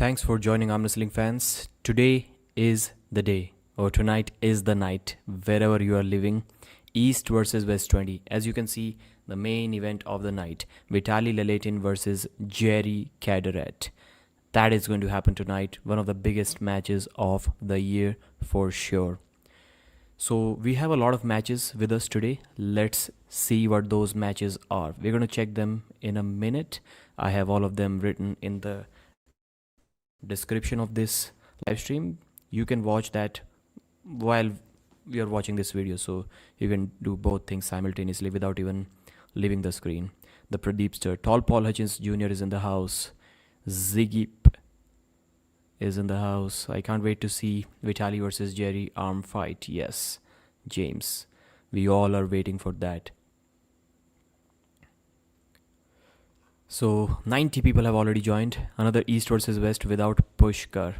Thanks for joining Arm Wrestling fans. Today is the day, or tonight is the night, wherever you are living. East versus West 20. As you can see, the main event of the night, Vitaly Laletin versus Jerry Cadorrette. That is going to happen tonight. One of the biggest matches of the year for sure. So we have a lot of matches with us today. Let's see what those matches are. We're going to check them in a minute. I have all of them written in the description of this live stream. You can watch that while we are watching this video, so you can do both things simultaneously without even leaving the screen. The Pradeepster, Tall Paul Hutchins Jr. is in the house. Ziggy is in the house. I can't wait to see Vitaly versus Jerry arm fight. Yes, James, we all are waiting for that. So 90 people have already joined. Another East versus West without Pushkar.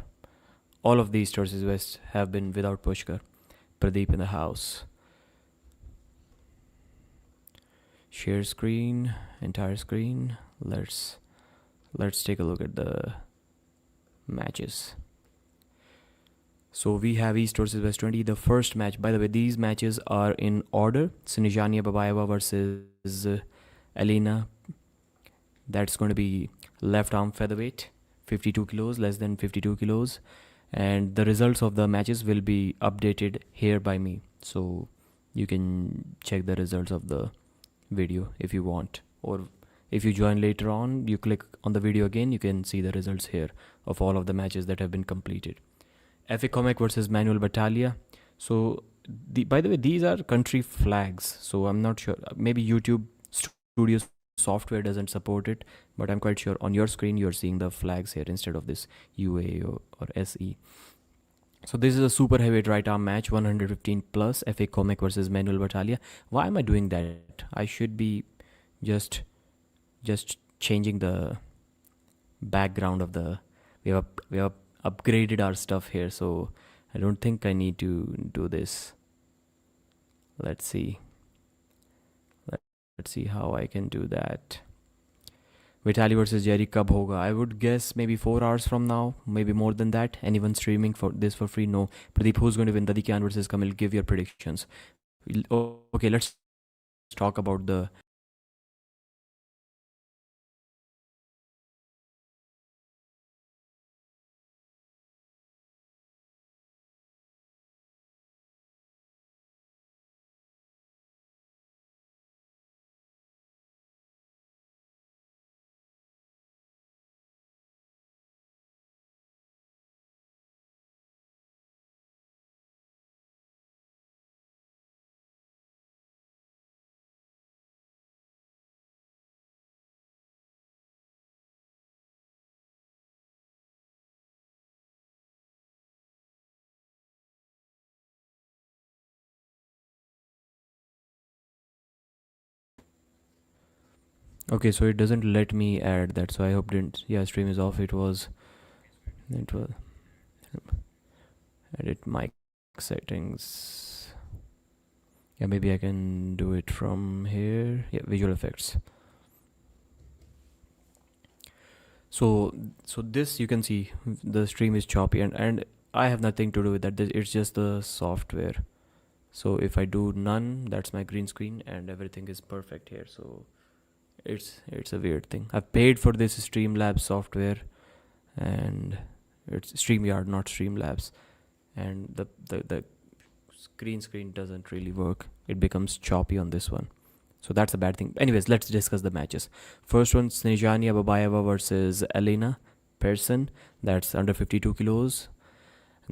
All of the East versus West have been without Pushkar. Pradeep in the house. Share screen, entire screen. Let's take a look at the matches. So we have East versus West 20. The first match, by the way, these matches are in order. Snizhana Babaieva versus Elina. That's going to be left arm featherweight, 52 kilos, less than 52 kilos. And the results of the matches will be updated here by me. So you can check the results of the video if you want. Or if you join later on, you click on the video again, you can see the results here of all of the matches that have been completed. FA Kömek versus Manuel Battaglia. So, by the way, these are country flags. So I'm not sure. Maybe YouTube Studios software doesn't support it, but I'm quite sure on your screen you're seeing the flags here instead of this UA or SE. So this is a super heavyweight right arm match, 115 plus, FA Kömek versus Manuel Battaglia. Why am I doing that? I should be just changing the background of the. We have upgraded our stuff here, so I don't think I need to do this. Let's see. Let's see how I can do that. Vitaly versus Jerry kab hoga? I would guess maybe 4 hours from now, maybe more than that. Anyone streaming for this for free? No. Pradeep, who's going to win? Dadikyan versus Kamil. Give your predictions. Okay, let's talk about the. Okay, so it doesn't let me add that, so I hope didn't. Yeah, stream is off. It was edit mic settings. Yeah, maybe I can do it from here. Yeah, visual effects. So this, you can see the stream is choppy, and I have nothing to do with that. It's just the software. So if I do none, that's my green screen and everything is perfect here. So it's a weird thing. I've paid for this Streamlabs software, and it's StreamYard, not Streamlabs, and the green screen doesn't really work. It becomes choppy on this one, so that's a bad thing. Anyways, let's discuss the matches. First one, Snizhana Babaieva versus Elina Persson. That's under 52 kilos,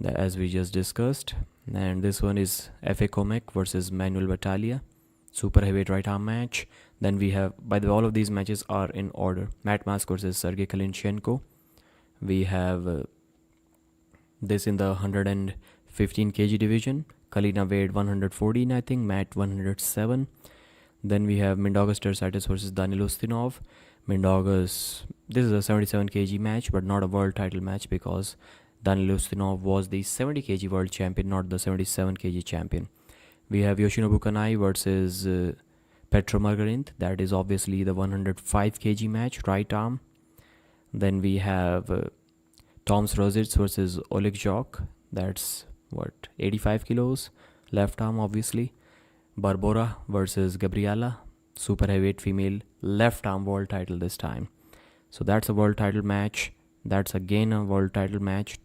as we just discussed. And this one is FA Kömek versus Manuel Battaglia, super heavyweight right arm match. Then we have, by the way, all of these matches are in order. Matt Mask versus Serhii Kalinichenko. We have this in the 115 kg division. Kalina weighed 114, I think. Matt 107. Then we have Mindaugas Tarasaitis versus Danil Ustinov. Mindaugas, this is a 77 kg match, but not a world title match because Danil Ustinov was the 70 kg world champion, not the 77 kg champion. We have Yoshinobu Kanai versus Petro Marharint. That is obviously the 105 kg match, right arm. Then we have Tom's Rozits versus Oleg Zhokh. That's what, 85 kilos, left arm obviously. Barbora versus Gabriela, super heavyweight female, left arm world title this time. So that's a world title match. That's again a world title match.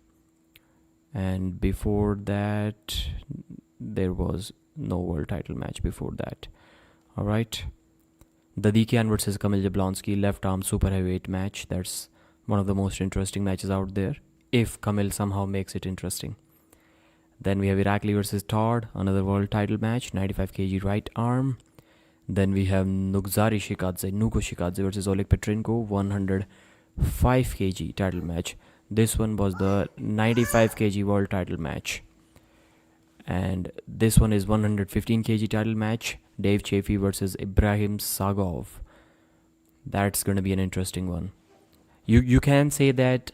And before that, there was no world title match before that. All right. Dadikyan versus Kamil Jablonski, left arm super heavyweight match. That's one of the most interesting matches out there, if Kamil somehow makes it interesting. Then we have Irakli versus Todd, another world title match, 95 kg right arm. Then we have Nuko Shikadze versus Oleg Petrenko, 105 kg title match. This one was the 95 kg world title match. And this one is 115 kg title match, Dave Chaffee versus Ibrahim Sagov. That's going to be an interesting one. You can say that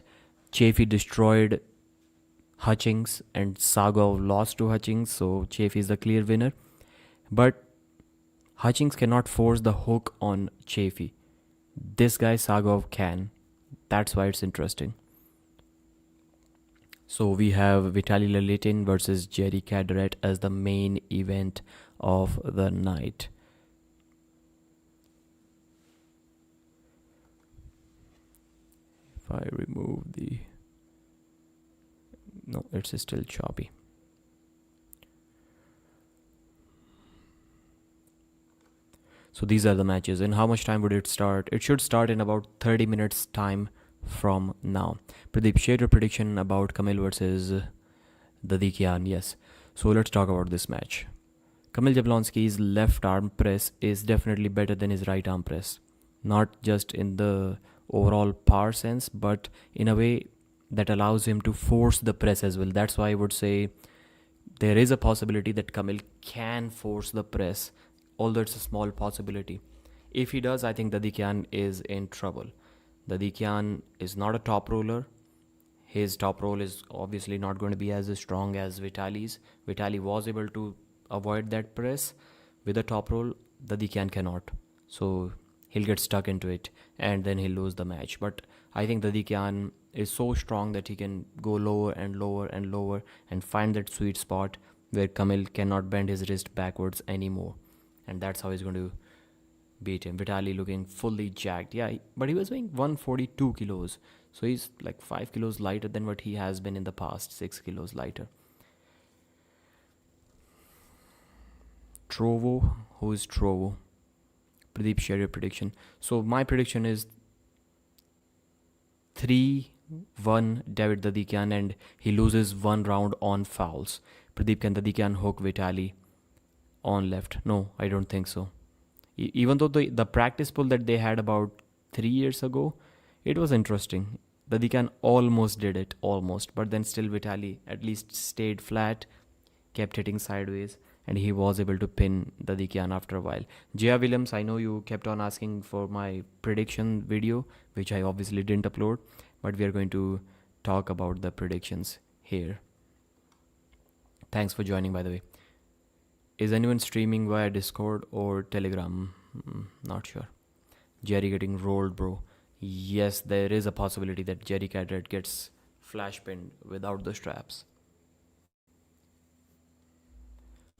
Chaffee destroyed Hutchings and Sagov lost to Hutchings, so Chaffee is the clear winner. But Hutchings cannot force the hook on Chaffee. This guy Sagov can. That's why it's interesting. So we have Vitaly Laletin versus Jerry Cadorrette as the main event of the night. If I remove the... No, it's still choppy. So these are the matches. And how much time would it start? It should start in about 30 minutes time from now. Pradeep, share your prediction about Kamil versus Dadikyan. Yes. So let's talk about this match. Kamil Jablonski's left arm press is definitely better than his right arm press. Not just in the overall power sense, but in a way that allows him to force the press as well. That's why I would say there is a possibility that Kamil can force the press, although it's a small possibility. If he does, I think Dadikyan is in trouble. Dadikyan is not a top roller. His top roll is obviously not going to be as strong as Vitaly's. Vitaly was able to avoid that press with a top roll. Dadikyan cannot. So he'll get stuck into it and then he'll lose the match. But I think Dadikyan is so strong that he can go lower and lower and lower and find that sweet spot where Kamil cannot bend his wrist backwards anymore. And that's how he's going to beat him. Vitaly looking fully jacked. Yeah, but he was weighing 142 kilos. So he's like 5 kilos lighter than what he has been in the past. 6 kilos lighter. Trovo. Who is Trovo? Pradeep, share your prediction. So my prediction is 3-1 David Dadikyan, and he loses one round on fouls. Pradeep, can Dadikyan hook Vitaly on left? No, I don't think so. Even though the practice pull that they had about 3 years ago, it was interesting. Dadikyan almost did it, almost. But then still Vitaly at least stayed flat, kept hitting sideways, and he was able to pin Dadikyan after a while. Jia Williams, I know you kept on asking for my prediction video, which I obviously didn't upload, but we are going to talk about the predictions here. Thanks for joining, by the way. Is anyone streaming via Discord or Telegram? Not sure. Jerry getting rolled, bro. Yes, there is a possibility that Jerry Cadorrette gets flash pinned without the straps.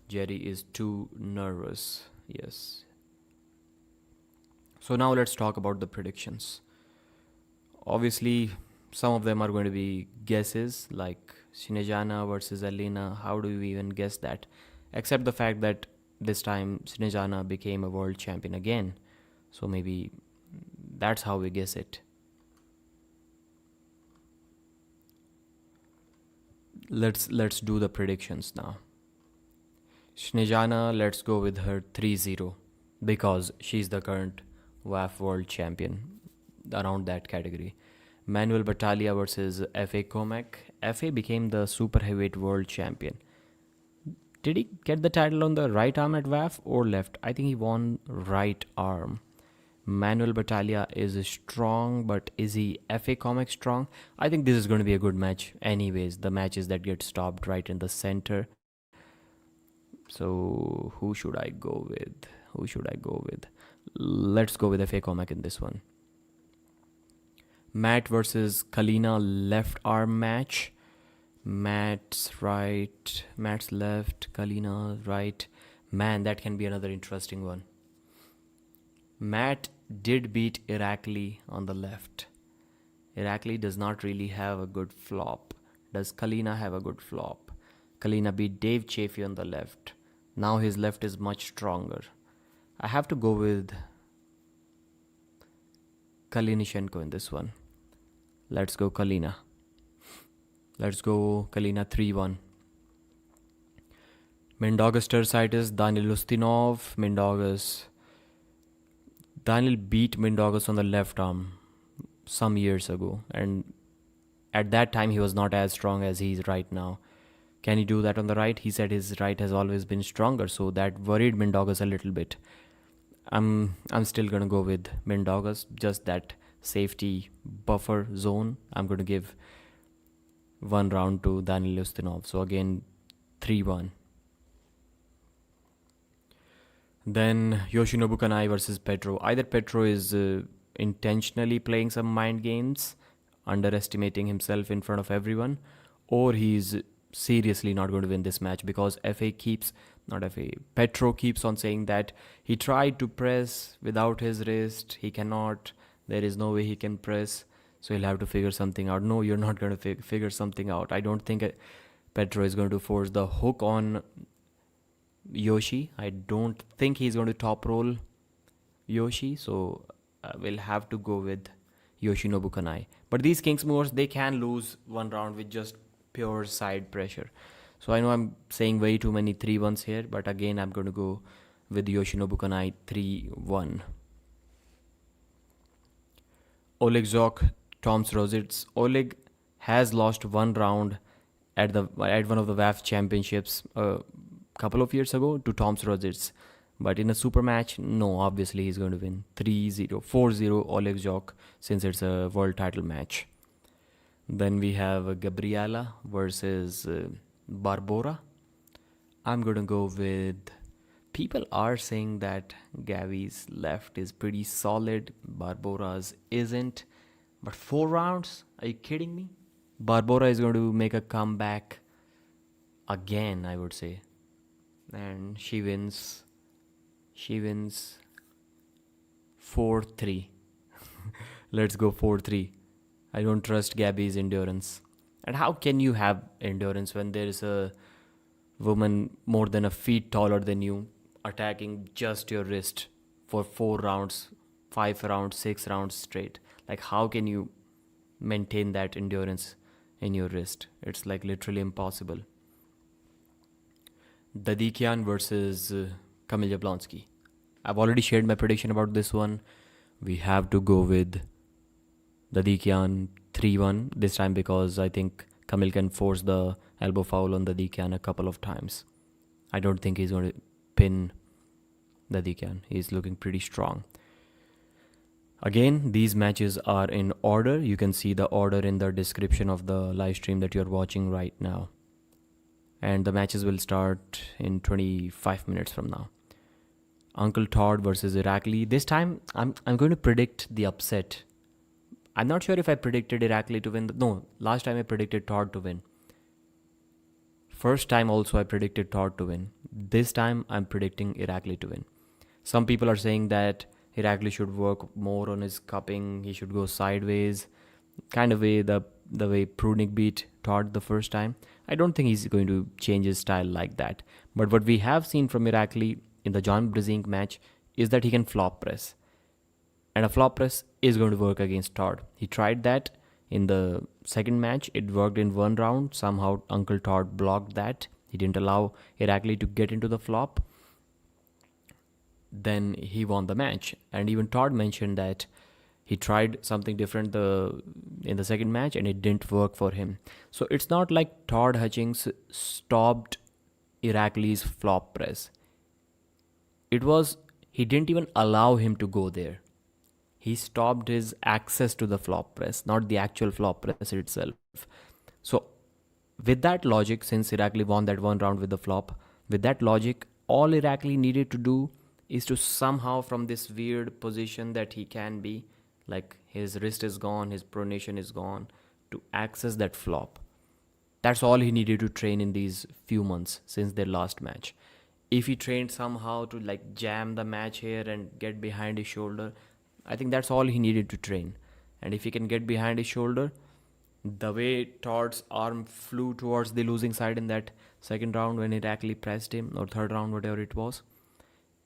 Jerry is too nervous. Yes. So now let's talk about the predictions. Obviously, some of them are going to be guesses, like Snizhana versus Elina. How do we even guess that? Except the fact that this time Snizhana became a world champion again. So maybe that's how we guess it. Let's do the predictions now. Snizhana, let's go with her 3-0 because she's the current WAF world champion around that category. Manuel Battaglia versus FA Kömek. FA became the super heavyweight world champion. Did he get the title on the right arm at WAF or left? I think he won right arm. Manuel Battaglia is strong, but is he FA Kömek strong? I think this is going to be a good match anyways. The matches that get stopped right in the center. So who should I go with? Let's go with FA Kömek in this one. Matt versus Kalina left arm match. Matt's right, Matt's left, Kalina right. Man, that can be another interesting one. Matt did beat Irakli on the left. Irakli does not really have a good flop. Does Kalina have a good flop? Kalina beat Dave Chaffee on the left. Now his left is much stronger. I have to go with Kalinichenko in this one. Let's go Kalina. Let's go Kalina 3-1. Mindaugas Tarasaitis, Danil Ustinov. Danil beat Mindaugas on the left arm some years ago, and at that time he was not as strong as he is right now. Can he do that on the right? He said his right has always been stronger, so that worried Mindaugas a little bit. I'm still gonna go with Mindaugas, just that safety buffer zone. I'm gonna give one round to Danil Ustinov. So again, 3-1. Then Yoshinobu Kanai versus Petro. Either Petro is intentionally playing some mind games, underestimating himself in front of everyone, or he's seriously not going to win this match, because Petro keeps on saying that he tried to press without his wrist. He cannot. There is no way he can press. So he'll have to figure something out. No, you're not going to figure something out. I don't think Petro is going to force the hook on Yoshi. I don't think he's going to top roll Yoshi. So we'll have to go with Yoshinobu Kanai. But these Kings movers, they can lose one round with just pure side pressure. So I know I'm saying way too many 3-1s here. But again, I'm going to go with Yoshinobu Kanai 3-1. Oleg Zhokh, Tom's Rozits. Oleg has lost one round at one of the WAF championships a couple of years ago to Tom's Rozits. But in a super match, no, obviously he's going to win 3-0, 4-0 Oleg Zhokh, since it's a world title match. Then we have Gabriela versus Barbora. I'm going to go with... People are saying that Gavi's left is pretty solid, Barbora's isn't. But 4 rounds? Are you kidding me? Barbora is going to make a comeback again, I would say. And she wins 4-3. Let's go 4-3. I don't trust Gabby's endurance. And how can you have endurance when there is a woman more than a feet taller than you attacking just your wrist for 4 rounds, 5 rounds, 6 rounds straight? Like, how can you maintain that endurance in your wrist? It's like literally impossible. Dadikyan versus Kamil Jablonski. I've already shared my prediction about this one. We have to go with Dadikyan 3-1 this time, because I think Kamil can force the elbow foul on Dadikyan a couple of times. I don't think he's going to pin Dadikyan. He's looking pretty strong. Again, these matches are in order. You can see the order in the description of the live stream that you're watching right now. And the matches will start in 25 minutes from now. Uncle Todd versus Irakli. This time, I'm going to predict the upset. I'm not sure if I predicted Irakli to win. No, last time I predicted Todd to win. First time also I predicted Todd to win. This time I'm predicting Irakli to win. Some people are saying that Irakli should work more on his cupping. He should go sideways. Kind of way the way Prudnik beat Todd the first time. I don't think he's going to change his style like that. But what we have seen from Irakli in the John Brzezinski match is that he can flop press. And a flop press is going to work against Todd. He tried that in the second match. It worked in 1 round. Somehow Uncle Todd blocked that. He didn't allow Irakli to get into the flop. Then he won the match. And even Todd mentioned that he tried something different in the second match and it didn't work for him. So it's not like Todd Hutchings stopped Irakli's flop press. It was, he didn't even allow him to go there. He stopped his access to the flop press, not the actual flop press itself. So with that logic, since Irakli won that 1 round with the flop, with that logic, all Irakli needed to do is to somehow, from this weird position that he can be, Like his wrist is gone, his pronation is gone, to access that flop. That's all he needed to train in these few months since their last match. If he trained somehow to like jam the match here and get behind his shoulder, I think that's all he needed to train. And if he can get behind his shoulder, the way Todd's arm flew towards the losing side in that second round when Irakli pressed him, or third round, whatever it was,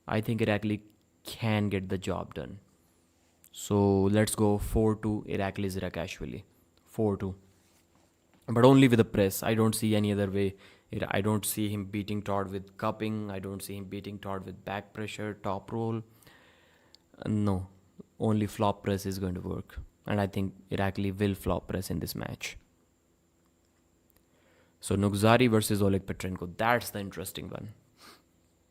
I think Irakli can get the job done. So let's go 4-2 Irakli Zirakashvili. 4-2. But only with the press. I don't see any other way. I don't see him beating Todd with cupping. I don't see him beating Todd with back pressure, top roll. No. Only flop press is going to work. And I think Irakli will flop press in this match. So Nugzari versus Oleg Petrenko. That's the interesting one.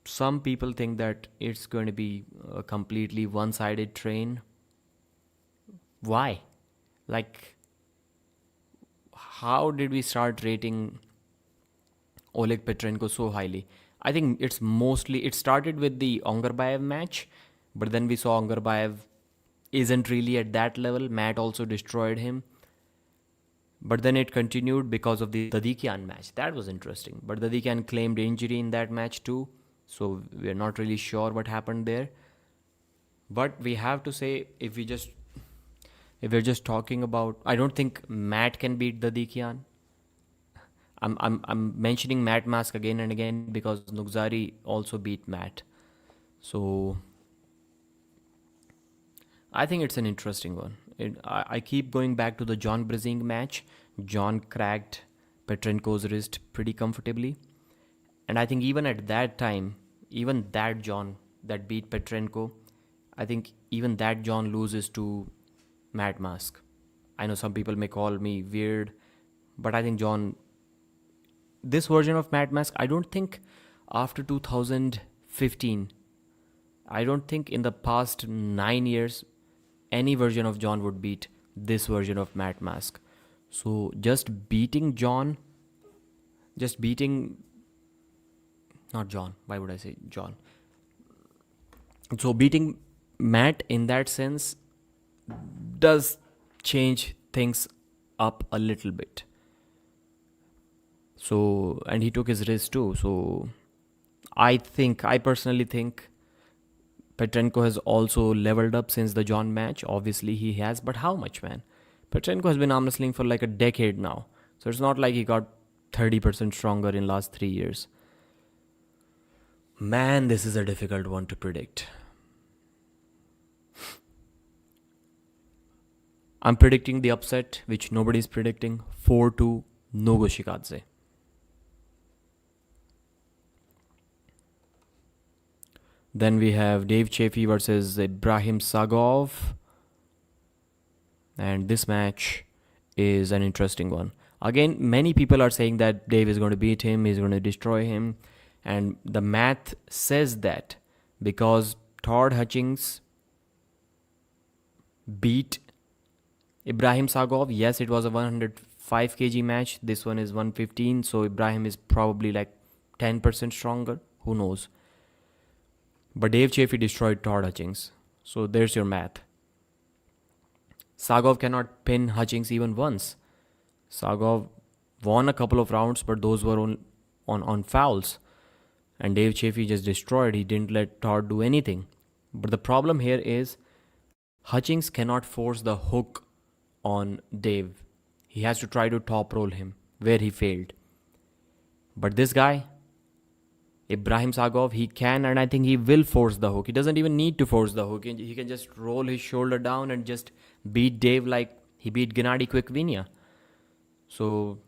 Some people think that it's going to be a completely one-sided train. Why? Like, how did we start rating Oleg Petrenko so highly? I think it started with the Ongarbayev match, but then we saw Ongarbayev isn't really at that level. Matt also destroyed him. But then it continued because of the Dadikyan match. That was interesting. But Dadikyan claimed injury in that match too. So we're not really sure what happened there. But we have to say, if we're just talking about, I don't think Matt can beat Dadikyan. I'm mentioning Matt Mask again and again because Nugzari also beat Matt. So I think it's an interesting one. I keep going back to the John Brzezinski match. John cracked Petrenko's wrist pretty comfortably. And I think even at that time, even that John that beat Petrenko, I think even that John loses to Matt Mask. I know some people may call me weird, but I think John, this version of Matt Mask, I don't think after 2015, I don't think in the past 9 years, any version of John would beat this version of Matt Mask. So just beating not John, why would I say John? So beating Matt in that sense does change things up a little bit. So, and he took his risk too. So I personally think Petrenko has also leveled up since the John match. Obviously he has, but how much, man? Petrenko has been arm wrestling for like a decade now. So it's not like he got 30% stronger in last 3 years. Man, this is a difficult one to predict. I'm predicting the upset, which nobody's predicting. 4-2 Nogo Shikadze. Then we have Dave Chaffee versus Ibrahim Sagov. And this match is an interesting one. Again, many people are saying that Dave is going to beat him, he's going to destroy him. And the math says that because Todd Hutchings beat Ibrahim Sagov. Yes, it was a 105 kg match. This one is 115. So Ibrahim is probably like 10% stronger. Who knows? But Dave Chaffee destroyed Todd Hutchings. So there's your math. Sagov cannot pin Hutchings even once. Sagov won a couple of rounds, but those were on fouls. And Dave Chaffee just destroyed. He didn't let Todd do anything. But the problem here is Hutchings cannot force the hook on Dave. He has to try to top roll him, where he failed. But this guy, Ibrahim Sagov, he can, and I think he will force the hook. He doesn't even need to force the hook. He can just roll his shoulder down and just beat Dave like he beat Gennady Quickvinia. So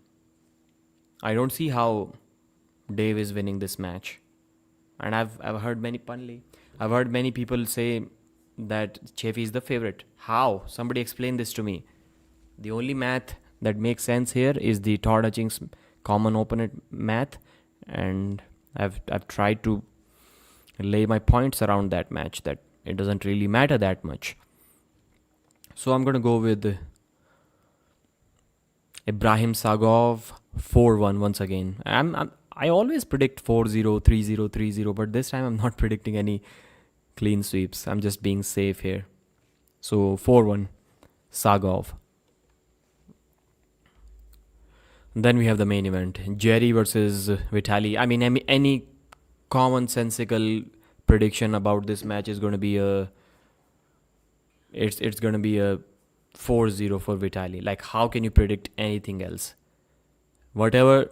I don't see how Dave is winning this match. And I've heard many people say that Chaffee is the favorite. How? Somebody explain this to me. The only math that makes sense here is the Todd Hutchings common opponent math, and I've tried to lay my points around that match that it doesn't really matter that much. So I'm going to go with Ibrahim Sagov 4-1 once again. I always predict 4-0, 3-0, 3-0, but this time I'm not predicting any clean sweeps. I'm just being safe here. So 4-1 Sagov. Then we have the main event, Serhii versus Vitaly. I mean, any commonsensical prediction about this match is going to be it's going to be a 4-0 for Vitaly. Like, how can you predict anything else? Whatever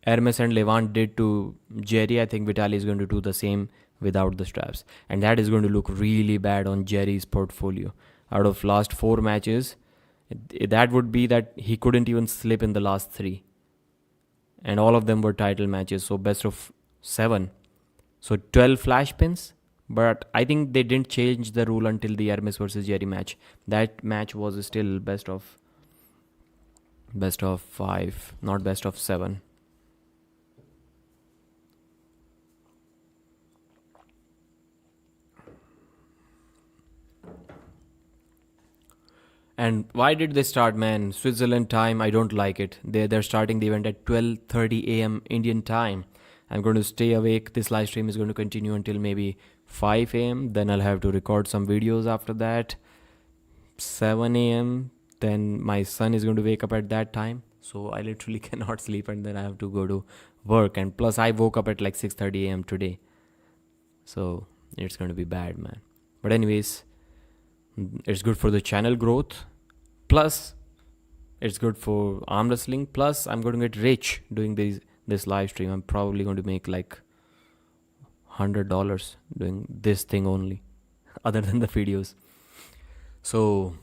Hermes and Levant did to Serhii, I think Vitaly is going to do the same without the straps. And that is going to look really bad on Serhii's portfolio. Out of last 4 matches, that would be that he couldn't even slip in the last 3. And all of them were title matches, so best of 7. So 12 flash pins. But I think they didn't change the rule until the Hermes versus Serhii match. That match was still best of 5, not best of 7. And why did they start, man? Switzerland time, I don't like it. They're starting the event at 12:30 a.m. Indian time. I'm going to stay awake. This live stream is going to continue until maybe 5 a.m. Then I'll have to record some videos after that. 7 a.m. Then my son is going to wake up at that time. So I literally cannot sleep, and then I have to go to work. And plus I woke up at like 6:30 a.m. today. So it's going to be bad, man. But anyways, it's good for the channel growth. Plus, it's good for arm wrestling. Plus, I'm going to get rich doing this live stream. I'm probably going to make like $100 doing this thing only, other than the videos. So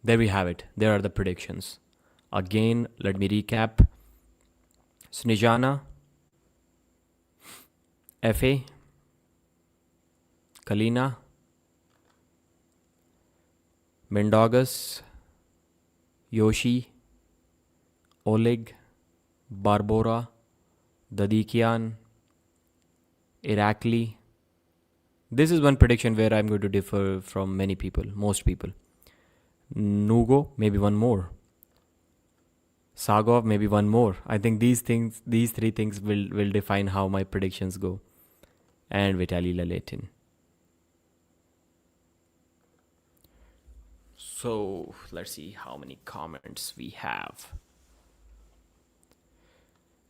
there we have it. There are the predictions. Again, let me recap. Snizhana, FA, Kalina, Mindaugas, Yoshi, Oleg, Barbora, Dadikyan, Irakli. This is one prediction where I'm going to differ from many people, most people. Nugo, maybe one more. Sagov, maybe one more. I think these 3 things will define how my predictions go. And Vitaly Laletin. So let's see how many comments we have.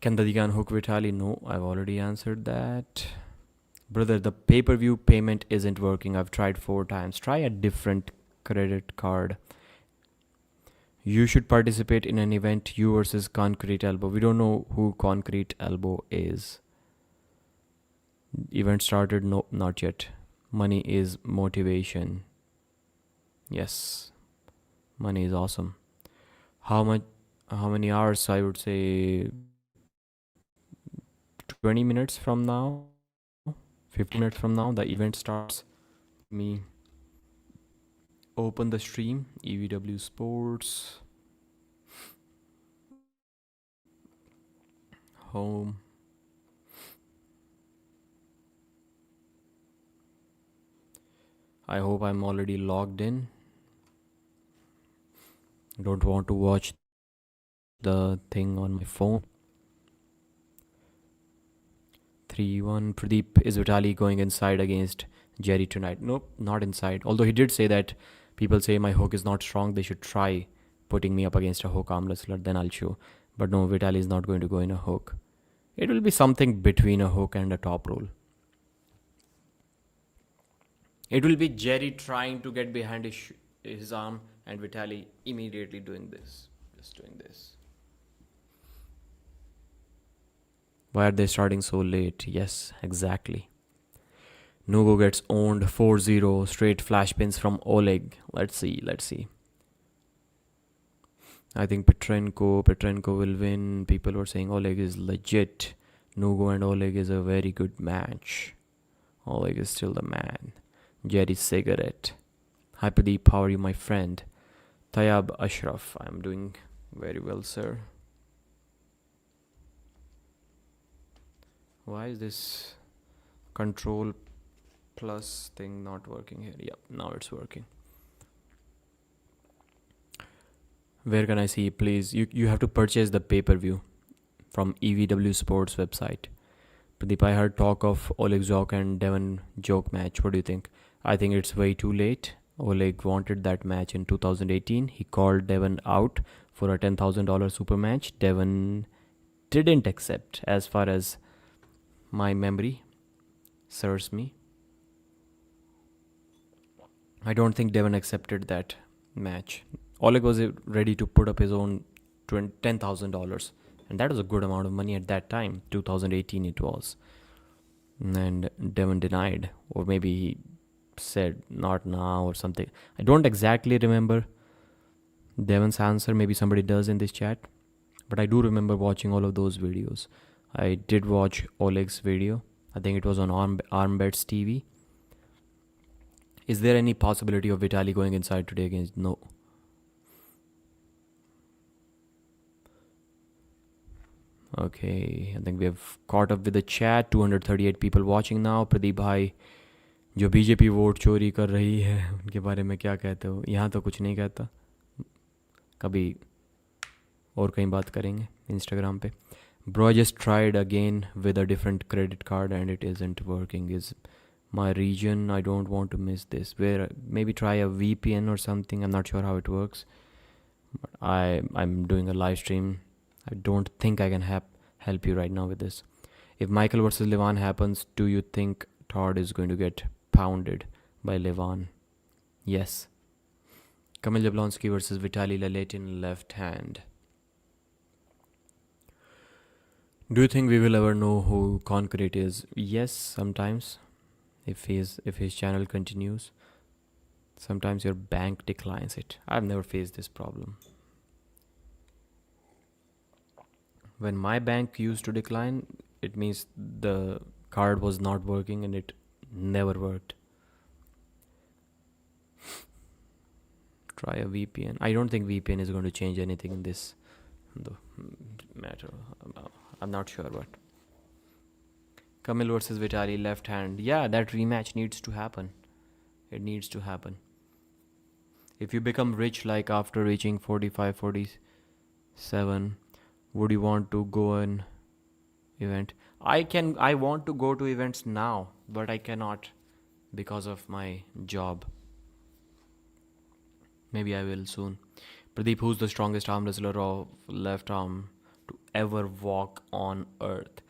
Can Dadikyan hook Vitaly? No, I've already answered that. Brother, the pay-per-view payment isn't working. I've tried 4 times. Try a different credit card. You should participate in an event, you versus Concrete Elbow. We don't know who Concrete Elbow is. Event started? No, not yet. Money is motivation. Yes. Money is awesome. How many hours? I would say 20 minutes from now, 15 minutes from now, the event starts. Me open the stream. EVW Sports, home. I hope I'm already logged in. Don't want to watch the thing on my phone. 3-1. Pradeep, is Vitaly going inside against Serhii tonight? Nope, not inside. Although he did say that people say my hook is not strong, they should try putting me up against a hook arm wrestler, then I'll show. But no, Vitaly is not going to go in a hook. It will be something between a hook and a top roll. It will be Serhii trying to get behind his arm and Vitaly immediately doing this. Just doing this. Why are they starting so late? Yes, exactly. Nugo gets owned 4-0. Straight flash pins from Oleg. Let's see. I think Petrenko will win. People were saying Oleg is legit. Nugo and Oleg is a very good match. Oleg is still the man. Serhii cigarette. Hi Pradeep, how are you, my friend? Tayyab Ashraf, I'm doing very well, sir. Why is this control plus thing not working here? Yep, now it's working. Where can I see? Please, you have to purchase the pay-per-view from EVW Sports website. Pradeep, I heard talk of Oleg Zhokh and Devon Zhokh match. What do you think? I think it's way too late. Oleg wanted that match in 2018. He called Devon out for a $10,000 super match. Devon didn't accept, as far as my memory serves me. I don't think Devon accepted that match. Oleg was ready to put up his own $10,000, and that was a good amount of money at that time. 2018 it was. And Devon denied, or maybe he said not now or something. I don't exactly remember Devon's answer. Maybe somebody does in this chat, but I do remember watching all of those videos. I did watch Oleg's video. I think it was on Armbets TV. Is there any possibility of Vitaly going inside today against? No. Okay, I think we have caught up with the chat. 238 people watching now. Pradeep bhai, जो BJP vote चोरी कर रही है उनके बारे में क्या कहते हो? यहाँ तो कुछ नहीं कहता, कभी और कहीं बात करेंगे इंस्टाग्राम पे. Bro, I just tried again with a different credit card and it isn't working. Is my region, I don't want to miss this. Where maybe try a VPN or something. I'm not sure how it works, but I'm doing a live stream. I don't think I can help you right now with this. If Michael versus Levan happens, do you think Todd is going to get pounded by Levan? Yes. Kamil Jablonski versus Vitaly Laletin, left hand. Do you think we will ever know who Concrete is? Yes, sometimes. If his channel continues. Sometimes your bank declines it. I've never faced this problem. When my bank used to decline, it means the card was not working and it never worked. Try a VPN. I don't think VPN is going to change anything in this matter. I'm not sure, but Kamil versus Vitaly, left hand. Yeah, that rematch needs to happen. It needs to happen. If you become rich like after reaching 45, 47, would you want to go an event? I want to go to events now, but I cannot because of my job. Maybe I will soon. Pradeep, who's the strongest arm wrestler of left arm to ever walk on earth?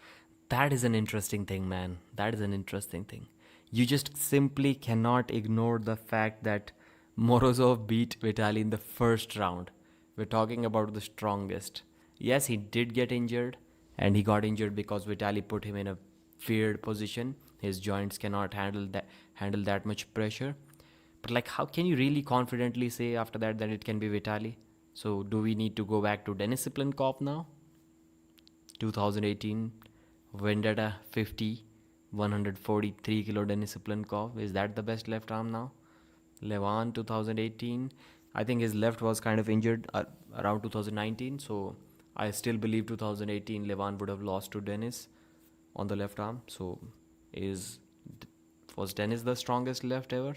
That is an interesting thing, man. That is an interesting thing. You just simply cannot ignore the fact that Morozov beat Vitaly in the first round. We're talking about the strongest. Yes, he did get injured, and he got injured because Vitaly put him in a weird position. His joints cannot handle that much pressure. But like, how can you really confidently say after that it can be Vitaly? So do we need to go back to Denis Siplenkov now? 2018 Vendetta 50, 143 kilo Denis Siplenkov. Is that the best left arm now? Levan 2018. I think his left was kind of injured around 2019. So I still believe 2018 Levan would have lost to Denis on the left arm. So was Denis the strongest left ever?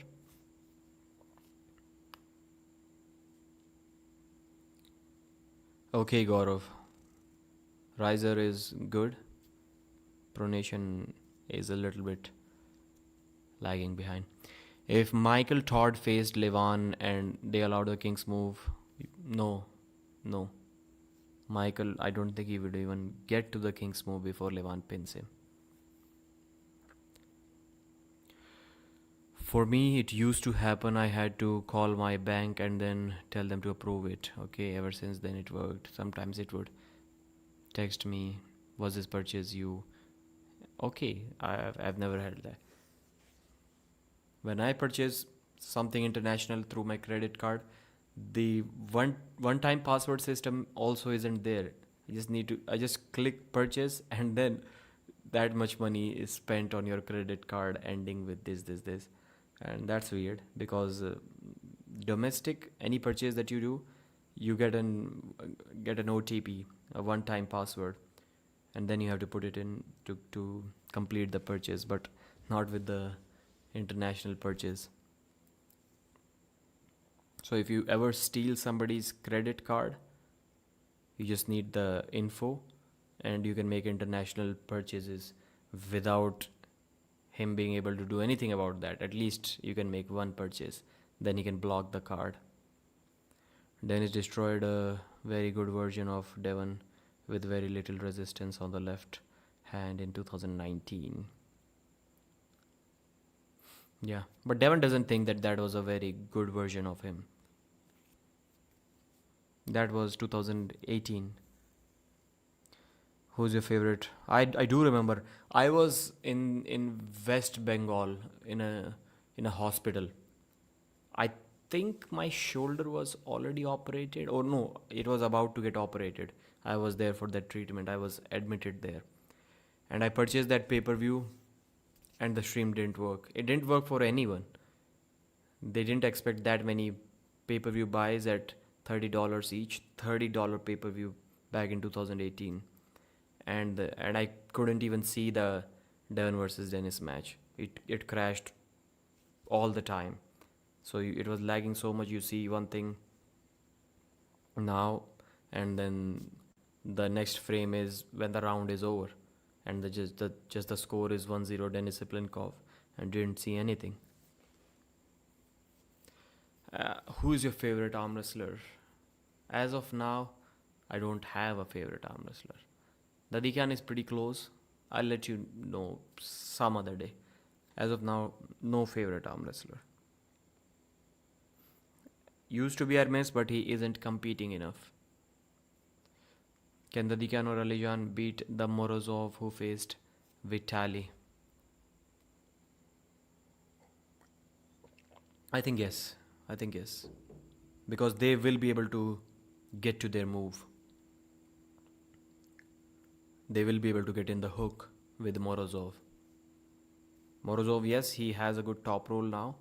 Okay, Gaurav. Riser is good. Pronation is a little bit lagging behind. If Michael Todd faced Levan and they allowed the King's move, no. Michael, I don't think he would even get to the King's move before Levan pins him. For me, it used to happen. I had to call my bank and then tell them to approve it. Okay, ever since then it worked. Sometimes it would text me, was this purchase you? Okay, I've never had that. When I purchase something international through my credit card, the one-time password system also isn't there. I just click purchase and then that much money is spent on your credit card ending with this. And that's weird because domestic, any purchase that you do, you get an OTP, a one-time password, and then you have to put it in to complete the purchase, but not with the international purchase. So if you ever steal somebody's credit card, you just need the info and you can make international purchases without him being able to do anything about that. At least you can make one purchase. then he can block the card. Dennis destroyed a very good version of Devon with very little resistance on the left hand in 2019. Yeah, but Devon doesn't think that that was a very good version of him. That was 2018. Who's your favorite? I do remember. I was in West Bengal in a hospital. I think my shoulder was already operated, or no, it was about to get operated. I was there for that treatment. I was admitted there, and I purchased that pay-per-view, and the stream didn't work. It didn't work for anyone. They didn't expect that many pay-per-view buys at $30 each. $30 pay-per-view back in 2018, and I couldn't even see the Devon versus Dennis match. It crashed all the time. So it was lagging so much. You see one thing now, and then the next frame is when the round is over, and just the score is 1-0 Denis Siplenkov, and didn't see anything. Who is your favorite arm wrestler? As of now, I don't have a favorite arm wrestler. Dadikyan is pretty close. I'll let you know some other day. As of now, no favorite arm wrestler. Used to be Hermes, but he isn't competing enough. Can Dadikyan or Alijan beat the Morozov who faced Vitaly? I think yes. Because they will be able to get to their move. They will be able to get in the hook with Morozov. Morozov, yes, he has a good top roll now,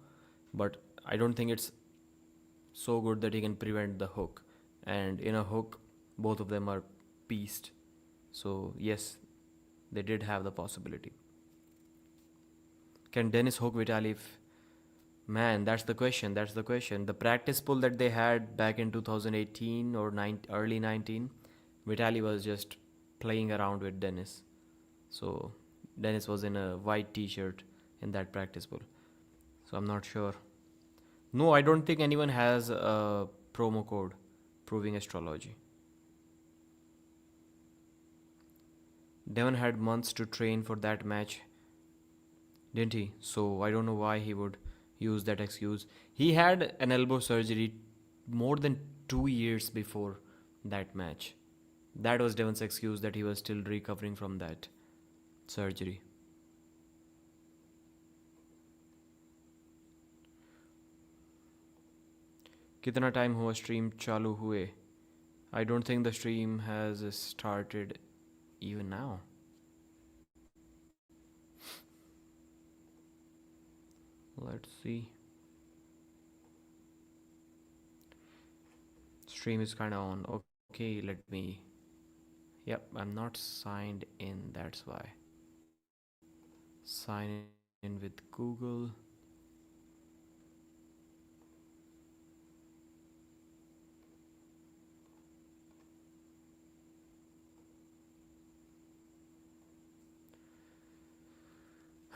but I don't think it's so good that he can prevent the hook. And in a hook, both of them are pieced. So yes, they did have the possibility. Can Dennis hook Vitaly? Man, that's the question. The practice pull that they had back in 2018 or early 19, Vitaly was just playing around with Dennis. So Dennis was in a white t-shirt in that practice pull. So I'm not sure. No, I don't think anyone has a promo code proving astrology. Devon had months to train for that match, didn't he? So I don't know why he would use that excuse. He had an elbow surgery more than 2 years before that match. That was Devon's excuse, that he was still recovering from that surgery. कितना time हुआ stream चालू हुए? I don't think the stream has started even now. Let's see. Stream is kind of on. Okay, let me. Yep, I'm not signed in, that's why. Sign in with Google.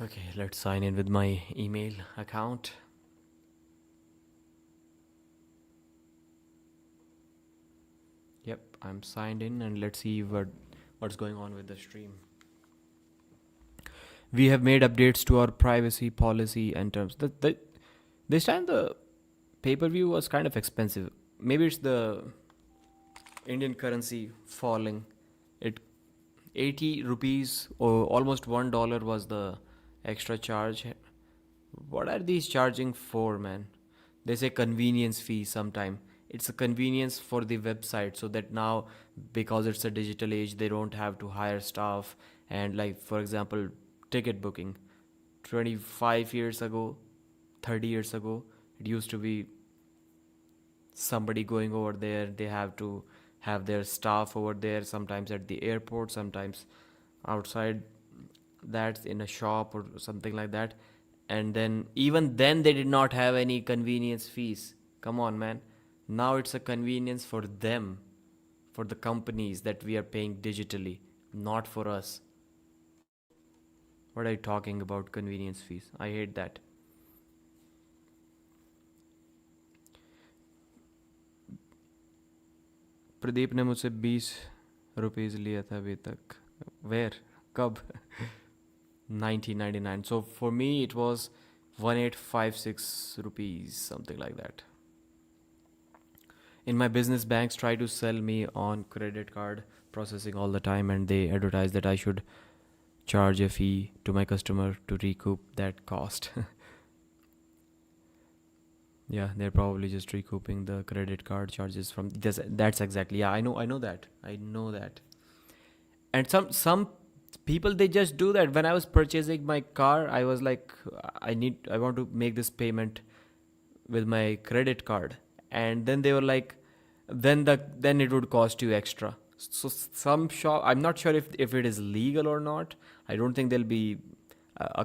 Okay, let's sign in with my email account. Yep, I'm signed in, and let's see what's going on with the stream. We have made updates to our privacy policy and terms. This time the pay-per-view was kind of expensive. Maybe it's the Indian currency falling. 80 rupees or almost $1 was the extra charge. What are these charging for, man? They say convenience fee sometime. It's a convenience for the website, so that now, because it's a digital age, they don't have to hire staff. And like, for example, ticket booking 25 years ago, 30 years ago, it used to be somebody going over there. They have to have their staff over there, sometimes at the airport, sometimes outside that in a shop or something like that. And then even then they did not have any convenience fees. Come on, man. Now it's a convenience for them, for the companies, that we are paying digitally, not for us. What are you talking about, convenience fees? I hate that. Pradeep ने मुझसे 20 rupees लिया था अभी तक. Where? कब? 1999. So for me it was 1856 rupees, something like that. In my business, banks try to sell me on credit card processing all the time, and they advertise that I should charge a fee to my customer to recoup that cost. Yeah, they're probably just recouping the credit card charges from that's exactly. Yeah, I know that. And some people, they just do that. When I was purchasing my car, I was like, I want to make this payment with my credit card, and then they were like, then it would cost you extra. So some shop, I'm not sure if it is legal or not. I don't think there'll be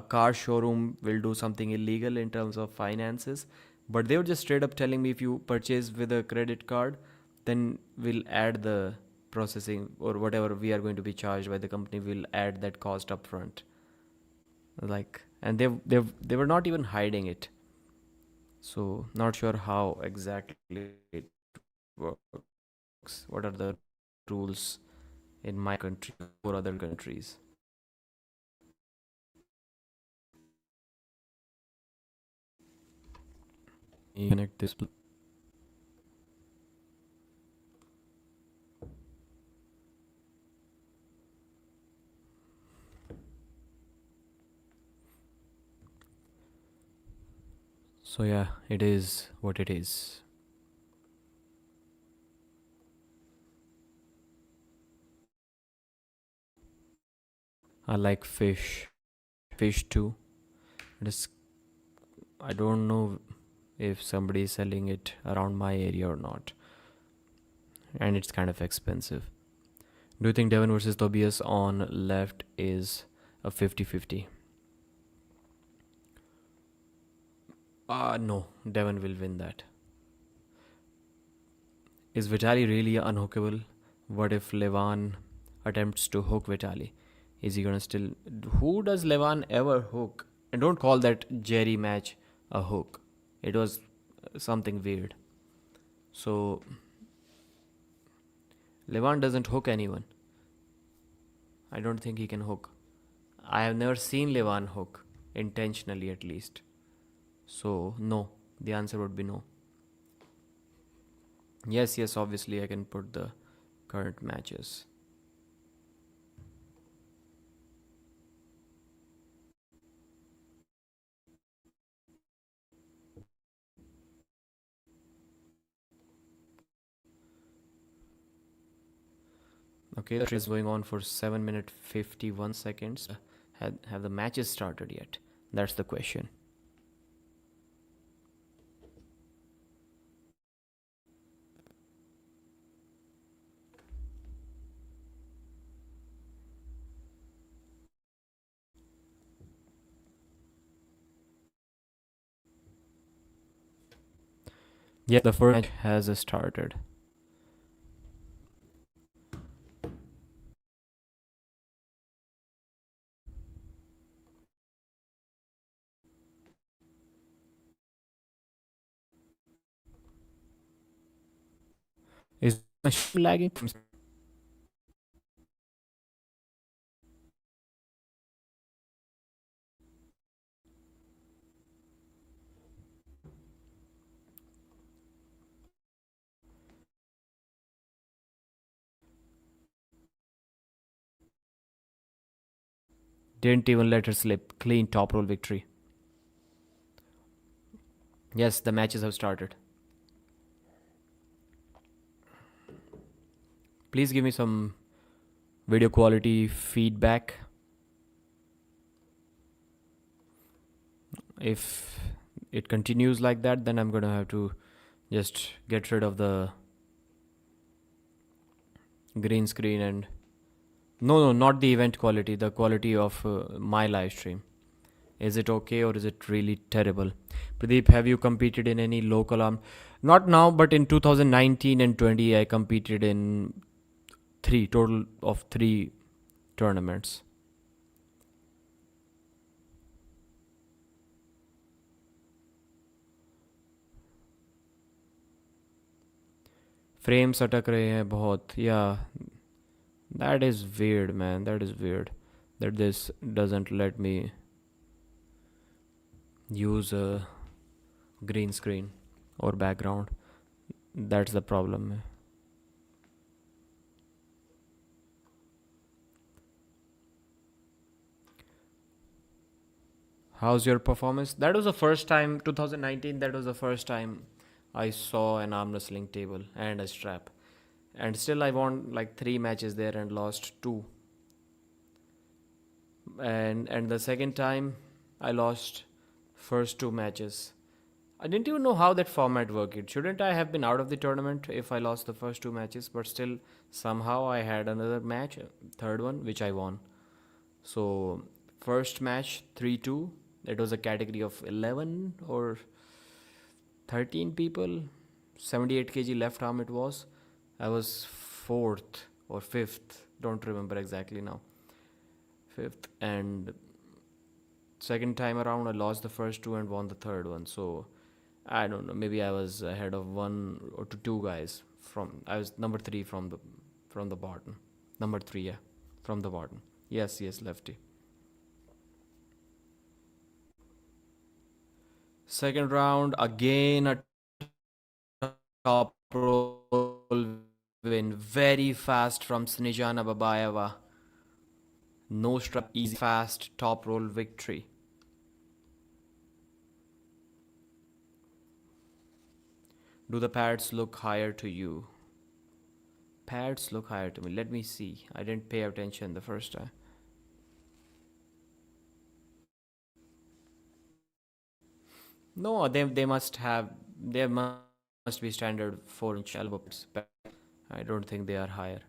a car showroom will do something illegal in terms of finances, but they were just straight up telling me, if you purchase with a credit card, then we'll add the processing or whatever we are going to be charged by the company, will add that cost up front. Like, and they were not even hiding it. So not sure how exactly it works. What are the rules in my country or other countries? Connect this. So yeah, it is what it is. I like fish too. I don't know if somebody is selling it around my area or not, and it's kind of expensive. Do you think Devon versus Tobias on left is a 50-50? No, Devon will win that. Is Vitaly really unhookable? What if Levan attempts to hook Vitaly? Is he gonna still... Who does Levan ever hook? And don't call that Jerry match a hook. It was something weird. So Levan doesn't hook anyone. I don't think he can hook. I have never seen Levan hook, intentionally at least. So no, the answer would be no. Yes, obviously I can put the current matches. Okay, that is going on for 7 minutes 51 seconds. Have the matches started yet? That's the question. Yeah, the first match has started. Is my stream lagging? Didn't even let her slip. Clean top roll victory. Yes, the matches have started. Please give me some video quality feedback. If it continues like that, then I'm gonna have to just get rid of the green screen and... No, not the event quality, the quality of my live stream. Is it okay or is it really terrible? Pradeep, have you competed in any local arm? Not now, but in 2019 and 20, I competed in total of 3 tournaments. frames अटक रहे हैं बहुत. Yeah, that is weird, man. That is weird that this doesn't let me use a green screen or background. That's the problem. How's your performance? That was the first time, 2019, that was the first time I saw an arm wrestling table and a strap. And still I won like 3 matches there and lost 2. And the second time I lost first 2 matches. I didn't even know how that format worked. Shouldn't I have been out of the tournament if I lost the first 2 matches? But still, somehow I had another match, third one, which I won. So, first match, 3-2. It was a category of 11 or 13 people. 78 kg left arm it was. I was 4th or 5th. Don't remember exactly now. 5th. And second time around, I lost the first 2 and won the third one. So, I don't know. Maybe I was ahead of 1 or 2 guys. I was number 3 from the bottom. Number 3, yeah, from the bottom. Yes, lefty. Second round, again a top roll win. Very fast from Snizhana Babaieva. No strap, easy, fast top roll victory. Do the pads look higher to you? Pads look higher to me. Let me see. I didn't pay attention the first time. No, they must be standard 4-inch elbow pads. I don't think they are higher.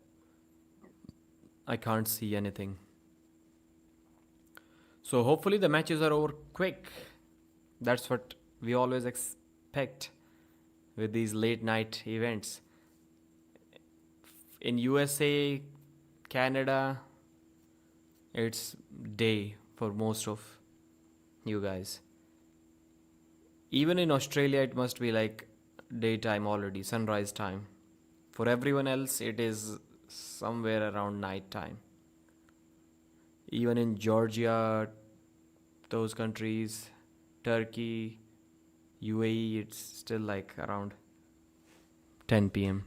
I can't see anything. So hopefully the matches are over quick. That's what we always expect with these late night events. In USA, Canada, it's day for most of you guys. Even in Australia, it must be like daytime already, sunrise time. For everyone else, it is somewhere around night time. Even in Georgia, those countries, Turkey, UAE, it's still like around 10 p.m.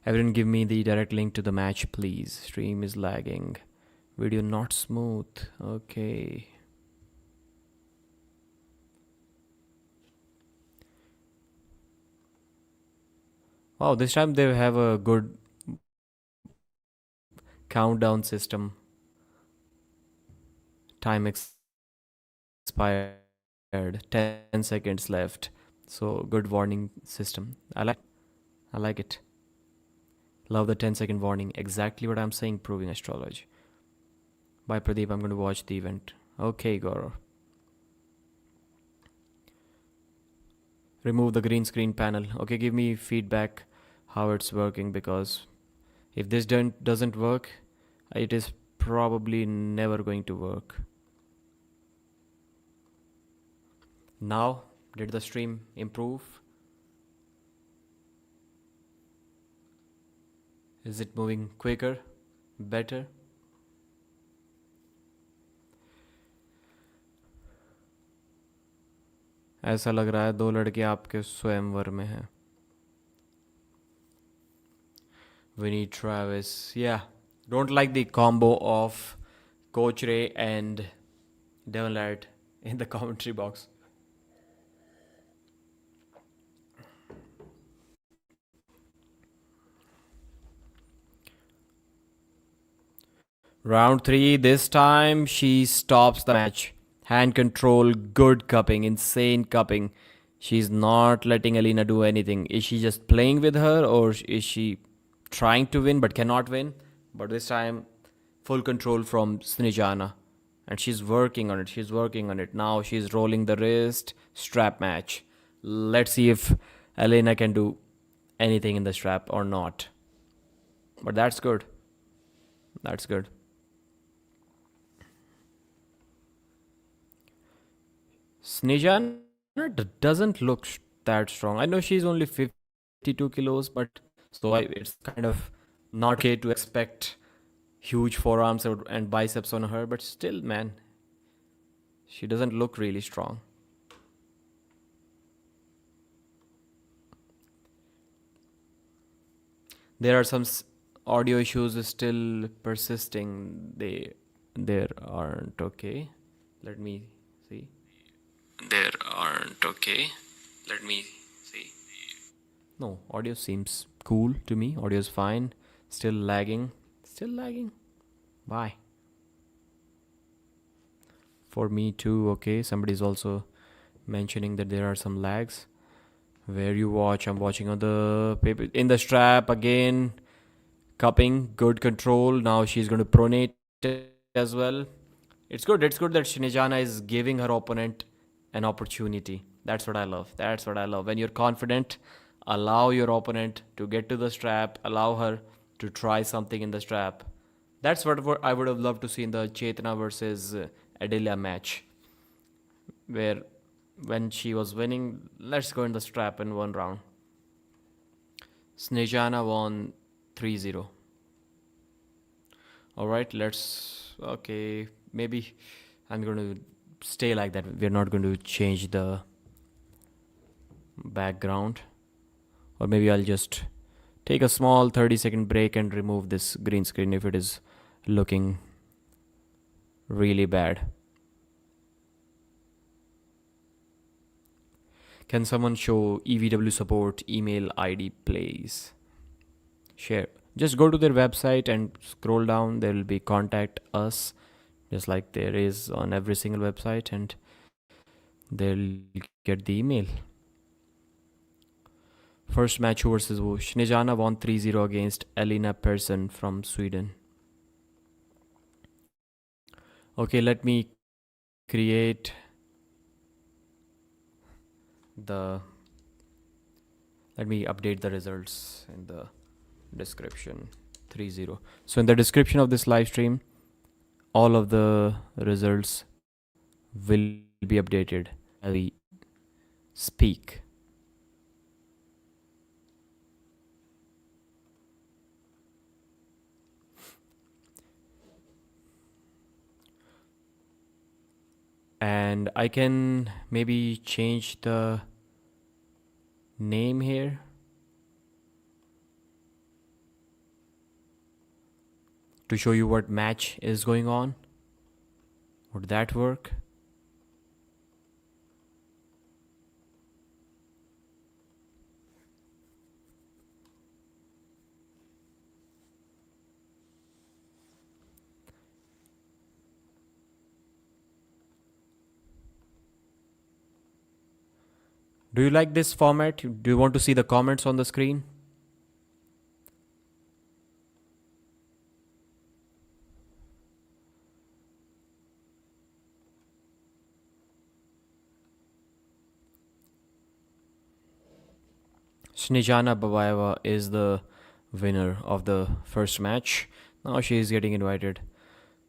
Everyone give me the direct link to the match, please. Stream is lagging. Video not smooth. Okay. Wow, this time they have a good countdown system. Time expired. 10 seconds left. So good warning system. I like it. Love the 10-second warning. Exactly what I'm saying, proving astrology. Bye, Pradeep. I'm going to watch the event. Okay, Gaurav. Remove the green screen panel. Okay, give me feedback how it's working, because if this doesn't work, it is probably never going to work. Now, did the stream improve? Is it moving quicker? Better? ऐसा लग रहा है 2 लड़के आपके स्वयंवर में हैं. Vinny Travis. Yeah. Don't like the combo of Coach Ray and Devon Larratt in the commentary box. Round 3. This time she stops the match. Hand control, good cupping, insane cupping. She's not letting Elina do anything. Is she just playing with her, or is she trying to win but cannot win? But this time, full control from Snizhana. And she's working on it. Now she's rolling the wrist. Strap match. Let's see if Elina can do anything in the strap or not. But that's good. Snizhana doesn't look that strong. I know she's only 50 52 kilos, but it's kind of not okay to expect huge forearms and biceps on her, but still, man, she doesn't look really strong. There are some audio issues still persisting. There aren't okay. Let me see. There aren't okay. Let me see. No, audio seems cool to me. Audio is fine. Still lagging. Still lagging. Why? For me too. Okay, somebody's also mentioning that there are some lags. Where you watch? I'm watching on the paper. In the strap again. Cupping. Good control. Now she's going to pronate as well. It's good. It's good that Snizhana is giving her opponent an opportunity. That's what I love. That's what I love. When you're confident, allow your opponent to get to the strap. Allow her to try something in the strap. That's what I would have loved to see in the Chetna versus Adelia match. Where when she was winning, let's go in the strap in one round. Snizhana won 3-0. Alright, okay, maybe I'm going to stay like that. We're not going to change the background. Or maybe I'll just take a small 30-second break and remove this green screen if it is looking really bad. Can someone show EVW support email ID, please? Share. Just go to their website and scroll down. There will be contact us, just like there is on every single website, and they'll get the email. First match versus Snizhana won 3-0 against Elina Persson from Sweden. Okay, let me create let me update the results in the description. 3-0. So in the description of this live stream, all of the results will be updated as we speak. And I can maybe change the name here. To show you what match is going on. Would that work? Do you like this format? Do you want to see the comments on the screen? Snizhana Babaieva is the winner of the first match. Now she is getting invited.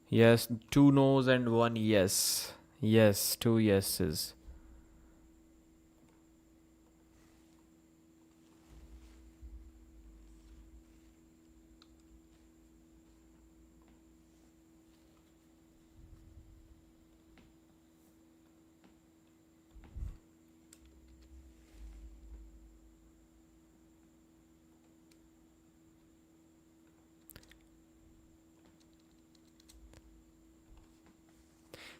Yes, 2 no's and 1 yes. Yes, 2 yeses.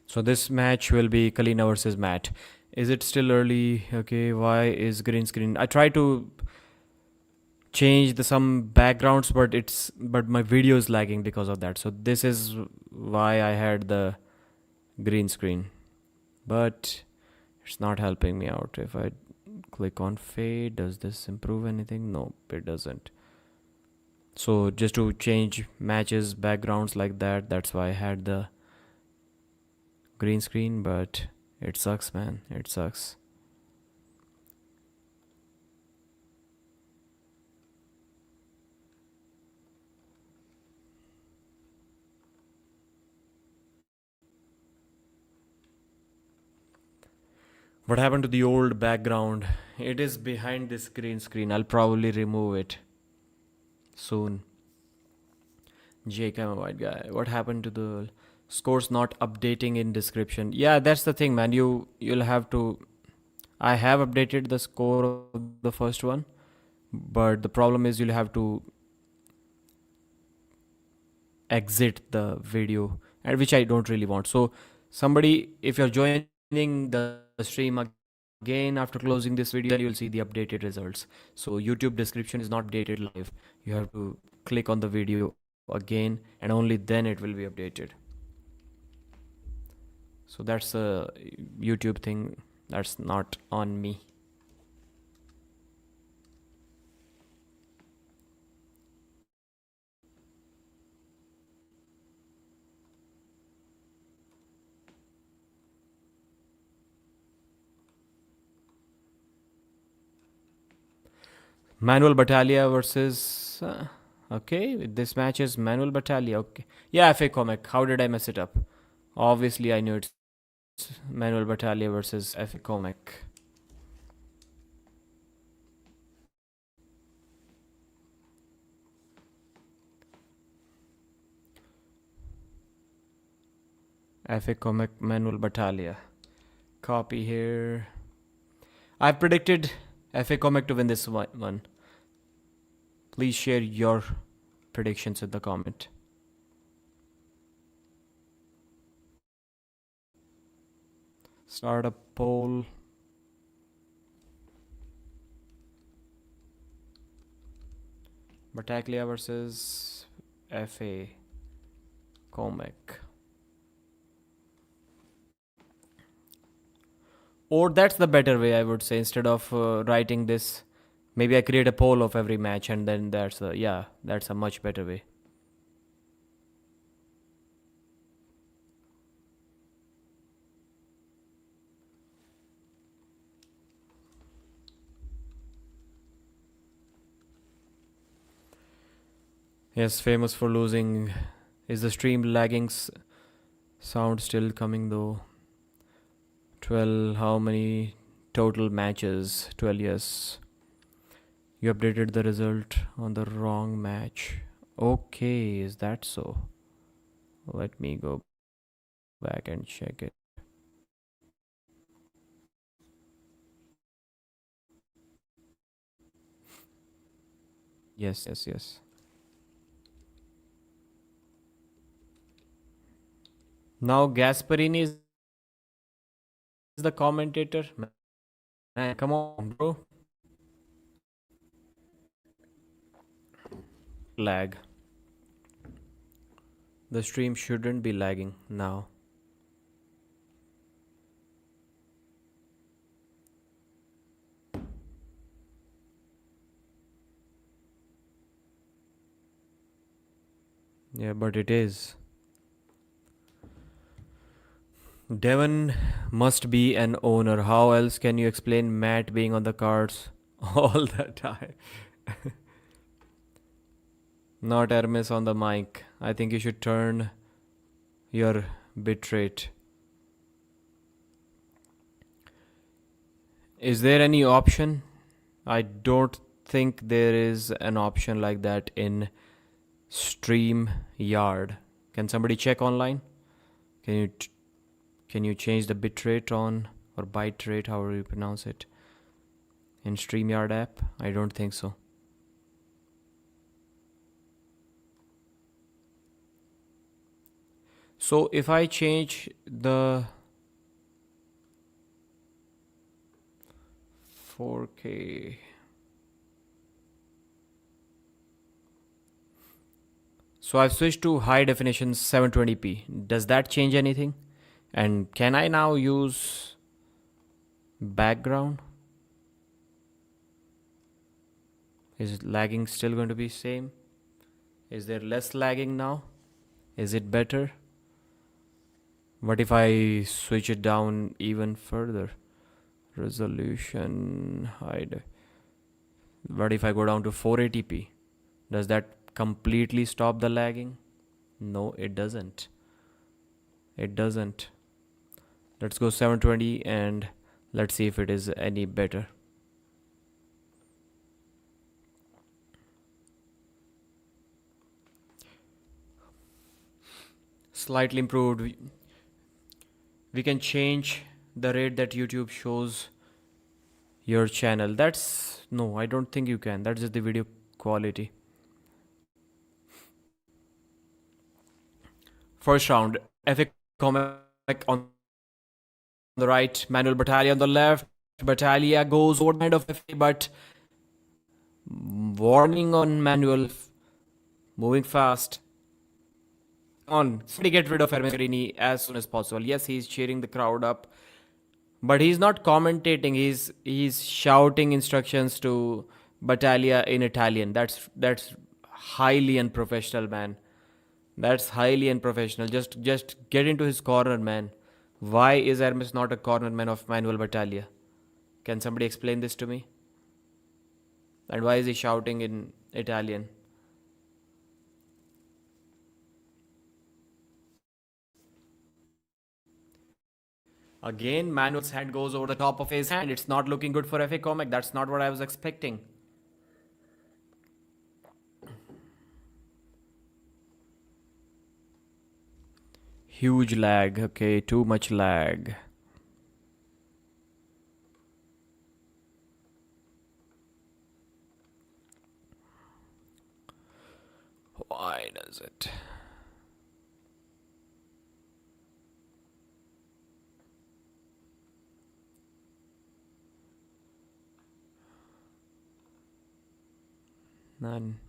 So this match will be Kalina versus Matt. Is it still early? Okay, why is green screen? I tried to change some backgrounds, but my video is lagging because of that. So this is why I had the green screen. But it's not helping me out. If I click on fade, does this improve anything? No, it doesn't. So just to change matches, backgrounds like that, that's why I had the green screen, but it sucks, man. It sucks. What happened to the old background? It is behind this green screen. I'll probably remove it soon. Jake, I'm a white guy. What happened to the scores not updating in description? Yeah, that's the thing, man. You'll have to. I have updated the score of the first one, but the problem is you'll have to exit the video, and which I don't really want. So, somebody, if you're joining the stream again after closing this video, then you'll see the updated results. So, YouTube description is not updated live. You have to click on the video again, and only then it will be updated. So that's a YouTube thing. That's not on me. Manuel Battaglia versus okay, this match is Manuel Battaglia. Okay, yeah, FA Kömek. How did I mess it up? Obviously I knew it's Manuel Battaglia versus FA Kömek. FA Kömek, Manuel Battaglia. Copy here. I predicted FA Kömek to win this one. Please share your predictions in the comment. Start a poll. Battaglia versus FA Kömek. Or that's the better way, I would say. Instead of writing this, maybe I create a poll of every match, and then that's a much better way. Yes, famous for losing. Is the stream lagging? Sound still coming though. 12, how many total matches? 12, yes. You updated the result on the wrong match. Okay, is that so? Let me go back and check it. Yes. Now Gasparini is the commentator. Man, come on, bro. Lag. The stream shouldn't be lagging now. Yeah, but it is. Devon must be an owner. How else can you explain Matt being on the cards all the time? Not Hermes on the mic. I think you should turn your bitrate. Is there any option? I don't think there is an option like that in StreamYard. Can somebody check online? Can you change the bitrate on, or byte however you pronounce it, in StreamYard app? I don't think so. So if I change the 4K, so I've switched to high definition 720p. Does that change anything? And can I now use background? Is lagging still going to be same? Is there less lagging now? Is it better? What if I switch it down even further? Resolution, hide. What if I go down to 480p? Does that completely stop the lagging? No, it doesn't. Let's go 720 and Let's see if it is any better. Slightly improved. We can change the rate that YouTube shows your channel. No, I don't think you can. That's just the video quality. First round, FA Kömek on the right, Manuel Battaglia on the left. Battaglia goes over the end of FA, but warning on Manuel, moving fast. On, somebody get rid of Ermekarini as soon as possible. Yes, he's cheering the crowd up, but he's not commentating. He's shouting instructions to Battaglia in Italian. That's highly unprofessional, man. That's highly unprofessional. Just get into his corner, man. Why is Hermes not a cornerman of Manuel Battaglia? Can somebody explain this to me? And why is he shouting in Italian? Again, Manuel's hand goes over the top of his hand. It's not looking good for FA Kömek. That's not what I was expecting. Huge lag. Okay, too much lag. Why does it? None.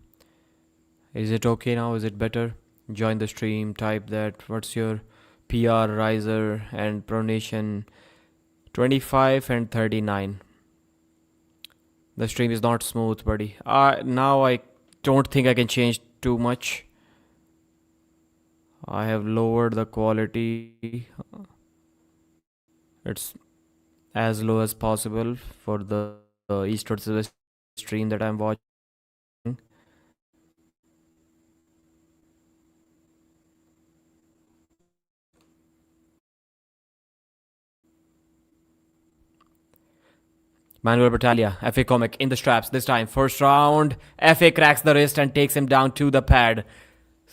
Is it okay now? Is it better? Join the stream, type that. What's your PR, riser and pronation? 25 and 39. The stream is not smooth, buddy. Now I don't think I can change too much. I have lowered the quality. It's as low as possible for the East versus West stream that I'm watching. Manuel Battaglia, FA Kömek in the straps this time. First round, FA cracks the wrist and takes him down to the pad.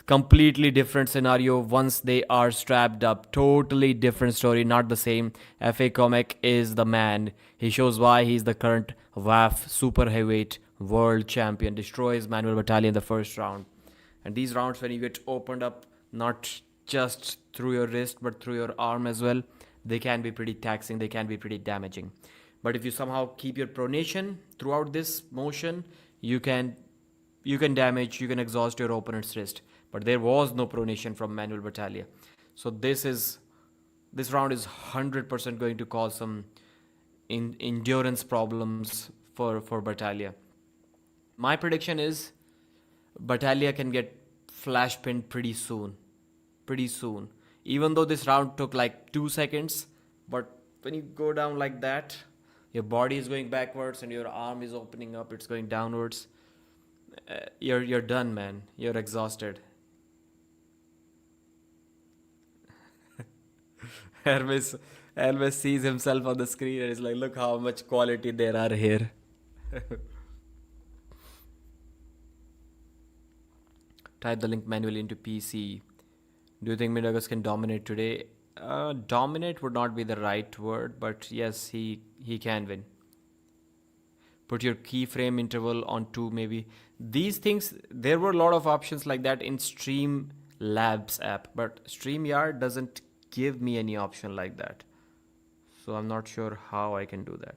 Completely different scenario once they are strapped up. Totally different story, not the same. FA Kömek is the man. He shows why he's the current WAF super heavyweight world champion. Destroys Manuel Battaglia in the first round. And these rounds, when you get opened up, not just through your wrist but through your arm as well, they can be pretty taxing, they can be pretty damaging. But if you somehow keep your pronation throughout this motion, you can damage, you can exhaust your opponent's wrist. But there was no pronation from Manuel Battaglia. So this round is 100% going to cause some endurance problems for Battaglia. My prediction is Battaglia can get flash pinned pretty soon. Even though this round took like 2 seconds, but when you go down like that, your body is going backwards and your arm is opening up, it's going downwards. You're done, man. You're exhausted. Hermes sees himself on the screen and is like, look how much quality there are here. Type the link manually into PC. Do you think Mindaugas can dominate today? Dominate would not be the right word, but yes, he can win. Put your keyframe interval on 2 maybe. These things, there were a lot of options like that in Streamlabs app, but StreamYard doesn't give me any option like that. So I'm not sure how I can do that.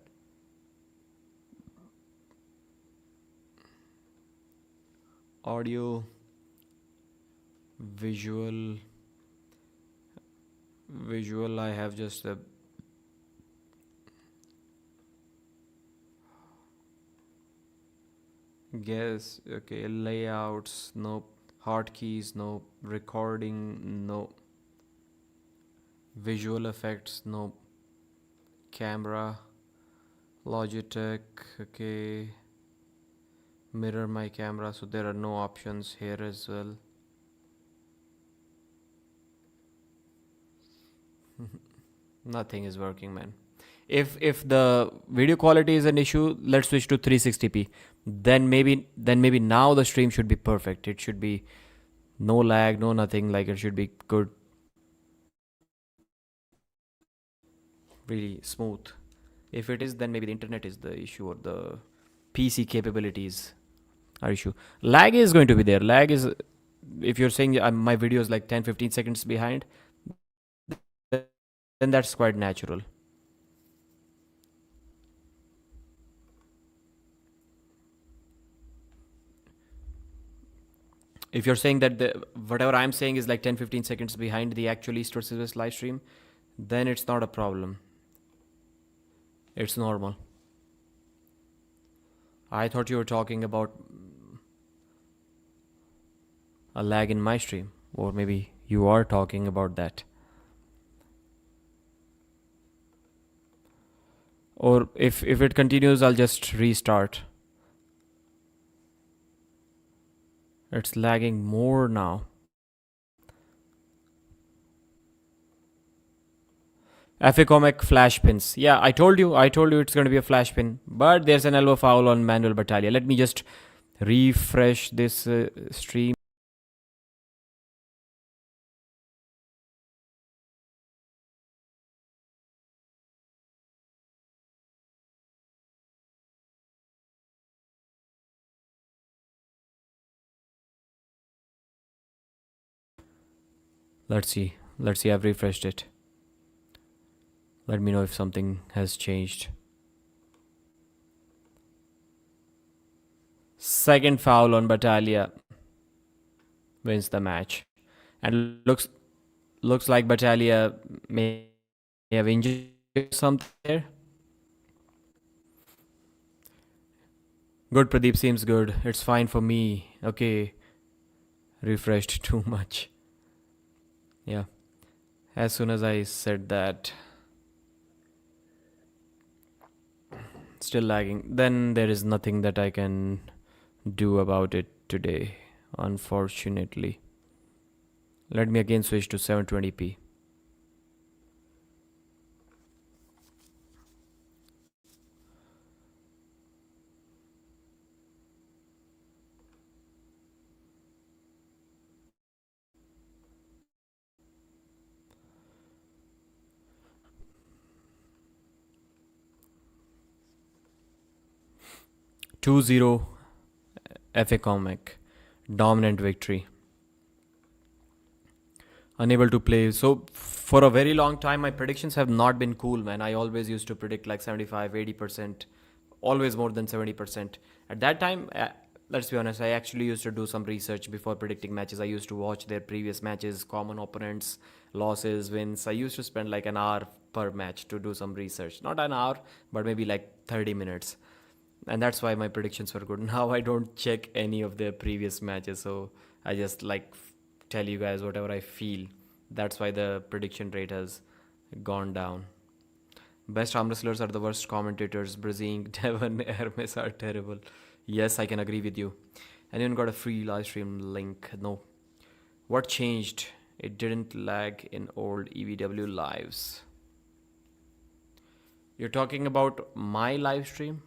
Audio, visual, I have just a guess. Okay, layouts, no. Hotkeys, no. Recording, no. Visual effects, no. Camera, Logitech, okay. Mirror my camera, so there are no options here as well. Nothing is working, man. If the video quality is an issue, let's switch to 360p. Then maybe now the stream should be perfect. It should be no lag, no nothing. Like it should be good, really smooth. If it is, then maybe the internet is the issue or the PC capabilities are issue. Lag is going to be there. Lag is, if you're saying my video is like 10-15 seconds behind, then that's quite natural. If you're saying that whatever I'm saying is like 10-15 seconds behind the actual East versus West live stream, then it's not a problem. It's normal. I thought you were talking about a lag in my stream, or maybe you are talking about that. Or if it continues, I'll just restart. It's lagging more now. FA Kömek flash pins. Yeah, I told you it's going to be a flash pin. But there's an elbow foul on Manuel Battaglia. Let me just refresh this stream. Let's see. I've refreshed it. Let me know if something has changed. Second foul on Battaglia wins the match. And looks like Battaglia may have injured something there. Good, Pradeep, seems good. It's fine for me. Okay. Refreshed too much. Yeah. As soon as I said that, still lagging, then there is nothing that I can do about it today, unfortunately. Let me again switch to 720p. (2-0) FA Kömek, dominant victory. Unable to play. So for a very long time, my predictions have not been cool, man. I always used to predict like 75-80%, always more than 70%. At that time, let's be honest, I actually used to do some research before predicting matches. I used to watch their previous matches, common opponents, losses, wins. I used to spend like an hour per match to do some research. Not an hour, but maybe like 30 minutes. And that's why my predictions were good. Now I don't check any of their previous matches, so I just like tell you guys whatever I feel. That's why the prediction rate has gone down. Best arm wrestlers are the worst commentators. Brazing, Devon, Hermes are terrible. Yes, I can agree with you. Anyone got a free live stream link? No. What changed? It didn't lag in old EVW lives. You're talking about my live stream?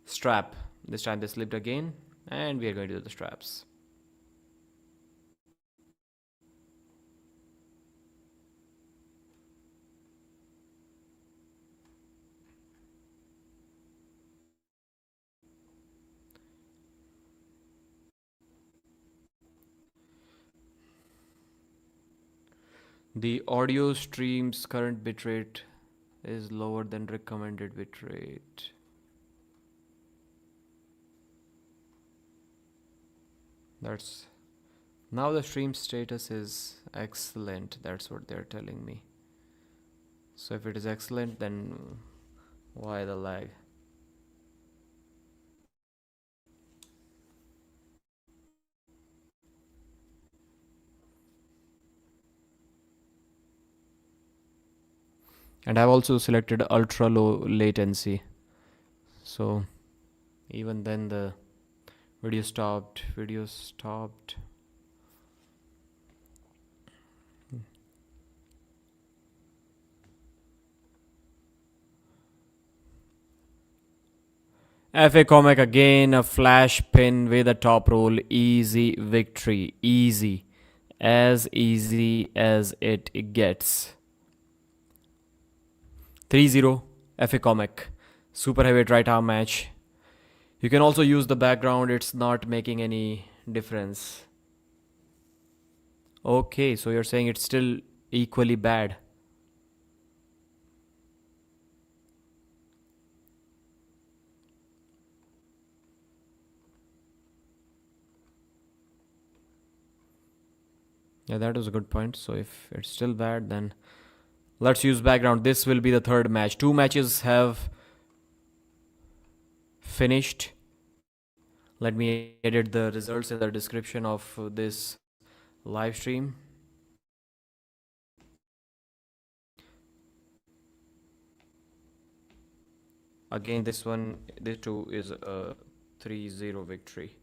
Strap. This time they slipped again, and we are going to do the straps. The audio stream's current bitrate is lower than recommended bitrate. That's now the stream status is excellent. That's what they're telling me. So if it is excellent, then why the lag? And I've also selected ultra low latency. So even then the video stopped. FA Kömek again, a flash pin with a top roll. Easy victory. Easy. As easy as it gets. 3-0 FA Kömek. Super heavyweight right arm match. You can also use the background. It's not making any difference. Okay, so you're saying it's still equally bad. Yeah, that was a good point. So if it's still bad, then let's use background. This will be the third match. 2 matches have finished. Let me edit the results in the description of this live stream. Again, this 2 is a 3-0 victory.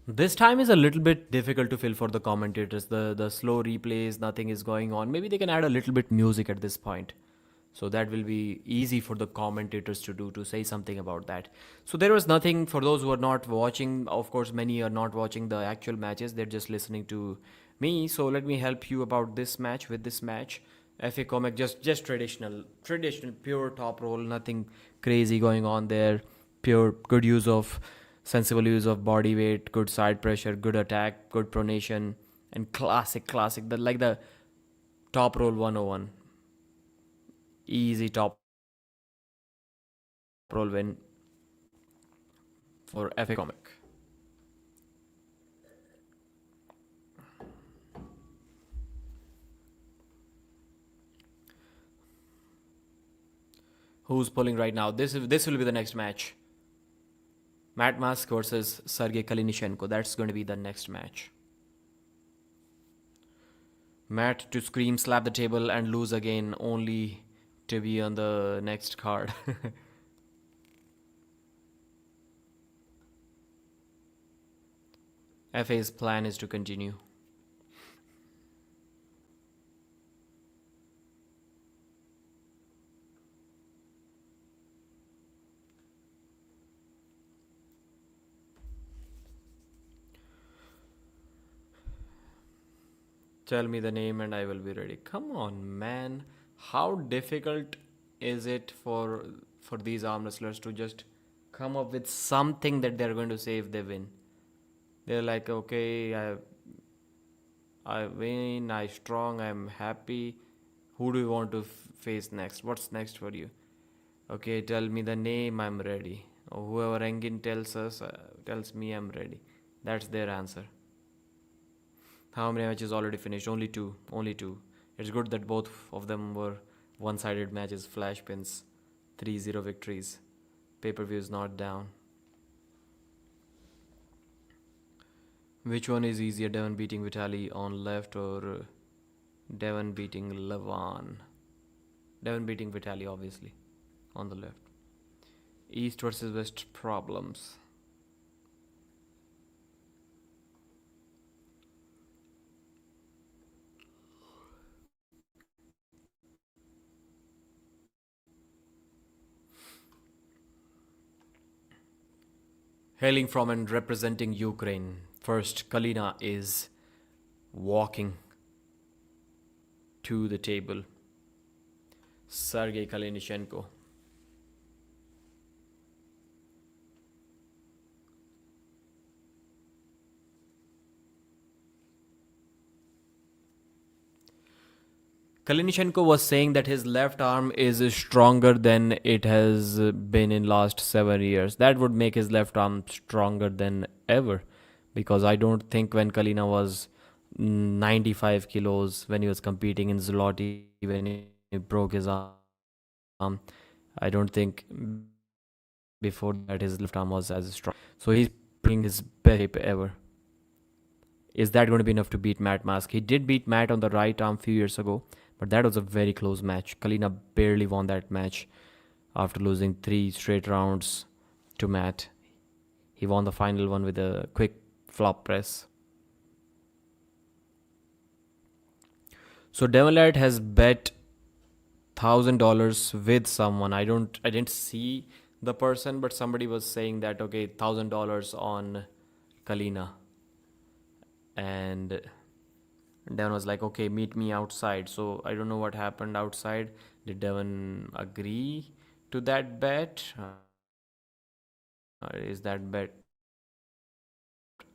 This time is a little bit difficult to fill for the commentators. The slow replays, nothing is going on. Maybe they can add a little bit music at this point. So that will be easy for the commentators to do, to say something about that. So there was nothing for those who are not watching. Of course, many are not watching the actual matches. They're just listening to me. So let me help you about this match. With this match, FA Kömek, just traditional, pure top roll. Nothing crazy going on there. Pure good use of, sensible use of body weight, good side pressure, good attack, good pronation, and classic, the top roll 101. Easy top roll win for FA Kömek. Who's pulling right now? This will be the next match. Matt Mask versus Serhii Kalinichenko. That's going to be the next match. Matt to scream, slap the table, and lose again, only to be on the next card. FA's plan is to continue. Tell me the name and I will be ready. Come on, man. How difficult is it for these arm wrestlers to just come up with something that they're going to say if they win? They're like, okay, I win, I strong, I'm happy. Who do you want to face next? What's next for you? Okay, tell me the name, I'm ready. Or whoever Engin tells me I'm ready. That's their answer. How many matches already finished? Only two. It's good that both of them were one-sided matches, flash pins, 3-0 victories. Pay-per-view is not down. Which one is easier, Devon beating Vitaly on left or Devon beating Levan? Devon beating Vitaly, obviously, on the left. East versus West problems. Hailing from and representing Ukraine, first Kalina is walking to the table. Serhii Kalinichenko. Kalinichenko was saying that his left arm is stronger than it has been in last 7 years. That would make his left arm stronger than ever, because I don't think when Kalina was 95 kilos, when he was competing in Zloty, when he broke his arm, I don't think before that his left arm was as strong. So he's bringing his best shape ever. Is that going to be enough to beat Matt Mask? He did beat Matt on the right arm a few years ago, but that was a very close match. Kalina barely won that match after losing 3 straight rounds to Matt. He won the final one with a quick flop press. So Demolat has bet $1,000 with someone. I didn't see the person, but somebody was saying that okay, $1,000 on Kalina. And Devon was like, okay, meet me outside. So I don't know what happened outside. Did Devon agree to that bet? Is that bet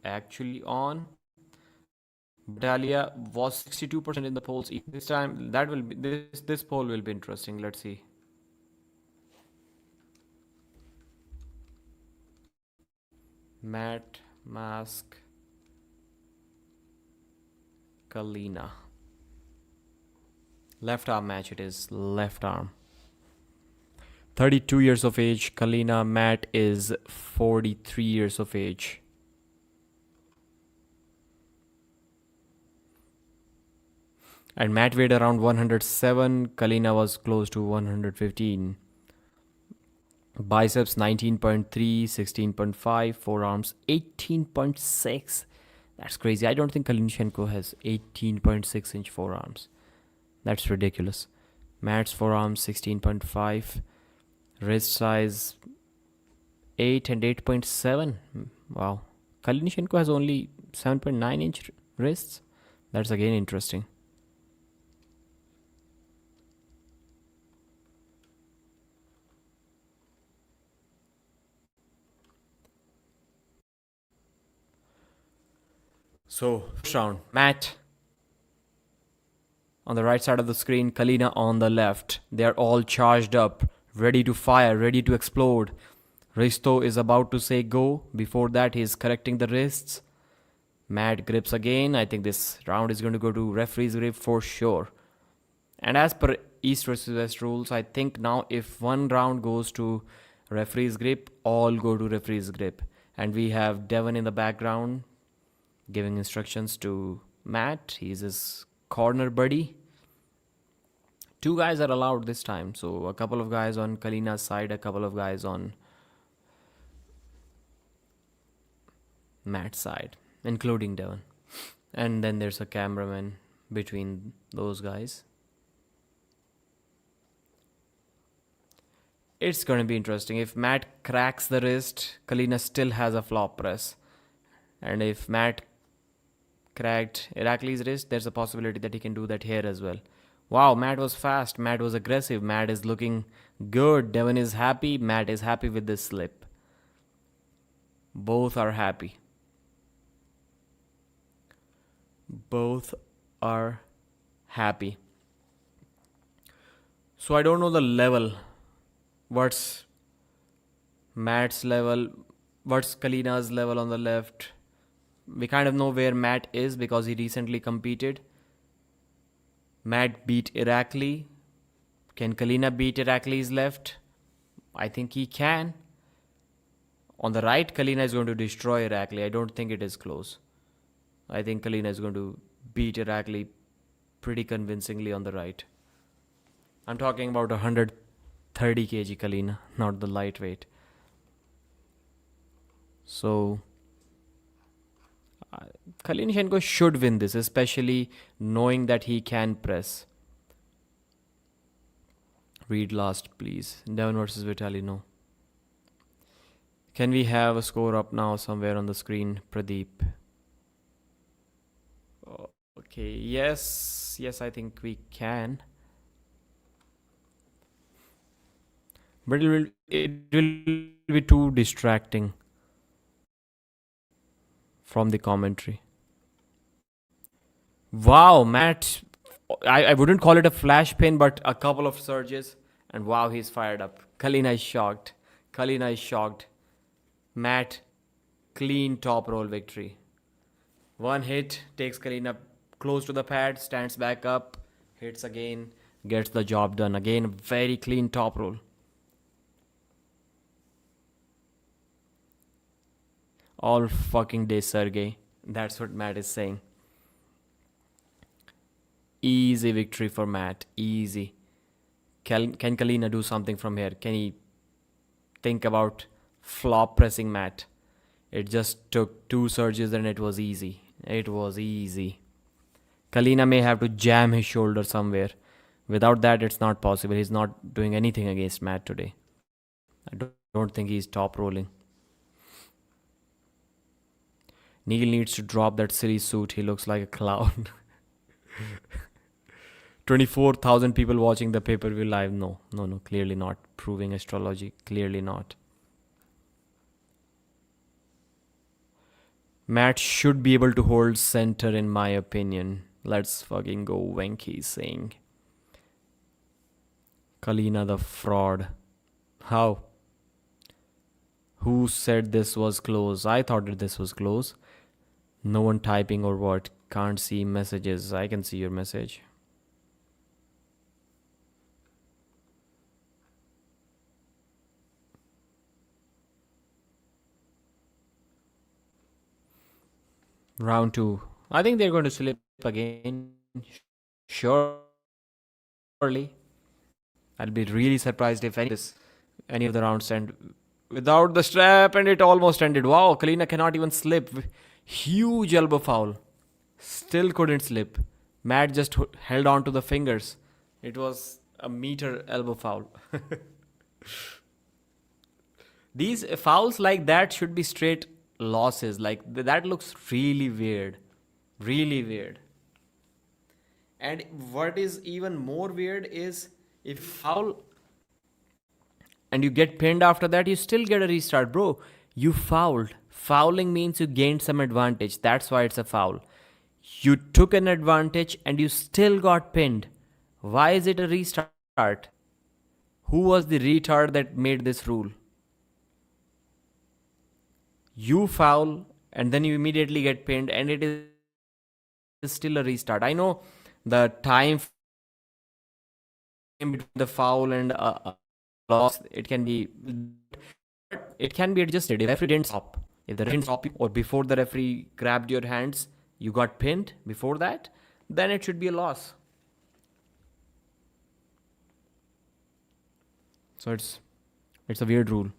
actually on? Battaglia was 62% in the polls. This time, that will be this poll will be interesting. Let's see. Matt Mask Kalina. Left arm match it is. Left arm. 32 years of age. Kalina. Matt is 43 years of age. And Matt weighed around 107. Kalina was close to 115. Biceps 19.3, 16.5. Forearms 18.6. That's crazy. I don't think Kalinichenko has 18.6 inch forearms. That's ridiculous. Matt's forearms 16.5. Wrist size 8 and 8.7. Wow. Kalinichenko has only 7.9 inch wrists. That's again interesting. So, first round, Matt on the right side of the screen, Kalina on the left. They're all charged up, ready to fire, ready to explode. Risto is about to say go. Before that, he's correcting the wrists. Matt grips again. I think this round is going to go to referee's grip for sure. And as per East versus West rules, I think now if one round goes to referee's grip, all go to referee's grip. And we have Devon in the background giving instructions to Matt. He's his corner buddy. 2 guys are allowed this time. So a couple of guys on Kalina's side, a couple of guys on Matt's side, including Devon. And then there's a cameraman between those guys. It's going to be interesting. If Matt cracks the wrist, Kalina still has a flop press. And if Matt cracked Irakli's wrist, there's a possibility that he can do that here as well. Wow, Matt was fast. Matt was aggressive. Matt is looking good. Devon is happy. Matt is happy with this slip. Both are happy. Both are happy. So I don't know the level. What's Matt's level? What's Kalina's level on the left? We kind of know where Matt is because he recently competed. Matt beat Irakli. Can Kalina beat Irakli's left? I think he can. On the right, Kalina is going to destroy Irakli. I don't think it is close. I think Kalina is going to beat Irakli pretty convincingly on the right. I'm talking about 130 kg Kalina, not the lightweight. So Kalinichenko should win this, especially knowing that he can press. Read last, please. Devon versus Vitaly, no. Can we have a score up now somewhere on the screen, Pradeep? Okay, yes, I think we can. But it will be too distracting from the commentary. Wow, Matt, I wouldn't call it a flash pin, but a couple of surges. And wow, he's fired up. Kalina is shocked. Kalina is shocked. Matt, clean top roll victory. One hit, takes Kalina close to the pad, stands back up, hits again, gets the job done. Again, very clean top roll. All fucking day, Serhii. That's what Matt is saying. Easy victory for Matt. Easy. Can Kalina do something from here? Can he think about flop pressing Matt? It just took 2 surges and it was easy. It was easy. Kalina may have to jam his shoulder somewhere. Without that, it's not possible. He's not doing anything against Matt today. I don't think he's top rolling. Neil needs to drop that silly suit. He looks like a clown. 24,000 people watching the pay-per-view live. No, clearly not. Proving astrology. Clearly not. Matt should be able to hold center in my opinion. Let's fucking go, Wenky's saying. Kalina the fraud. How? Who said this was close? I thought that this was close. No one typing or what? Can't see messages. I can see your message. Round 2. I think they're going to slip again. Surely. I'll be really surprised if any of the rounds end without the strap, and it almost ended. Wow, Kalina cannot even slip. Huge elbow foul. Still couldn't slip. Matt just held on to the fingers. It was a meter elbow foul. These fouls like that should be straight losses. Like that looks really weird. Really weird. And what is even more weird is if foul and you get pinned after that, you still get a restart. Bro, you fouled. Fouling means you gained some advantage. That's why it's a foul. You took an advantage and you still got pinned. Why is it a restart? Who was the retard that made this rule? You foul and then you immediately get pinned and it is still a restart. I know the time between the foul and loss, it can be adjusted. If the referee didn't stop, if the referee didn't stop you, or before the referee grabbed your hands, you got pinned before that, then it should be a loss. So it's a weird rule.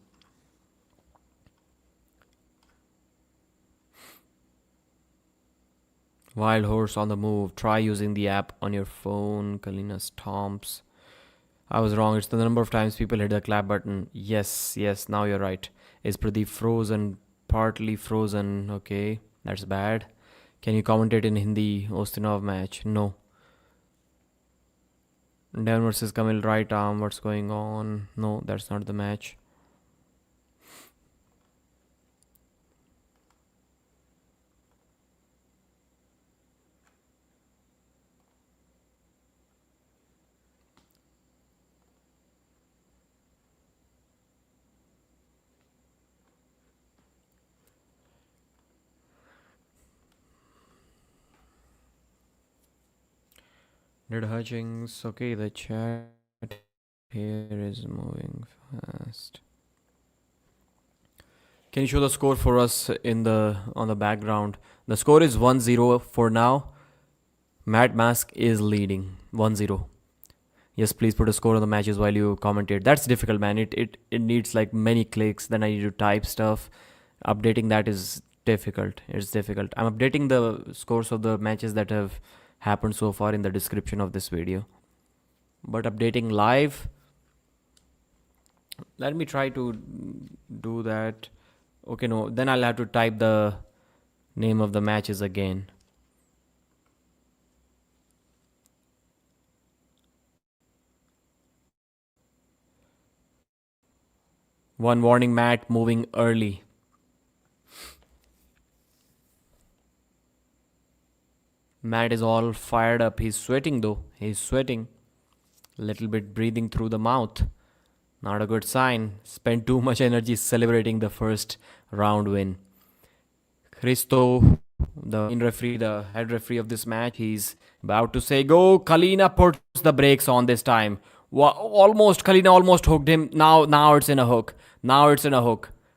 Wild horse on the move. Try using the app on your phone. Kalina stomps. I was wrong. It's the number of times people hit the clap button. Yes. Now you're right. Is Pradeep frozen? Partly frozen. Okay. That's bad. Can you commentate in Hindi? Ustinov match? No. Devon versus Kamil right arm. What's going on? No, that's not the match. Did Hutchings? Okay, the chat here is moving fast. Can you show the score for us on the background? The score is 1-0 for now. Matt Mask is leading 1-0. Yes, please put a score on the matches while you commentate. That's difficult, man. It needs like many clicks. Then I need to type stuff. Updating that is difficult. It's difficult. I'm updating the scores of the matches that have happened so far in the description of this video. But updating live, let me try to do that. Okay, no, then I'll have to type the name of the matches again. One warning, Matt moving early. Matt is all fired up. He's sweating though. He's sweating. Little bit breathing through the mouth. Not a good sign. Spent too much energy celebrating the first round win. Christo, the referee, the head referee of this match, he's about to say go. Kalina puts the brakes on this time. Kalina almost hooked him. Now it's in a hook.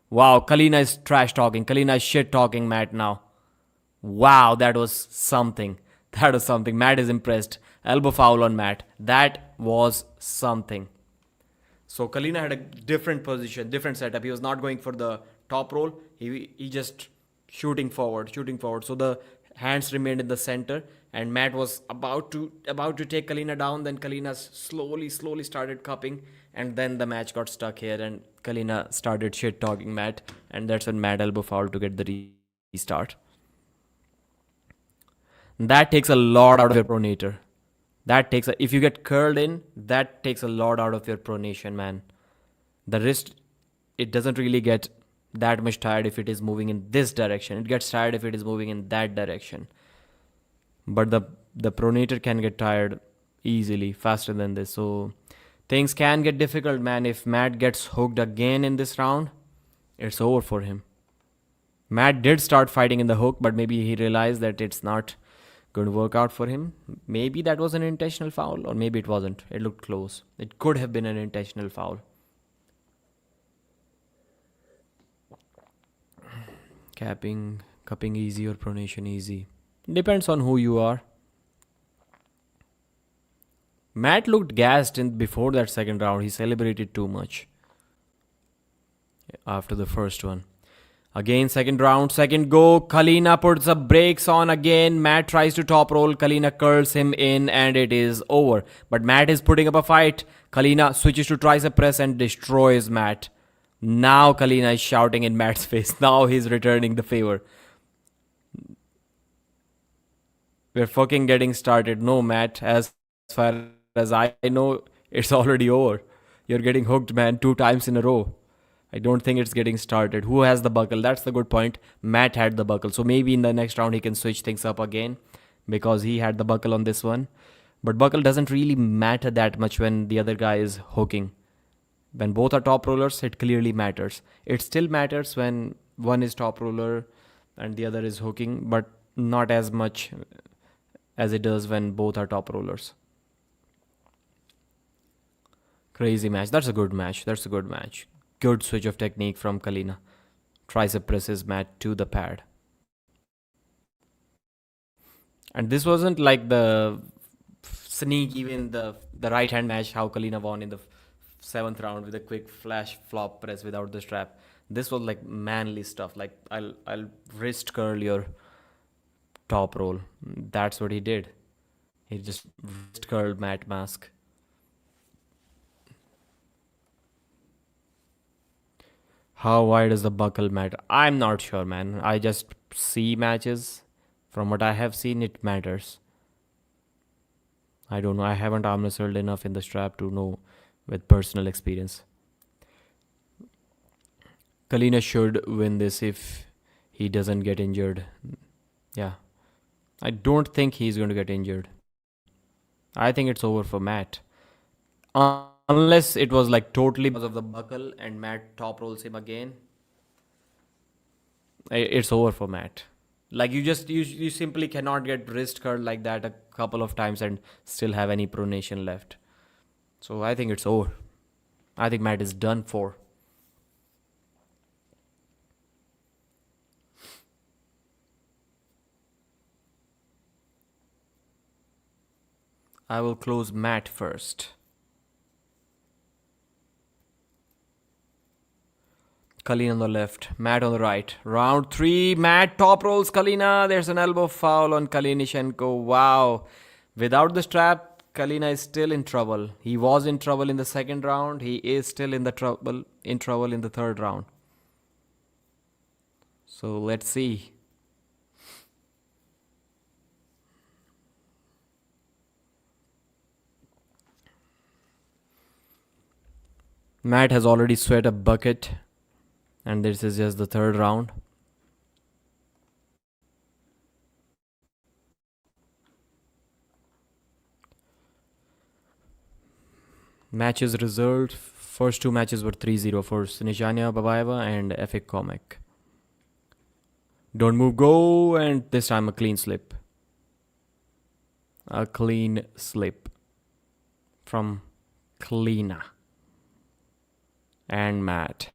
Wow, Kalina is trash talking. Kalina is shit talking Matt now. Wow, that was something. Matt is impressed. Elbow foul on Matt. That was something. So Kalina had a different position, different setup. He was not going for the top roll. He just shooting forward. So the hands remained in the center, and Matt was about to take Kalina down. Then Kalina slowly started cupping, and then the match got stuck here, and Kalina started shit talking Matt, and that's when Matt elbow fouled to get the restart. That takes a lot out of your pronator. If you get curled in, that takes a lot out of your pronation, man. The wrist, it doesn't really get that much tired if it is moving in this direction. It gets tired if it is moving in that direction. But the pronator can get tired easily, faster than this. So things can get difficult, man. If Matt gets hooked again in this round, it's over for him. Matt did start fighting in the hook, but maybe he realized that it's not going to work out for him. Maybe that was an intentional foul, or maybe it wasn't. It looked close. It could have been an intentional foul. Cupping easy or pronation easy. Depends on who you are. Matt looked gassed before that second round. He celebrated too much after the first one. Again, second round, second go. Kalina puts the brakes on again. Matt tries to top roll. Kalina curls him in, and it is over. But Matt is putting up a fight. Kalina switches to tricep press and destroys Matt. Now Kalina is shouting in Matt's face. Now he's returning the favor. We're fucking getting started. No, Matt, as far as I know, it's already over. You're getting hooked, man, 2 times in a row. I don't think it's getting started. Who has the buckle? That's the good point. Matt had the buckle. So maybe in the next round he can switch things up again because he had the buckle on this one. But buckle doesn't really matter that much when the other guy is hooking. When both are top rollers, it clearly matters. It still matters when one is top roller and the other is hooking, but not as much as it does when both are top rollers. Crazy match. That's a good match. Good switch of technique from Kalina. Tricep presses Matt to the pad. And this wasn't like the sneak, even the right hand match, how Kalina won in the 7th round with a quick flash flop press without the strap. This was like manly stuff. Like I'll wrist curl your top roll. That's what he did. He just wrist curled Matt Mask. How wide is the buckle, Matt? I'm not sure, man. I just see matches. From what I have seen, it matters. I don't know. I haven't arm wrestled enough in the strap to know with personal experience. Kalina should win this if he doesn't get injured. Yeah. I don't think he's going to get injured. I think it's over for Matt. Unless it was like totally because of the buckle and Matt top rolls him again. It's over for Matt. Like you simply cannot get wrist curled like that a couple of times and still have any pronation left. So I think it's over. I think Matt is done for. I will close Matt first. Kalina on the left, Matt on the right. Round 3, Matt top rolls Kalina. There's an elbow foul on Kalinichenko. Wow. Without the strap, Kalina is still in trouble. He was in trouble in the 2nd round. He is still in trouble in the 3rd round. So let's see. Matt has already sweat a bucket. And this is just the 3rd round. Matches result. First 2 matches were 3-0 for Snizhana, Babaieva and Kömek. Don't move, go. And this time a clean slip. A clean slip from Kalina and Matt.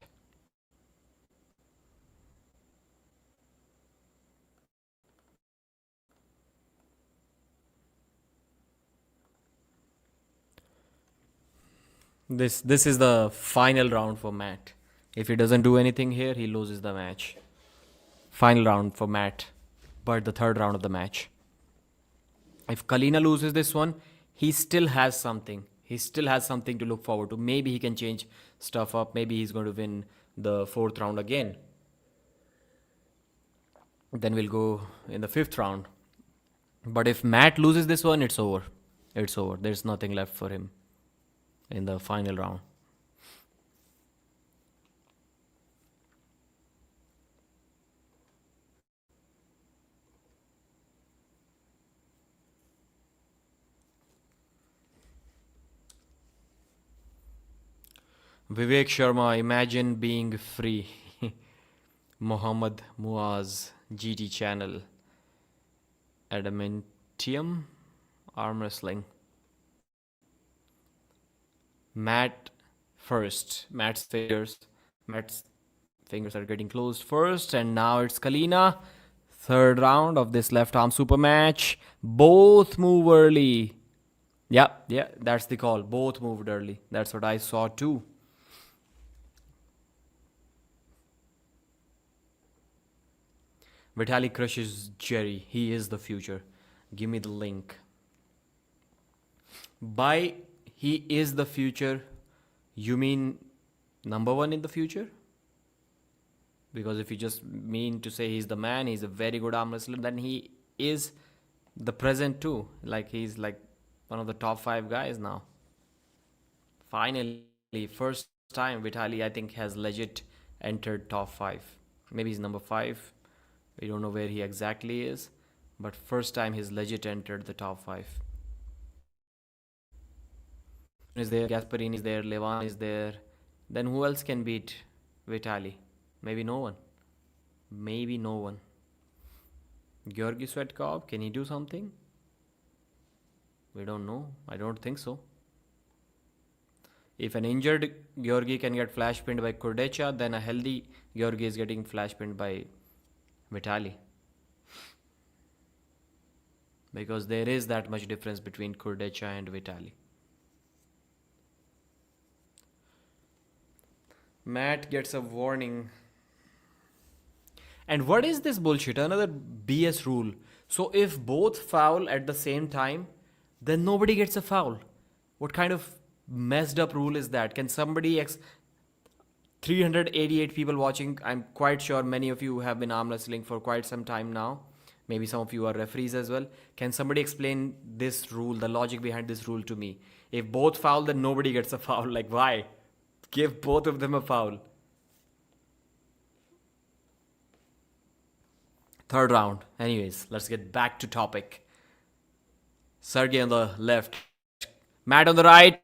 This is the final round for Matt. If he doesn't do anything here, he loses the match. Final round for Matt. but the third round of the match. If Kalina loses this one, he still has something. He still has something to look forward to. Maybe he can change stuff up. Maybe he's going to win the fourth round again. Then we'll go in the fifth round. But if Matt loses this one, it's over. It's over. There's nothing left for him in the final round. Vivek Sharma, imagine being free. Mohammad Muaz, GT channel. Adamantium, arm wrestling. Matt first. Matt's fingers are getting closed first, and now it's Kalina. Third round of this left arm super match. Both move early. Yeah, that's the call. Both moved early. That's what I saw too. Vitaly crushes Jerry. He is the future. Give me the link. By he is the future, you mean number one in the future? Because if you just mean to say he's the man, he's a very good arm wrestler, then he is the present too. Like he's like one of the top 5 guys now. Finally, first time Vitaly, I think, has legit entered top 5. Maybe he's number 5. We don't know where he exactly is, but first time he's legit entered the top 5. Is there, Gasparini is there, Levan is there. Then who else can beat Vitaly? Maybe no one. Maybe no one. Georgi Svetkov, can he do something? We don't know. I don't think so. If an injured Georgi can get flash pinned by Kurdecha, then a healthy Georgi is getting flash pinned by Vitaly. Because there is that much difference between Kurdecha and Vitaly. Matt gets a warning. And what is this bullshit? Another BS rule. So if both foul at the same time, then nobody gets a foul. What kind of messed up rule is that? Can somebody 388 people watching. I'm quite sure many of you have been arm wrestling for quite some time now. Maybe some of you are referees as well. Can somebody explain this rule, the logic behind this rule to me? If both foul, then nobody gets a foul. Like, why? Give both of them a foul. Third round. Anyways, let's get back to topic. Serhii on the left. Matt on the right.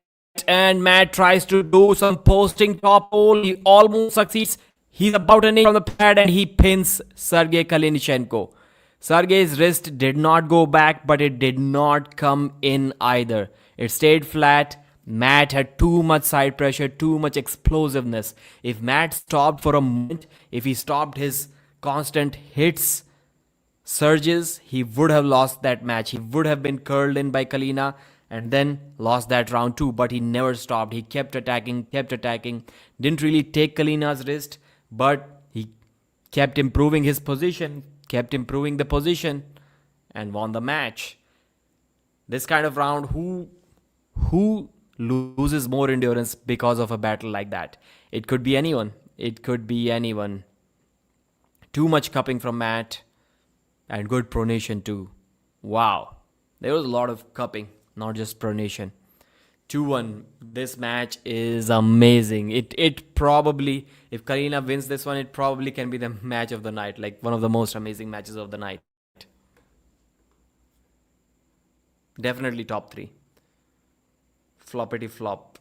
And Matt tries to do some posting top hole. He almost succeeds. He's about an inch from the pad and he pins Serhii Kalinichenko. Sergei's wrist did not go back, but it did not come in either. It stayed flat. Matt had too much side pressure, too much explosiveness. If Matt stopped for a moment, if he stopped his constant hits, surges, he would have lost that match. He would have been curled in by Kalina and then lost that round too. But he never stopped. He kept attacking, didn't really take Kalina's wrist, but he kept improving his position, kept improving the position and won the match. This kind of round, who loses more endurance because of a battle like that? It could be anyone. It could be anyone. Too much cupping from Matt and good pronation too. Wow. There was a lot of cupping, not just pronation. 2-1. This match is amazing. It probably, if Kalina wins this one, it probably can be the match of the night. Like one of the most amazing matches of the night. Definitely top 3. Floppity flop.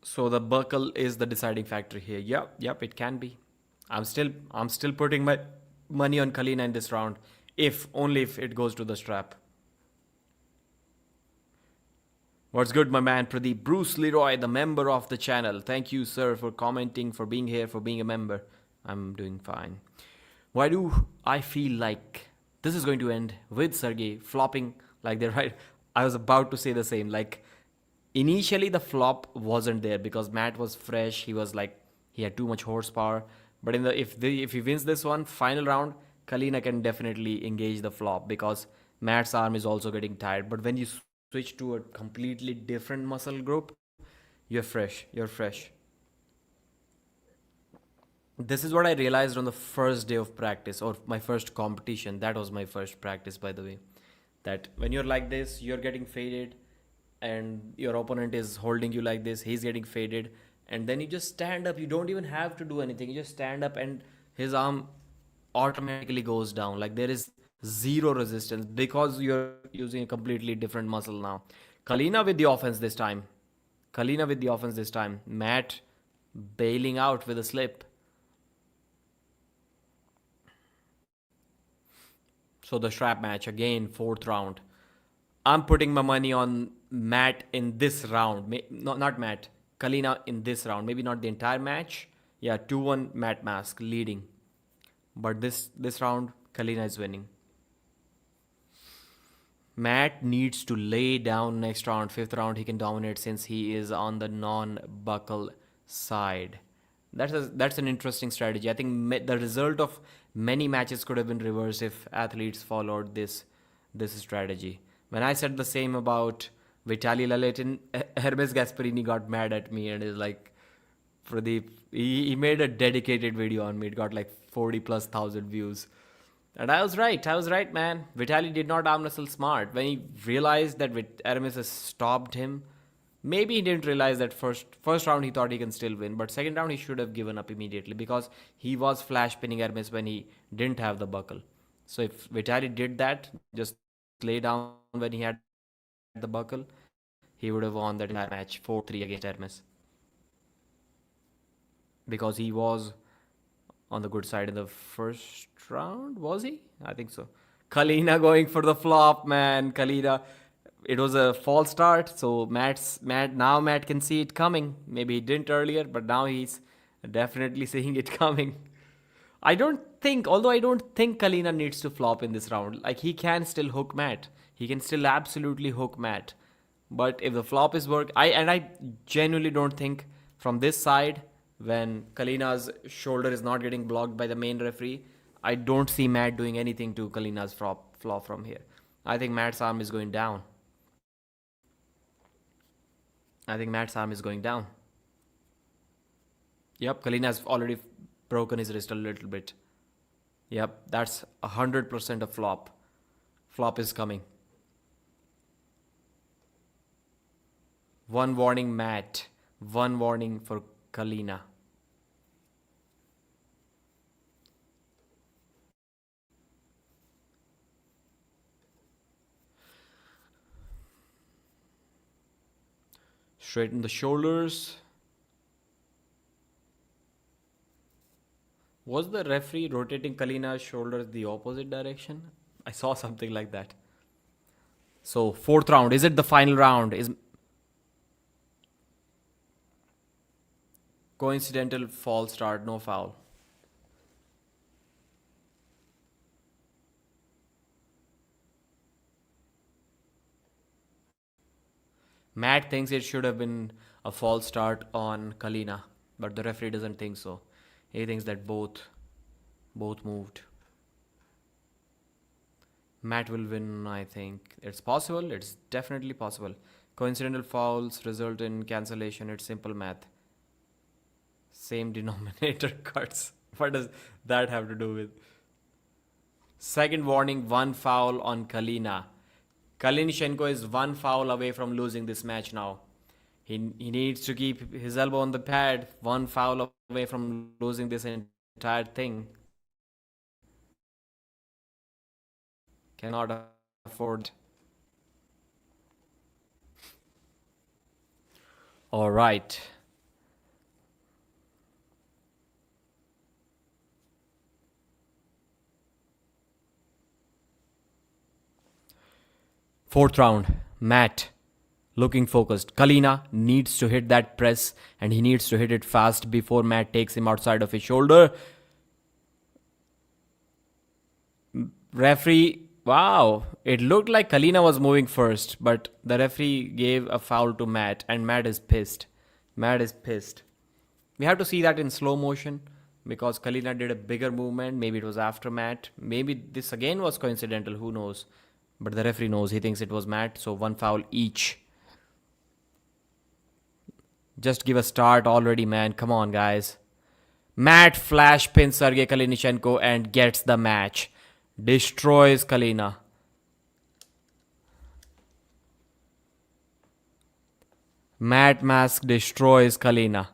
So the buckle is the deciding factor here. Yep, it can be. I'm still putting my money on Kalina in this round. Only if it goes to the strap. What's good, my man Pradeep? Bruce Leroy, the member of the channel. Thank you, sir, for commenting, for being here, for being a member. I'm doing fine. Why do I feel like this is going to end with Serhii flopping like they're right? I was about to say the same. Like, initially the flop wasn't there because Matt was fresh. He was like, he had too much horsepower. But if he wins this one, final round, Kalina can definitely engage the flop because Matt's arm is also getting tired. But when you switch to a completely different muscle group, you're fresh. You're fresh. This is what I realized on the first day of practice or my first competition. That was my first practice, by the way. That when you're like this, you're getting faded and your opponent is holding you like this, he's getting faded. And then you just stand up. You don't even have to do anything. You just stand up and his arm automatically goes down. Like there is zero resistance because you're using a completely different muscle now. Kalina with the offense this time. Kalina with the offense this time. Matt bailing out with a slip. So the strap match again, 4th round. I'm putting my money on Matt in this round. Not Matt. Kalina in this round. Maybe not the entire match. Yeah, 2-1 Matt Mask leading. But this round, Kalina is winning. Matt needs to lay down next round. 5th round, he can dominate since he is on the non-buckle side. That's an interesting strategy. I think the result of many matches could have been reversed if athletes followed this strategy. When I said the same about Vitaly Laletin, Hermes Gasparini got mad at me and is like, Pradeep, he made a dedicated video on me. It got like 40,000+ views. And I was right, man. Vitaly did not arm wrestle smart. When he realized that Hermes has stopped him, maybe he didn't realize that first round he thought he can still win. But second round he should have given up immediately because he was flash pinning Hermes when he didn't have the buckle. So if Vitaly did that, just lay down when he had the buckle, he would have won that entire match 4-3 against Hermes. Because he was on the good side in the first round, was he? I think so. Kalina going for the flop, man. Kalina, it was a false start, so Matt can see it coming. Maybe he didn't earlier, but now he's definitely seeing it coming. I don't think Kalina needs to flop in this round. Like, he can still hook Matt. He can still absolutely hook Matt. But if the flop is I genuinely don't think from this side, when Kalina's shoulder is not getting blocked by the main referee, I don't see Matt doing anything to Kalina's flop from here. I think Matt's arm is going down. Yep, Kalina's already broken his wrist a little bit. Yep, that's 100% a flop. Flop is coming. One warning, Matt. One warning for Kalina. Straighten the shoulders. Was the referee rotating Kalina's shoulders the opposite direction? I saw something like that. So, 4th round. Is it the final round? Is coincidental false start, no foul. Matt thinks it should have been a false start on Kalina, but the referee doesn't think so. He thinks that both moved. Matt will win, I think. It's possible. It's definitely possible. Coincidental fouls result in cancellation. It's simple math. Same denominator cuts. What does that have to do with? Second warning, 1 foul on Kalina. Kalinichenko is 1 foul away from losing this match now. He needs to keep his elbow on the pad. 1 foul away from losing this entire thing. Cannot afford. All right. Fourth round, Matt looking focused. Kalina needs to hit that press and he needs to hit it fast before Matt takes him outside of his shoulder. Referee, wow, it looked like Kalina was moving first, but the referee gave a foul to Matt and Matt is pissed. We have to see that in slow motion because Kalina did a bigger movement. Maybe it was after mat. Maybe this again was coincidental. Who knows? But the referee knows. He thinks it was mat. So 1 foul each. Just give a start already, man. Come on, guys. Mat flash pins Serhii Kalinichenko and gets the match. Destroys Kalina. Mat mask destroys Kalina.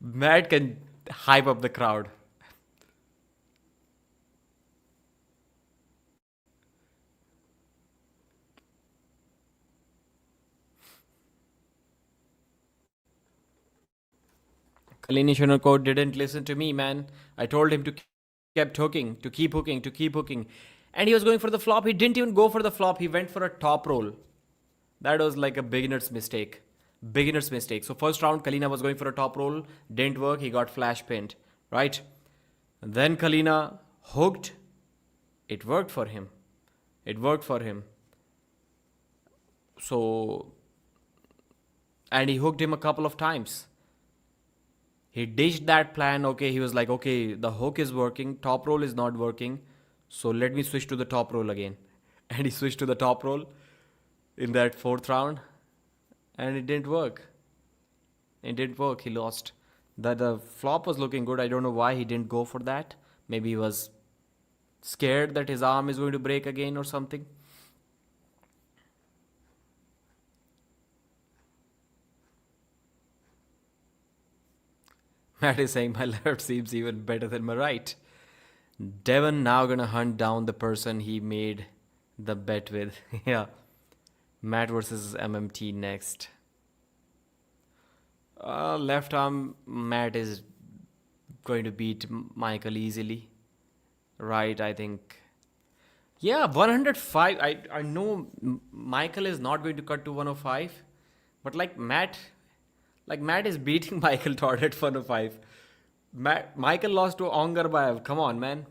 Mat can hype up the crowd. Kalinichenko didn't listen to me, man. I told him to keep hooking, to keep hooking, to keep hooking. And he was going for the flop. He didn't even go for the flop. He went for a top roll. That was like a beginner's mistake. Beginner's mistake. So first round, Kalina was going for a top roll. Didn't work. He got flash pinned. Right? And then Kalina hooked. It worked for him. It worked for him. So... And he hooked him a couple of times. He ditched that plan. Okay, he was like, okay, the hook is working. Top roll is not working. So let me switch to the top roll again. And he switched to the top roll in that fourth round. And it didn't work. It didn't work. He lost. The flop was looking good. I don't know why he didn't go for that. Maybe he was scared that his arm is going to break again or something. Matt is saying my left seems even better than my right. Devon now gonna hunt down the person he made the bet with. Yeah. Matt versus MMT next. Left arm, Matt is going to beat Michael easily. Right, I think. Yeah, 105. I know Michael is not going to cut to 105. But Matt is beating Michael Todd at 105. Michael lost to Ongarbayev. Come on, man.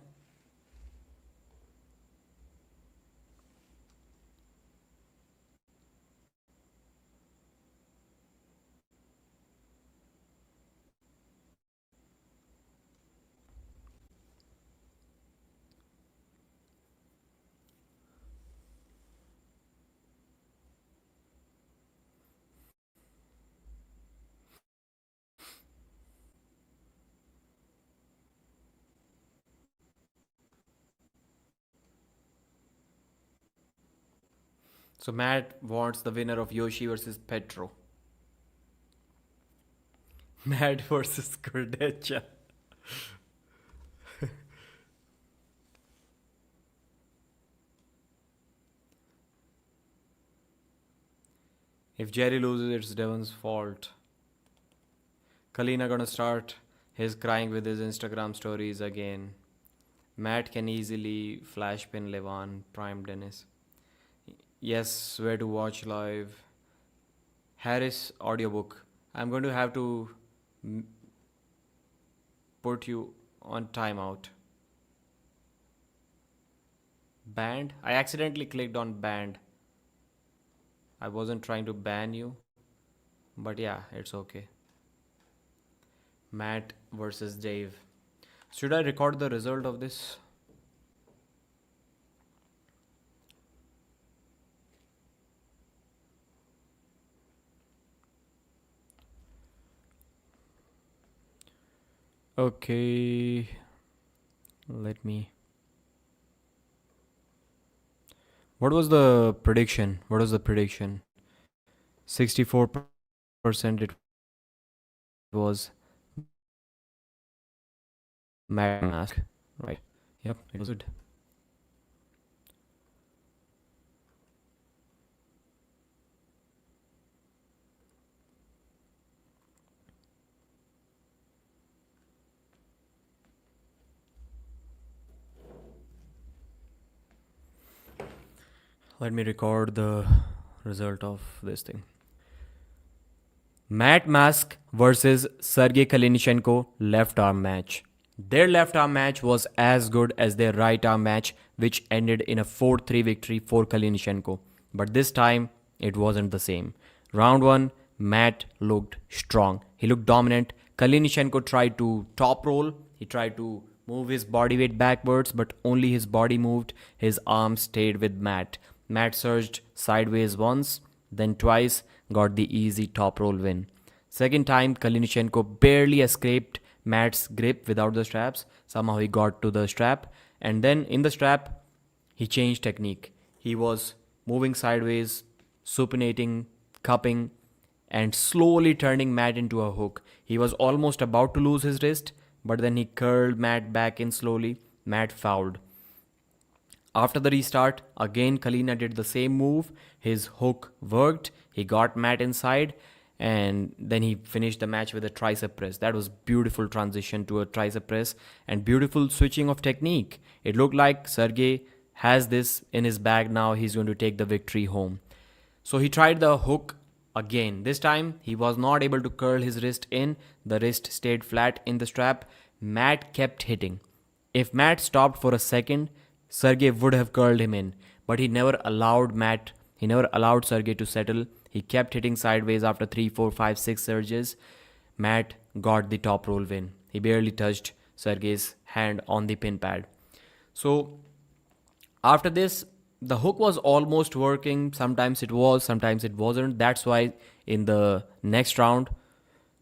So Matt wants the winner of Yoshi versus Petro. Matt versus Cordecha. If Jerry loses, it's Devon's fault. Kalina gonna start his crying with his Instagram stories again. Matt can easily flash pin Levan, prime Dennis. Yes, where to watch live. Harris audiobook. I'm going to have to put you on timeout. Banned? I accidentally clicked on banned. I wasn't trying to ban you. But yeah, it's okay. Matt versus Dave. Should I record the result of this? Okay, let me. What was the prediction? 64% it was mask, right? Yep, it was good. Let me record the result of this thing. Matt Mask versus Serhii Kalinichenko left arm match. Their left arm match was as good as their right arm match, which ended in a 4-3 victory for Kalinichenko. But this time, it wasn't the same. Round 1, Matt looked strong. He looked dominant. Kalinichenko tried to top roll. He tried to move his body weight backwards, but only his body moved. His arms stayed with Matt. Matt surged sideways once, then twice, got the easy top roll win. Second time, Kalinichenko barely escaped Matt's grip without the straps. Somehow he got to the strap, and then in the strap, he changed technique. He was moving sideways, supinating, cupping, and slowly turning Matt into a hook. He was almost about to lose his wrist, but then he curled Matt back in slowly. Matt fouled. After the restart, again Kalina did the same move. His hook worked. He got Matt inside, and then he finished the match with a tricep press. That was beautiful transition to a tricep press and beautiful switching of technique. It looked like Serhii has this in his bag now. He's going to take the victory home. So he tried the hook again. This time he was not able to curl his wrist in. The wrist stayed flat in the strap. Matt kept hitting. If Matt stopped for a second, Serhii would have curled him in, but he never allowed Serhii to settle. He kept hitting sideways after 3, 4, 5, 6 surges. Matt got the top roll win. He barely touched Serhei's hand on the pin pad. So after this, the hook was almost working. Sometimes it was, sometimes it wasn't. That's why in the next round,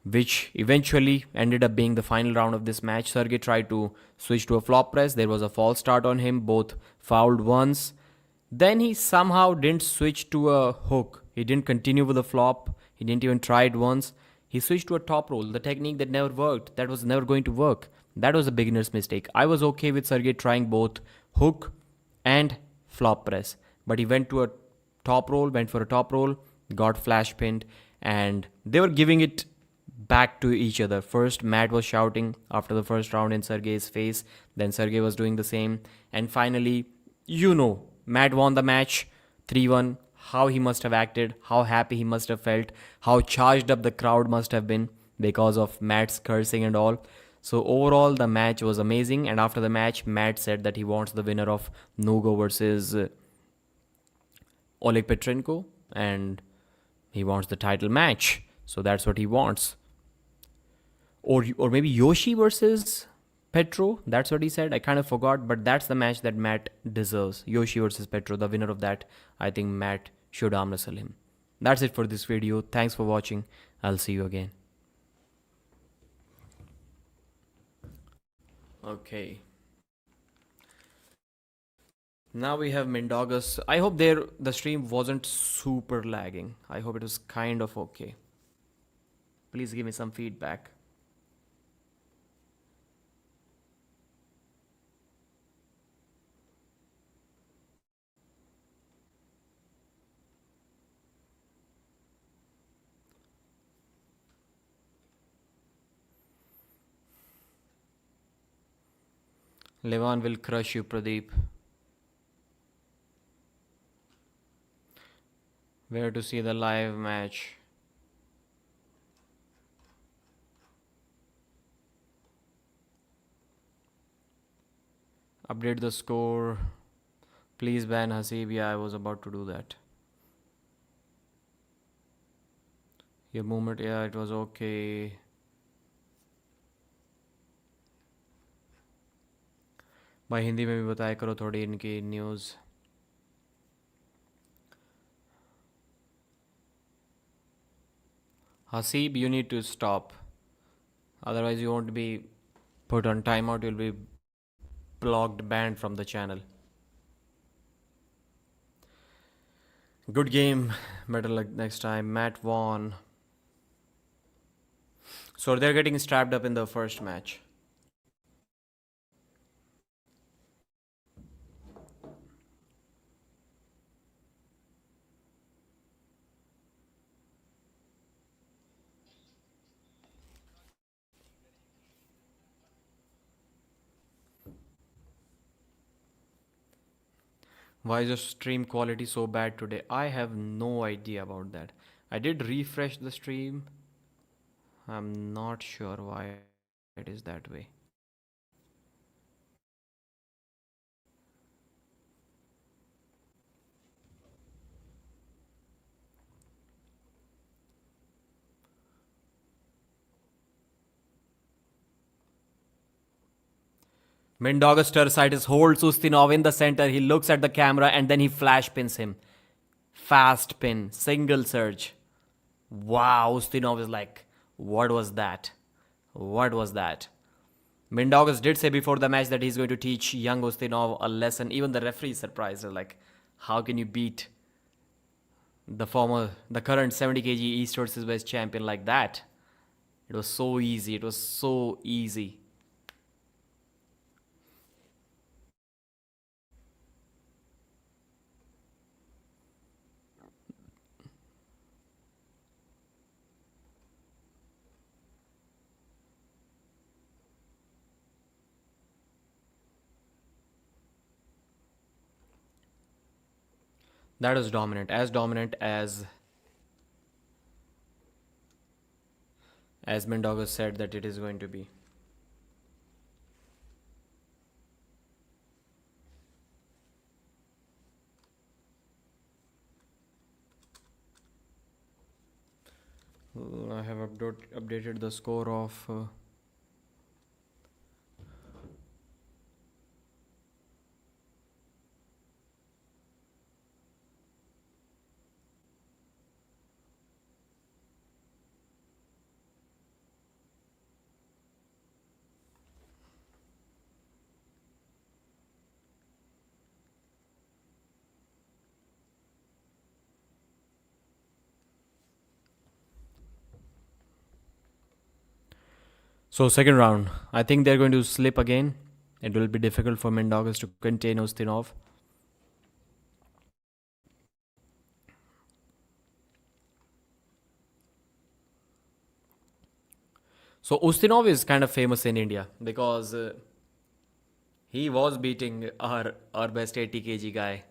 which eventually ended up being the final round of this match, Serhii tried to switch to a flop press. There was a false start on him. Both fouled once. Then he somehow didn't switch to a hook. He didn't continue with the flop. He didn't even try it once. He switched to a top roll, the technique that never worked. That was never going to work. That was a beginner's mistake. I was okay with Serhii trying both hook and flop press, but he went to a top roll, went for a top roll, got flash pinned, and they were giving it back to each other. First, Matt was shouting after the first round in Serhei's face. Then Serhii was doing the same. And finally, Matt won the match 3-1. How he must have acted, how happy he must have felt, how charged up the crowd must have been because of Matt's cursing and all. So overall, the match was amazing. And after the match, Matt said that he wants the winner of Nugo versus Oleg Petrenko, and he wants the title match. So that's what he wants. Or maybe Yoshi versus Petro. That's what he said. I kind of forgot, but that's the match that Matt deserves. Yoshi versus Petro, the winner of that. I think Matt should arm wrestle him. That's it for this video. Thanks for watching. I'll see you again. Okay. Now we have Mindaugas. I hope the stream wasn't super lagging. I hope it was kind of okay. Please give me some feedback. Levan will crush you, Pradeep. Where to see the live match? Update the score. Please ban Hasib. Yeah, I was about to do that. Your movement, yeah, it was okay. भाई हिंदी में भी बताया करो थोड़ी इनकी news. Hasib, you need to stop. Otherwise you won't be put on timeout. You'll be blocked, banned from the channel. Good game. Better luck next time. Matt won. So they're getting strapped up in the first match. Why is the stream quality so bad today? I have no idea about that. I did refresh the stream. I'm not sure why it is that way. Mindaugas Tarasaitis holds Ustinov in the center. He looks at the camera and then he flash pins him. Fast pin, single surge. Wow, Ustinov is like, what was that? What was that? Mindaugas did say before the match that he's going to teach young Ustinov a lesson. Even the referee is surprised. They're like, how can you beat the current 70 kg East versus West champion like that? It was so easy. It was so easy. That was dominant as Mindaugas said that it is going to be. I have updated the score of So second round, I think they're going to slip again. It will be difficult for Mindaugas to contain Ustinov. So Ustinov is kind of famous in India because he was beating our best 80 kg guy,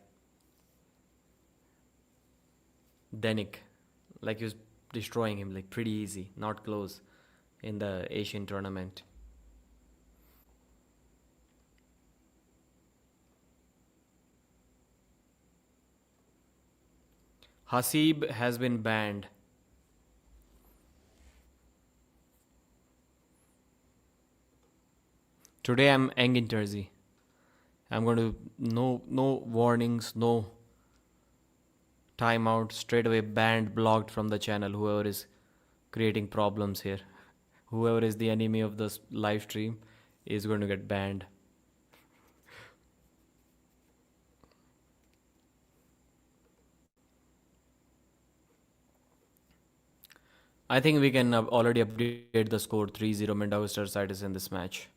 Danik. Like he was destroying him like pretty easy, not close in the Asian tournament. Hasib has been banned. Today I'm Engin Terzi. I'm going to no warnings, no timeout, straight away banned, blocked from the channel. Whoever is creating problems here, whoever is the enemy of this live stream is going to get banned. I think we can already update the score 3-0 Mindaugas Tarasaitis in this match.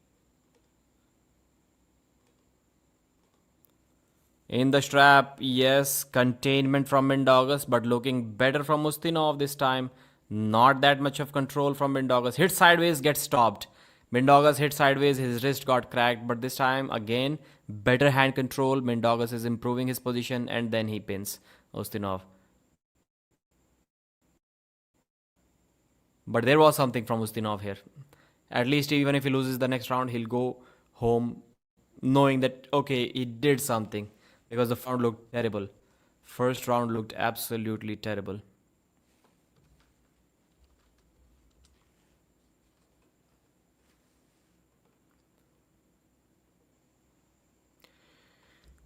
In the strap, yes, containment from Mindaugas, but looking better from Ustinov this time. Not that much of control from Mindaugas. Hit sideways, gets stopped. Mindaugas hit sideways, his wrist got cracked, but this time again, better hand control. Mindaugas is improving his position and then he pins Ustinov. But there was something from Ustinov here. At least even if he loses the next round, he'll go home knowing that, okay, he did something. Because the round looked terrible. First round looked absolutely terrible.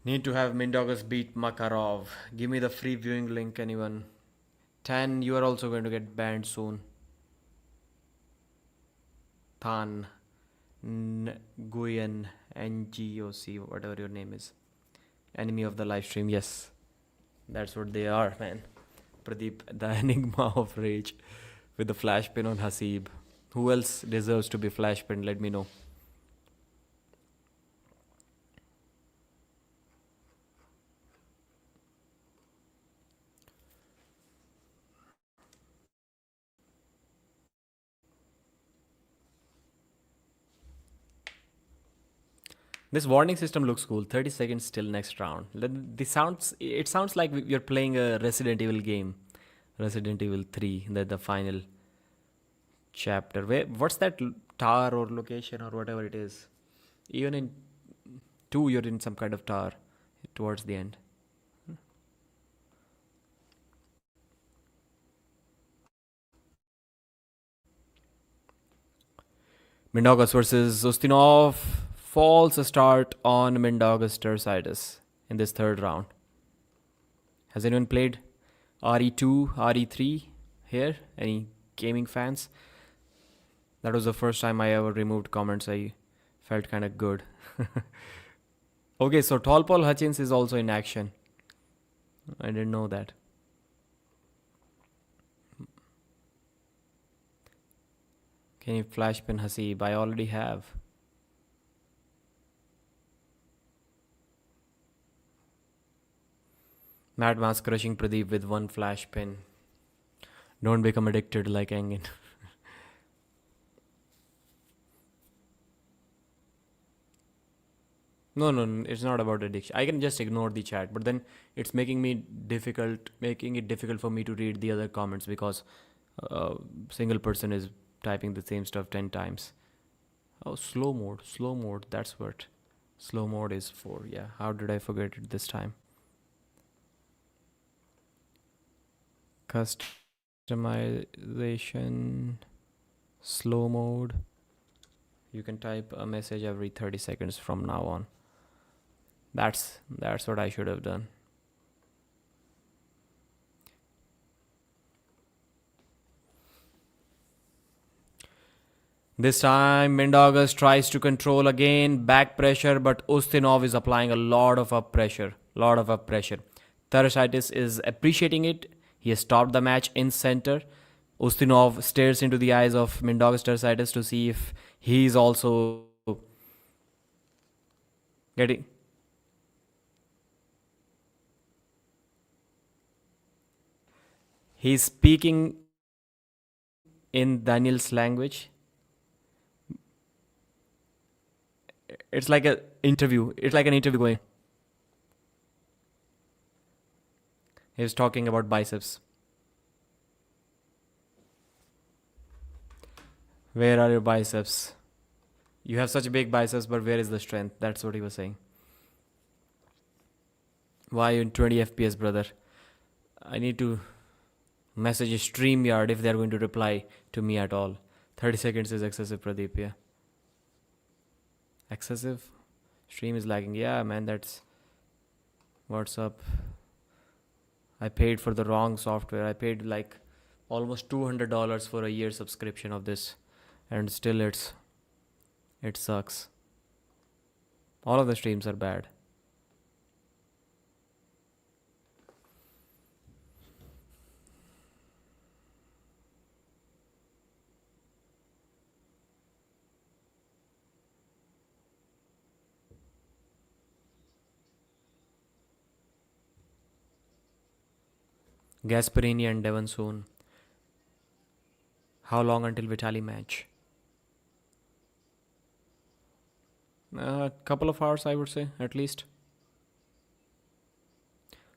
Need to have Mindaugas beat Makarov. Give me the free viewing link, anyone. 10, you are also going to get banned soon. Tan, Nguyen, NGOC, whatever your name is. Enemy of the live stream, yes. That's what they are, man. Pradeep, the enigma of rage with the flash pin on Hasib. Who else deserves to be flash pinned? Let me know. This warning system looks cool. 30 seconds till next round. It sounds like you're playing a Resident Evil game. Resident Evil 3, the final chapter. What's that tower or location or whatever it is? Even in 2, you're in some kind of tower towards the end. Mindaugas versus Ustinov. false start on Mindaugas Tarasaitis in this third round. Has anyone played RE2, RE3 here? Any gaming fans? That was the first time I ever removed comments. I felt kind of good. Okay, so Tall Paul Hutchins is also in action. I didn't know that. Can you flash pin Hasib? I already have. Mad Mask crushing Pradeep with one flash pin. Don't become addicted like Engin. No, it's not about addiction. I can just ignore the chat, but then it's making it difficult for me to read the other comments because a single person is typing the same stuff 10 times. Oh, slow mode, that's what slow mode is for. Yeah, how did I forget it this time? Customization, slow mode. You can type a message every 30 seconds from now on. That's what I should have done. This time Mindaugas tries to control again, back pressure, but Ustinov is applying a lot of up pressure. Tarasaitis is appreciating it. He has stopped the match in center. Ustinov stares into the eyes of Mindaugas Tarasaitis to see if he is also getting... He's speaking in Danil's language. It's like an interview. It's like an interview going. He's talking about biceps. Where are your biceps? You have such big biceps, but where is the strength? That's what he was saying. Why in 20 FPS, brother? I need to message StreamYard if they're going to reply to me at all. 30 seconds is excessive, Pradeep, yeah. Excessive? Stream is lagging. Yeah, man, that's... What's up? I paid for the wrong software. I paid like almost $200 for a year subscription of this. And still it sucks. All of the streams are bad. Gasparini and Devon soon. How long until Vitaly match? A couple of hours, I would say, at least.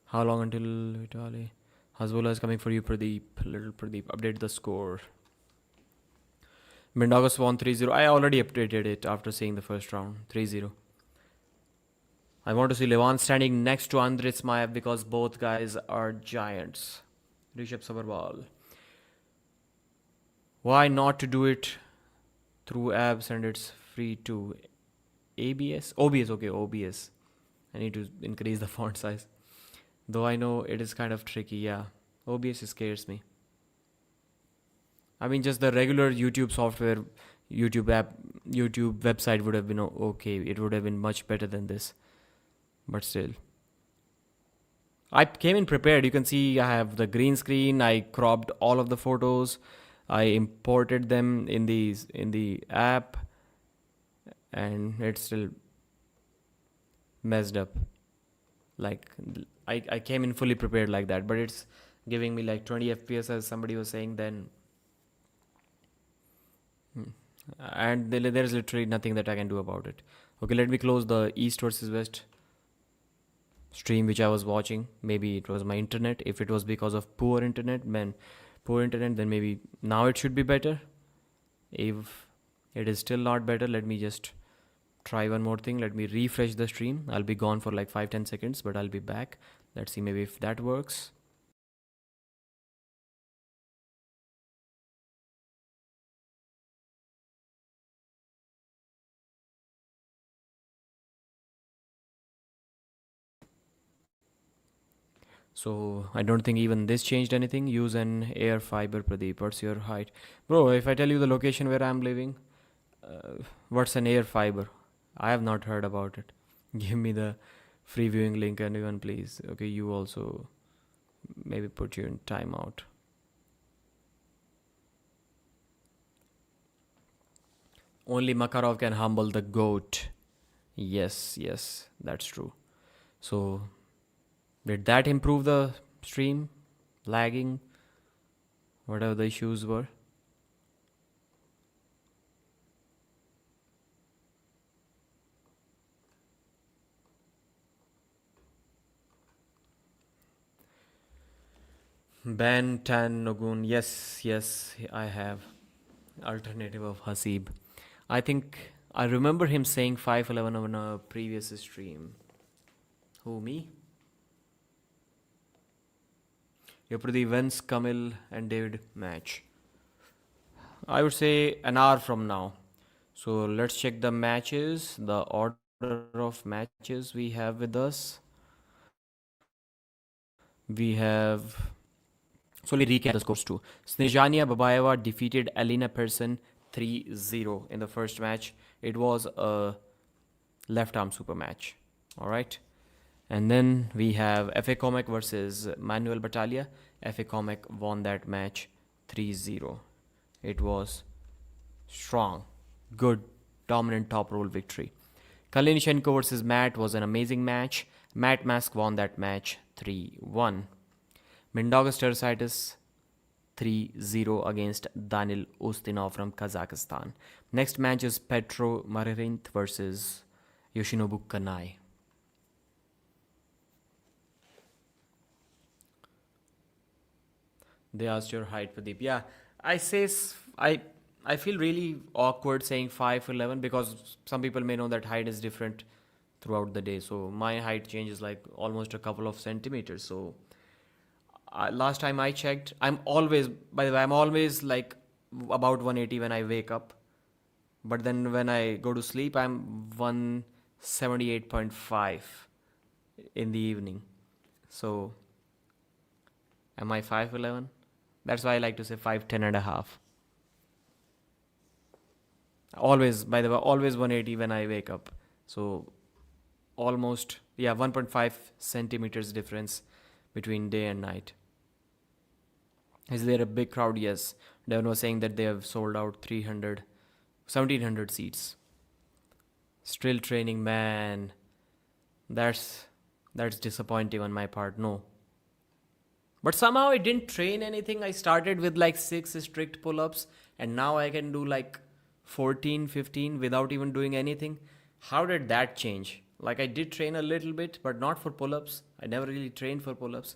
How long until Vitaly? Hasbullah is coming for you, Pradeep. Little Pradeep. Update the score. Mindaugas won 3-0. I already updated it after seeing the first round. 3-0. I want to see Levan standing next to Andrei Smaev because both guys are giants. Rishabh Sabharwal. Why not to do it through apps and it's free to ABS? OBS, okay, OBS. I need to increase the font size. Though I know it is kind of tricky, yeah. OBS scares me. I mean, just the regular YouTube software, YouTube app, YouTube website would have been okay. It would have been much better than this. But still. I came in prepared. You can see I have the green screen. I cropped all of the photos. I imported them in the app. And it's still messed up. Like, I came in fully prepared like that. But it's giving me like 20 FPS as somebody was saying then. And there's literally nothing that I can do about it. Okay, let me close the East versus West stream which I was watching. Maybe it was my internet. If it was because of poor internet, then maybe now it should be better. If it is still not better, let me just try one more thing. Let me refresh the stream. I'll be gone for like 5-10 seconds, but I'll be back. Let's see maybe if that works. So I don't think even this changed anything. Use an air fiber, Pradeep. What's your height? Bro, if I tell you the location where I'm living, what's an air fiber? I have not heard about it. Give me the free viewing link, anyone, please. Okay, you also maybe put you in timeout. Only Makarov can humble the goat. Yes, yes, that's true. So, did that improve the stream? Lagging? Whatever the issues were? Ben Tan Nogun. Yes, yes, I have. Alternative of Hasib. I think I remember him saying 5'11 on a previous stream. Who, me? Pradeep, when's Kamil and David match? I would say an hour from now. So let's check the matches, the order of matches we have with us. We have. So let me recap the scores too. Snizhana Babaieva defeated Elina Persson 3-0 in the first match. It was a left arm super match. Alright. And then we have FA Kömek versus Manuel Battaglia. FA Kömek won that match 3-0. It was strong, good, dominant top roll victory. Kalinichenko versus Matt was an amazing match. Matt Mask won that match 3-1. Mindaugas Tarasaitis 3-0 against Danil Ustinov from Kazakhstan. Next match is Petro Marharint versus Yoshinobu Kanai. They asked your height, Pradeep. Yeah, I say I feel really awkward saying 5'11 because some people may know that height is different throughout the day. So my height changes like almost a couple of centimeters. So last time I checked, I'm always like about 180 when I wake up. But then when I go to sleep, I'm 178.5 in the evening. So am I 5'11? That's why I like to say 5'10 and a half. Always, by the way, always 180 when I wake up. So almost, 1.5 centimeters difference between day and night. Is there a big crowd? Yes. Devon was saying that they have sold out 1,700 seats. Still training, man. That's disappointing on my part. No. But somehow I didn't train anything. I started with like 6 strict pull-ups and now I can do like 14, 15 without even doing anything. How did that change? Like I did train a little bit, but not for pull-ups. I never really trained for pull-ups.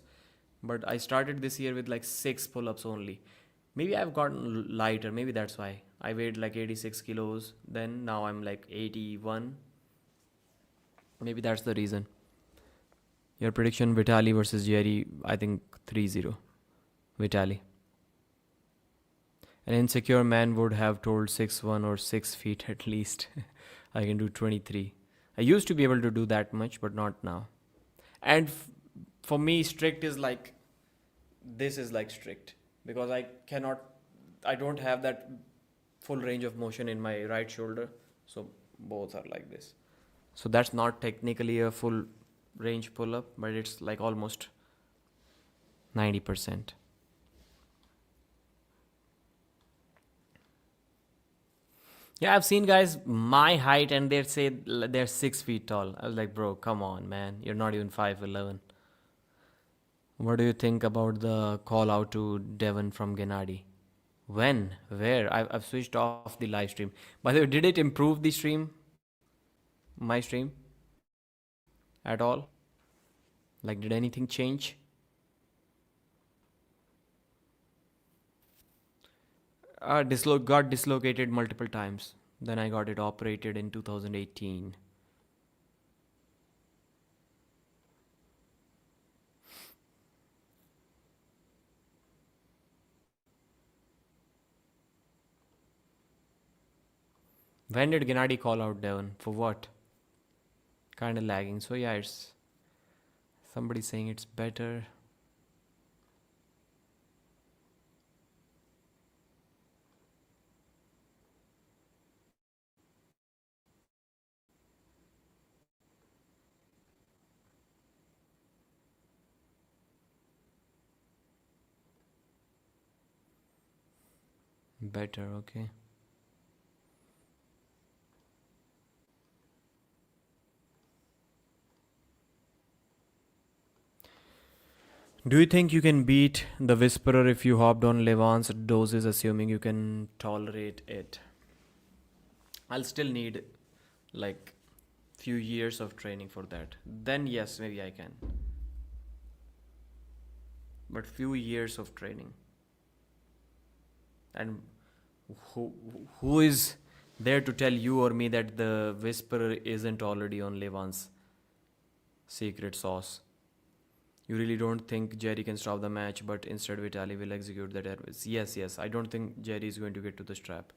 But I started this year with like 6 pull-ups only. Maybe I've gotten lighter. Maybe that's why. I weighed like 86 kilos. Then now I'm like 81. Maybe that's the reason. Your prediction, Vitaly versus Jerry, I think 3-0. Vitaly. An insecure man would have told 6'1" or 6 feet at least. I can do 23. I used to be able to do that much, but not now. And for me, strict is like, this is like strict. Because I don't have that full range of motion in my right shoulder. So both are like this. So that's not technically a full range pull-up, but it's like almost 90%. Yeah, I've seen guys my height and they say they're 6 feet tall. I was like, bro, come on, man. You're not even 5'11". What do you think about the call out to Devon from Gennady? When? Where? I've switched off the live stream. By the way, did it improve the stream? My stream? At all? Like, did anything change? Got dislocated multiple times. Then I got it operated in 2018. When did Gennady call out Devon? For what? Kind of lagging. So yeah, it's somebody saying it's better. Better, okay. Do you think you can beat the Whisperer if you hopped on Levant's doses, assuming you can tolerate it? I'll still need like few years of training for that. Then yes, maybe I can. But few years of training. And who is there to tell you or me that the Whisperer isn't already on Levant's secret sauce? You really don't think Jerry can stop the match, but instead Vitaly will execute the terrorists. Yes. I don't think Jerry is going to get to the strap.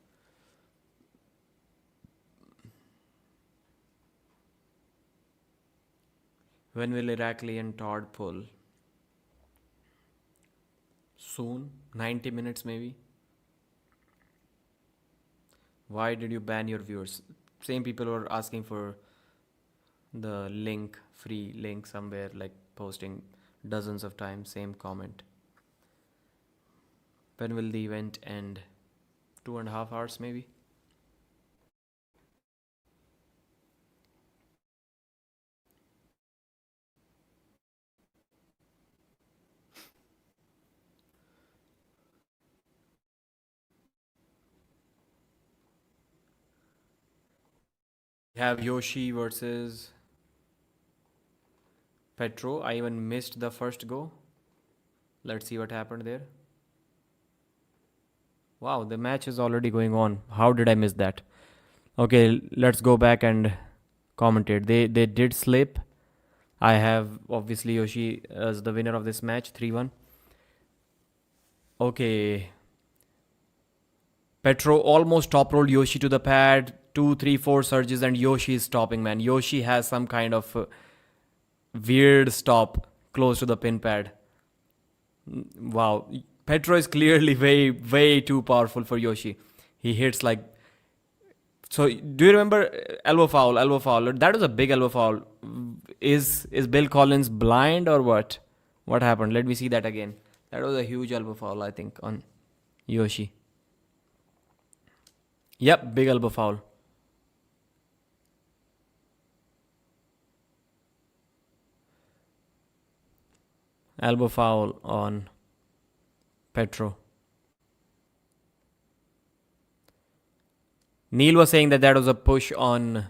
When will Irakli and Todd pull? Soon? 90 minutes maybe? Why did you ban your viewers? Same people were asking for the link, free link somewhere, like posting dozens of times, same comment. When will the event end? 2.5 hours maybe? We have Yoshi versus Petro. I even missed the first go. Let's see what happened there. Wow, the match is already going on. How did I miss that? Okay, let's go back and commentate. They did slip. I have obviously Yoshi as the winner of this match, 3-1. Okay. Petro almost top rolled Yoshi to the pad. 2, 3, 4 surges and Yoshi is stopping, man. Yoshi has some kind of weird stop close to the pin pad. Wow. Petro is clearly way too powerful for Yoshi. He hits like... So, do you remember elbow foul? That was a big elbow foul. Is Bill Collins blind or what? What happened? Let me see that again. That was a huge elbow foul, I think, on Yoshi. Yep, big elbow foul. Elbow foul on Petro. Neil was saying that was a push on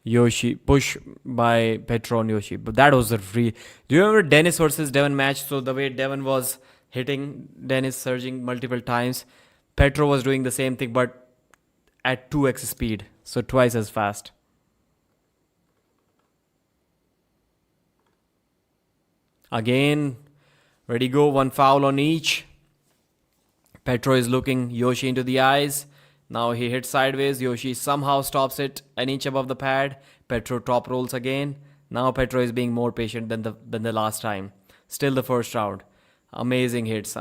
Yoshi. Push by Petro on Yoshi. But that was a free... Do you remember Dennis versus Devon match? So the way Devon was hitting Dennis, surging multiple times. Petro was doing the same thing but at 2x speed. So twice as fast. Again, ready go, one foul on each. Petro is looking Yoshi into the eyes. Now he hits sideways. Yoshi somehow stops it an inch above the pad. Petro top rolls again. Now Petro is being more patient than the last time. Still the first round. Amazing hits.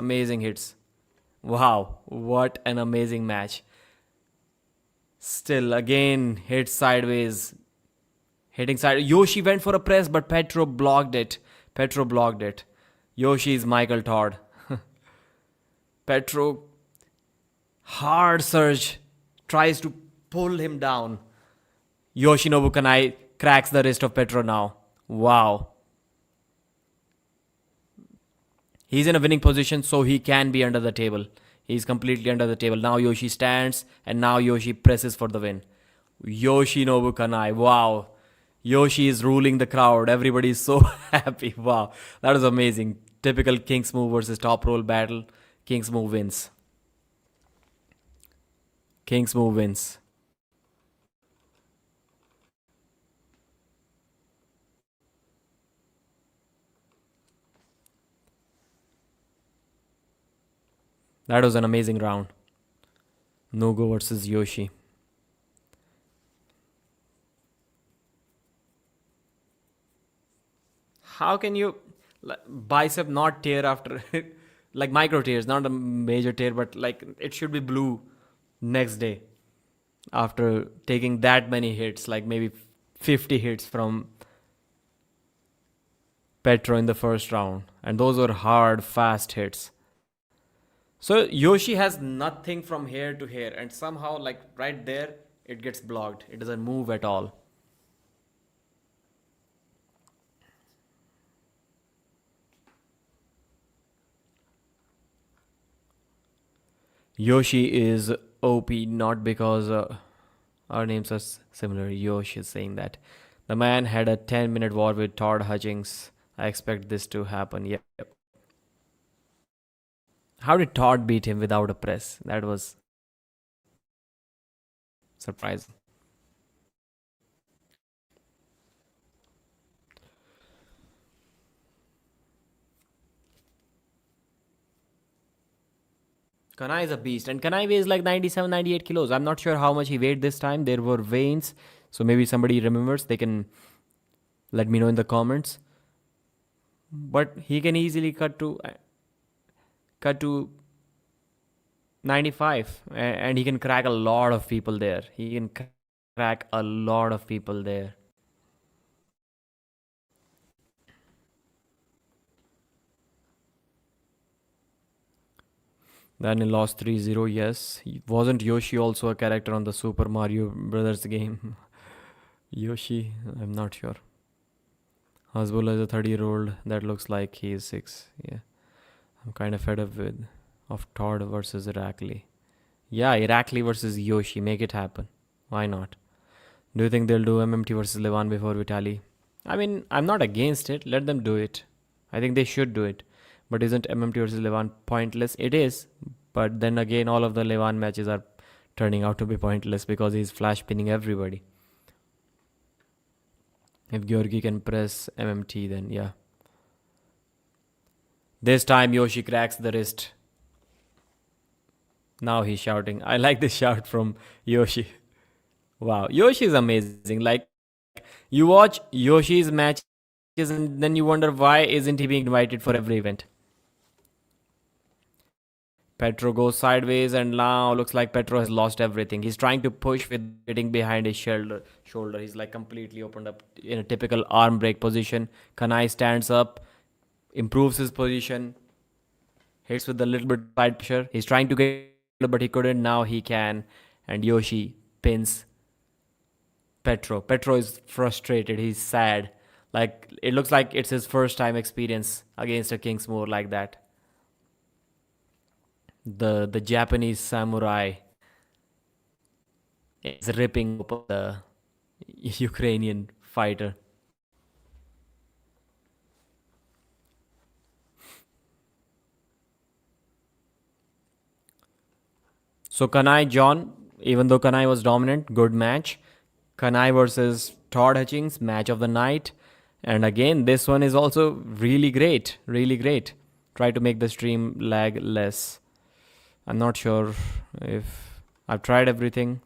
Wow, what an amazing match. Still again hits sideways. Hitting side. Yoshi went for a press but Petro blocked it. Yoshi is Michael Todd. Petro, hard surge, tries to pull him down. Yoshinobu Kanai cracks the wrist of Petro now. Wow. He's in a winning position, so he can be under the table. He's completely under the table. Now Yoshi stands, and now Yoshi presses for the win. Yoshinobu Kanai, wow. Yoshi is ruling the crowd. Everybody is so happy. Wow, that was amazing. Typical King's Move versus top roll battle. King's Move wins. That was an amazing round. No-go versus Yoshi. How can you bicep not tear after like micro tears, not a major tear, but like it should be blue next day after taking that many hits, like maybe 50 hits from Petro in the first round, and those were hard, fast hits. So Yoshi has nothing from here to here, and somehow, like right there, it gets blocked. It doesn't move at all. Yoshi is OP not because our names are similar. Yoshi is saying that. The man had a 10-minute war with Todd Hutchings. I expect this to happen. Yep. How did Todd beat him without a press? That was surprising. Kanai is a beast, and Kanai weighs like 97, 98 kilos. I'm not sure how much he weighed this time. There were veins, so maybe somebody remembers. They can let me know in the comments. But he can easily cut to 95, and he can crack a lot of people there. He can crack a lot of people there. Then he lost 3-0. Yes. Wasn't Yoshi also a character on the Super Mario Brothers game? Yoshi? I'm not sure. Hasbulla is a 30-year-old that looks like he is 6. Yeah. I'm kind of fed up of Todd versus Irakli. Yeah, Irakli versus Yoshi. Make it happen. Why not? Do you think they'll do MMT versus Levan before Vitaly? I mean, I'm not against it. Let them do it. I think they should do it. But isn't MMT versus Levan pointless? It is. But then again, all of the Levan matches are turning out to be pointless because he's flash pinning everybody. If Georgi can press MMT, then yeah. This time Yoshi cracks the wrist. Now he's shouting. I like this shout from Yoshi. Wow, Yoshi is amazing. Like, you watch Yoshi's matches and then you wonder why isn't he being invited for every event. Petro goes sideways and now looks like Petro has lost everything. He's trying to push with getting behind his shoulder. He's like completely opened up in a typical arm break position. Kanai stands up, improves his position, hits with a little bit side pressure. He's trying to get, but he couldn't. Now he can. And Yoshi pins Petro. Petro is frustrated. He's sad. Like, it looks like it's his first time experience against a Kingsmore like that. The Japanese samurai is ripping up the Ukrainian fighter. So Kanai John, even though Kanai was dominant, good match. Kanai versus Todd Hutchings, match of the night. And again, this one is also really great. Really great. Try to make the stream lag less. I'm not sure if I've tried everything.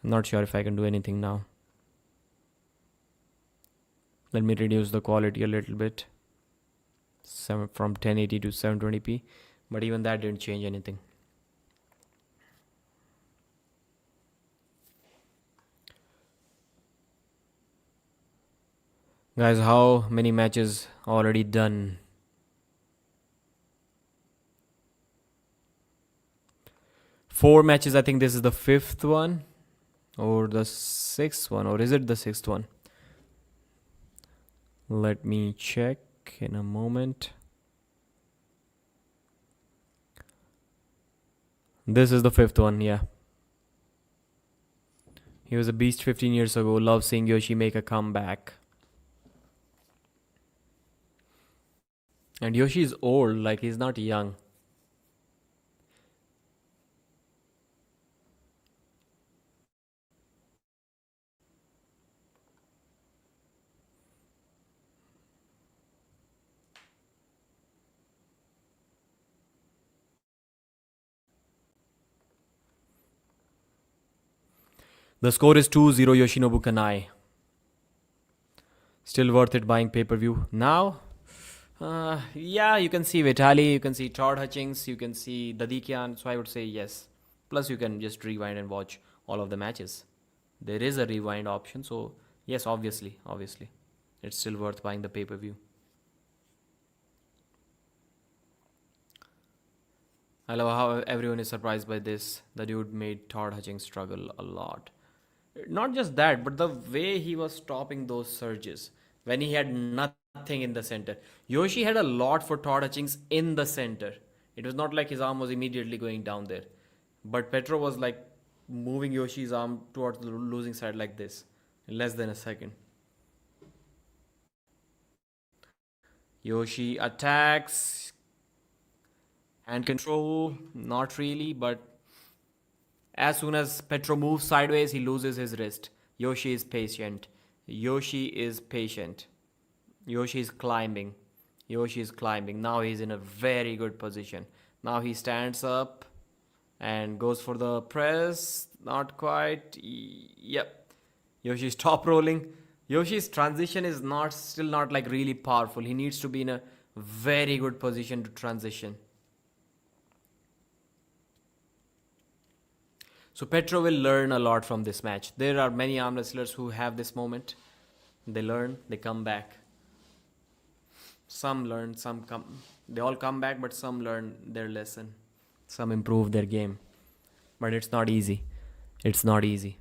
I'm not sure if I can do anything now. Let me reduce the quality a little bit. From 1080 to 720p. But even that didn't change anything. Guys, how many matches already done? 4 matches. I think this is the 5th one. Or the 6th one. Or is it the 6th one? Let me check in a moment. This is the 5th one, yeah. He was a beast 15 years ago. Love seeing Yoshi make a comeback. And Yoshi is old, like he's not young. The score is 2-0 Yoshinobu Kanai. Still worth it buying pay-per-view. Now, yeah, you can see Vitaly, you can see Todd Hutchings, you can see Dadikyan. So I would say yes. Plus you can just rewind and watch all of the matches. There is a rewind option. So yes, obviously. It's still worth buying the pay-per-view. I love how everyone is surprised by this. The dude made Todd Hutchings struggle a lot. Not just that, but the way he was stopping those surges when he had nothing in the center. Yoshi had a lot for Todd Hutchings in the center. It was not like his arm was immediately going down there. But Petro was like moving Yoshi's arm towards the losing side like this in less than a second. Yoshi attacks. Hand control, not really, but as soon as Petro moves sideways, he loses his wrist. Yoshi is patient. Yoshi is patient. Yoshi is climbing. Yoshi is climbing. Now he's in a very good position. Now he stands up and goes for the press. Not quite. Yep. Yoshi's top rolling. Yoshi's transition is still not like really powerful. He needs to be in a very good position to transition. So Petro will learn a lot from this match. There are many arm wrestlers who have this moment. They learn, they come back. Some learn, some come. They all come back, but some learn their lesson. Some improve their game. But it's not easy. It's not easy.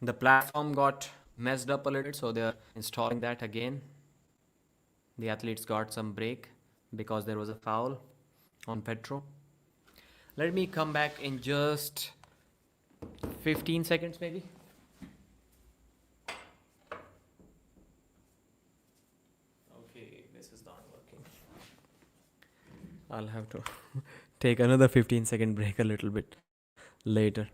The platform got messed up a little, so they are installing that again. The athletes got some break because there was a foul on Petro. Let me come back in just 15 seconds maybe. Okay, this is not working. I'll have to take another 15-second break a little bit later.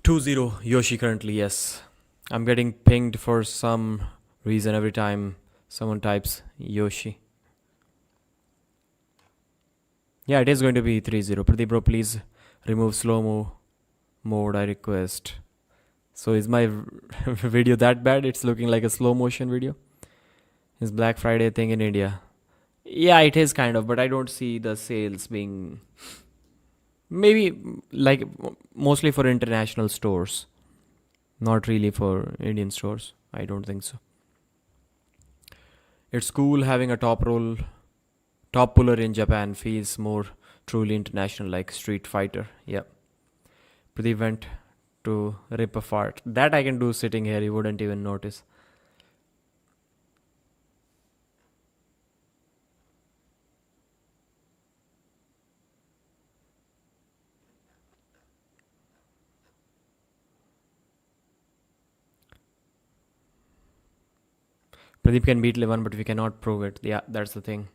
2-0 Yoshi currently, yes. I'm getting pinged for some reason every time someone types Yoshi. Yeah, it is going to be 3-0. Pradeep bro, please remove slow-mo mode, I request. So is my video that bad? It's looking like a slow motion video. Is Black Friday thing in India? Yeah, it is kind of, but I don't see the sales being... Maybe like mostly for international stores. Not really for Indian stores. I don't think so. It's cool having a top puller in Japan. Feels more truly international, like Street Fighter. Yeah. Pradeep went to rip a fart. That I can do sitting here. You wouldn't even notice. Pradeep can beat Levan, but we cannot prove it. Yeah, that's the thing.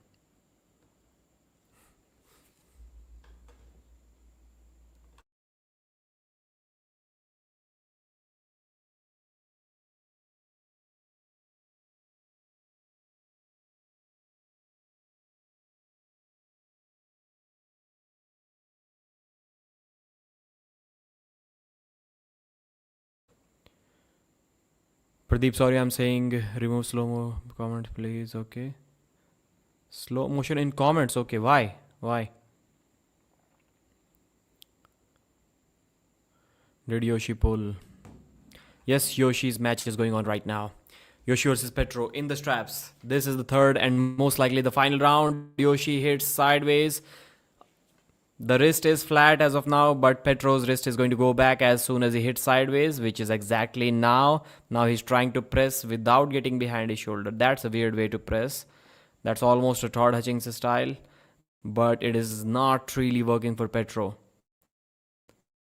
Pradeep, sorry, I'm saying remove slow-mo comment, please. Okay. Slow motion in comments. Okay, why? Why? Did Yoshi pull? Yes, Yoshi's match is going on right now. Yoshi versus Petro in the straps. This is the third and most likely the final round. Yoshi hits sideways. The wrist is flat as of now, but Petro's wrist is going to go back as soon as he hits sideways, which is exactly now. Now he's trying to press without getting behind his shoulder. That's a weird way to press. That's almost a Todd Hutchings style, but it is not really working for Petro.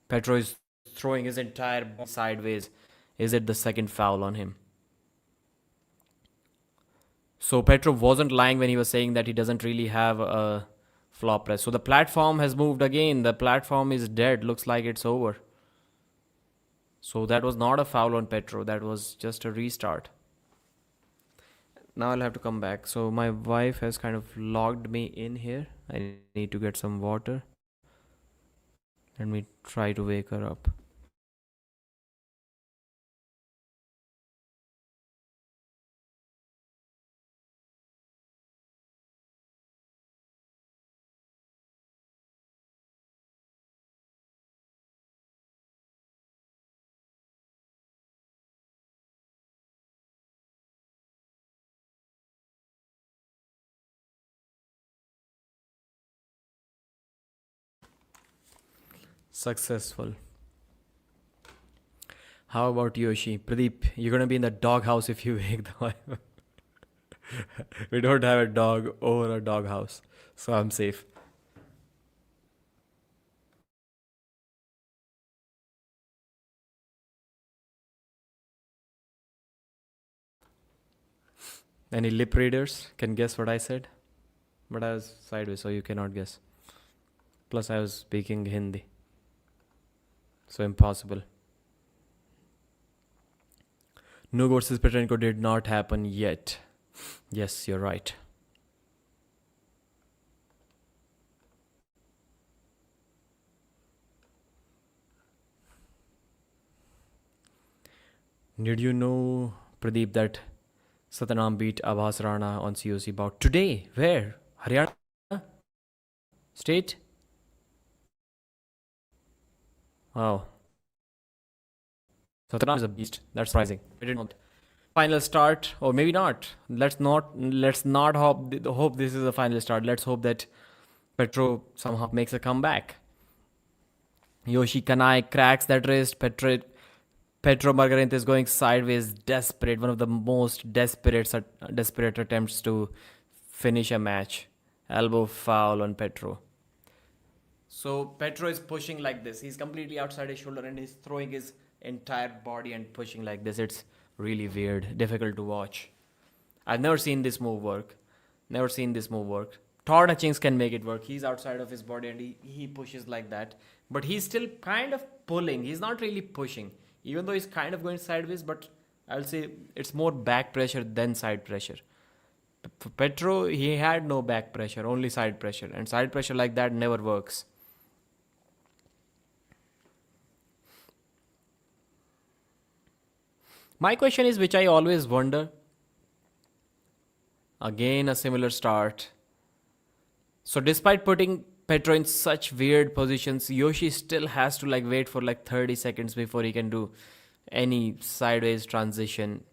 Petro is throwing his entire body sideways. Is it the second foul on him? So Petro wasn't lying when he was saying that he doesn't really have a flop press. So the platform has moved again. The platform is dead. Looks like it's over. So that was not a foul on Petro. That was just a restart. Now I'll have to come back. So my wife has kind of logged me in here. I need to get some water. Let me try to wake her up. Successful. How about Yoshi? Pradeep, you're gonna be in the doghouse if you wake the wife. We don't have a dog or a doghouse, so I'm safe. Any lip readers can guess what I said? But I was sideways, so you cannot guess. Plus, I was speaking Hindi. So impossible. Nugo versus Petrenko did not happen yet. Yes, you're right. Did you know, Pradeep, that Satnam beat Abbas Rana on COC bout today? Where? Haryana? State? Wow. Satnam is a beast. That's surprising. I didn't know. Final start, or maybe not. Let's not hope this is a final start. Let's hope that Petro somehow makes a comeback. Yoshi Kanai cracks that wrist. Petro Marharint is going sideways, desperate. One of the most desperate attempts to finish a match. Elbow foul on Petro. So Petro is pushing like this. He's completely outside his shoulder and he's throwing his entire body and pushing like this. It's really weird, difficult to watch. I've never seen this move work. Tornachings can make it work. He's outside of his body and he pushes like that. But he's still kind of pulling. He's not really pushing. Even though he's kind of going sideways, but I'll say it's more back pressure than side pressure. For Petro, he had no back pressure, only side pressure. And side pressure like that never works. My question is, which I always wonder. Again, a similar start. So despite putting Petro in such weird positions, Yoshi still has to wait for 30 seconds before he can do any sideways transition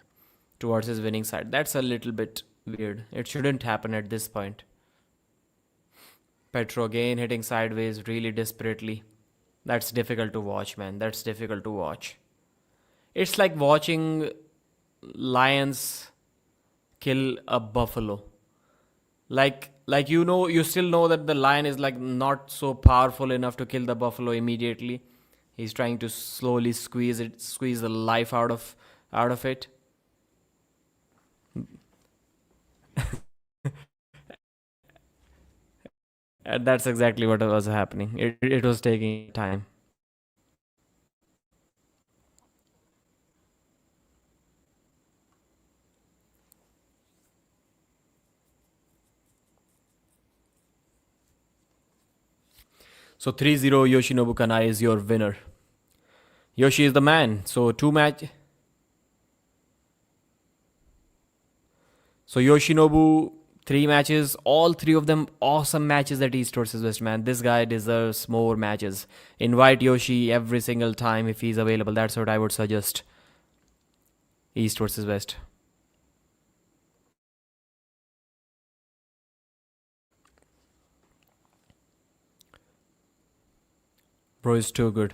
towards his winning side. That's a little bit weird. It shouldn't happen at this point. Petro again hitting sideways really desperately. That's difficult to watch, man. That's difficult to watch. It's like watching lions kill a buffalo. You still know that the lion is not so powerful enough to kill the buffalo immediately. He's trying to slowly squeeze the life out of it. And that's exactly what was happening. It was taking time. So 3-0 Yoshinobu Kanai is your winner. Yoshi is the man. So So Yoshinobu, 3 matches, all 3 of them awesome matches at East versus West, man. This guy deserves more matches. Invite Yoshi every single time if he's available. That's what I would suggest. East versus West. Bro is too good.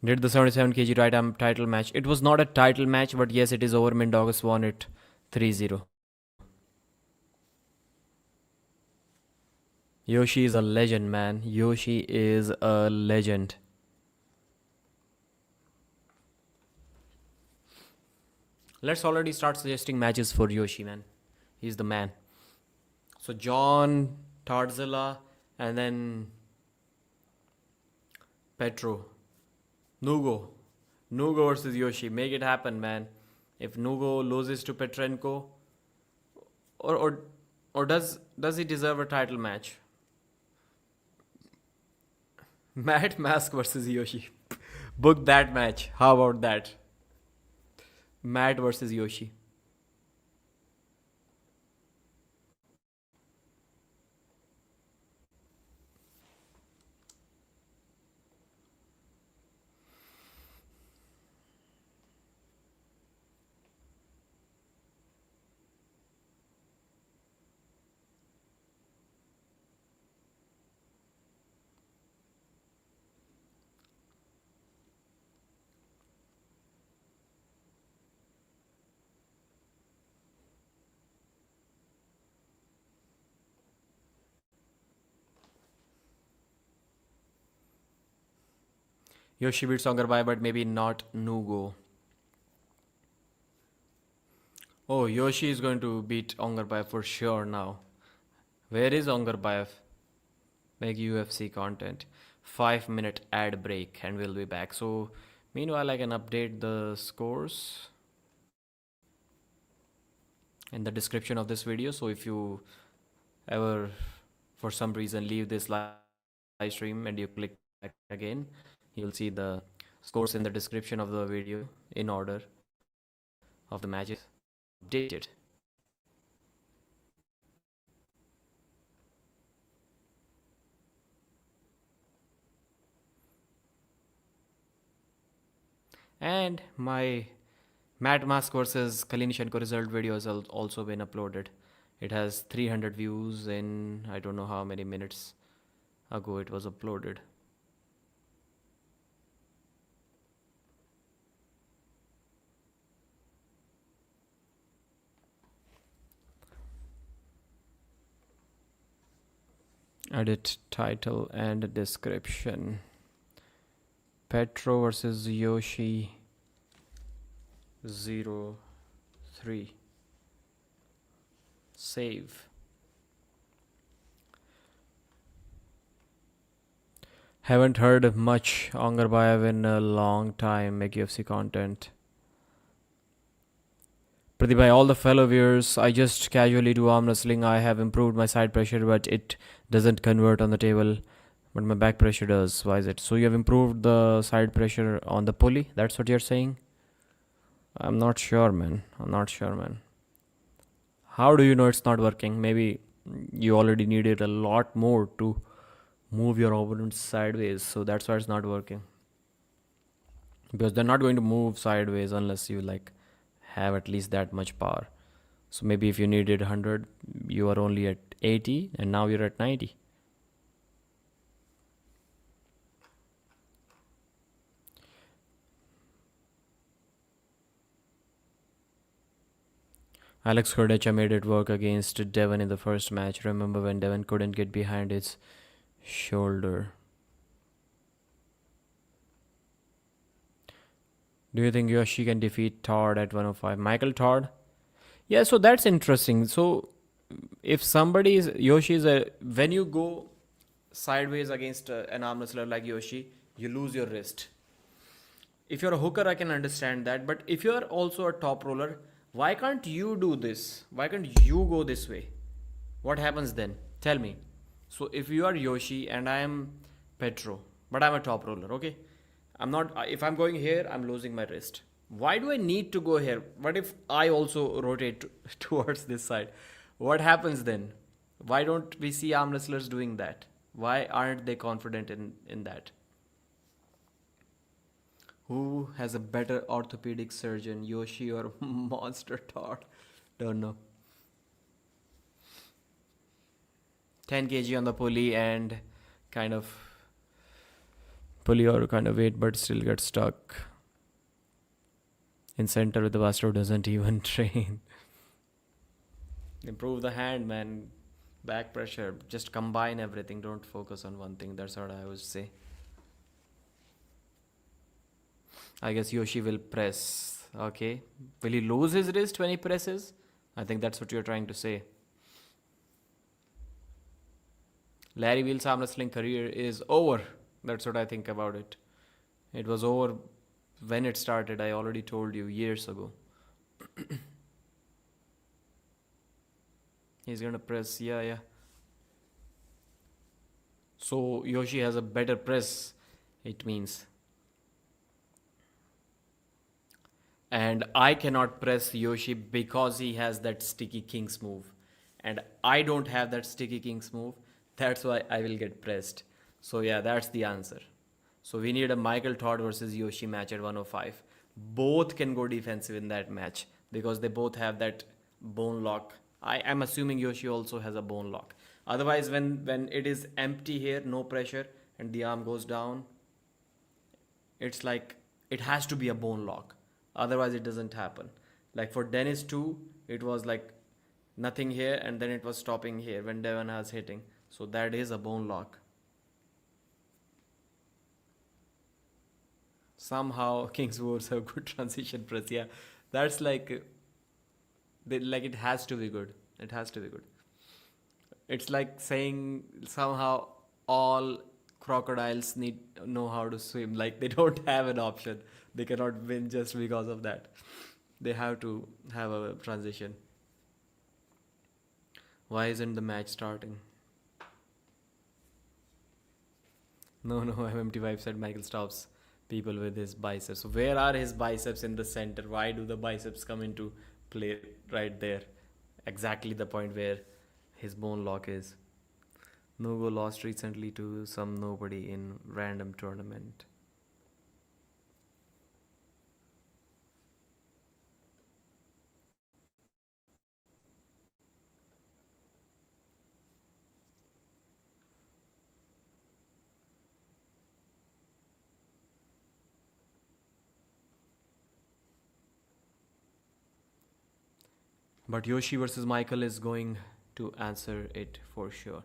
Did the 77 kg right arm title match. It was not a title match, but yes, it is over. Mindaugas won it 3-0. Yoshi is a legend, man. Yoshi is a legend. Let's already start suggesting matches for Yoshi, man. He's the man. So John, Tarzilla, and then Petro. Nugo versus Yoshi. Make it happen, man. If Nugo loses to Petrenko, or does he deserve a title match? Matt Mask versus Yoshi. Book that match. How about that? Matt versus Yoshi. Yoshi beats Ongarbayev, but maybe not Nugo. Oh, Yoshi is going to beat Ongarbayev for sure now. Where is Ongarbayev? Make UFC content. 5-minute ad break and we'll be back. So meanwhile I can update the scores in the description of this video. So if you ever for some reason leave this live stream and you click back again, you'll see the scores in the description of the video in order of the matches updated. And my Matt Mask versus Kalinichenko result video has also been uploaded. It has 300 views in I don't know how many minutes ago it was uploaded. Edit title and description. Petro versus Yoshi 03. Save. Haven't heard much Ongarbayev in a long time. Make UFC content. Pradeep, by all the fellow viewers, I just casually do arm wrestling. I have improved my side pressure, but it doesn't convert on the table. But my back pressure does. Why is it? So you have improved the side pressure on the pulley? That's what you're saying? I'm not sure, man. How do you know it's not working? Maybe you already needed a lot more to move your opponent sideways. So that's why it's not working. Because they're not going to move sideways unless you have at least that much power. So maybe if you needed 100, you are only at 80 and now you're at 90. Alex Kordecha made it work against Devon in the first match. Remember when Devon couldn't get behind his shoulder? Do you think Yoshi can defeat Todd at 105? Michael Todd? Yeah, so that's interesting. So if somebody is when you go sideways against an arm wrestler like Yoshi, you lose your wrist. If you're a hooker, I can understand that. But if you're also a top roller, why can't you do this? Why can't you go this way? What happens then? Tell me. So if you are Yoshi and I am Petro, but I'm a top roller, okay? If I'm going here, I'm losing my wrist. Why do I need to go here? What if I also rotate towards this side? What happens then? Why don't we see arm wrestlers doing that? Why aren't they confident in that? Who has a better orthopedic surgeon, Yoshi or Monster Todd? Don't know. 10 kg on the pulley and kind of weight, but still gets stuck in center with the Bastro doesn't even train. Improve the hand, man. Back pressure. Just combine everything. Don't focus on one thing. That's what I would say. I guess Yoshi will press. Okay. Will he lose his wrist when he presses? I think that's what you're trying to say. Larry Wheel's arm wrestling career is over. That's what I think about it. It was over when it started. I already told you years ago. He's gonna press. Yeah. So Yoshi has a better press, it means. And I cannot press Yoshi because he has that sticky kings move. And I don't have that sticky kings move. That's why I will get pressed. So yeah, that's the answer. So we need a Michael Todd versus Yoshi match at 105. Both can go defensive in that match because they both have that bone lock. I am assuming Yoshi also has a bone lock. Otherwise, when it is empty here, no pressure, and the arm goes down, it's like it has to be a bone lock. Otherwise, it doesn't happen. Like for Dennis too, it was like nothing here and then it was stopping here when Devon was hitting. So that is a bone lock. Somehow King's Wars have good transition press. Yeah, that's like, it has to be good. It has to be good. It's like saying somehow all crocodiles know how to swim. Like they don't have an option. They cannot win just because of that. They have to have a transition. Why isn't the match starting? No, MMT5 said Michael stops people with his biceps. So where are his biceps in the center? Why do the biceps come into play right there? Exactly the point where his bone lock is. Nogo lost recently to some nobody in random tournament. But Yoshi versus Michael is going to answer it for sure.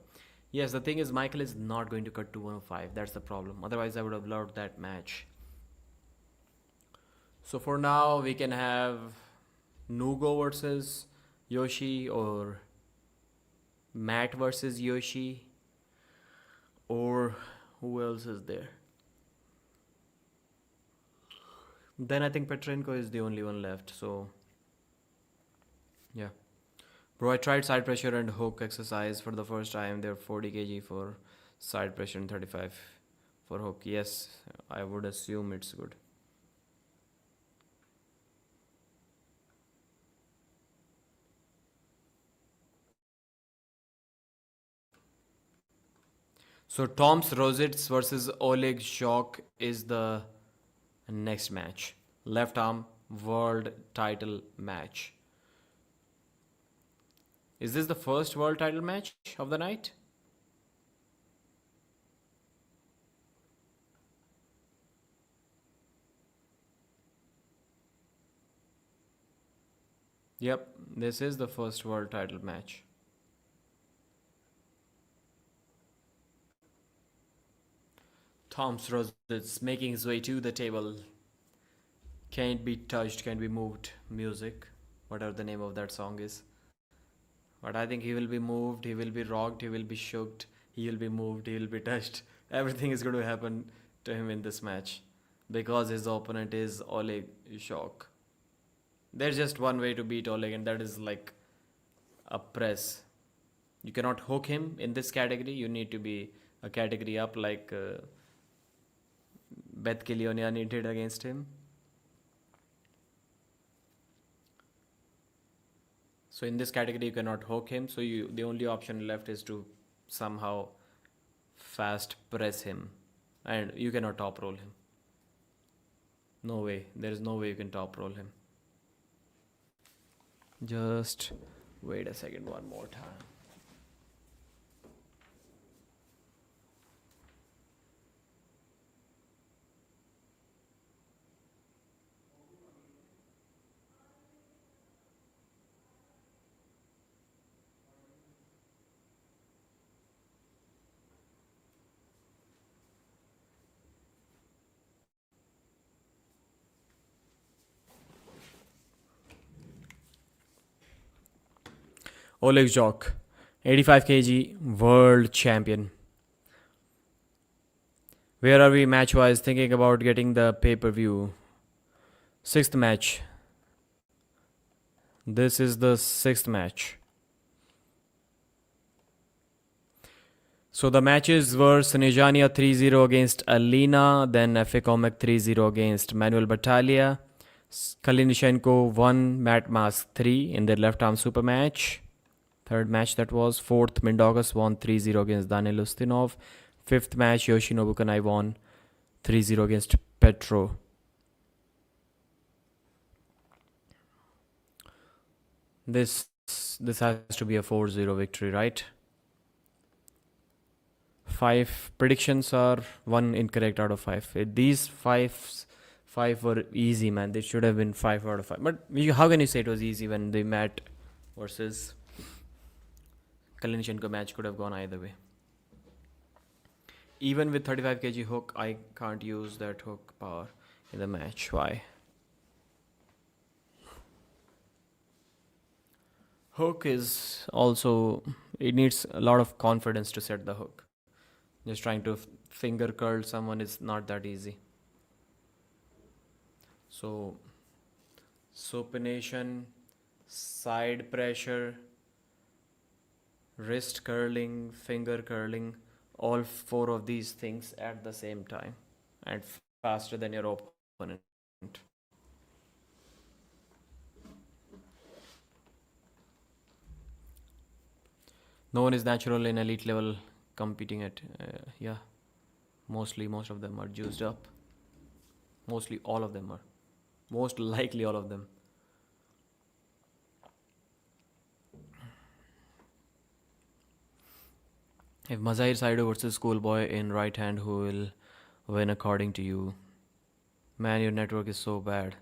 Yes, the thing is, Michael is not going to cut to 105. That's the problem. Otherwise, I would have loved that match. So for now, we can have Nugo versus Yoshi, or Matt versus Yoshi, or who else is there? Then I think Petrenko is the only one left. So yeah. Bro, I tried side pressure and hook exercise for the first time. They're 40 kg for side pressure and 35 for hook. Yes, I would assume it's good. So Tom's Rozits versus Oleg Zhokh is the next match. Left arm world title match. Is this the first world title match of the night? Yep, this is the first world title match. Tom's Rozits making his way to the table. Can't be touched, can't be moved. Music, whatever the name of that song is. But I think he will be moved, he will be rocked, he will be shooked, he will be moved, he will be touched. Everything is going to happen to him in this match because his opponent is Oleg Zhokh. There's just one way to beat Oleg, and that is like a press. You cannot hook him in this category. You need to be a category up, like Beth Kilioniani did against him. So in this category, you cannot hook him. So the only option left is to somehow fast press him. And you cannot top roll him. No way. There is no way you can top roll him. Just wait a second, one more time. Oleg Zhokh, 85 kg world champion. Where are we match-wise? Thinking about getting the pay-per-view. 6th match. This is the 6th match. So the matches were Snizhana 3-0 against Elina, then FA Kömek 3-0 against Manuel Battaglia. Kalinichenko won Matt Mask 3 in their left arm super match. 3rd match that was. 4th, Mindaugas won 3-0 against Danil Ustinov. 5th match, Yoshinobu Kanai won 3-0 against Petro. This has to be a 4-0 victory, right? 5 predictions are 1 incorrect out of 5. These 5 were easy, man. They should have been 5 out of 5. But how can you say it was easy when the Matt versus Kalinichenko match could have gone either way? Even with 35 kg hook, I can't use that hook power. in the match. Why? Hook is also, it needs a lot of confidence to set the hook. Just trying to finger curl someone is not that easy. So supination, side pressure, wrist curling, finger curling, all four of these things at the same time and faster than your opponent. No one is natural in elite level competing at, yeah. Most of them are juiced up. Mostly all of them are. Most likely all of them. If Mazahir Saidu versus Schoolboy in right hand, who will win according to you? Man, your network is so bad.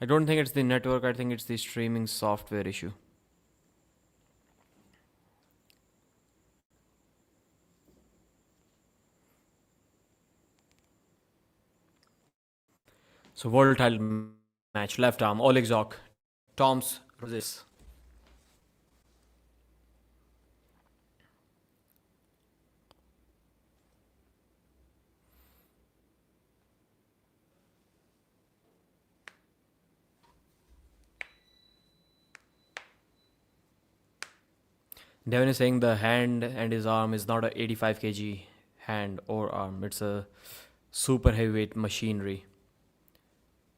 I don't think it's the network, I think it's the streaming software issue. So world title match, left arm, Oleg Zhokh, Tom's Rozits. Devin is saying the hand and his arm is not a 85 kg hand or arm. It's a super heavyweight machinery.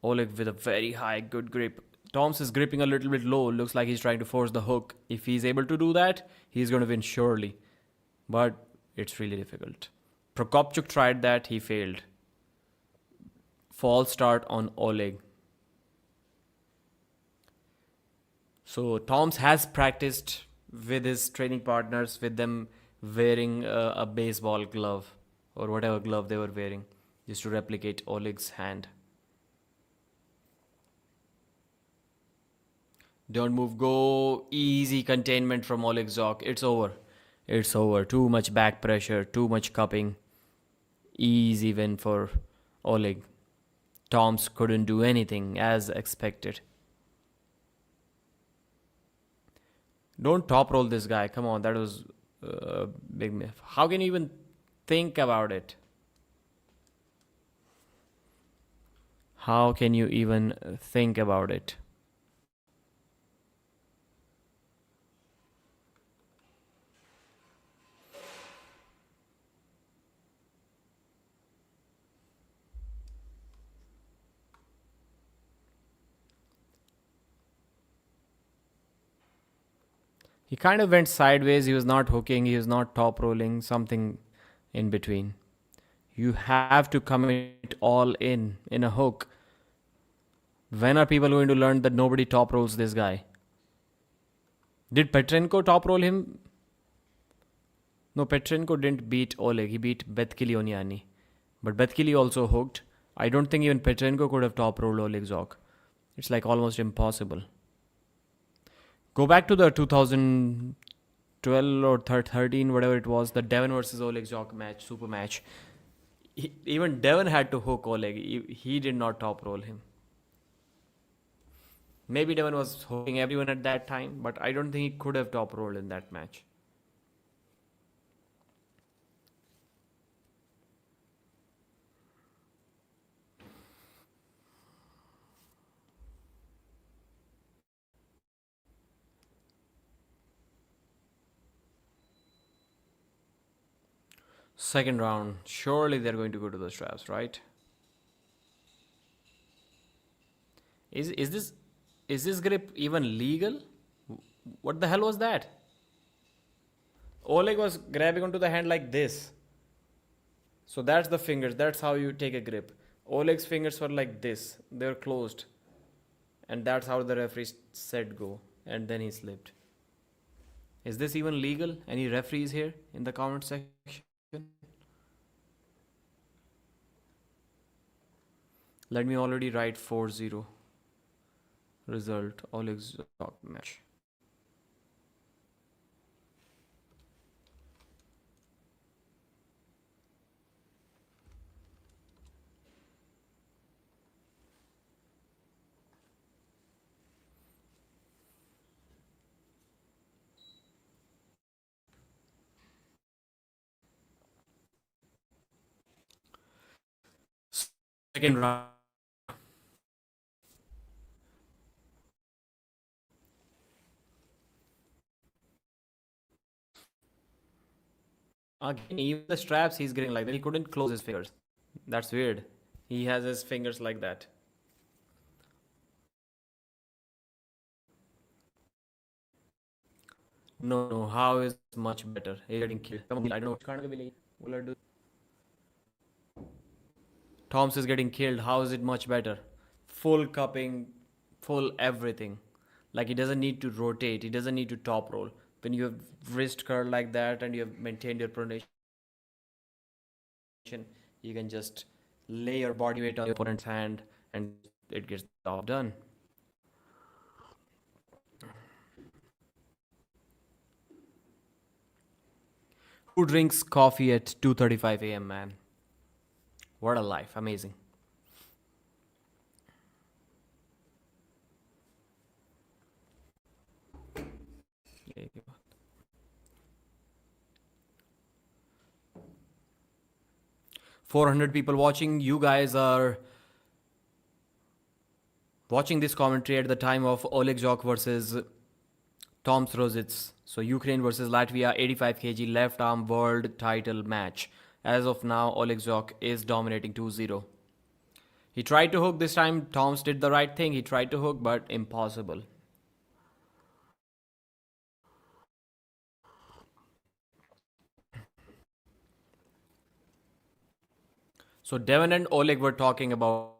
Oleg with a very high, good grip. Toms is gripping a little bit low. Looks like he's trying to force the hook. If he's able to do that, he's going to win surely. But it's really difficult. Prokopchuk tried that. He failed. False start on Oleg. So Toms has practiced with his training partners, with them wearing a baseball glove or whatever glove they were wearing, just to replicate Oleg's hand. Don't move, go. Easy containment from Oleg Zhokh. It's over. It's over. Too much back pressure, too much cupping. Easy win for Oleg. Toms couldn't do anything as expected. Don't top roll this guy. Come on, that was a big myth. How can you even think about it? How can you even think about it? He kind of went sideways. He was not hooking. He was not top rolling. Something in between. You have to commit all in a hook. When are people going to learn that nobody top rolls this guy? Did Petrenko top roll him? No, Petrenko didn't beat Oleg. He beat Betkilioniani. But Betkili also hooked. I don't think even Petrenko could have top rolled Oleg Zhokh. It's like almost impossible. Go back to the 2012 or 13, whatever it was, the Devon versus Oleg Zhokh match, super match. Even Devon had to hook Oleg. He did not top roll him. Maybe Devon was hooking everyone at that time, but I don't think he could have top rolled in that match. Second round, surely they're going to go to the straps, right? Is this grip even legal? What the hell was that? Oleg was grabbing onto the hand like this. So that's the fingers. That's how you take a grip. Oleg's fingers were like this. They were closed. And that's how the referee said go. And then he slipped. Is this even legal? Any referees here in the comment section? Let me already write 4-0 result. Oleg Zhokh match. Second round. Again, even the straps he's getting like that. He couldn't close his fingers. That's weird. He has his fingers like that. No, no. How is much better? He's getting killed. Come on, I don't know. Can't believe. Will I do? Toms is getting killed. How is it much better? Full cupping, full everything. Like he doesn't need to rotate. He doesn't need to top roll. When you have wrist curl like that and you have maintained your pronation, you can just lay your body weight on your opponent's hand and it gets the job done. Who drinks coffee at 2:35 a.m., man? What a life. Amazing. Yeah. 400 people watching. You guys are watching this commentary at the time of Oleg Zhokh versus Toms Rozits. So Ukraine versus Latvia 85 kg left arm world title match. As of now, Oleg Zhokh is dominating 2-0. He tried to hook this time. Toms did the right thing. He tried to hook, but impossible. So Devon and Oleg were talking about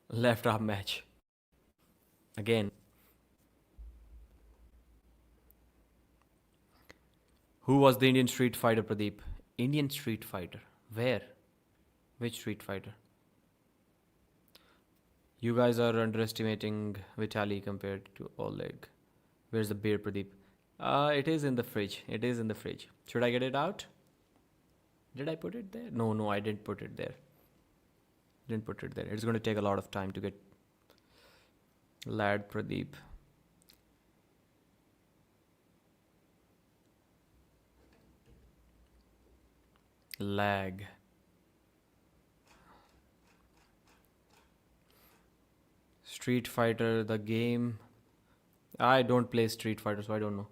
left arm match. Again. Who was the Indian street fighter, Pradeep? Indian street fighter? Where? Which street fighter? You guys are underestimating Vitaly compared to Oleg. Where's the beer, Pradeep? It is in the fridge. It is in the fridge. Should I get it out? Did I put it there? No, no, I didn't put it there. Didn't put it there. It's going to take a lot of time to get lad Pradeep. Lag. Street Fighter, the game. I don't play Street Fighter, so I don't know.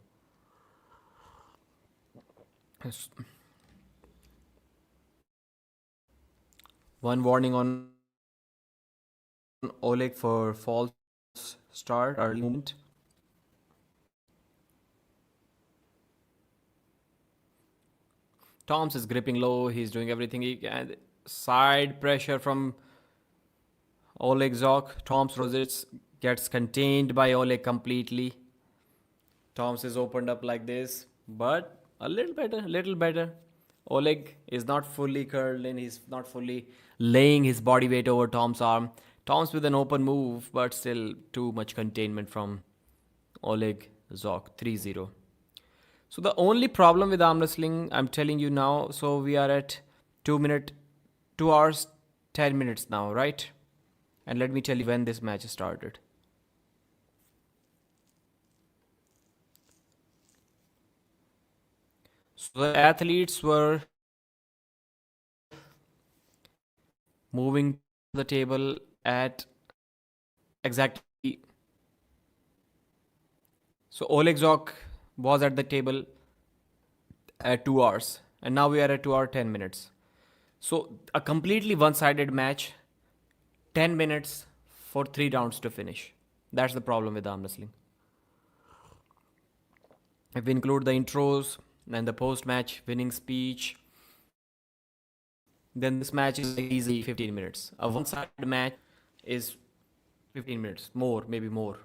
One warning on Oleg for false start, early movement. Toms is gripping low. He's doing everything he can. Side pressure from Oleg Zhokh. Toms Rozits gets contained by Oleg completely. Toms is opened up like this, but a little better, little better. Oleg is not fully curled in. He's not fully laying his body weight over Tom's arm. Tom's with an open move, but still too much containment from Oleg Zhokh. 3-0. So the only problem with arm wrestling, I'm telling you now, so we are at 2 hours, 10 minutes now, right? And let me tell you when this match started. So the athletes were moving to the table at exactly. So Oleg Zhokh was at the table at 2 hours, and now we are at 2 hours 10 minutes. So a completely one-sided match, 10 minutes for 3 rounds to finish. That's the problem with arm wrestling. If we include the intros and the post-match winning speech, then this match is easily 15 minutes. A one-sided match is 15 minutes, more, maybe more.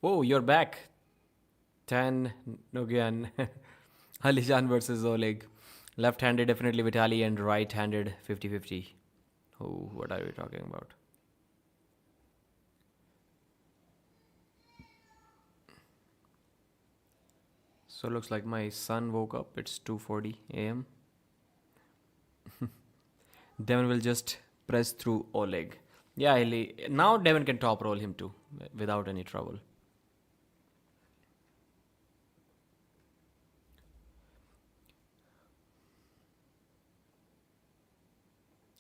Oh, you're back. Tan Nogian. Alijan versus Oleg. Left-handed definitely Vitaly and right-handed 50-50. Oh, what are we talking about? So looks like my son woke up. It's 2:40 a.m. Devon will just press through Oleg. Yeah, now Devon can top roll him too without any trouble.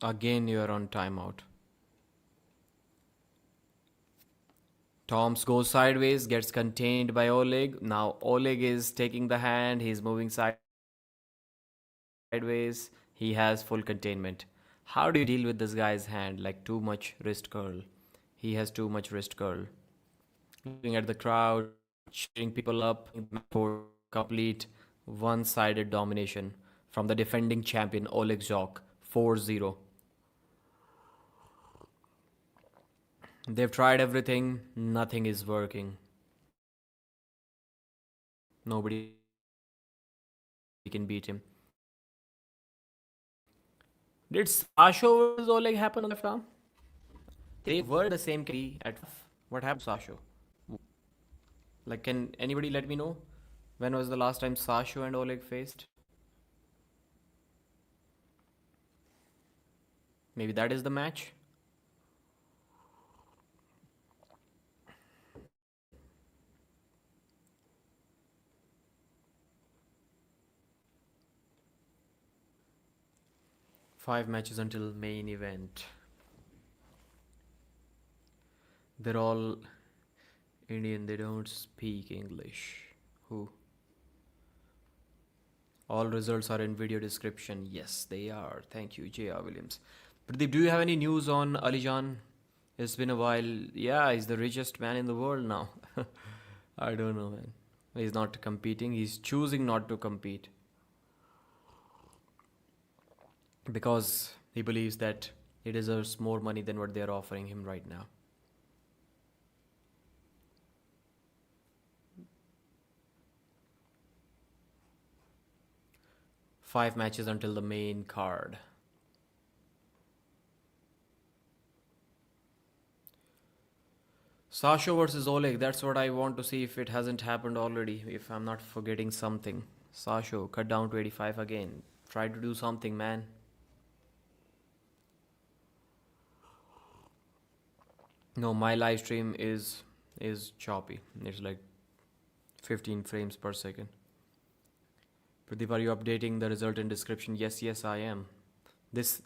Again, you are on timeout. Toms goes sideways, gets contained by Oleg. Now Oleg is taking the hand. He's moving sideways. He has full containment. How do you deal with this guy's hand? Like too much wrist curl. He has too much wrist curl. Looking at the crowd, cheering people up for complete one-sided domination from the defending champion Oleg Zhokh, 4-0. They've tried everything, nothing is working. Nobody can beat him. Did Sasho vs Oleg happen on the farm? They were the same category at what happened to Sasho? Like, can anybody let me know? When was the last time Sasho and Oleg faced? Maybe that is the match? Five matches until main event. They're all Indian, they don't speak English. Who? All results are in video description. Yes, they are. Thank you, J.R. Williams. Pradeep, do you have any news on Alijan? It's been a while. Yeah, he's the richest man in the world now. I don't know, man. He's not competing. He's choosing not to compete. Because he believes that he deserves more money than what they're offering him right now. Five matches until the main card. Sasho versus Oleg. That's what I want to see if it hasn't happened already. If I'm not forgetting something. Sasho, cut down to 85 again. Try to do something, man. No, my live stream is choppy. It's like 15 frames per second. Pradeep, are you updating the result in description? Yes, I am.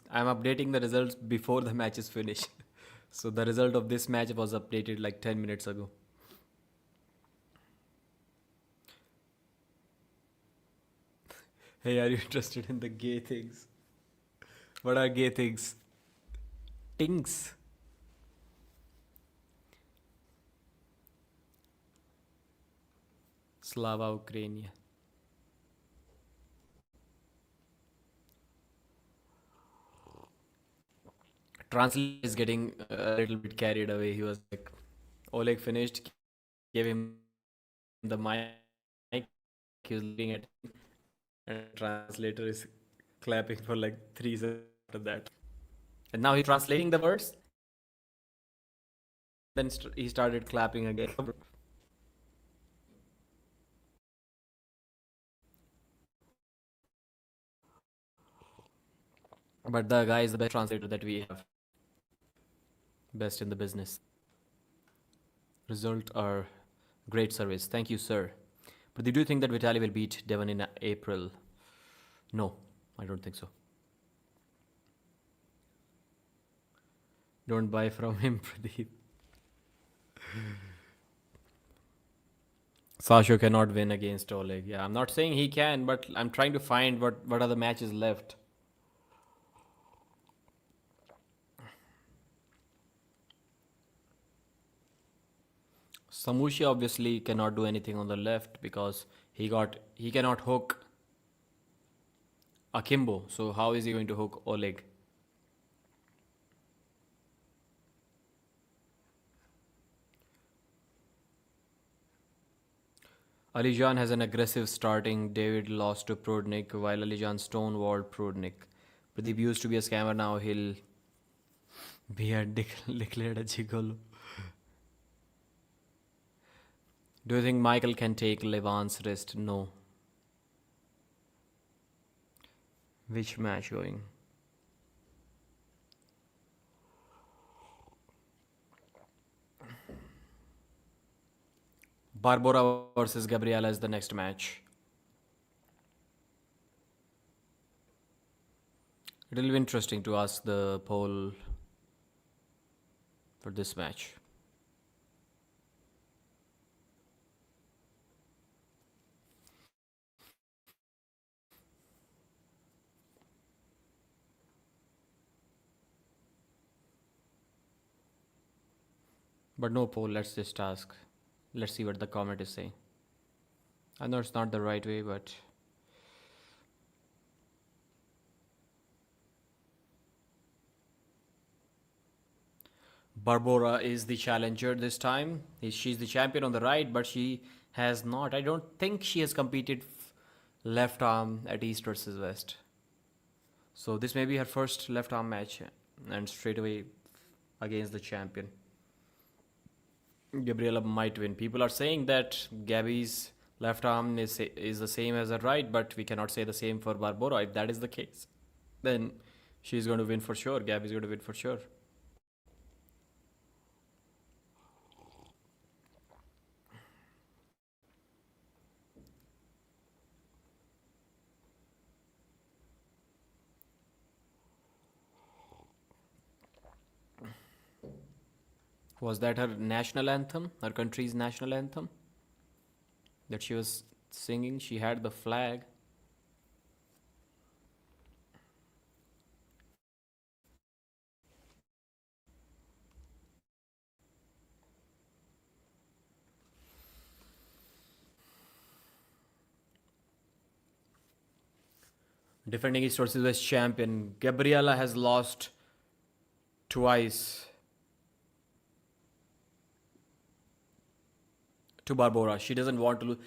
I'm updating the results before the match is finished. So the result of this match was updated like 10 minutes ago. Hey, are you interested in the gay things? What are gay things? Tings. Slava Ukraine. Translate is getting a little bit carried away. He was like, Oleg finished, gave him the mic. He was looking at him, and translator is clapping for like 3 seconds after that. And now he's translating the words. Then he started clapping again. But the guy is the best translator that we have. Best in the business. Result are great service. Thank you, sir. But do you think that Vitaly will beat Devon in April? No, I don't think so. Don't buy from him, Pradeep. Sasho cannot win against Oleg. Yeah, I'm not saying he can, but I'm trying to find what are the matches left. Samushi obviously cannot do anything on the left because he cannot hook Akimbo. So how is he going to hook Oleg? Alijan has an aggressive starting. David lost to Prodnik while Alijan stonewalled Prodnik. Pradeep used to be a scammer, now he'll be declared a gigolo. Do you think Michael can take Levan's wrist? No. Which match going? Barbora versus Gabriela is the next match. It will be interesting to ask the poll for this match. But no poll, let's just ask. Let's see what the comment is saying. I know it's not the right way, but Barbora is the challenger this time. She's the champion on the right, but she has not. I don't think she has competed left arm at East versus West. So this may be her first left arm match, and straight away against the champion. Gabriela might win. People are saying that Gabby's left arm is the same as her right, but we cannot say the same for Barbora. If that is the case, then she's going to win for sure. Gabby's going to win for sure. Was that her national anthem? Her country's national anthem? That she was singing? She had the flag. Defending East versus West champion. Gabriela has lost twice to Barbora. She doesn't want to lose.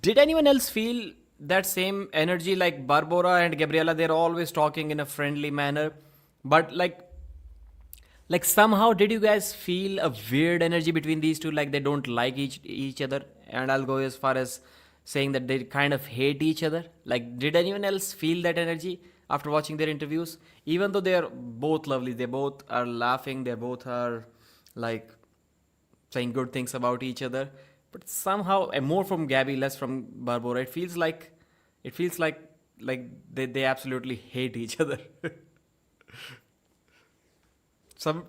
Did anyone else feel that same energy like Barbora and Gabriela? They're always talking in a friendly manner. But like somehow did you guys feel a weird energy between these two? Like they don't like each other? And I'll go as far as saying that they kind of hate each other. Like did anyone else feel that energy after watching their interviews? Even though they're both lovely, they both are laughing, they both are like saying good things about each other. But somehow, more from Gabby, less from Barbora. It feels like they absolutely hate each other.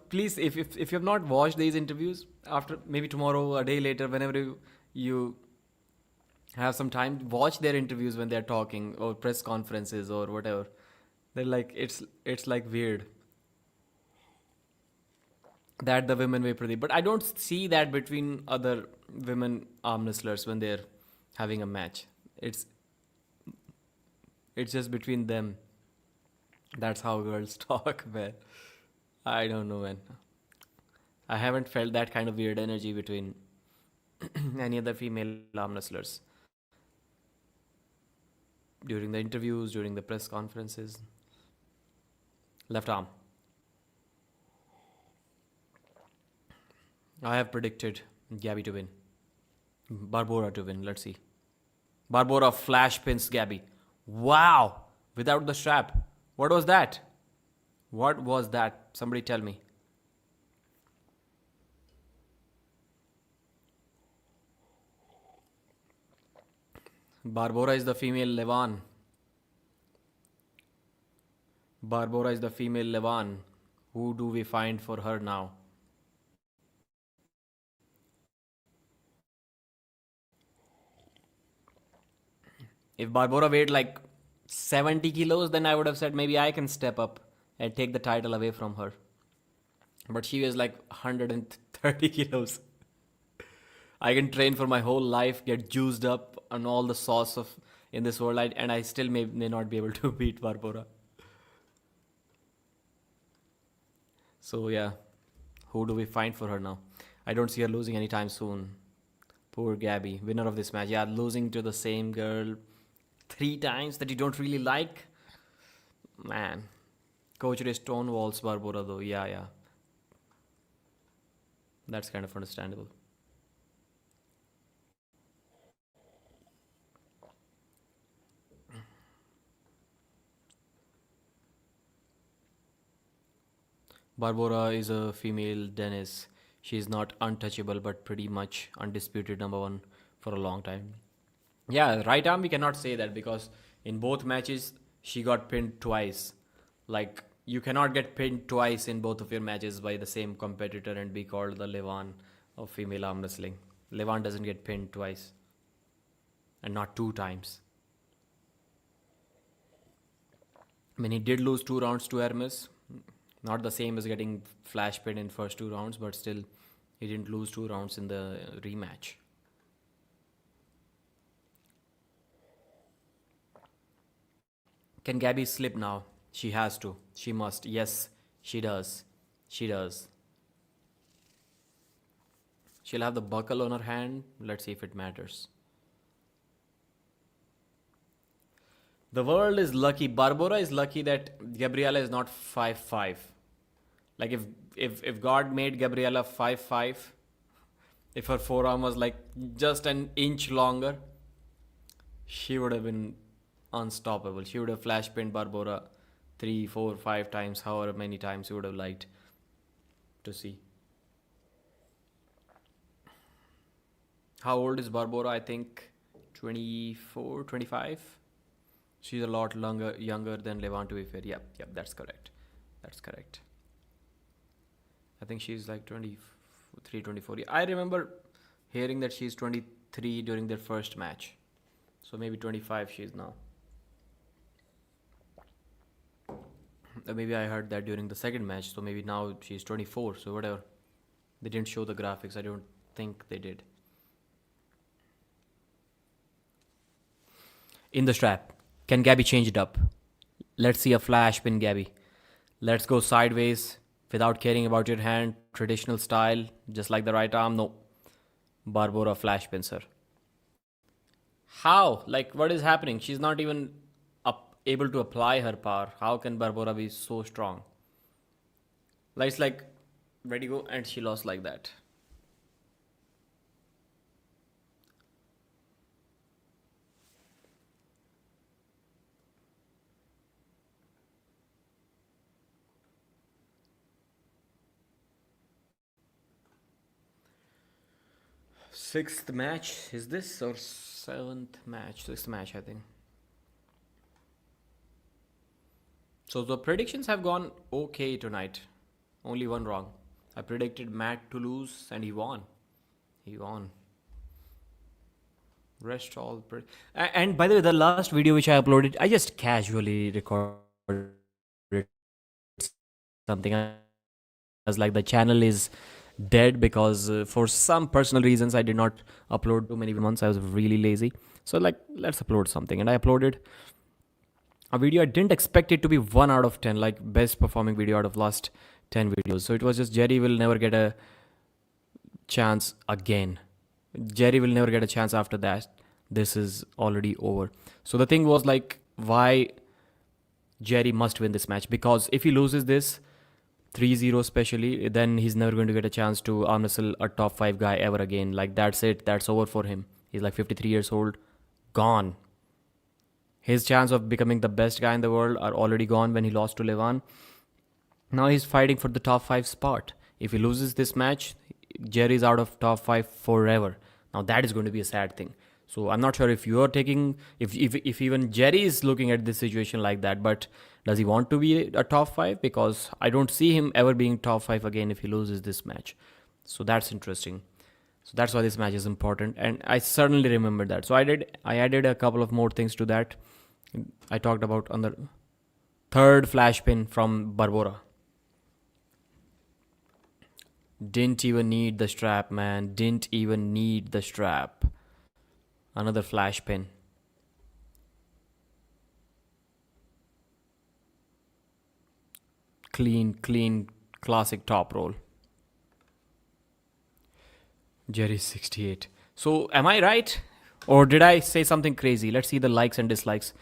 Please, if you have not watched these interviews, after maybe tomorrow, a day later, whenever you have some time, watch their interviews when they're talking or press conferences or whatever. They're like it's like weird that the women way pretty, but I don't see that between other women arm wrestlers when they're having a match. It's just between them. That's how girls talk, man. I don't know, man. I haven't felt that kind of weird energy between any other female arm wrestlers during the interviews, during the press conferences. Left arm. I have predicted Gabby to win. Barbora to win. Let's see. Barbora flash pins Gabby. Wow! Without the strap. What was that? What was that? Somebody tell me. Barbora is the female Levan. Barbora is the female Levan. Who do we find for her now? If Barbora weighed like 70 kilos, then I would have said maybe I can step up and take the title away from her. But she was like 130 kilos. I can train for my whole life, get juiced up on all the sauce of in this world, and I still may not be able to beat Barbora. So yeah, who do we find for her now? I don't see her losing anytime soon. Poor Gabby, winner of this match. Yeah, losing to the same girl 3 times that you don't really like. Man. Coach Ray stonewalls Barbora though. Yeah. That's kind of understandable. Barbora is a female Dennis. She is not untouchable but pretty much undisputed number 1 for a long time. Yeah, right arm we cannot say that because in both matches she got pinned twice. Like you cannot get pinned twice in both of your matches by the same competitor and be called the Levan of female arm wrestling. Levan doesn't get pinned twice and not 2 times. I mean, he did lose 2 rounds to Hermes. Not the same as getting flash pinned in first 2 rounds, but still, he didn't lose 2 rounds in the rematch. Can Gabby slip now? She has to. She must. Yes, she does. She does. She'll have the buckle on her hand. Let's see if it matters. The world is lucky. Barbora is lucky that Gabriela is not 5'5". Like if God made Gabriela 5'5", if her forearm was like just an inch longer, she would have been unstoppable. She would have flash pinned Barbora 3, 4, 5 times, however many times you would have liked to see. How old is Barbora? I think 24, 25. She's a lot younger than Levan, to be fair. Yep, that's correct. That's correct. I think she's like 23, 24. I remember hearing that she's 23 during their first match. So maybe 25 she's now. Maybe I heard that during the second match. So maybe now she's 24. So whatever. They didn't show the graphics. I don't think they did. In the strap. Can Gabby change it up? Let's see a flash pin, Gabby. Let's go sideways without caring about your hand. Traditional style, just like the right arm. No. Barbora flash pins her. How? Like, what is happening? She's not even able to apply her power. How can Barbora be so strong? Like, it's like, ready go, and she lost like that. Sixth match, is this, or seventh match? Sixth match, I think. So the predictions have gone okay tonight. Only one wrong. I predicted Matt to lose and he won. He won. Rest all. And by the way, the last video which I uploaded, I just casually recorded something. I was like, the channel is dead because for some personal reasons I did not upload too many months. I was really lazy. So like, let's upload something. And I uploaded a video. I didn't expect it to be 1 out of 10, like best performing video out of last 10 videos. So it was just Jerry will never get a chance again. Jerry will never get a chance after that. This is already over. So the thing was like, why Jerry must win this match? Because if he loses this 3-0 especially, then he's never going to get a chance to arm wrestle a top 5 guy ever again. Like, that's it. That's over for him. He's like 53 years old. Gone. His chance of becoming the best guy in the world are already gone when he lost to Levan. Now he's fighting for the top 5 spot. If he loses this match, Jerry's out of top 5 forever. Now that is going to be a sad thing. So I'm not sure if you are taking, if even Jerry is looking at this situation like that, but does he want to be a top 5? Because I don't see him ever being top 5 again if he loses this match. So that's interesting. So that's why this match is important. And I certainly remember that. So I added a couple of more things to that. I talked about on the third flash pin from Barbora. Didn't even need the strap, man. Didn't even need the strap. Another flash pin. Clean, classic top roll. Jerry's 68. So am I right? Or did I say something crazy? Let's see the likes and dislikes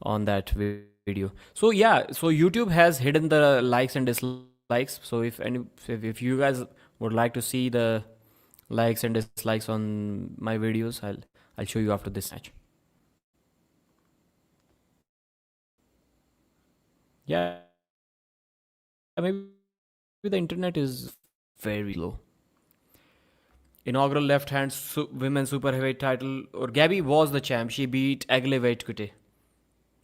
on that video. So yeah, so YouTube has hidden the likes and dislikes. So if you guys would like to see the likes and dislikes on my videos, I'll show you after this match. Yeah, maybe the internet is very low. Inaugural left-hand women's super heavyweight title. Or Gabby was the champ. She beat Agilevaitkute.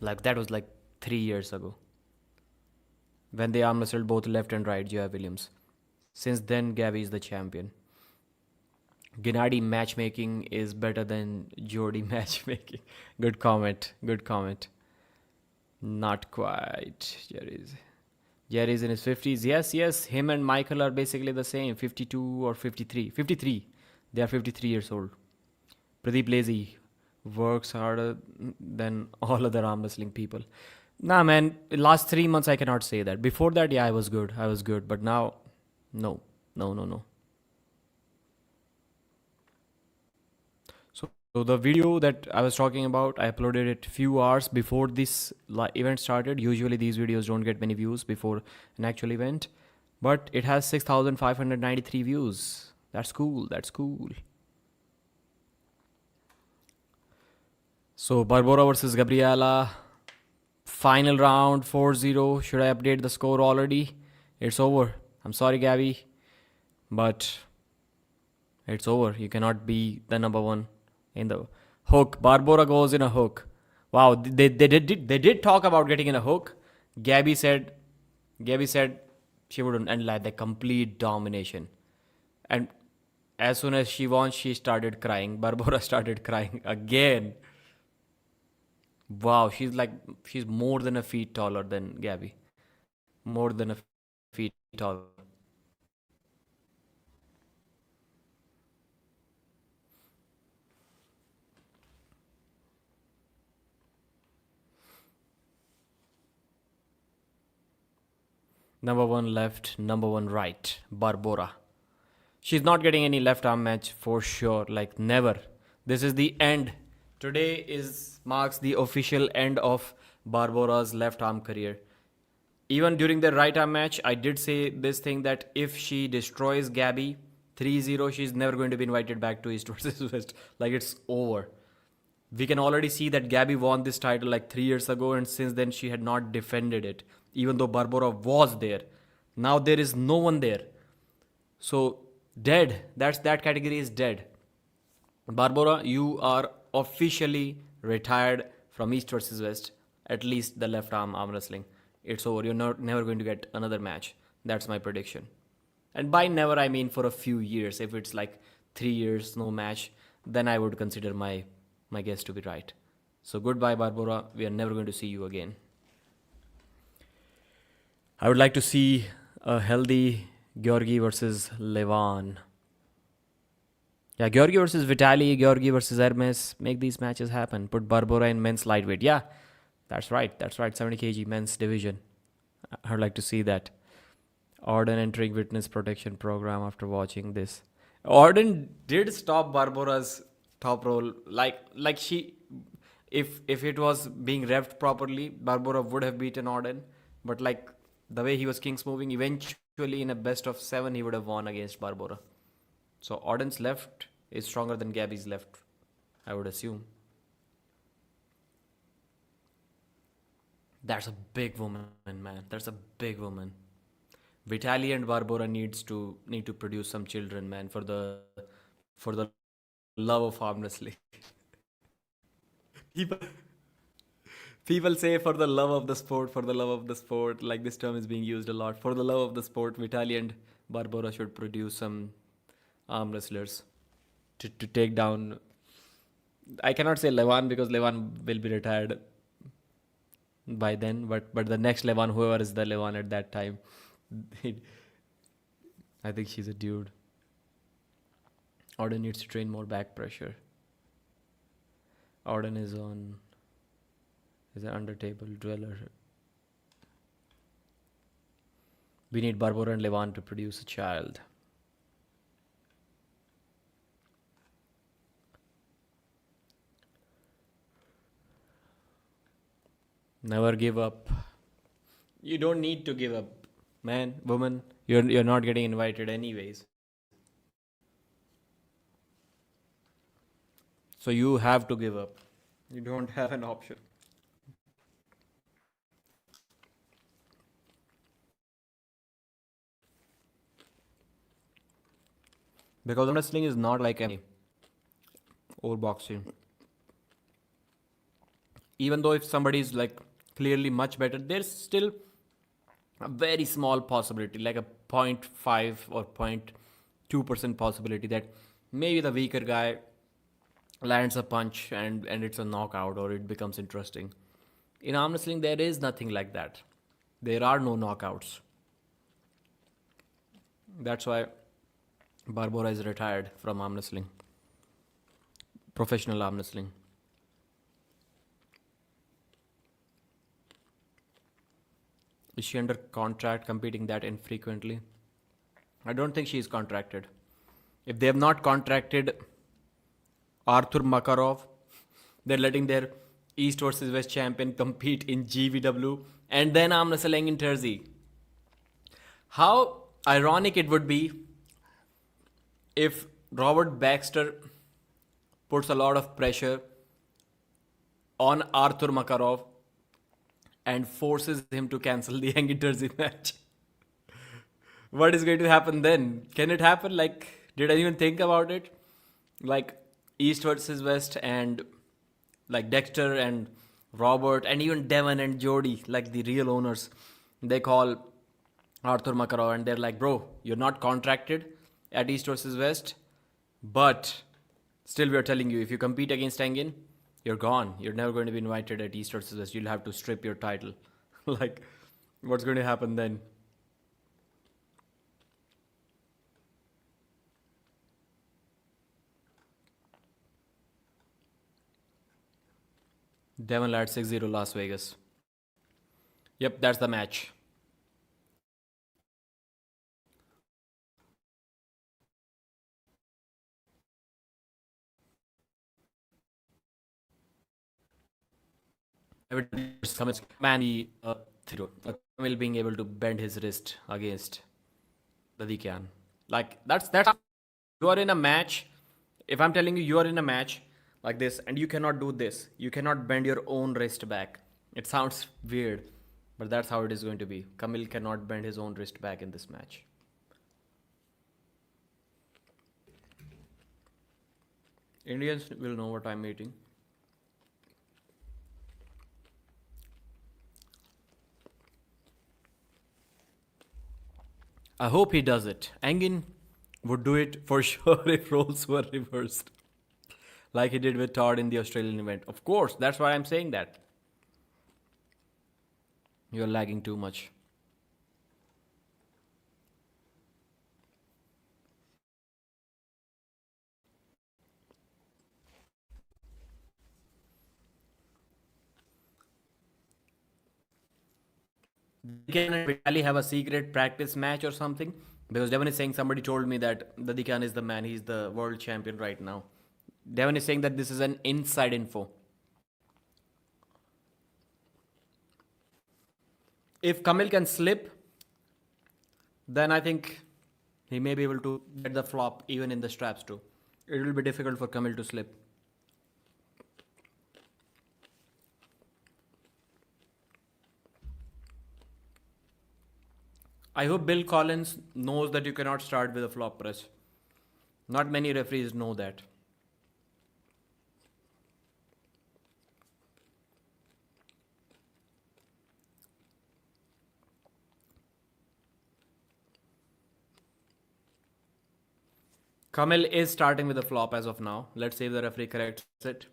Like that was like 3 years ago. When they arm wrestled both left and right, Joa Williams. Since then, Gabby is the champion. Gennady matchmaking is better than Jody matchmaking. Good comment. Good comment. Not quite. Jerry's in his 50s. Yes. Him and Michael are basically the same. 52 or 53. 53. They are 53 years old. Pradeep Lazy works harder than all other arm wrestling people. Nah, man. Last 3 months, I cannot say that. Before that, yeah, I was good. But now, no. So the video that I was talking about, I uploaded it few hours before this event started. Usually these videos don't get many views before an actual event. But it has 6,593 views. That's cool. So Barbora versus Gabriela. Final round 4-0. Should I update the score already? It's over. I'm sorry, Gabby. But it's over. You cannot be the number one in the hook. Barbora goes in a hook. Wow, they did talk about getting in a hook. Gabby said she wouldn't, and like the complete domination. And as soon as she won, she started crying. Barbora started crying again. Wow, she's more than a feet taller than Gabby. More than a feet taller. Number one left, number one right. Barbora. She's not getting any left arm match for sure. Like never. This is the end. Today marks the official end of Barbora's left arm career. Even during the right arm match, I did say this thing that if she destroys Gabby 3-0, she's never going to be invited back to East versus West. Like it's over. We can already see that Gabby won this title like 3 years ago, and since then she had not defended it, even though Barbora was there. Now there is no one there. So dead. That category is dead. Barbora, you are officially retired from East versus West. At least the left arm wrestling. It's over. You're never going to get another match. That's my prediction. And by never, I mean for a few years. If it's like 3 years, no match, then I would consider my guess to be right. So goodbye, Barbora. We are never going to see you again. I would like to see a healthy Georgi versus Levan. Yeah, Georgi versus Vitaly, Georgi versus Hermes. Make these matches happen. Put Barbora in men's lightweight. Yeah, that's right. 70 kg men's division. I'd like to see that. Orden entering witness protection program after watching this. Orden did stop Barbora's top roll. Like she, if it was being revved properly, Barbora would have beaten Orden. But like the way he was kings moving, eventually in a best of 7, he would have won against Barbora. So Orden's left is stronger than Gabby's left, I would assume. That's a big woman, man. That's a big woman. Vitaly and Barbora need to produce some children, man, for the love of arm wrestling. People say for the love of the sport, like this term is being used a lot. For the love of the sport, Vitaly and Barbora should produce some arm wrestlers to take down. I cannot say Levan because Levan will be retired by then, but the next Levan, whoever is the Levan at that time, I think she's a dude. Orden needs to train more back pressure. Orden is an under table dweller. We need Barbora and Levan to produce a child. Never give up. You don't need to give up, man, woman. You're not getting invited anyways. So you have to give up. You don't have an option. Because wrestling is not like any or boxing. Even though if somebody is like clearly much better, there's still a very small possibility, like a 0.5 or 0.2% possibility that maybe the weaker guy lands a punch and it's a knockout or it becomes interesting. In arm wrestling, there is nothing like that. There are no knockouts. That's why Barbora is retired from arm wrestling. Professional arm wrestling. Is she under contract competing that infrequently? I don't think she is contracted. If they have not contracted Artur Makarov, they're letting their East versus West champion compete in GVW and then arm wrestling in Jersey. How ironic it would be if Robert Baxter puts a lot of pressure on Artur Makarov and forces him to cancel the Young Jersey match. What is going to happen then? Can it happen? Like, did anyone think about it? Like, East versus West and like Dexter and Robert and even Devon and Jody, like the real owners, they call Artur Makarov and they're like, bro, you're not contracted at East versus West, but still we're telling you, if you compete against Engin, you're gone. You're never going to be invited at East versus West. You'll have to strip your title. Like, what's going to happen then? Devon led 6-0 Las Vegas. Yep, that's the match. Man, Kamil being able to bend his wrist against Dadikyan. Like, that's you are in a match. If I'm telling you, you are in a match like this and you cannot do this, you cannot bend your own wrist back. It sounds weird, but that's how it is going to be. Kamil cannot bend his own wrist back in this match. Indians will know what I'm eating. I hope he does it. Engin would do it for sure if roles were reversed. Like he did with Todd in the Australian event. Of course, that's why I'm saying that. You're lagging too much. Dadikyan and Vitaly have a secret practice match or something? Because Devon is saying somebody told me that Dadikyan is the man, he's the world champion right now. Devon is saying that this is an inside info. If Kamil can slip, then I think he may be able to get the flop even in the straps too. It will be difficult for Kamil to slip. I hope Bill Collins knows that you cannot start with a flop press. Not many referees know that. Kamil is starting with a flop as of now. Let's see if the referee corrects it.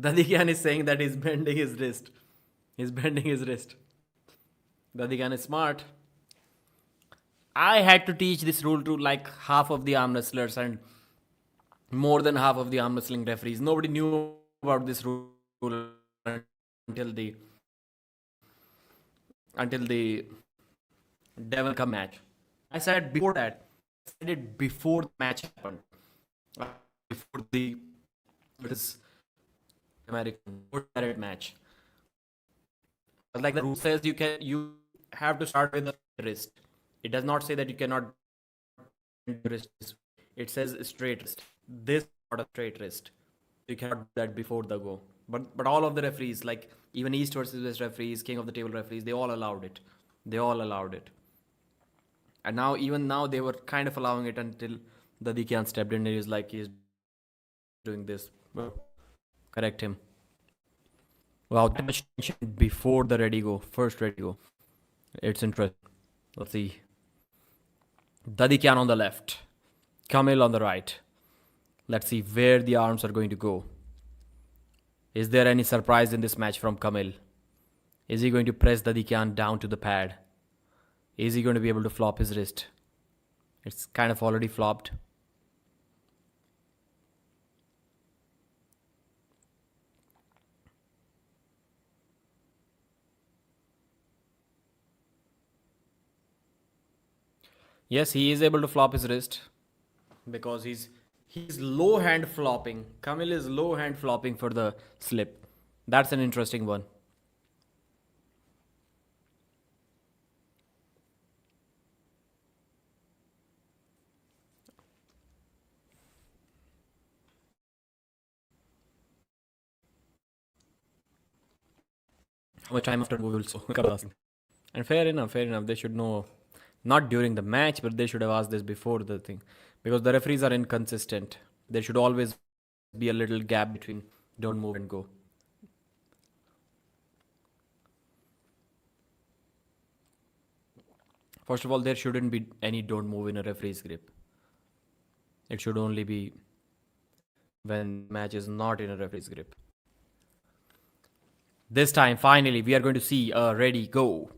Dadikyan is saying that he's bending his wrist. He's bending his wrist. Dadikyan is smart. I had to teach this rule to like half of the arm wrestlers and more than half of the arm wrestling referees. Nobody knew about this rule until the Devon Cup match. I said before that. I said it before the match happened. Before the American match. Like the rule says, you have to start with the wrist. It does not say that you cannot wrist. It says straight wrist. This is not a straight wrist. You cannot do that before the go. But all of the referees, like even East versus West referees, King of the Table referees, they all allowed it. They all allowed it. And now, even now, they were kind of allowing it until Dadikyan stepped in and he was like, he's doing this. Well, correct him. Wow, that much tension before the ready go, first ready go. It's interesting. Let's see. Dadikyan on the left, Kamil on the right. Let's see where the arms are going to go. Is there any surprise in this match from Kamil? Is he going to press Dadikyan down to the pad? Is he going to be able to flop his wrist? It's kind of already flopped. Yes, he is able to flop his wrist because he's low hand flopping. Kamil is low hand flopping for the slip. That's an interesting one. How much time after we will so and fair enough. They should know, not during the match, but they should have asked this before the thing, because the referees are inconsistent. There should always be a little gap between don't move and go. First of all, there shouldn't be any don't move in a referee's grip. It should only be when match is not in a referee's grip. This time, finally, we are going to see a ready go.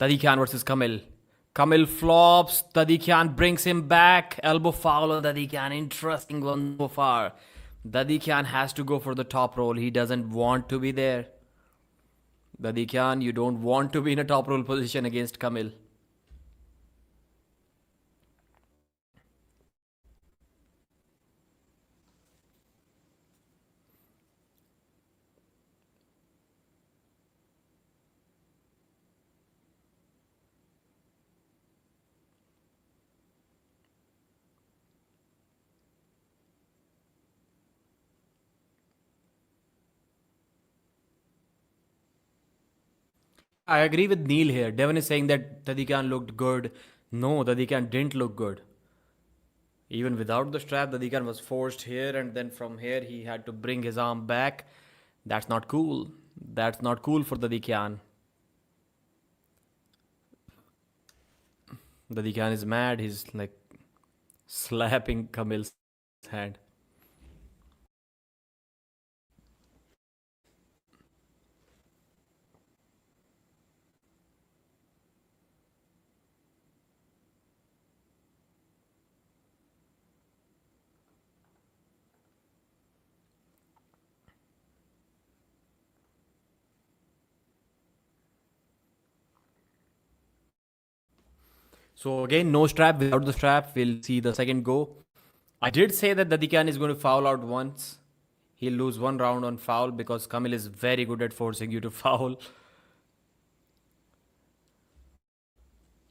Dadikyan versus Kamil. Kamil flops. Dadikyan brings him back. Elbow foul on Dadikyan. Interesting one so far. Dadikyan has to go for the top roll. He doesn't want to be there. Dadikyan, you don't want to be in a top roll position against Kamil. I agree with Neil here. Devon is saying that Dadikyan looked good. No, Dadikyan didn't look good. Even without the strap, Dadikyan was forced here, and then from here he had to bring his arm back. That's not cool. That's not cool for Dadikyan. Dadikyan is mad. He's like slapping Kamil's hand. So again, no strap. Without the strap, we'll see the second go. I did say that Dadikyan is going to foul out once. He'll lose one round on foul because Kamil is very good at forcing you to foul.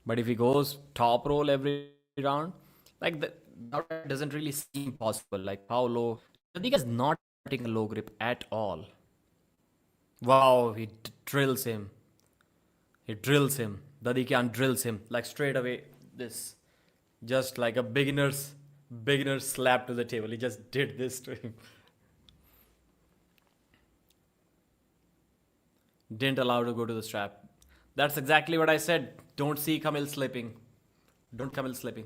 But if he goes top roll every round, like that doesn't really seem possible. Like how low? Dadikyan is not taking a low grip at all. Wow, he drills him. He drills him. Dadikyan drills him like straight away. This, just like a beginner's slap to the table. He just did this to him. Didn't allow to go to the strap. That's exactly what I said. Don't see Kamil slipping. Don't Kamil slipping.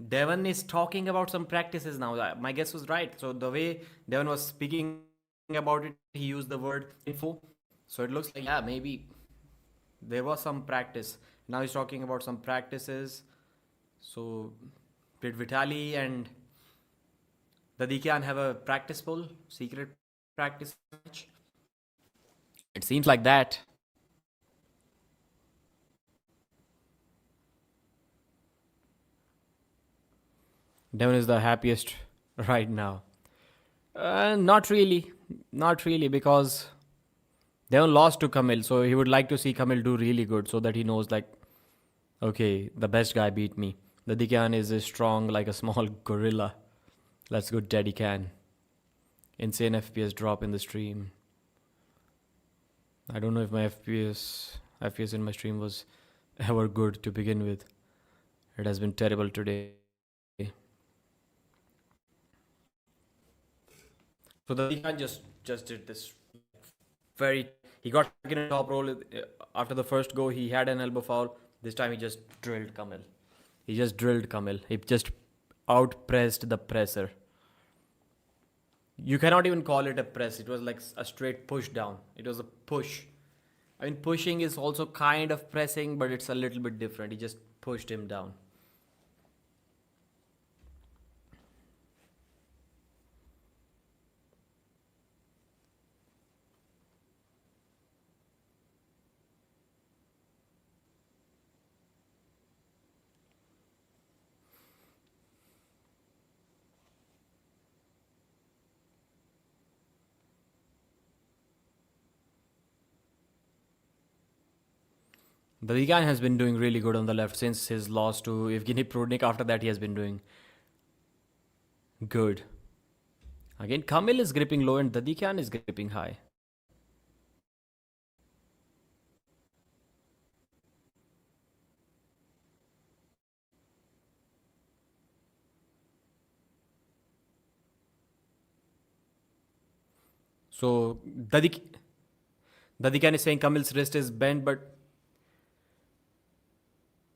Devon is talking about some practices now. My guess was right. So the way Devon was speaking about it, he used the word info. So it looks like, yeah, maybe there was some practice. Now he's talking about some practices. So did Vitaly and Dadikyan have a practice pool? Secret practice match? It seems like that. Devon is the happiest right now. Not really. Not really, because Devon lost to Kamil, so he would like to see Kamil do really good so that he knows, like, okay, the best guy beat me. Dadikyan is strong like a small gorilla. Let's go, Dadikyan. Insane FPS drop in the stream. I don't know if my FPS in my stream was ever good to begin with. It has been terrible today. So the Dadikyan just did this very. He got stuck in a top roll after the first go. He had an elbow foul. This time he just drilled Kamil. He just drilled Kamil. He just outpressed the presser. You cannot even call it a press. It was like a straight push down. It was a push. I mean, pushing is also kind of pressing, but it's a little bit different. He just pushed him down. Dadikyan has been doing really good on the left since his loss to Evgeny Prudnik. After that, he has been doing good. Again, Kamil is gripping low and Dadikyan is gripping high. So Dadikyan is saying Kamil's wrist is bent, but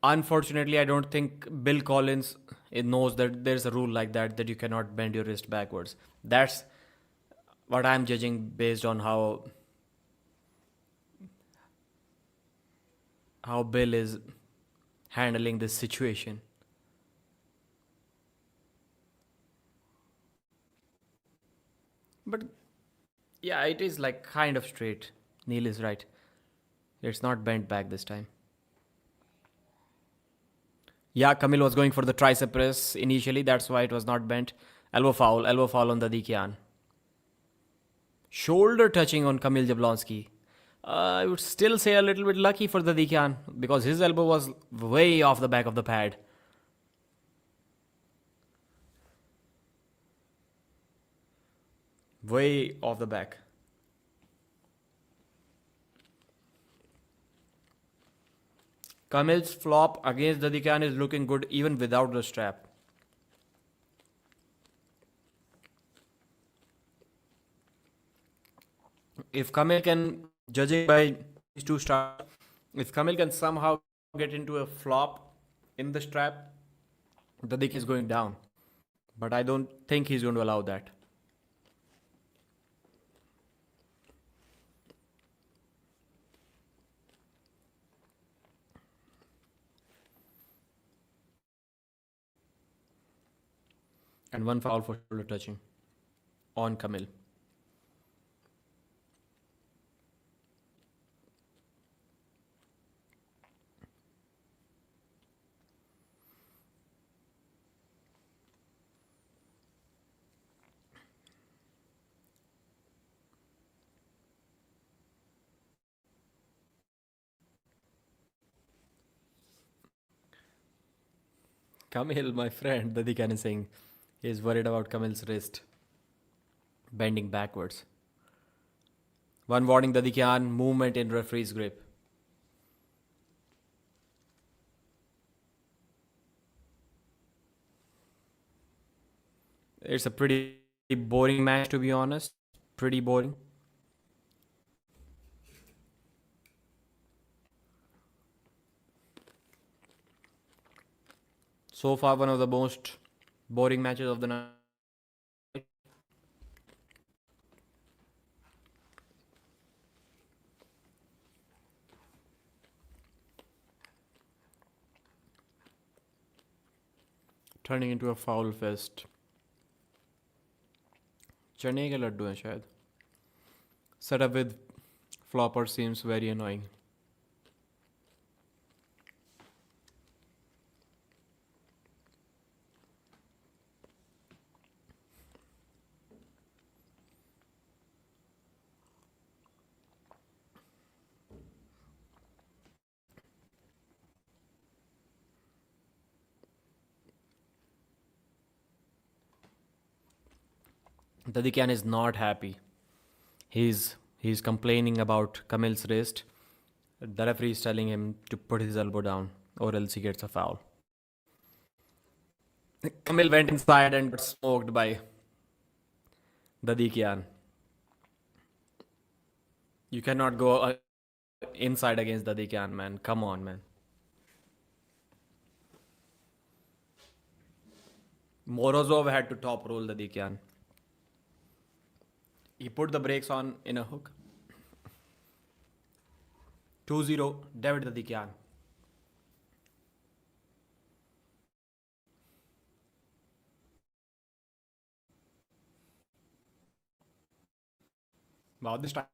unfortunately, I don't think Bill Collins knows that there's a rule like that you cannot bend your wrist backwards. That's what I'm judging based on how Bill is handling this situation. But yeah, it is like kind of straight. Neil is right. It's not bent back this time. Yeah, Kamil was going for the tricep press initially. That's why it was not bent. Elbow foul on Dadikyan. Shoulder touching on Kamil Jablonski. I would still say a little bit lucky for Dadikyan because his elbow was way off the back of the pad. Way off the back. Kamil's flop against Dadikyan is looking good even without the strap. If Kamil can, judging by these two starts, if Kamil can somehow get into a flop in the strap, Dadik is going down. But I don't think he's going to allow that. And one foul for shoulder touching on Kamil. Kamil, my friend, Dadikyan is saying he is worried about Kamil's wrist bending backwards. One warning, Dadikyan, movement in referee's grip. It's a pretty boring match, to be honest. Pretty boring. So far, one of the most boring matches of the night. Turning into a foul fest. चने के लड्डू हैं शायद. Setup with flopper seems very annoying. Dadikyan is not happy. He's He's complaining about Kamil's wrist. The referee is telling him to put his elbow down or else he gets a foul. Kamil went inside and got smoked by Dadikyan. You cannot go inside against Dadikyan, man. Come on, man. Morozov had to top roll Dadikyan. He put the brakes on in a hook. 2-0, David Dadikyan. Wow, this time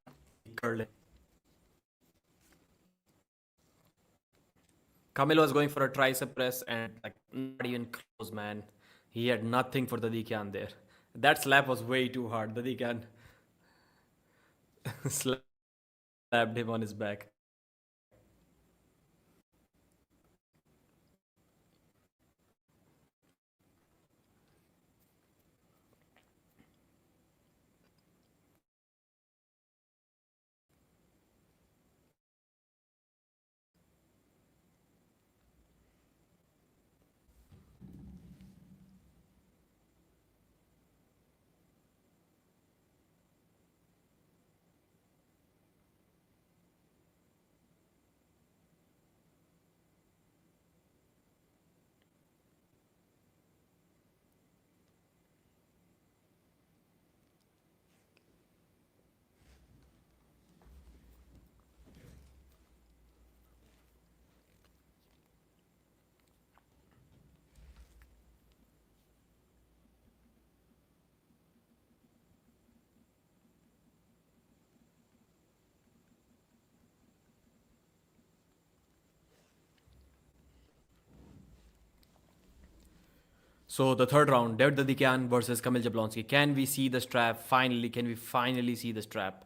he curled it. Kamil was going for a tricep press and like not even close, man. He had nothing for Dadikyan there. That slap was way too hard. Dadikyan slapped him on his back. So the third round, David Dadikyan versus Kamil Jablonski. Can we see the strap finally? Can we finally see the strap?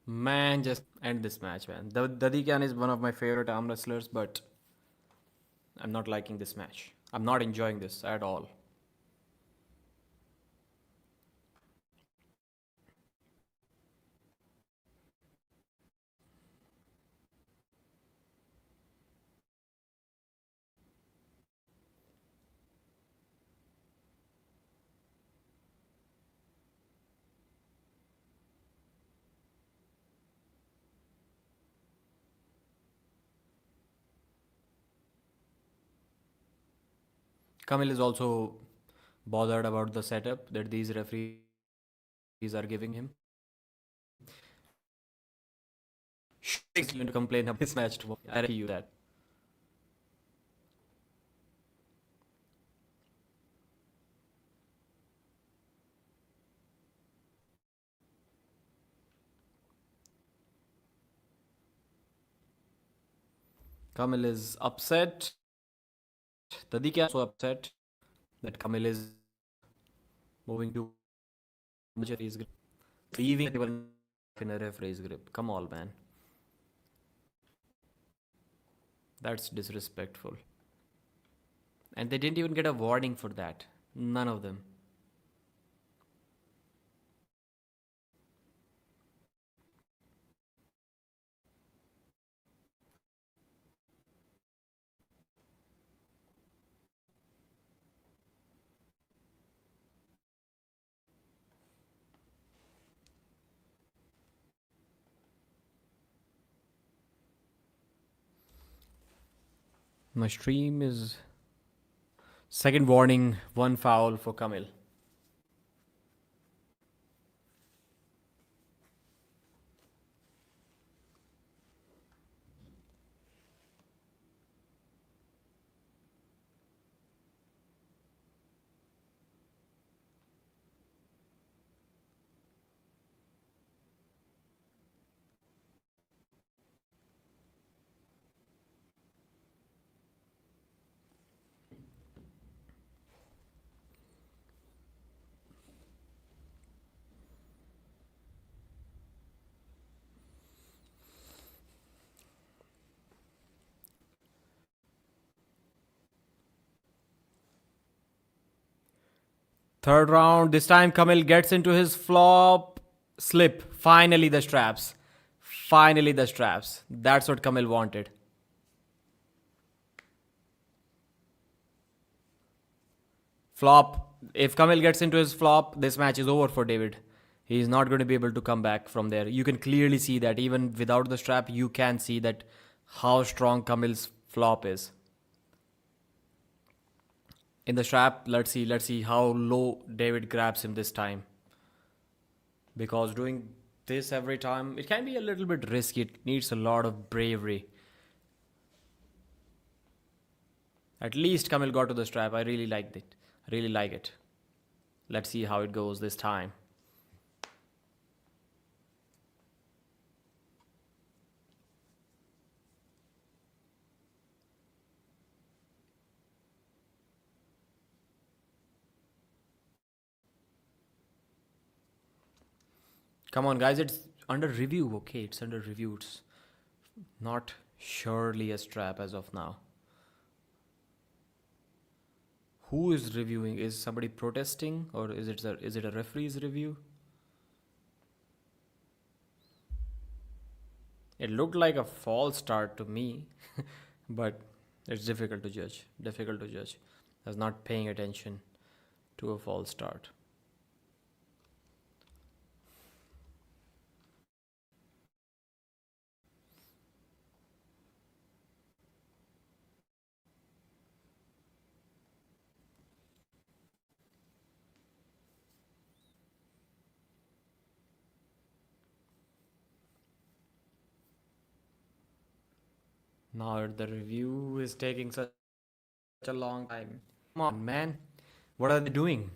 Man, just end this match, man. Dadikyan is one of my favorite arm wrestlers, but I'm not liking this match. I'm not enjoying this at all. Kamil is also bothered about the setup that these referees are giving him. He's going to complain about this match tomorrow. I guarantee you that. Kamil is upset. Dadikyan is also upset that Kamil is moving to referee's grip. Leaving everyone in a referee's grip. Come on, man. That's disrespectful. And they didn't even get a warning for that. None of them. My stream is second warning, one foul for Kamil. Third round. This time Kamil gets into his flop. Slip. Finally the straps. Finally the straps. That's what Kamil wanted. Flop. If Kamil gets into his flop, this match is over for David. He's not going to be able to come back from there. You can clearly see that even without the strap, you can see that how strong Kamil's flop is. In the strap, let's see how low David grabs him this time. Because doing this every time, it can be a little bit risky. It needs a lot of bravery. At least Kamil got to the strap. I really liked it. I really like it. Let's see how it goes this time. Come on, guys, it's under review. Okay, it's under review. It's not surely a strap as of now. Who is reviewing? Is somebody protesting, or is it a referee's review? It looked like a false start to me, but it's difficult to judge. Difficult to judge. I was not paying attention to a false start. Now the review is taking such a long time. Come on, man. What are they doing?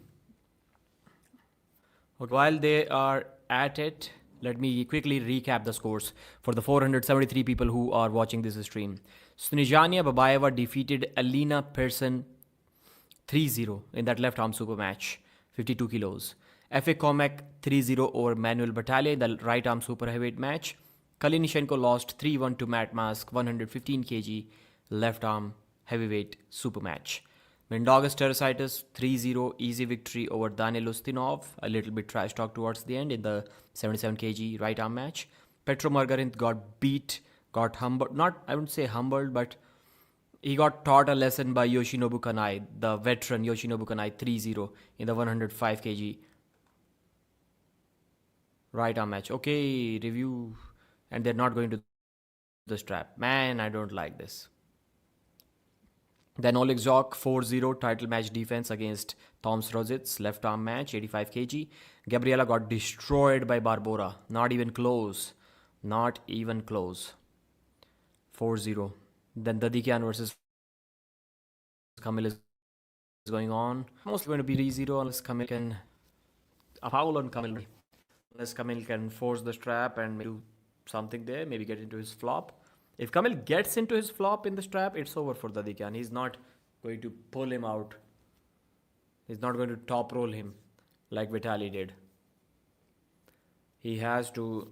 Okay, while they are at it, let me quickly recap the scores for the 473 people who are watching this stream. Snizhana Babaieva defeated Elina Persson 3-0 in that left arm super match, 52 kilos. FA Kömek 3-0 over Manuel Battaglia in the right arm super heavyweight match. Kalinichenko lost 3-1 to Matt Mask, 115 kg left arm heavyweight super match. Mindaugas Tarasaitis 3-0 easy victory over Danil Ustinov, a little bit trash talk towards the end in the 77 kg right arm match. Petro Marharint got beat, got humbled, not I wouldn't say humbled, but he got taught a lesson by Yoshinobu Kanai, the veteran Yoshinobu Kanai, 3-0 in the 105 kg right arm match. Okay, review. And they're not going to the strap. Man, I don't like this. Then Oleg Zhokh 4-0 title match defense against Rozits, left arm match, 85 kg. Gabriela got destroyed by Barbora. Not even close. Not even close. 4-0. Then Dadikyan versus Kamil is going on. Mostly going to be 3-0 unless Kamil can... A foul on Kamil. Unless Kamil can force the strap and do something there, maybe get into his flop. If Kamil gets into his flop in the strap, it's over for Dadikyan. He's not going to pull him out. He's not going to top roll him like Vitaly did. He has to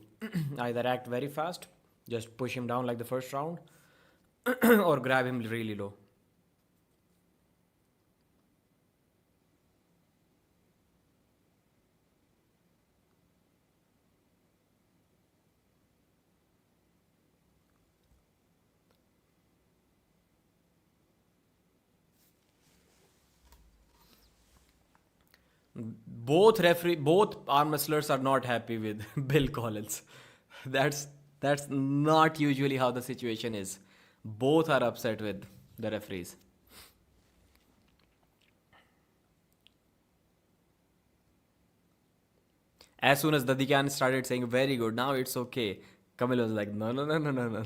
either act very fast, just push him down like the first round, or grab him really low. Both arm wrestlers are not happy with Bill Collins. That's not usually how the situation is. Both are upset with the referees. As soon as Dadikyan started saying very good, now it's okay, Kamil was like, no.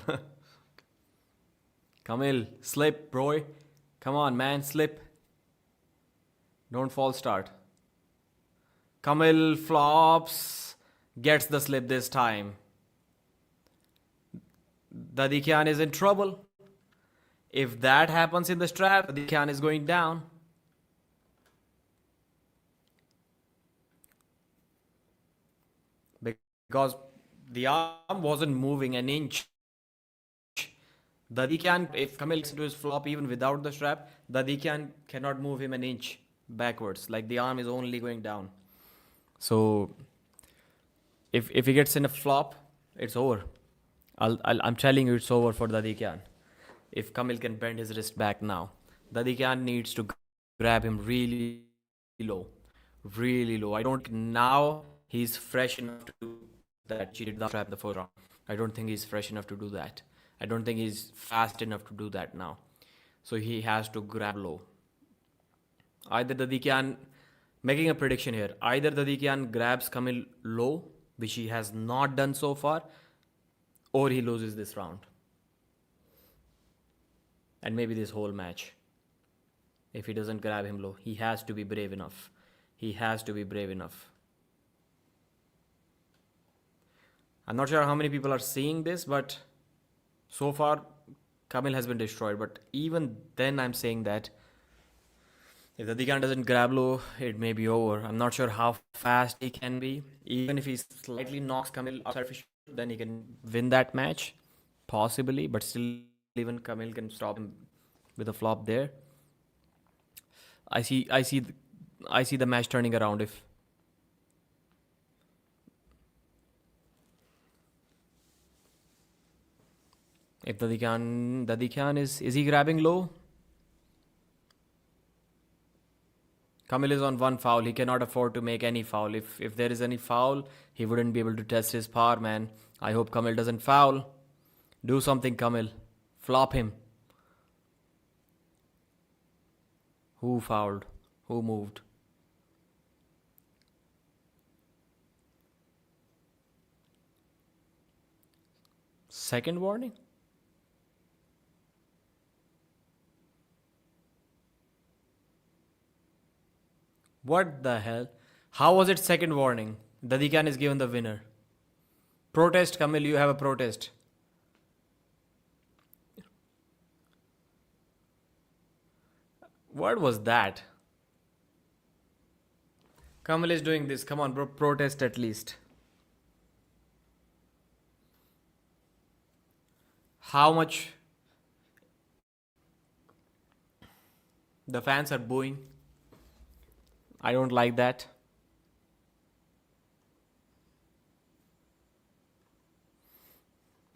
Kamil, slip, bro. Come on, man, slip. Don't false start. Kamil flops, gets the slip this time. Dadikyan is in trouble. If that happens in the strap, Dadikyan is going down. Because the arm wasn't moving an inch. Dadikyan, if Kamil gets into his flop even without the strap, Dadikyan cannot move him an inch. backwards, like the arm is only going down. So if he gets in a flop, it's over. I'm telling you, it's over for Dadikyan. If Kamil can bend his wrist back now, Dadikyan needs to grab him really low, really low. I don't think now he's fresh enough to do that. He did that trap the first round. I don't think he's fresh enough to do that. I don't think he's fast enough to do that now. So he has to grab low. Either Dadikyan, making a prediction here, either Dadikyan grabs Kamil low, which he has not done so far, or he loses this round. And maybe this whole match. If he doesn't grab him low, he has to be brave enough. He has to be brave enough. I'm not sure how many people are seeing this, but so far Kamil has been destroyed. But even then, I'm saying that if Dadikyan doesn't grab low, it may be over. I'm not sure how fast he can be. Even if he slightly knocks Kamil outside fish, then he can win that match, possibly. But still, even Kamil can stop him with a flop there. I see the match turning around if Dadikyan is he grabbing low? Kamil is on one foul. He cannot afford to make any foul. If there is any foul, he wouldn't be able to test his power, man. I hope Kamil doesn't foul. Do something, Kamil. Flop him. Who fouled? Who moved? Second warning? What the hell? How was it second warning? Dadikyan is given the winner. Protest, Kamil, you have a protest. What was that? Kamil is doing this. Come on, bro. Protest at least. How much the fans are booing. I don't like that.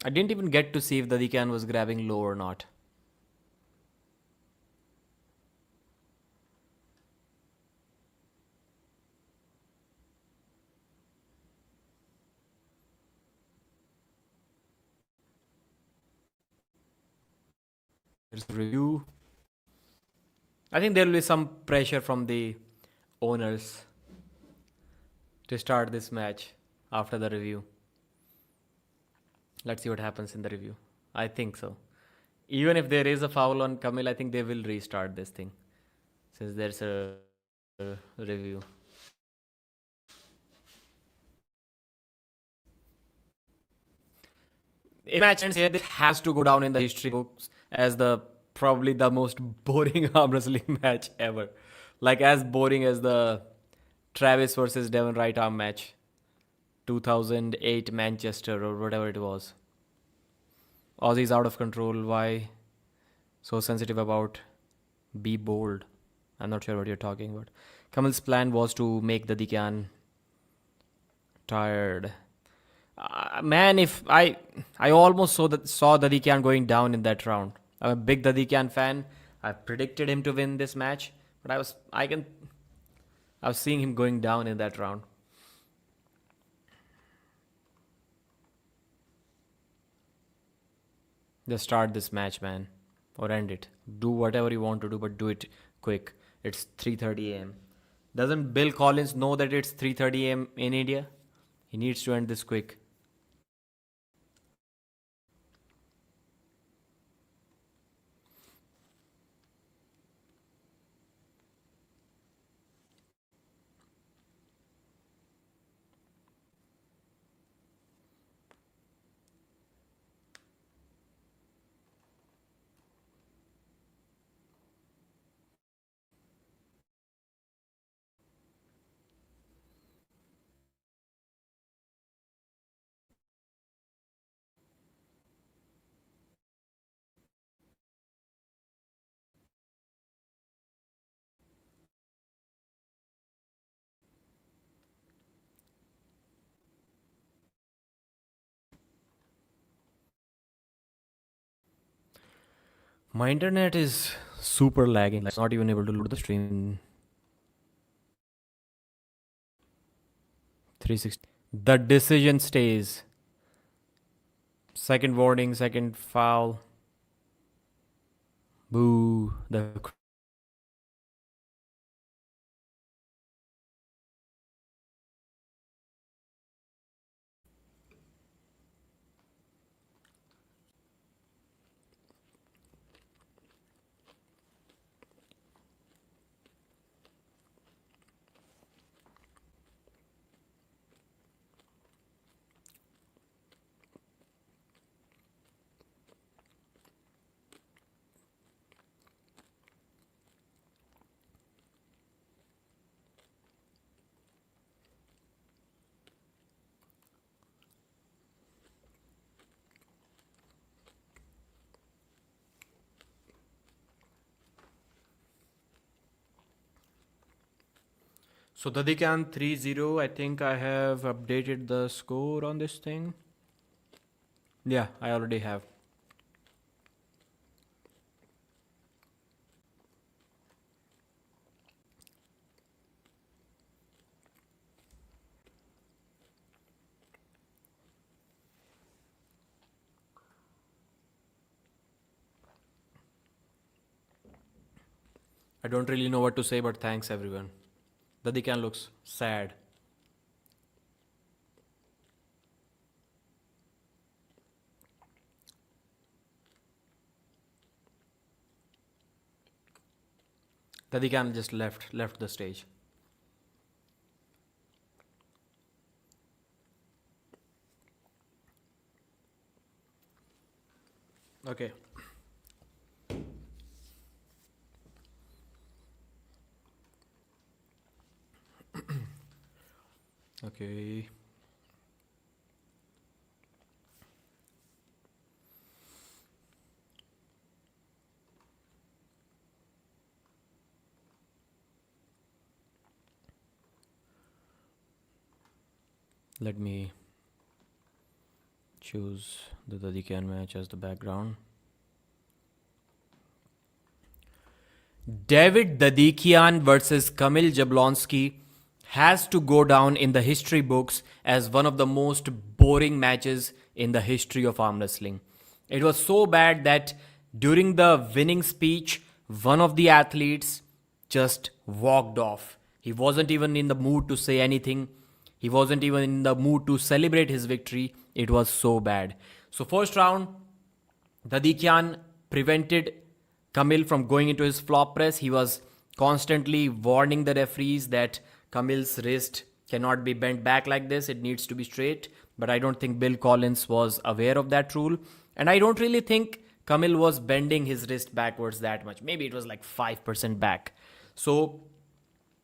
I didn't even get to see if Dadikyan was grabbing low or not. There's a review. I think there will be some pressure from the owners to start this match after the review. Let's see what happens in the review. I think so. Even if there is a foul on Kamil, I think they will restart this thing since there's a review. If match ends here, this has to go down in the history books as probably the most boring arm wrestling match ever. Like as boring as the Travis versus Devon right arm match, 2008 Manchester or whatever it was. Aussie's out of control. Why so sensitive about be bold? I'm not sure what you're talking about. Kamil's plan was to make Dadikyan tired. Man, if I almost saw Dadikyan going down in that round. I'm a big Dadikyan fan. I predicted him to win this match, but I was seeing him going down in that round. Just start this match, man, or end it. Do whatever you want to do, but do it quick. It's 3:30 a.m. Doesn't Bill Collins know that it's 3:30 a.m. in India? He needs to end this quick. My internet is super lagging. Like, not even able to load the stream. 360. The decision stays. Second warning, second foul. Boo. So Dadikyan 3-0. I think I have updated the score on this thing. Yeah, I already have. I don't really know what to say, but thanks everyone. Dadikyan looks sad. Dadikyan just left the stage. Okay. Okay. Let me choose the Dadikyan match as the background. David Dadikyan versus Kamil Jablonski has to go down in the history books as one of the most boring matches in the history of arm wrestling. It was so bad that during the winning speech, one of the athletes just walked off. He wasn't even in the mood to say anything. He wasn't even in the mood to celebrate his victory. It was so bad. So first round, Dadikyan prevented Kamil from going into his flop press. He was constantly warning the referees that Kamil's wrist cannot be bent back like this. It needs to be straight. But I don't think Bill Collins was aware of that rule. And I don't really think Kamil was bending his wrist backwards that much. Maybe it was like 5% back. So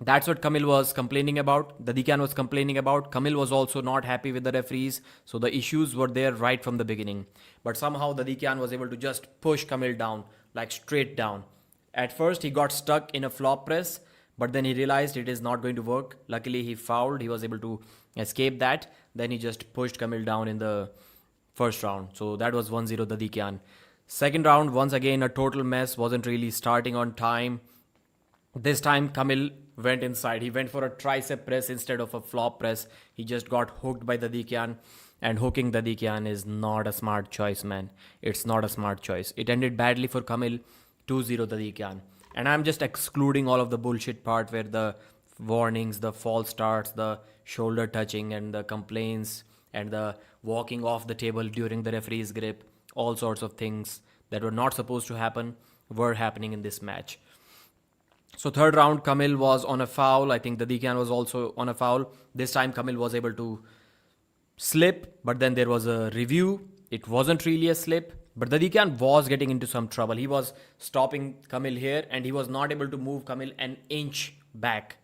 that's what Kamil was complaining about. Dadikyan was complaining about. Kamil was also not happy with the referees. So the issues were there right from the beginning. But somehow Dadikyan was able to just push Kamil down, like straight down. At first he got stuck in a flop press, but then he realized it is not going to work. Luckily he fouled. He was able to escape that. Then he just pushed Kamil down in the first round. So that was 1-0 Dadikyan. Second round, once again a total mess. Wasn't really starting on time. This time Kamil went inside. He went for a tricep press instead of a flop press. He just got hooked by Dadikyan. And hooking Dadikyan is not a smart choice, man. It's not a smart choice. It ended badly for Kamil. 2-0 Dadikyan. And I'm just excluding all of the bullshit part where the warnings, the false starts, the shoulder touching and the complaints and the walking off the table during the referee's grip. All sorts of things that were not supposed to happen were happening in this match. So third round, Kamil was on a foul. I think Dadikyan was also on a foul. This time Kamil was able to slip, but then there was a review. It wasn't really a slip, but Dadikyan was getting into some trouble. He was stopping Kamil here and he was not able to move Kamil an inch back.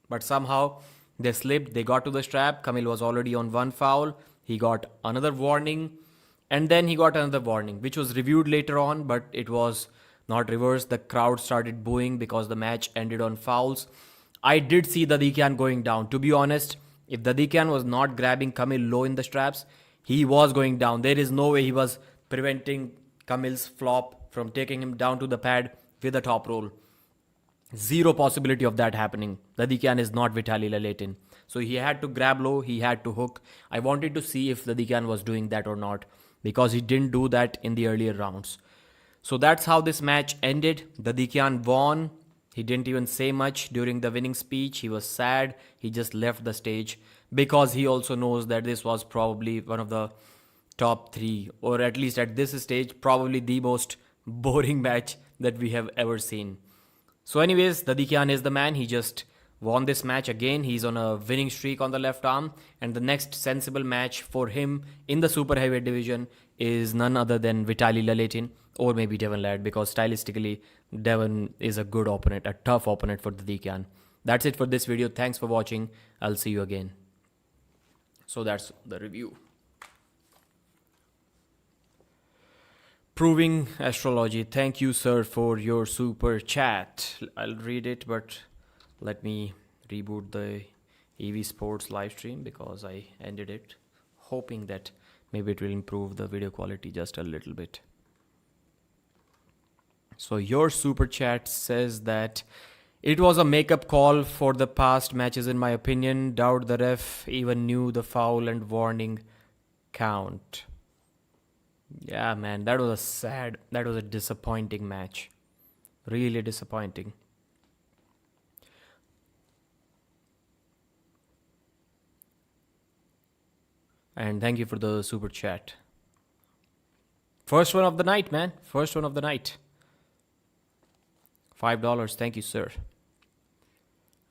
But somehow they slipped. They got to the strap. Kamil was already on one foul. He got another warning and then he got another warning, which was reviewed later on, but it was not reversed. The crowd started booing because the match ended on fouls. I did see Dadikyan going down. To be honest, if Dadikyan was not grabbing Kamil low in the straps, he was going down. There is no way he was preventing Kamil's flop from taking him down to the pad with a top roll. Zero possibility of that happening. Dadikyan is not Vitaly Laletin. So he had to grab low, he had to hook. I wanted to see if Dadikyan was doing that or not, because he didn't do that in the earlier rounds. So that's how this match ended. Dadikyan won. He didn't even say much during the winning speech. He was sad. He just left the stage because he also knows that this was probably one of the top 3, or at least at this stage, probably the most boring match that we have ever seen. So anyways, Dadikyan is the man. He just won this match again. He's on a winning streak on the left arm. And the next sensible match for him in the super heavyweight division is none other than Vitaly Laletin, or maybe Devon Ladd, because stylistically, Devon is a good opponent, a tough opponent for Dadikyan. That's it for this video. Thanks for watching. I'll see you again. So that's the review. Proving Astrology. Thank you, sir, for your super chat. I'll read it, but let me reboot the EV Sports live stream because I ended it, hoping that maybe it will improve the video quality just a little bit. So your super chat says that it was a makeup call for the past matches in my opinion. Doubt the ref even knew the foul and warning count. Yeah, man, that was a disappointing match. Really disappointing. And thank you for the super chat. First one of the night, man. First one of the night. $5. Thank you, sir.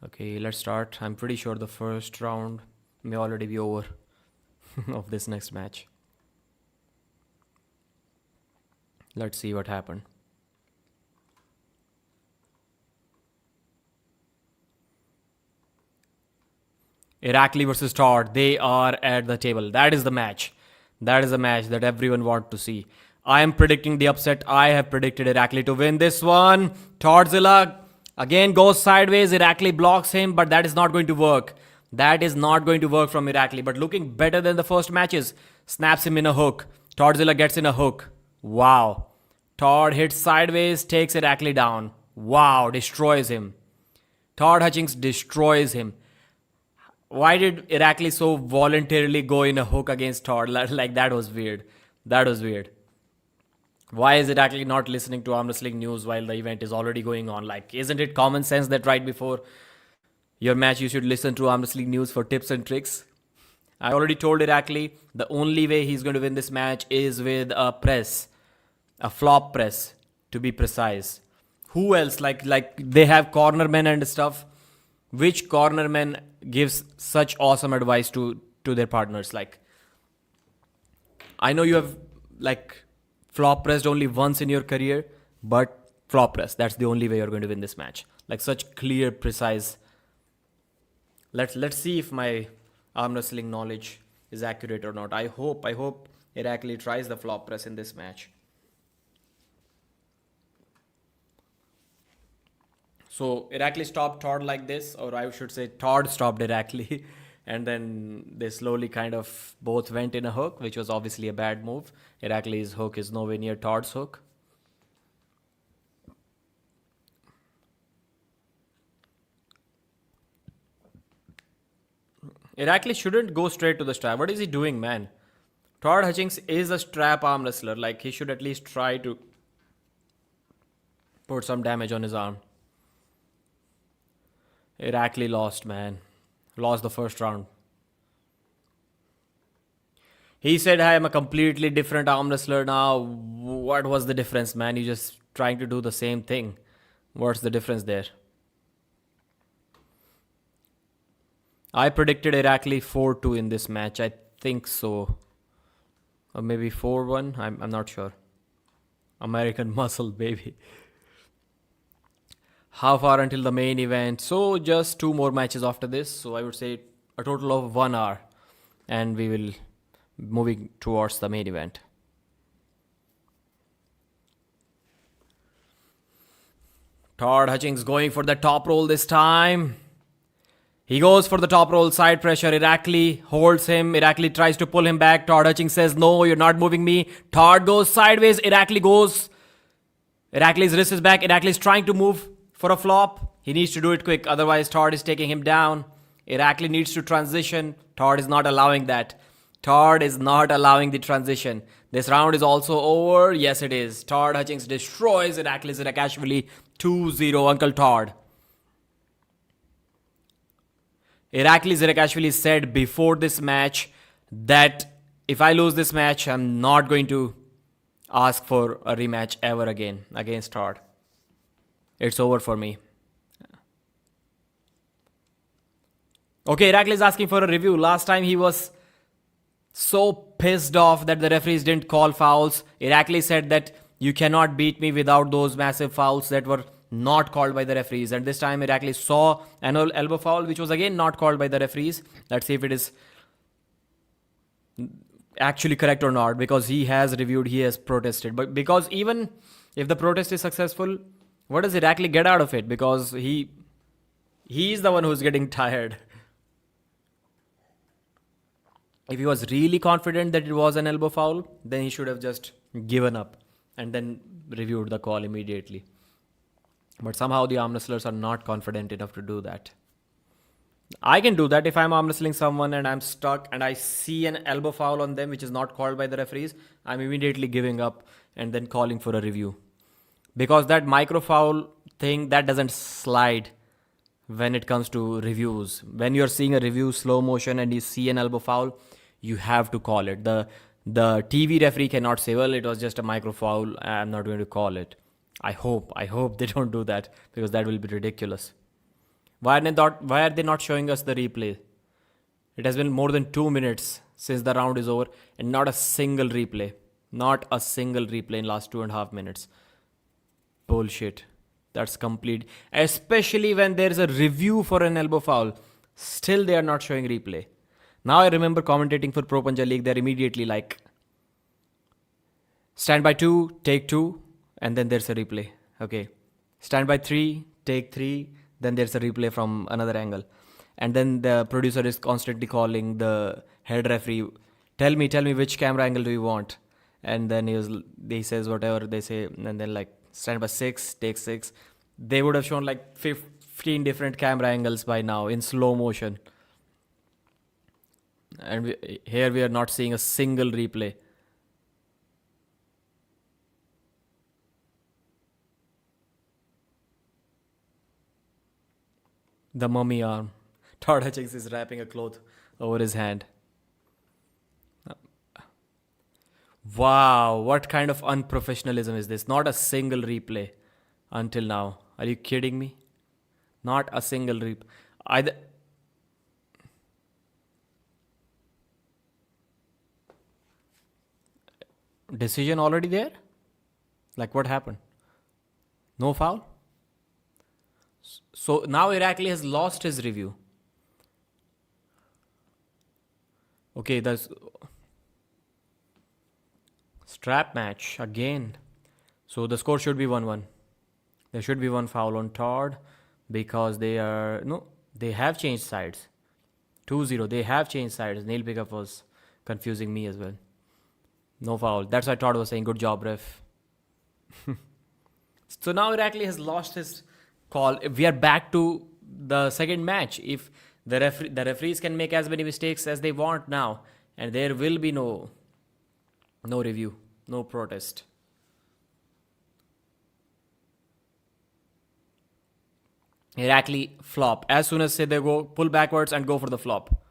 Okay, let's start. I'm pretty sure the first round may already be over of this next match. Let's see what happened. Irakli versus Todd. They are at the table. That is the match. That is the match that everyone wants to see. I am predicting the upset. I have predicted Irakli to win this one. Tordzilla again goes sideways. Irakli blocks him, but that is not going to work. That is not going to work from Irakli. But looking better than the first matches. Snaps him in a hook. Tordzilla gets in a hook. Wow. Todd hits sideways, takes Irakli down. Wow, destroys him. Todd Hutchings destroys him. Why did Irakli so voluntarily go in a hook against Todd? Like, that was weird. That was weird. Why is Irakli not listening to Arm Wrestling News while the event is already going on? Like, isn't it common sense that right before your match you should listen to Arm Wrestling News for tips and tricks? I already told Irakli the only way he's going to win this match is with a press. A flop press, to be precise. Who else? Like they have cornermen and stuff. Which cornerman gives such awesome advice to their partners? Like, I know you have like flop pressed only once in your career, but flop press, that's the only way you're going to win this match. Like, such clear, precise. Let's see if my arm wrestling knowledge is accurate or not. I hope Irakli tries the flop press in this match. So Irakli stopped Todd like this, or I should say Todd stopped Irakli. And then they slowly kind of both went in a hook, which was obviously a bad move. Irakli's hook is nowhere near Todd's hook. Irakli shouldn't go straight to the strap. What is he doing, man? Todd Hutchings is a strap arm wrestler. Like, he should at least try to put some damage on his arm. Irakli lost, man. Lost the first round. He said, I am a completely different arm wrestler now. What was the difference, man? You're just trying to do the same thing. What's the difference there? I predicted Irakli 4-2 in this match. I think so. Or maybe 4-1. I'm not sure. American muscle, baby. How far until the main event? So just 2 more matches after this. So I would say a total of 1 hour. And we will moving towards the main event. Todd Hutchings going for the top roll this time. He goes for the top roll, side pressure. Irakli holds him. Irakli tries to pull him back. Todd Hutchings says, no, you're not moving me. Todd goes sideways. Irakli goes Irakli's wrist is back. Irakli is trying to move for a flop. He needs to do it quick. Otherwise, Todd is taking him down. Irakli needs to transition. Todd is not allowing that. Todd is not allowing the transition. This round is also over. Yes, it is. Todd Hutchings destroys Irakli Zhokh 2-0. Uncle Todd. Irakli Zhokh said before this match that if I lose this match, I'm not going to ask for a rematch ever again against Todd. It's over for me. Okay, Irakli is asking for a review. Last time he was so pissed off that the referees didn't call fouls. Irakli said that you cannot beat me without those massive fouls that were not called by the referees. And this time Irakli saw an elbow foul, which was again not called by the referees. Let's see if it is actually correct or not, because he has reviewed, he has protested. But because even if the protest is successful, what does Irakli get out of it? Because he's the one who's getting tired. If he was really confident that it was an elbow foul, then he should have just given up and then reviewed the call immediately. But somehow the arm wrestlers are not confident enough to do that. I can do that if I'm arm wrestling someone and I'm stuck and I see an elbow foul on them which is not called by the referees. I'm immediately giving up and then calling for a review. Because that micro foul thing, that doesn't slide when it comes to reviews. When you're seeing a review slow motion and you see an elbow foul, you have to call it. The TV referee cannot say, well, it was just a micro foul, I'm not going to call it. I hope they don't do that, because that will be ridiculous. Why are they not showing us the replay? It has been more than 2 minutes since the round is over and not a single replay. Not a single replay in last 2.5 minutes. Bullshit. That's complete. Especially when there is a review for an elbow foul. Still they are not showing replay. Now I remember commentating for Pro Punjab League. They're immediately like, stand by 2, take 2, and then there's a replay. Okay. Stand by 3, take 3, then there's a replay from another angle. And then the producer is constantly calling the head referee, tell me which camera angle do you want? And then he says whatever they say, and then like, stand by 6, take 6. They would have shown like 15 different camera angles by now in slow motion. And here we are not seeing a single replay. The mummy arm. Todd Hutchings is wrapping a cloth over his hand. Wow, what kind of unprofessionalism is this? Not a single replay until now. Are you kidding me? Not a single replay. Decision already there? Like what happened? No foul? So now Irakli has lost his review. Okay, that's strap match again. So the score should be 1-1. There should be one foul on Todd because they have changed sides. 2-0, they have changed sides. Nail pickup was confusing me as well. No foul. That's why Todd was saying, good job, ref. So now Irakli has lost his call. We are back to the second match. If the referees can make as many mistakes as they want now, and there will be no review, no protest. Irakli flop. As soon as say they go pull backwards and go for the flop.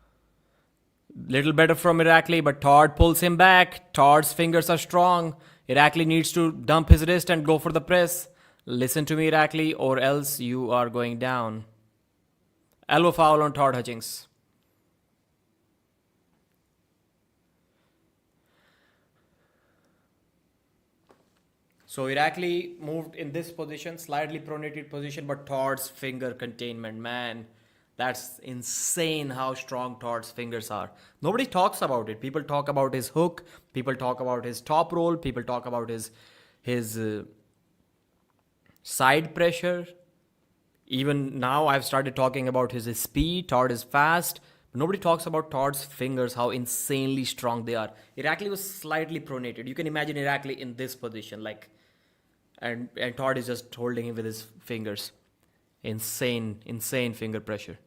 Little better from Irakli, but Todd pulls him back. Todd's fingers are strong. Irakli needs to dump his wrist and go for the press. Listen to me, Irakli, or else you are going down. Elbow foul on Todd Hutchings. So Irakli moved in this position, slightly pronated position, but Todd's finger containment, man, that's insane how strong Todd's fingers are. Nobody talks about it. People talk about his hook. People talk about his top roll. People talk about his side pressure. Even now I've started talking about his speed. Todd is fast. Nobody talks about Todd's fingers, how insanely strong they are. Irakli was slightly pronated. You can imagine Irakli in this position, like And Todd is just holding him with his fingers. Insane finger pressure.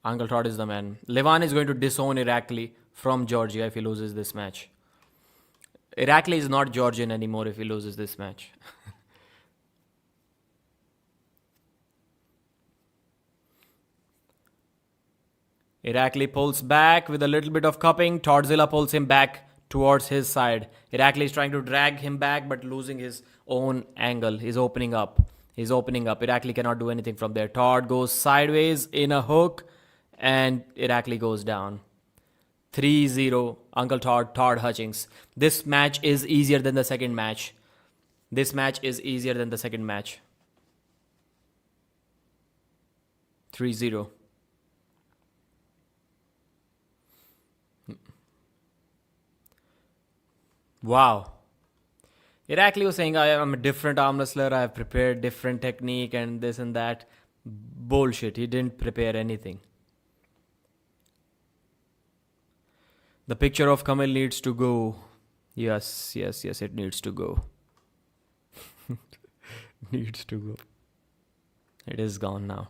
Uncle Todd is the man. Levan is going to disown Irakli from Georgia if he loses this match. Irakli is not Georgian anymore if he loses this match. Irakli pulls back with a little bit of cupping. Todzilla pulls him back towards his side. Irakli is trying to drag him back but losing his own angle. He's opening up. Irakli cannot do anything from there. Todd goes sideways in a hook and Irakli goes down. 3-0. Uncle Todd Hutchings. This match is easier than the second match. 3-0. Wow. Irakli was saying, I'm a different arm wrestler, I have prepared different technique and this and that. Bullshit. He didn't prepare anything. The picture of Kamil needs to go. Yes, it needs to go. Needs to go. It is gone now.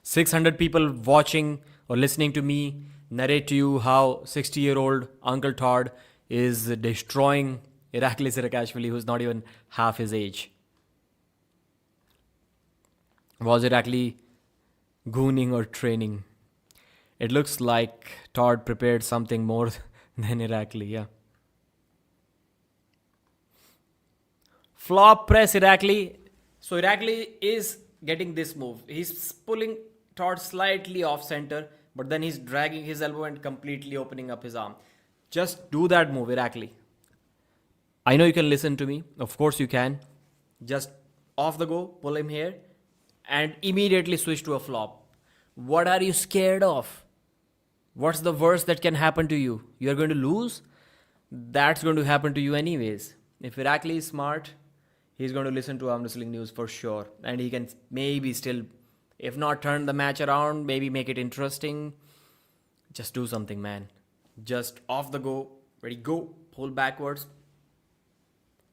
600 people watching or listening to me narrate to you how 60-year-old Uncle Todd is destroying Irakli Saakashvili, who's not even half his age. Was Irakli gooning or training? It looks like Todd prepared something more than Irakli, yeah. Flop press Irakli. So Irakli is getting this move. He's pulling Todd slightly off center, but then he's dragging his elbow and completely opening up his arm. Just do that move, Irakli. I know you can listen to me. Of course you can. Just off the go, pull him here and immediately switch to a flop. What are you scared of? What's the worst that can happen to you? You're going to lose? That's going to happen to you anyways. If Irakli is smart, he's going to listen to Arm Wrestling News for sure. And he can maybe still, if not turn the match around, maybe make it interesting. Just do something, man. Just off the go, ready, go, pull backwards.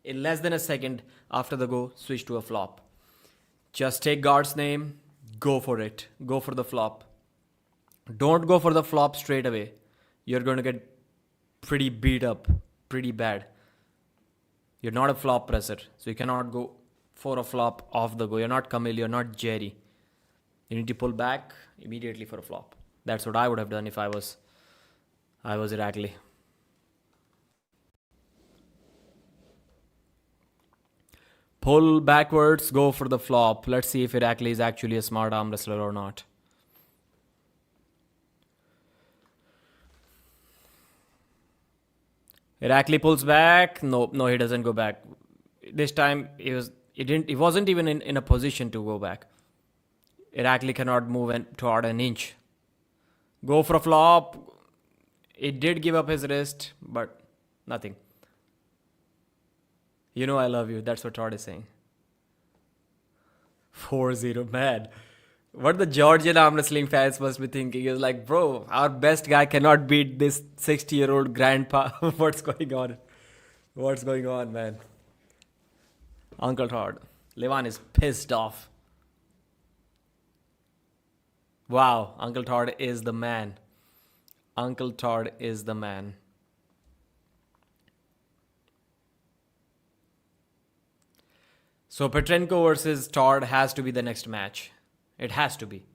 In less than a second after the go, switch to a flop. Just take guard's name, go for it. Go for the flop. Don't go for the flop straight away. You're going to get pretty beat up, pretty bad. You're not a flop presser, so you cannot go for a flop off the go. You're not Kamil, you're not Jerry. You need to pull back immediately for a flop. That's what I would have done if I was Irakli. Pull backwards, go for the flop. Let's see if Irakli is actually a smart arm wrestler or not. Irakli pulls back. No, he doesn't go back. This time he wasn't even in a position to go back. Irakli cannot move toward an inch. Go for a flop. It did give up his wrist, but nothing. You know I love you. That's what Todd is saying. 4-0, man. What the Georgian arm wrestling fans must be thinking is like, bro, our best guy cannot beat this 60-year-old grandpa. What's going on? What's going on, man? Uncle Todd. Levan is pissed off. Wow, Uncle Todd is the man. Uncle Todd is the man. So Petrenko versus Todd has to be the next match. It has to be.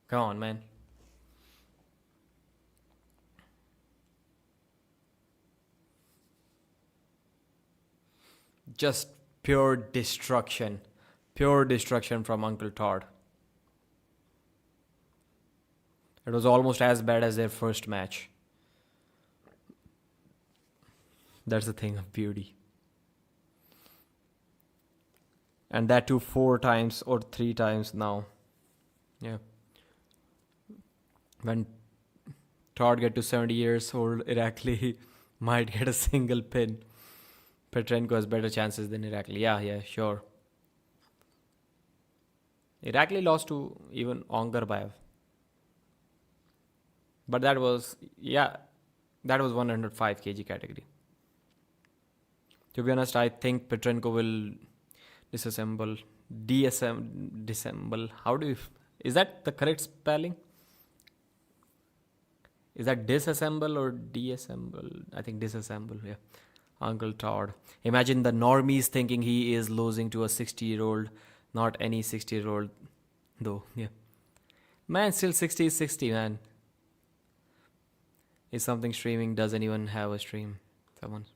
Come on, man. Just pure destruction. Pure destruction from Uncle Todd. It was almost as bad as their first match. That's the thing of beauty. And that too 4 times or 3 times now. Yeah. When Todd get to 70 years old, Irakli might get a single pin. Petrenko has better chances than Irakli. Yeah, sure. Irakli lost to even Garbayev. But that was, yeah, that was 105 kg category. To be honest, I think Petrenko will disassemble. How do you, is that the correct spelling? Is that disassemble or deassemble? I think disassemble, yeah. Uncle Todd. Imagine the normies thinking he is losing to a 60-year-old, not any 60-year-old, though, yeah. Man, still 60 is 60, man. Is something streaming? Does anyone have a stream? Someone.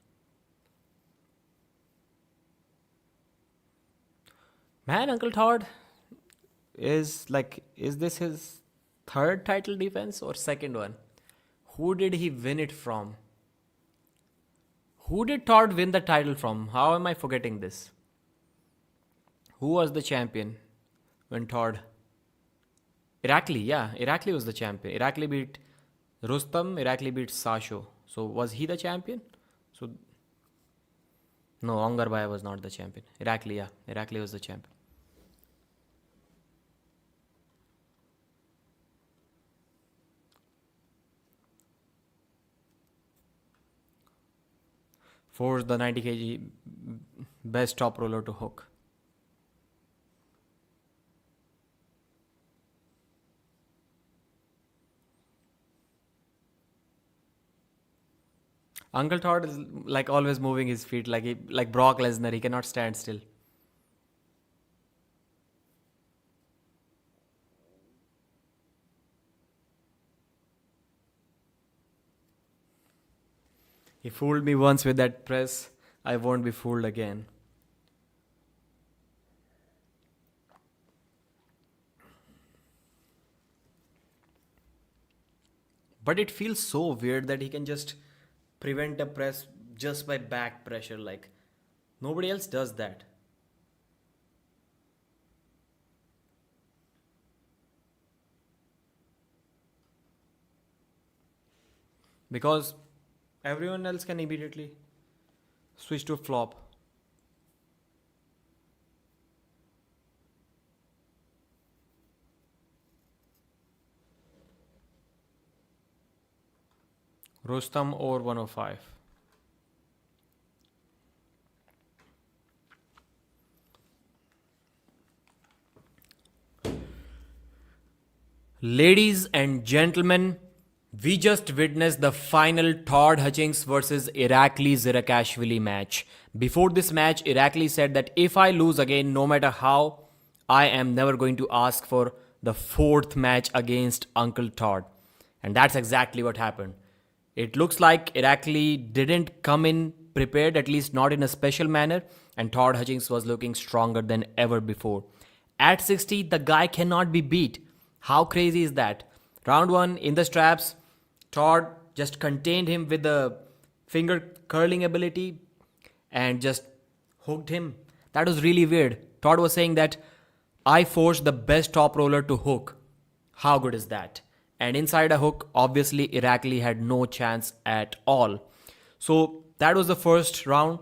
Man, Uncle Todd is this his third title defense or second one? Who did he win it from? Who did Todd win the title from? How am I forgetting this? Who was the champion when Todd? Irakli, yeah. Irakli was the champion. Irakli beat Rustam. Irakli beat Sasho. So was he the champion? So no, Angarbhai was not the champion. Irakli, yeah. Irakli was the champion. Force the 90 kg best top roller to hook. Uncle Todd is like always moving his feet like Brock Lesnar. He cannot stand still. He fooled me once with that press. I won't be fooled again. But it feels so weird that he can just prevent a press just by back pressure. Like, nobody else does that. Because everyone else can immediately switch to flop. Rustam over 105. Ladies and gentlemen, we just witnessed the final Todd Hutchings versus Irakli Zirakashvili match. Before this match, Irakli said that if I lose again, no matter how, I am never going to ask for the fourth match against Uncle Todd. And that's exactly what happened. It looks like Irakli didn't come in prepared, at least not in a special manner, and Todd Hutchings was looking stronger than ever before. At 60, the guy cannot be beat. How crazy is that? Round 1, in the straps, Todd just contained him with the finger curling ability and just hooked him. That was really weird. Todd was saying that I forced the best top roller to hook. How good is that? And inside a hook, obviously Irakli had no chance at all. So that was the first round.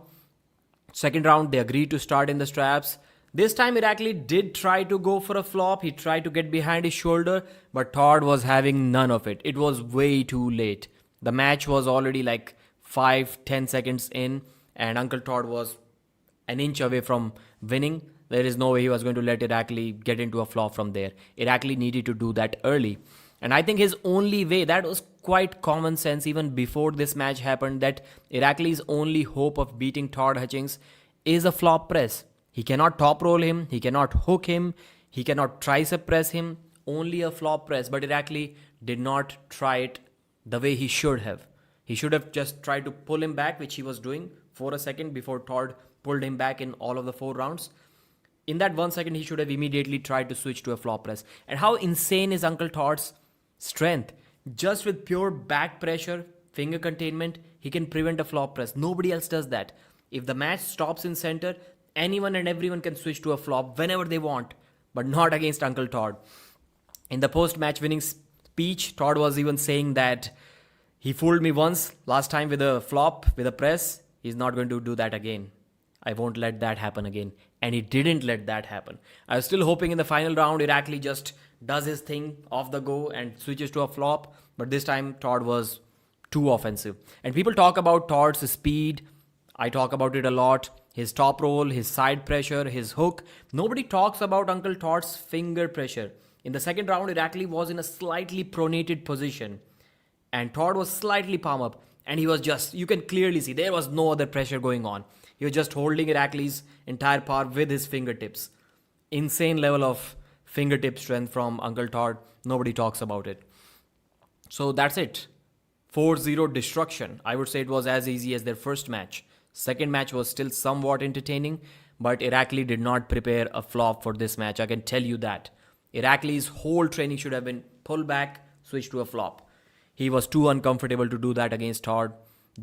Second round, they agreed to start in the straps. This time Irakli did try to go for a flop. He tried to get behind his shoulder, but Todd was having none of it. It was way too late. The match was already like 5-10 seconds in, and Uncle Todd was an inch away from winning. There is no way he was going to let Irakli get into a flop from there. Irakli needed to do that early. And I think his only way, that was quite common sense even before this match happened, that Irakli's only hope of beating Todd Hutchings is a flop press. He cannot top roll him, he cannot hook him, he cannot tricep press him, only a flop press. But Irakli did not try it the way he should have. He should have just tried to pull him back, which he was doing for a second before Todd pulled him back in all of the 4 rounds. In that 1 second, he should have immediately tried to switch to a flop press. And how insane is Uncle Todd's strength? Just with pure back pressure, finger containment, he can prevent a flop press. Nobody else does that. If the match stops in center, anyone and everyone can switch to a flop whenever they want, but not against Uncle Todd. In the post-match winning speech, Todd was even saying that he fooled me once, last time with a flop, with a press. He's not going to do that again. I won't let that happen again. And he didn't let that happen. I was still hoping in the final round, Irakli just does his thing off the go and switches to a flop. But this time, Todd was too offensive. And people talk about Todd's speed. I talk about it a lot. His top roll, his side pressure, his hook. Nobody talks about Uncle Todd's finger pressure. In the second round, Irakli was in a slightly pronated position. And Todd was slightly palm up. And he was just, you can clearly see, there was no other pressure going on. He was just holding Irakli's entire power with his fingertips. Insane level of fingertip strength from Uncle Todd. Nobody talks about it. So that's it. 4-0 destruction. I would say it was as easy as their first match. Second match was still somewhat entertaining, but Irakli did not prepare a flop for this match. I can tell you that. Irakli's whole training should have been pulled back, switched to a flop. He was too uncomfortable to do that against Todd.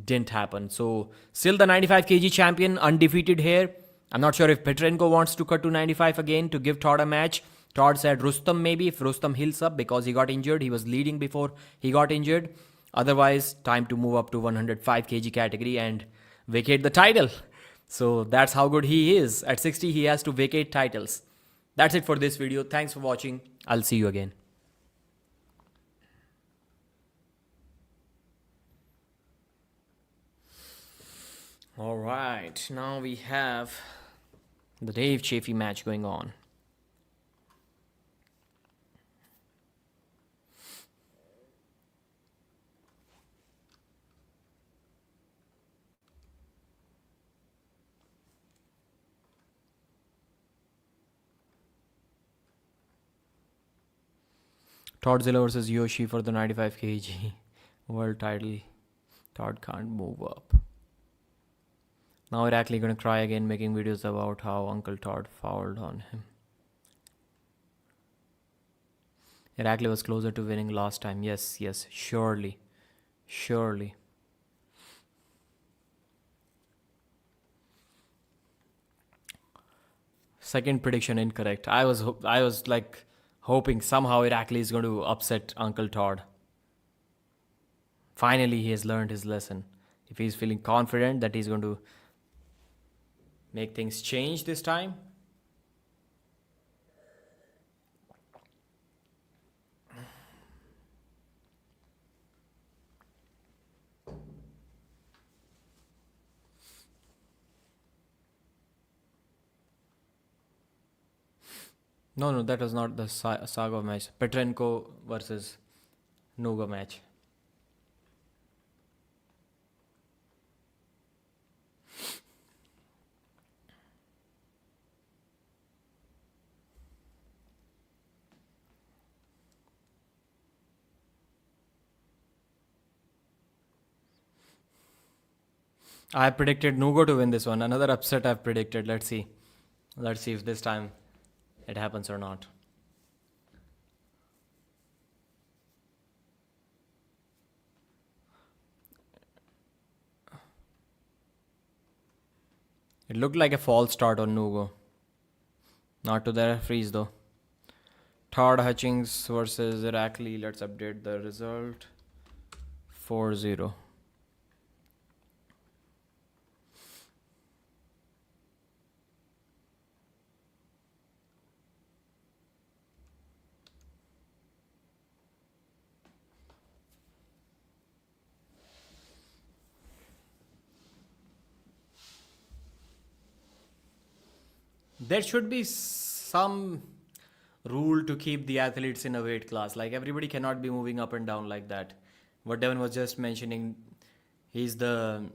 Didn't happen. So still the 95 kg champion, undefeated here. I'm not sure if Petrenko wants to cut to 95 again to give Todd a match. Todd said Rustam maybe, if Rustam heals up because he got injured. He was leading before he got injured. Otherwise, time to move up to 105 kg category and vacate the title. So that's how good he is. At 60, he has to vacate titles. That's it for this video. Thanks for watching. I'll see you again. Alright, now we have the Dave Chaffee match going on. Todzilla versus Yoshi for the 95 kg world title. Todd can't move up. Now Irakli gonna cry again, making videos about how Uncle Todd fouled on him. Irakli was closer to winning last time. Yes, surely. Surely. Second prediction incorrect. I was like hoping somehow Irakli is going to upset Uncle Todd. Finally, he has learned his lesson. If he's feeling confident that he's going to make things change this time. No, that was not the Saga match. Petrenko versus Nuga match. I predicted Nugo to win this one. Another upset I've predicted. Let's see. Let's see if this time it happens or not. It looked like a false start on Nugo. Not to the referees though. Todd Hutchings versus Irakli. Let's update the result. 4-0. There should be some rule to keep the athletes in a weight class. Like everybody cannot be moving up and down like that. What Devon was just mentioning, Petrenko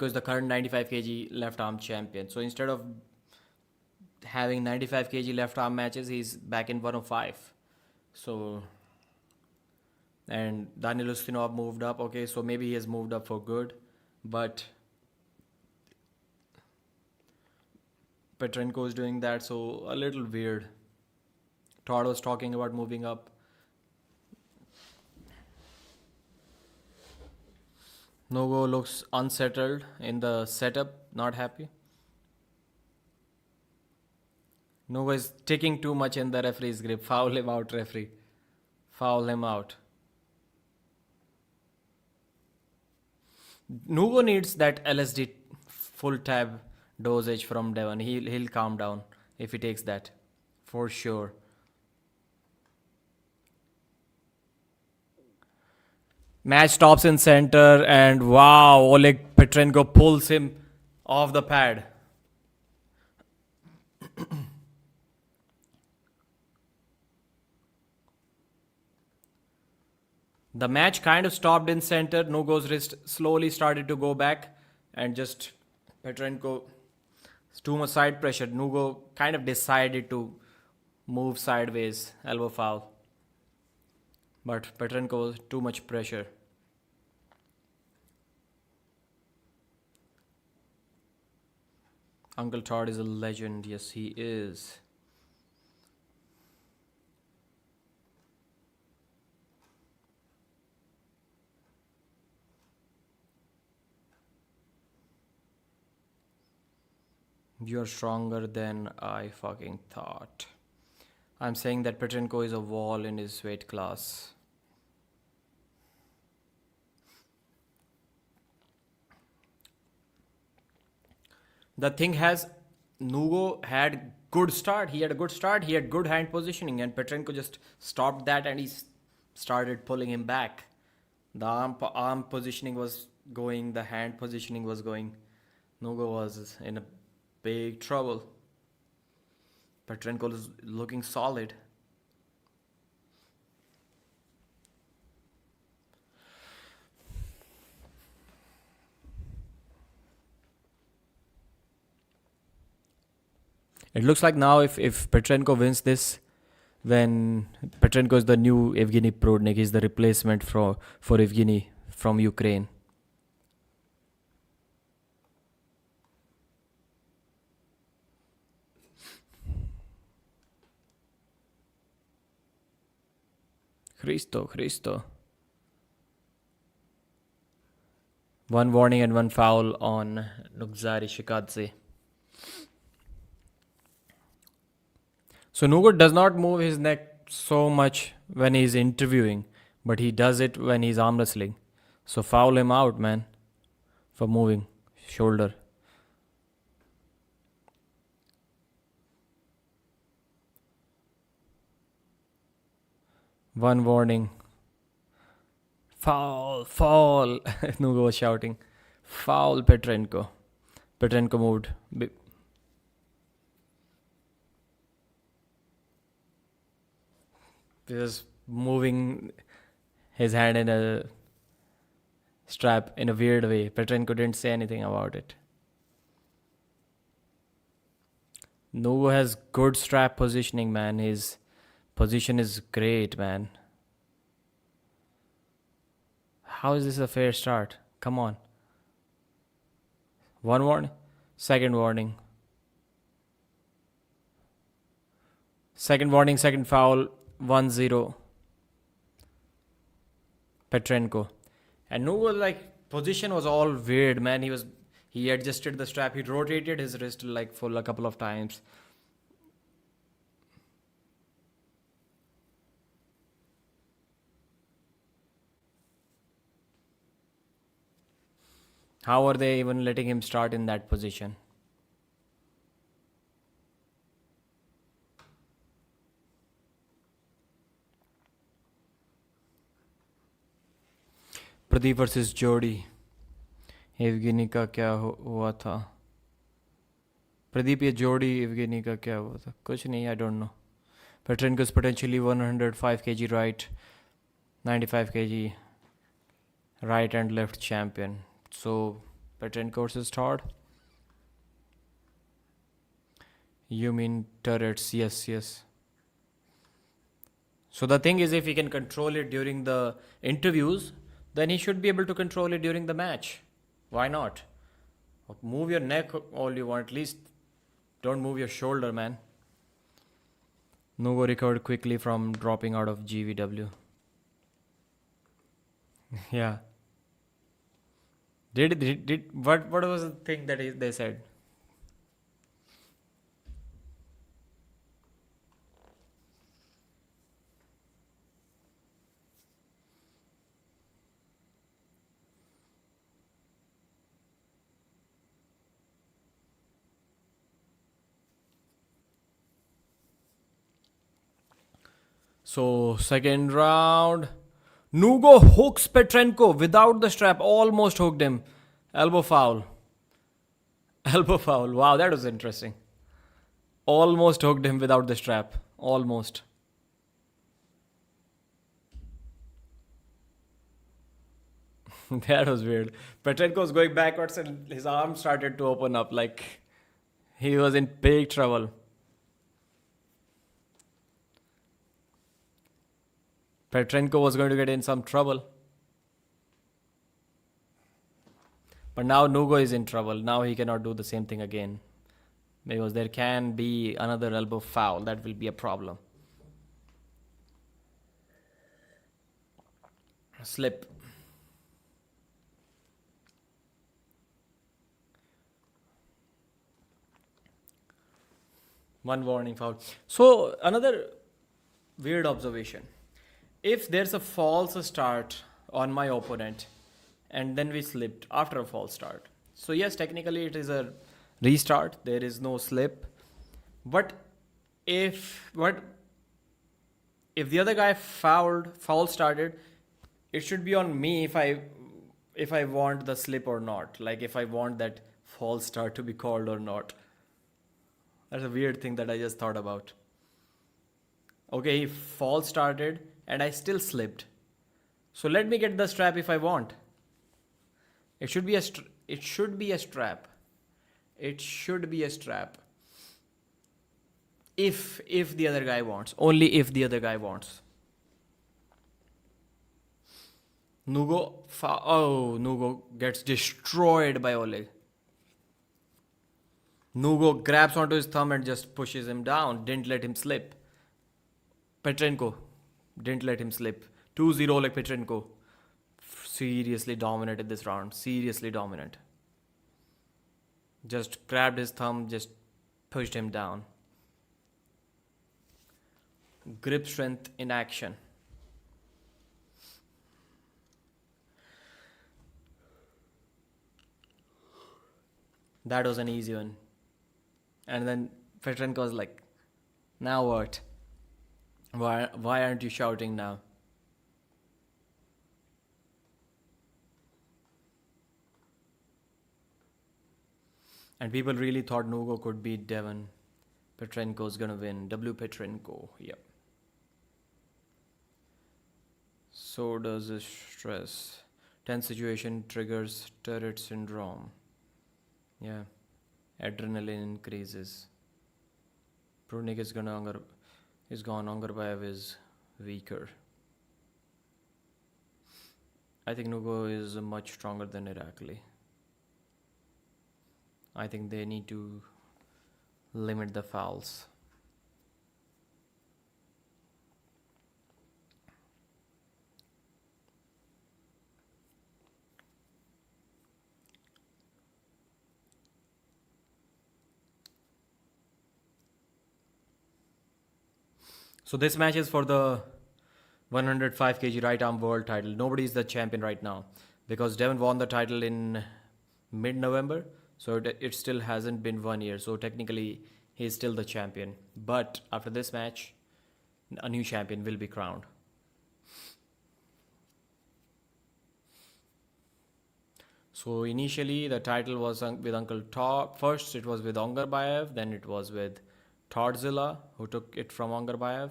is the current 95 kg left arm champion. So instead of having 95 kg left arm matches, he's back in 105. So, and Danil Ustinov moved up. Okay, so maybe he has moved up for good. But Petrenko is doing that, so a little weird. Todd was talking about moving up. Nugo looks unsettled in the setup, not happy. Nugo is taking too much in the referee's grip. Foul him out, referee. Foul him out. Nugo needs that LSD full tab dosage from Devon. He'll calm down if he takes that, for sure. Match stops in center, and wow, Oleg Petrenko pulls him off the pad. The match kind of stopped in center. Nugo's wrist slowly started to go back, and just Petrenko, too much side pressure. Nugo kind of decided to move sideways, elbow foul. But Petrenko was too much pressure. Uncle Todd is a legend. Yes, he is. You're stronger than I fucking thought. I'm saying that Petrenko is a wall in his weight class. The thing has, Nugo had good start. He had a good start. He had good hand positioning, and Petrenko just stopped that, and he started pulling him back. The arm positioning was going. The hand positioning was going. Nugo was in a big trouble. Petrenko is looking solid. It looks like now if Petrenko wins this, then Petrenko is the new Evgeny Prodnik. He's the replacement for Evgeny from Ukraine. Christo. One warning and one foul on Nugzari Shikadze. So Nugo does not move his neck so much when he's interviewing, but he does it when he's arm wrestling. So foul him out, man, for moving shoulder. One warning. Foul. Nugo was shouting. Foul Petrenko. Petrenko moved. He was moving his hand in a strap in a weird way. Petrenko didn't say anything about it. Nugo has good strap positioning, man. His position is great, man. How is this a fair start? Come on. One warning. Second warning. Second warning, second foul. 1-0. Petrenko. And Nugo, like, position was all weird, man. He adjusted the strap. He rotated his wrist like full a couple of times. How are they even letting him start in that position? Pradeep versus जोड़ी Evgeny का क्या हुआ था प्रदीप ये जोड़ी Evgeny का क्या हुआ था कुछ नहीं I don't know Petrenko is potentially 105 kg right 95 kg right and left champion so Petrenko versus Todd you mean turrets yes so the thing is if he can control it during the interviews then he should be able to control it during the match. Why not? Move your neck all you want. At least don't move your shoulder, man. Nugo recovered quickly from dropping out of GVW. Yeah. What was the thing that they said? So, second round. Nugo hooks Petrenko without the strap. Almost hooked him. Elbow foul. Elbow foul. Wow, that was interesting. Almost hooked him without the strap. Almost. That was weird. Petrenko was going backwards and his arm started to open up like he was in big trouble. Petrenko was going to get in some trouble. But now Nugo is in trouble. Now he cannot do the same thing again. Because there can be another elbow foul. That will be a problem. Slip. One warning foul. So another weird observation. If there's a false start on my opponent and then we slipped after a false start. So yes, technically it is a restart. There is no slip. But if the other guy foul started, it should be on me if I want the slip or not. Like if I want that false start to be called or not. That's a weird thing that I just thought about. Okay, he false started and I still slipped. So let me get the strap if I want. It should be a strap. It should be a strap. If the other guy wants. Only if the other guy wants. Nugo gets destroyed by Oleg. Nugo grabs onto his thumb and just pushes him down. Didn't let him slip. Petrenko didn't let him slip. 2-0 Oleg Petrenko. Seriously dominated this round. Seriously dominant. Just grabbed his thumb, just pushed him down. Grip strength in action. That was an easy one. And then Petrenko was like, now what? Why aren't you shouting now? And people really thought Nugo could beat Devon. Petrenko's gonna win. W. Petrenko. Yep. So does this stress. Tense situation triggers Tourette syndrome. Yeah. Adrenaline increases. Prunik is gone. Angarbayev is weaker. I think Nugo is much stronger than Irakli. I think they need to limit the fouls. So this match is for the 105 kg right arm world title. Nobody is the champion right now because Devon won the title in mid-November. So it still hasn't been 1 year. So technically he's still the champion. But after this match, a new champion will be crowned. So initially the title was with Uncle Todd. First it was with Angarbayev. Then it was with Todzilla, who took it from Angarbayev.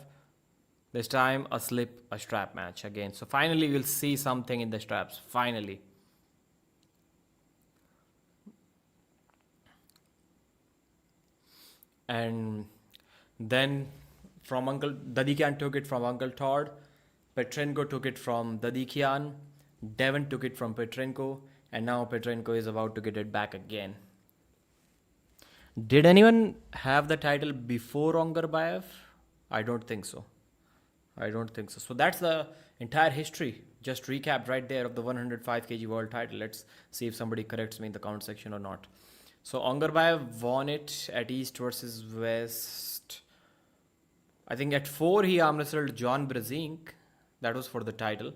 This time a strap match again. So finally we'll see something in the straps. Finally. And then from Dadikyan took it from Uncle Todd. Petrenko took it from Dadikyan. Devon took it from Petrenko. And now Petrenko is about to get it back again. Did anyone have the title before Angarbayev? I don't think so. So that's the entire history. Just recapped right there of the 105 kg world title. Let's see if somebody corrects me in the comment section or not. So Angarbayev won it at East versus West. I think at 4 he arm wrestled John Brezink. That was for the title.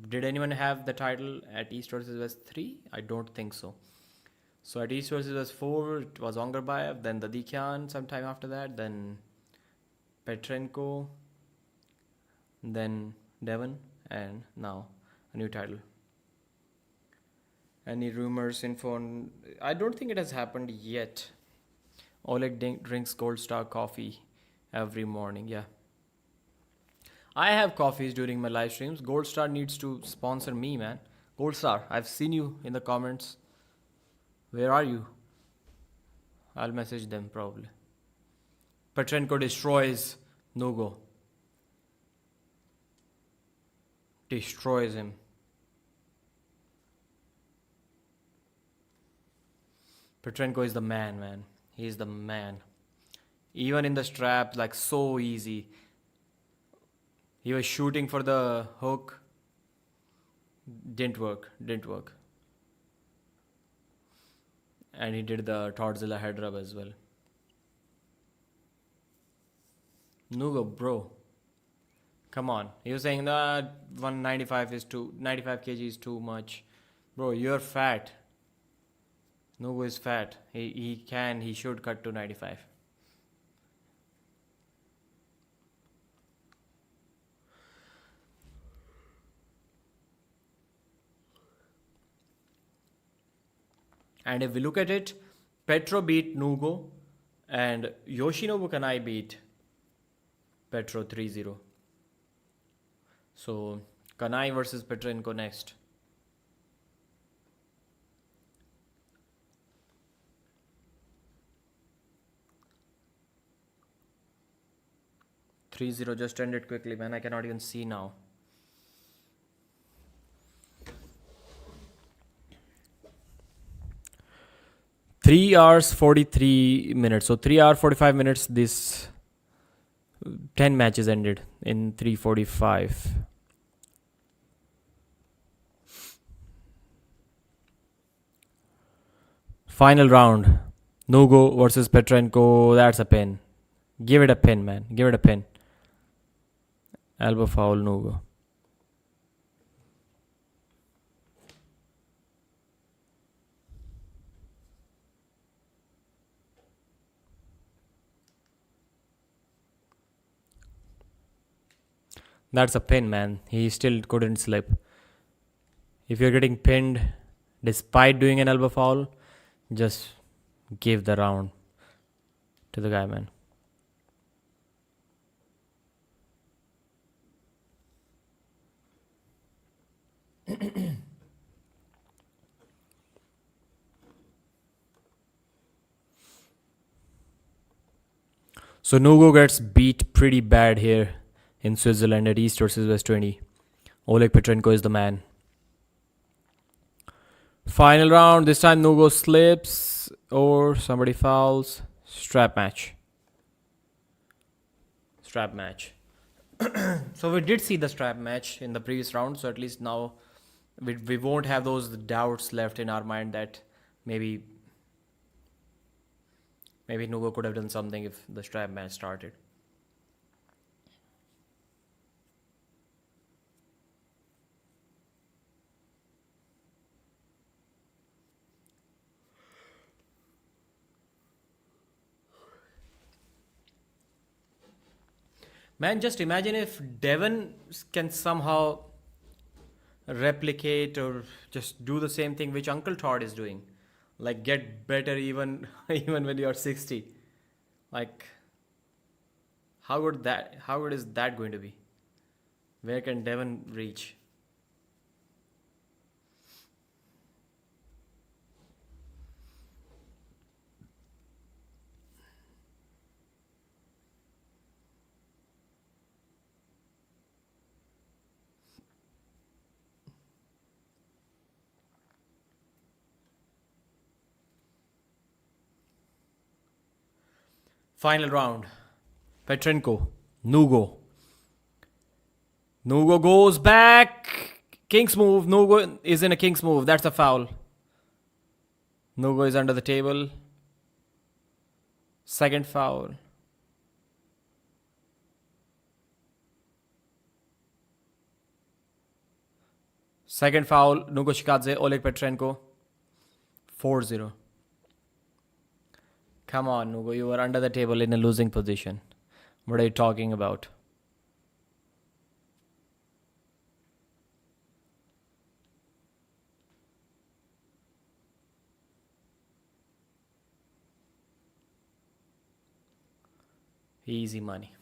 Did anyone have the title at East versus West 3? I don't think so. So at East versus West 4 it was Angarbayev, then Dadikyan sometime after that, then Petrenko, then Devon, and now a new title. Any rumors, info on... I don't think it has happened yet. Oleg drinks Gold Star coffee every morning. Yeah. I have coffees during my live streams. Gold Star needs to sponsor me, man. Gold Star, I've seen you in the comments. Where are you? I'll message them probably. Petrenko destroys Nugo. Destroys him. Petrenko is the man. He's the man. Even in the strap, like so easy. He was shooting for the hook. Didn't work. And he did the Tordzilla head rub as well. Nugo, bro. Come on. He was saying that 95 kg is too much. Bro, you're fat. Nugo is fat. He should cut to 95. And if we look at it, Petro beat Nugo and Yoshinobu Kanai beat Petro 3-0. So Kanai versus Petrenko next. (3-0) just ended quickly, man. I cannot even see now. Three hours 43 minutes. So 3 hours 45 minutes. This 10 matches ended in 3:45. Final round. Nugo versus Petrenko. That's a pin. Give it a pin, man. Give it a pin. Elbow foul, Nugo. That's a pin, man. He still couldn't slip. If you're getting pinned despite doing an elbow foul, just give the round to the guy, man. So Nugo gets beat pretty bad here in Switzerland at East versus West 20. Oleg Petrenko is the man. Final round. This time Nugo slips or somebody fouls. Strap match. So we did see the strap match in the previous round. So at least now we won't have those doubts left in our mind that maybe Nugo could have done something if the strap match started. Man, just imagine if Devon can somehow replicate or just do the same thing which Uncle Todd is doing. Like get better even when you're 60. Like how good is that going to be? Where can Devon reach? Final round. Petrenko. Nugo. Nugo goes back. King's move. Nugo is in a king's move. That's a foul. Nugo is under the table. Second foul. Second foul. Nugo Shikadze. Oleg Petrenko. 4-0. Come on, Nugo, you were under the table in a losing position. What are you talking about? Easy money.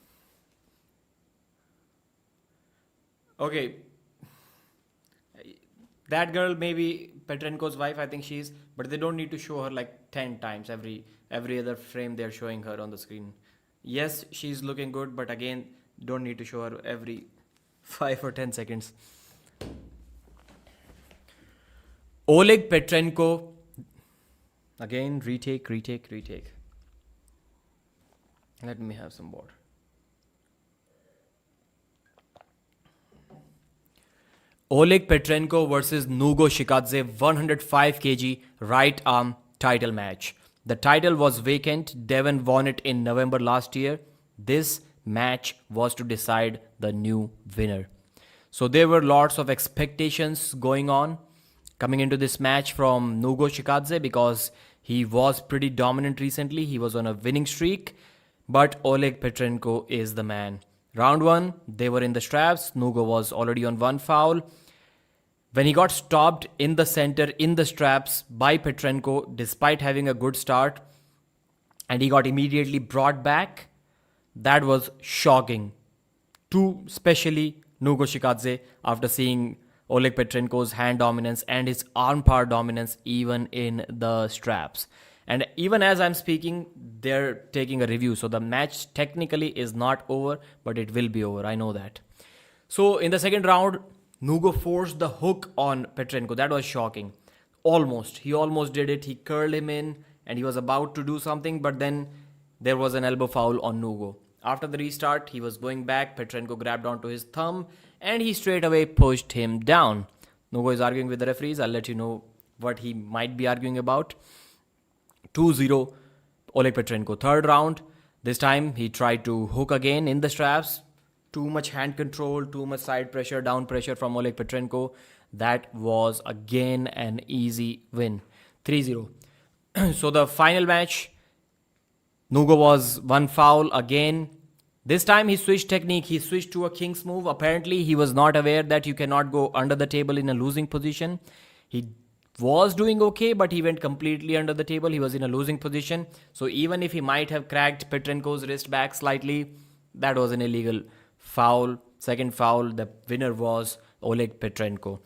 Okay. That girl maybe Petrenko's wife, I think she is, but they don't need to show her like 10 times every other frame they're showing her on the screen. Yes, she's looking good, but again, don't need to show her every 5 or 10 seconds. Oleg Petrenko. Again, retake. Let me have some water. Oleg Petrenko versus Nugo Shikadze 105 kg right arm title match. The title was vacant. Devon won it in November last year. This match was to decide the new winner. So there were lots of expectations going on coming into this match from Nugo Shikadze because he was pretty dominant recently. He was on a winning streak. But Oleg Petrenko is the man. Round 1, they were in the straps. Nugo was already on 1 foul. When he got stopped in the center, in the straps by Petrenko, despite having a good start, and he got immediately brought back, that was shocking. To especially Nugo Shikadze after seeing Oleg Petrenko's hand dominance and his arm power dominance even in the straps. And even as I'm speaking, they're taking a review. So the match technically is not over, but it will be over. I know that. So in the second round, Nugo forced the hook on Petrenko. That was shocking. Almost. He almost did it. He curled him in and he was about to do something, but then there was an elbow foul on Nugo. After the restart, he was going back. Petrenko grabbed onto his thumb and he straight away pushed him down. Nugo is arguing with the referees. I'll let you know what he might be arguing about. 2-0 Oleg Petrenko. Third round. This time he tried to hook again in the straps. Too much hand control, too much side pressure, down pressure from Oleg Petrenko. That was again an easy win. 3-0. So the final match, Nugo was 1 foul again. This time he switched technique. He switched to a king's move. Apparently he was not aware that you cannot go under the table in a losing position. He was doing okay, but he went completely under the table. He was in a losing position. So even if he might have cracked Petrenko's wrist back slightly, that was an illegal foul. Second foul. The winner was Oleg Petrenko.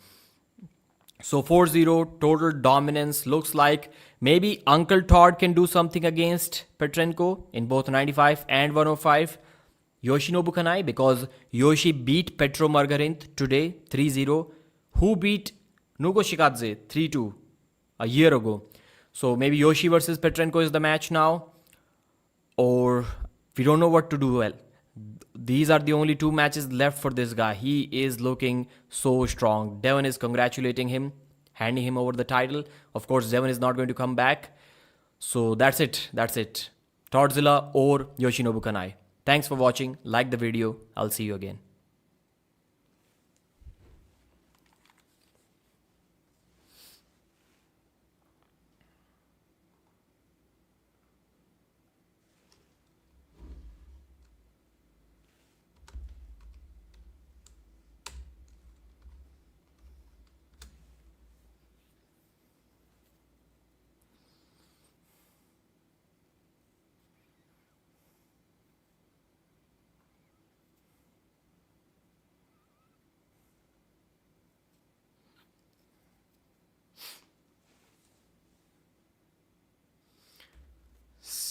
So 4-0 total dominance. Looks like maybe Uncle Todd can do something against Petrenko in both 95 and 105. Yoshinobu Kanai, because Yoshi beat Petro Marharint today 3-0. Who beat Nugo Shikadze 3-2 a year ago. So maybe Yoshi versus Petrenko is the match now. Or we don't know what to do. Well, these are the only 2 matches left for this guy. He is looking so strong. Devon is congratulating him, handing him over the title. Of course, Devon is not going to come back. So that's it. Todzilla or Yoshinobu Kanai. Thanks for watching. Like the video. I'll see you again.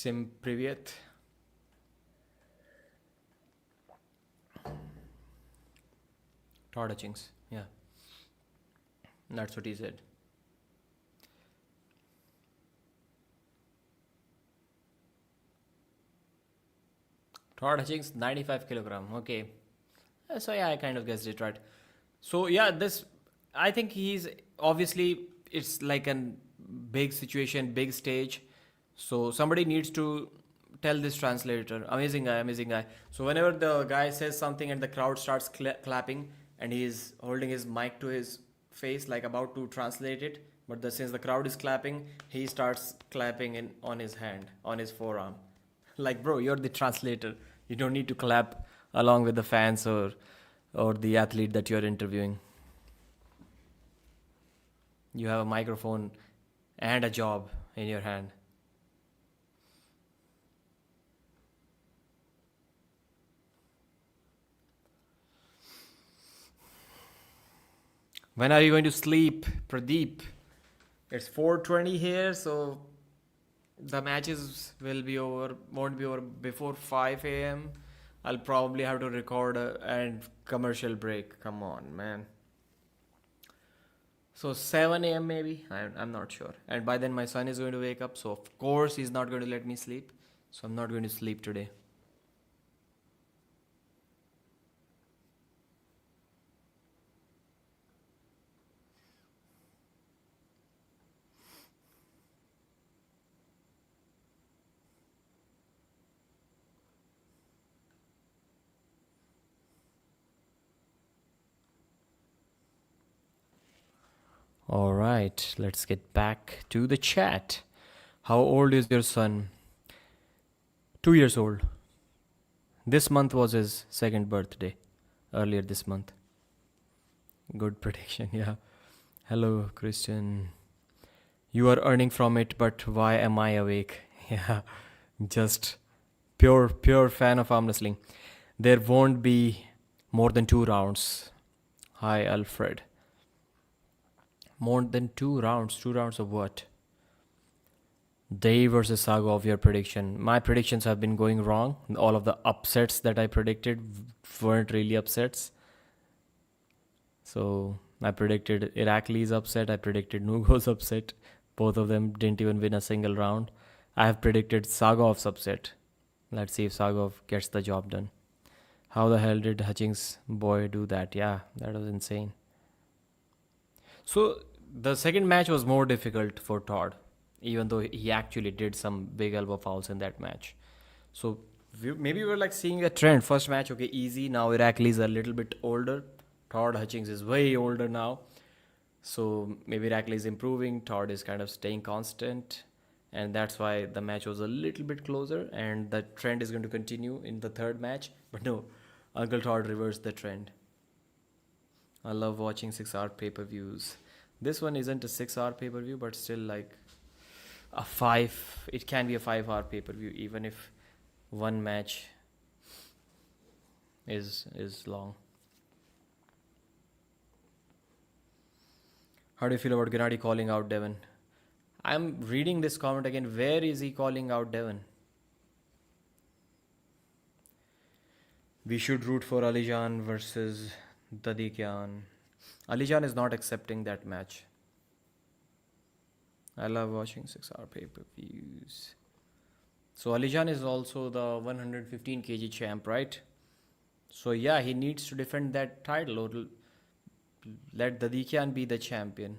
Всем привет. Tordachings, yeah. That's what he said. Tordachings, 95 kilogram. Okay. So yeah, I kind of guessed it right. So yeah, this, I think he's obviously, it's like a big situation, big stage. So somebody needs to tell this translator. Amazing guy. So whenever the guy says something and the crowd starts clapping and he's holding his mic to his face like about to translate it, but since the crowd is clapping, he starts clapping on his hand, on his forearm. Like, bro, you're the translator. You don't need to clap along with the fans or the athlete that you're interviewing. You have a microphone and a job in your hand. When are you going to sleep, Pradeep? It's 4:20 here, so the matches won't be over before 5 a.m. I'll probably have to record and commercial break. Come on, man. So 7 a.m. maybe? I'm not sure. And by then my son is going to wake up, so of course he's not going to let me sleep. So I'm not going to sleep today. All right, let's get back to the chat. How old is your son? 2 years old. This month was his second birthday. Earlier this month. Good prediction, yeah. Hello, Christian. You are earning from it, but why am I awake? Yeah, just pure fan of arm wrestling. There won't be more than 2 rounds. Hi, Alfred. More than 2 rounds. 2 rounds of what? Dave versus Sagov, your prediction. My predictions have been going wrong. All of the upsets that I predicted weren't really upsets. So I predicted Irakli's upset. I predicted Nugo's upset. Both of them didn't even win a single round. I have predicted Sagov's upset. Let's see if Sagov gets the job done. How the hell did Hutchings' boy do that? Yeah, that was insane. So the second match was more difficult for Todd, even though he actually did some big elbow fouls in that match. So maybe we're like seeing a trend. First match, okay, easy. Now Irakli is a little bit older. Todd Hutchings is way older now. So maybe Irakli is improving. Todd is kind of staying constant. And that's why the match was a little bit closer. And the trend is going to continue in the third match. But no, Uncle Todd reversed the trend. I love watching 6-hour pay-per-views. This one isn't a 6-hour pay-per-view, but still like it can be a 5-hour pay-per-view, even if one match is long. How do you feel about Gennady calling out Devon? I'm reading this comment again. Where is he calling out Devon? We should root for Alijan versus Dadikyan. Alijan is not accepting that match. I love watching 6-hour pay-per-views. So Alijan is also the 115 kg champ, right? So yeah, he needs to defend that title or let Dadikyan be the champion.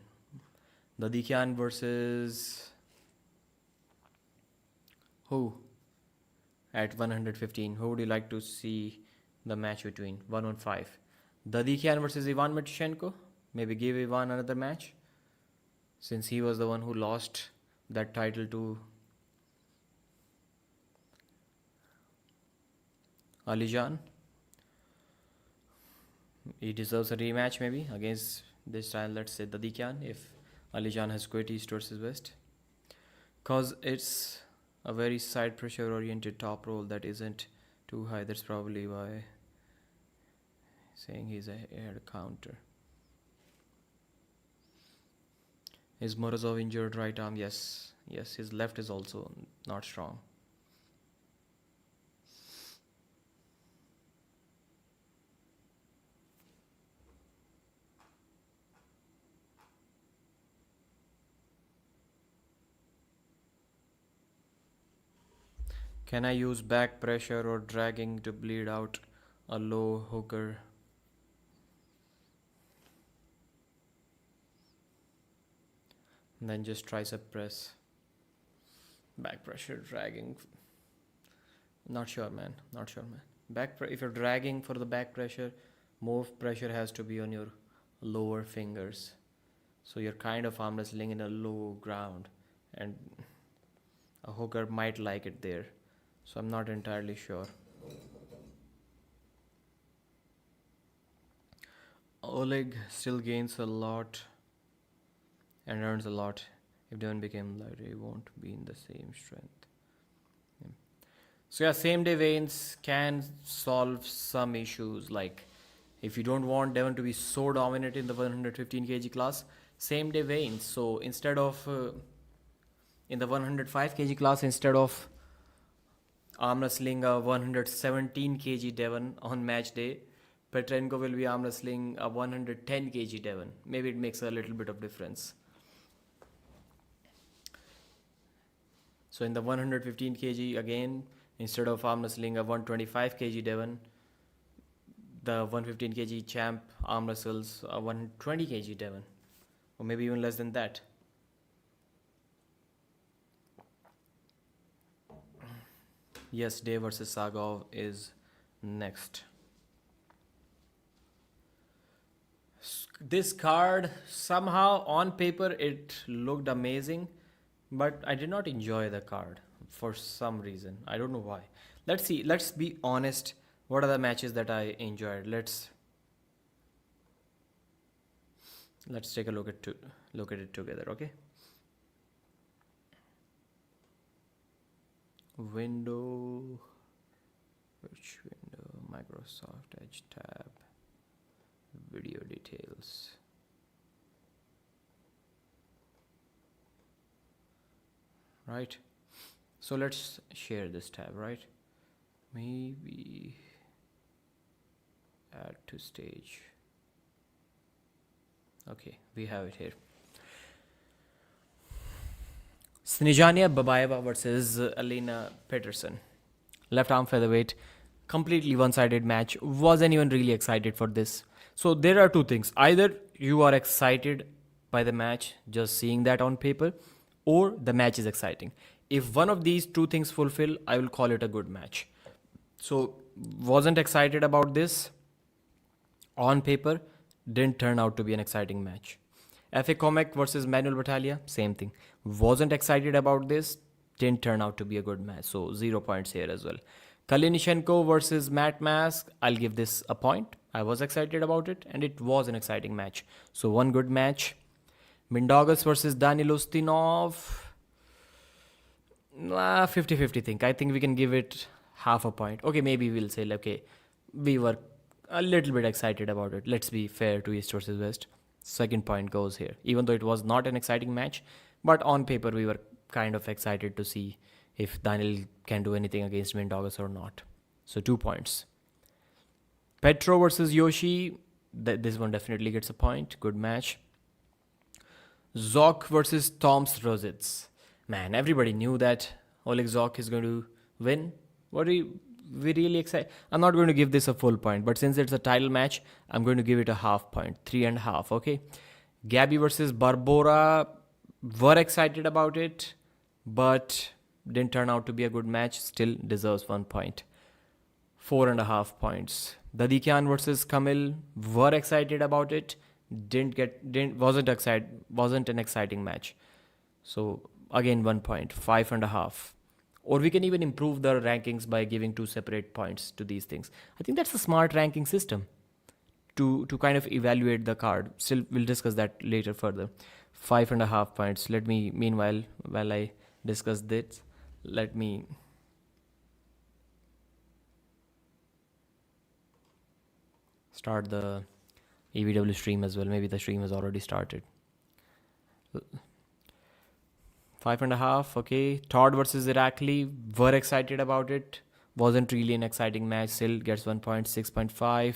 Dadikyan versus who? At 115. Who would you like to see the match between? 115. Dadikyan versus Ivan Matyshenko. Maybe give Ivan another match, since he was the one who lost that title to Alijan. He deserves a rematch maybe against this time, let's say Dadikyan, if Alijan has quit East versus West. Because it's a very side pressure oriented top roll that isn't too high. That's probably why saying he's ahead counter. Is Morozov injured right arm? Yes, his left is also not strong. Can I use back pressure or dragging to bleed out a low hooker? And then just tricep press. Back pressure, dragging. Not sure, man. If you're dragging for the back pressure, more pressure has to be on your lower fingers. So you're kind of arm wrestling in a low ground, and a hooker might like it there. So I'm not entirely sure. Oleg still gains a lot and earns a lot. If Devon became lighter, he won't be in the same strength. So yeah, same day veins can solve some issues like If you don't want Devon to be so dominant in the 115 kg class, same day weigh-ins. So instead of in the 105 kg class, instead of arm wrestling a 117 kg Devon on match day, Petrenko will be arm wrestling a 110 kg Devon. Maybe it makes a little bit of difference. So in the 115 kg again, instead of arm wrestling a 125 kg Devon, the 115 kg champ arm wrestles a 120 kg Devon, or maybe even less than that. Yes, Day versus Sagov is next. This card, somehow on paper it looked amazing, but I did not enjoy the card for some reason. I don't know why. Let's see. Let's be honest. What are the matches that I enjoyed? Let's take a look at it together, okay? Window, which window? Microsoft Edge tab, video details. Right. So let's share this tab, right? Maybe add to stage. Okay, we have it here. Snizhana Babaieva versus Elina Persson. Left arm featherweight. Completely one-sided match. Wasn't even really excited for this. So there are two things. Either you are excited by the match, just seeing that on paper, or the match is exciting. If one of these two things fulfill, I will call it a good match. So wasn't excited about this on paper, didn't turn out to be an exciting match. FA Kömek versus Manuel Battaglia, same thing. Wasn't excited about this, didn't turn out to be a good match. So 0 points here as well. Kalinichenko versus Matt Mask, I'll give this a point. I was excited about it and it was an exciting match. So one good match. Mindaugas versus Danil Ustinov, 50-50 thing. I think we can give it half a point. Okay, maybe we'll say, okay, we were a little bit excited about it. Let's be fair to East versus West. Second point goes here. Even though it was not an exciting match, but on paper we were kind of excited to see if Danil can do anything against Mindaugas or not. So 2 points. Petro versus Yoshi, this one definitely gets a point. Good match. Zhokh versus Tom's Rozits. Man, everybody knew that Oleg Zhokh is going to win. What are we really excited? I'm not going to give this a full point, but since it's a title match, I'm going to give it a half point. 3.5, okay? Gabi versus Barbora, were excited about it, but didn't turn out to be a good match. Still deserves 1 point. 4.5 points. Dadikyan versus Kamil, were excited about it, wasn't an exciting match. So again 1 point. 5.5. Or we can even improve the rankings by giving 2 separate points to these things. I think that's a smart ranking system to kind of evaluate the card. Still, we'll discuss that later further. 5.5 points. Let me, meanwhile, while I discuss this, let me start the EVW stream as well. Maybe the stream has already started. 5.5, okay. Todd versus Irakli, were excited about it. Wasn't really an exciting match. Still gets 1 point. 6.5.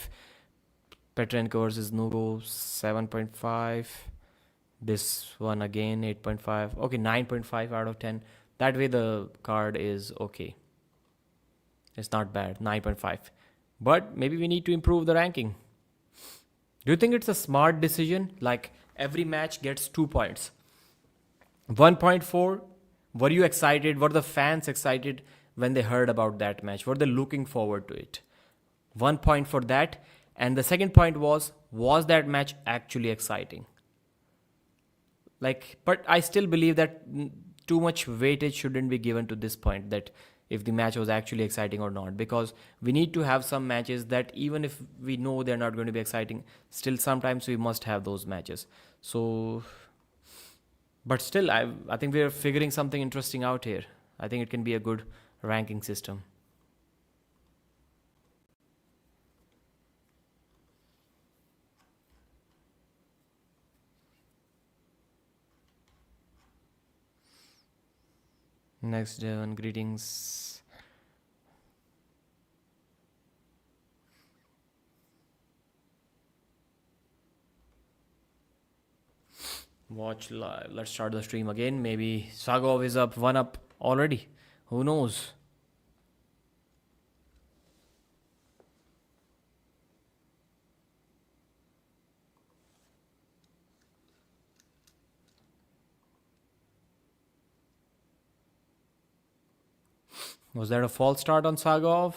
Petrenko versus Nugo, 7.5. This one again, 8.5. Okay, 9.5 out of 10. That way the card is okay. It's not bad. 9.5. But maybe we need to improve the ranking. Do you think it's a smart decision? Like every match gets 2 points. 1.4, were you excited? Were the fans excited when they heard about that match? Were they looking forward to it? 1 point for that. And the second point was that match actually exciting? But I still believe that too much weightage shouldn't be given to this point, that if the match was actually exciting or not, because we need to have some matches that even if we know they're not going to be exciting, still sometimes we must have those matches. So, but still, I think we're figuring something interesting out here. I think it can be a good ranking system. Next one, greetings. Watch live. Let's start the stream again. Maybe Sagov is up, 1 up already. Who knows? Was that a false start on Sagov?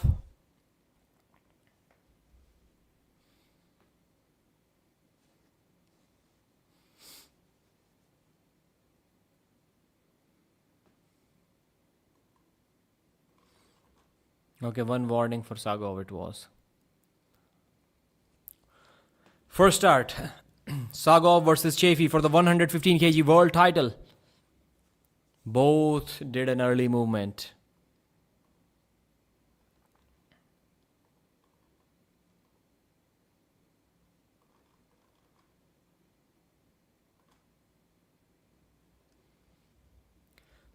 Okay, one warning for Sagov it was. First start. Sagov versus Serhii for the 115 kg world title. Both did an early movement.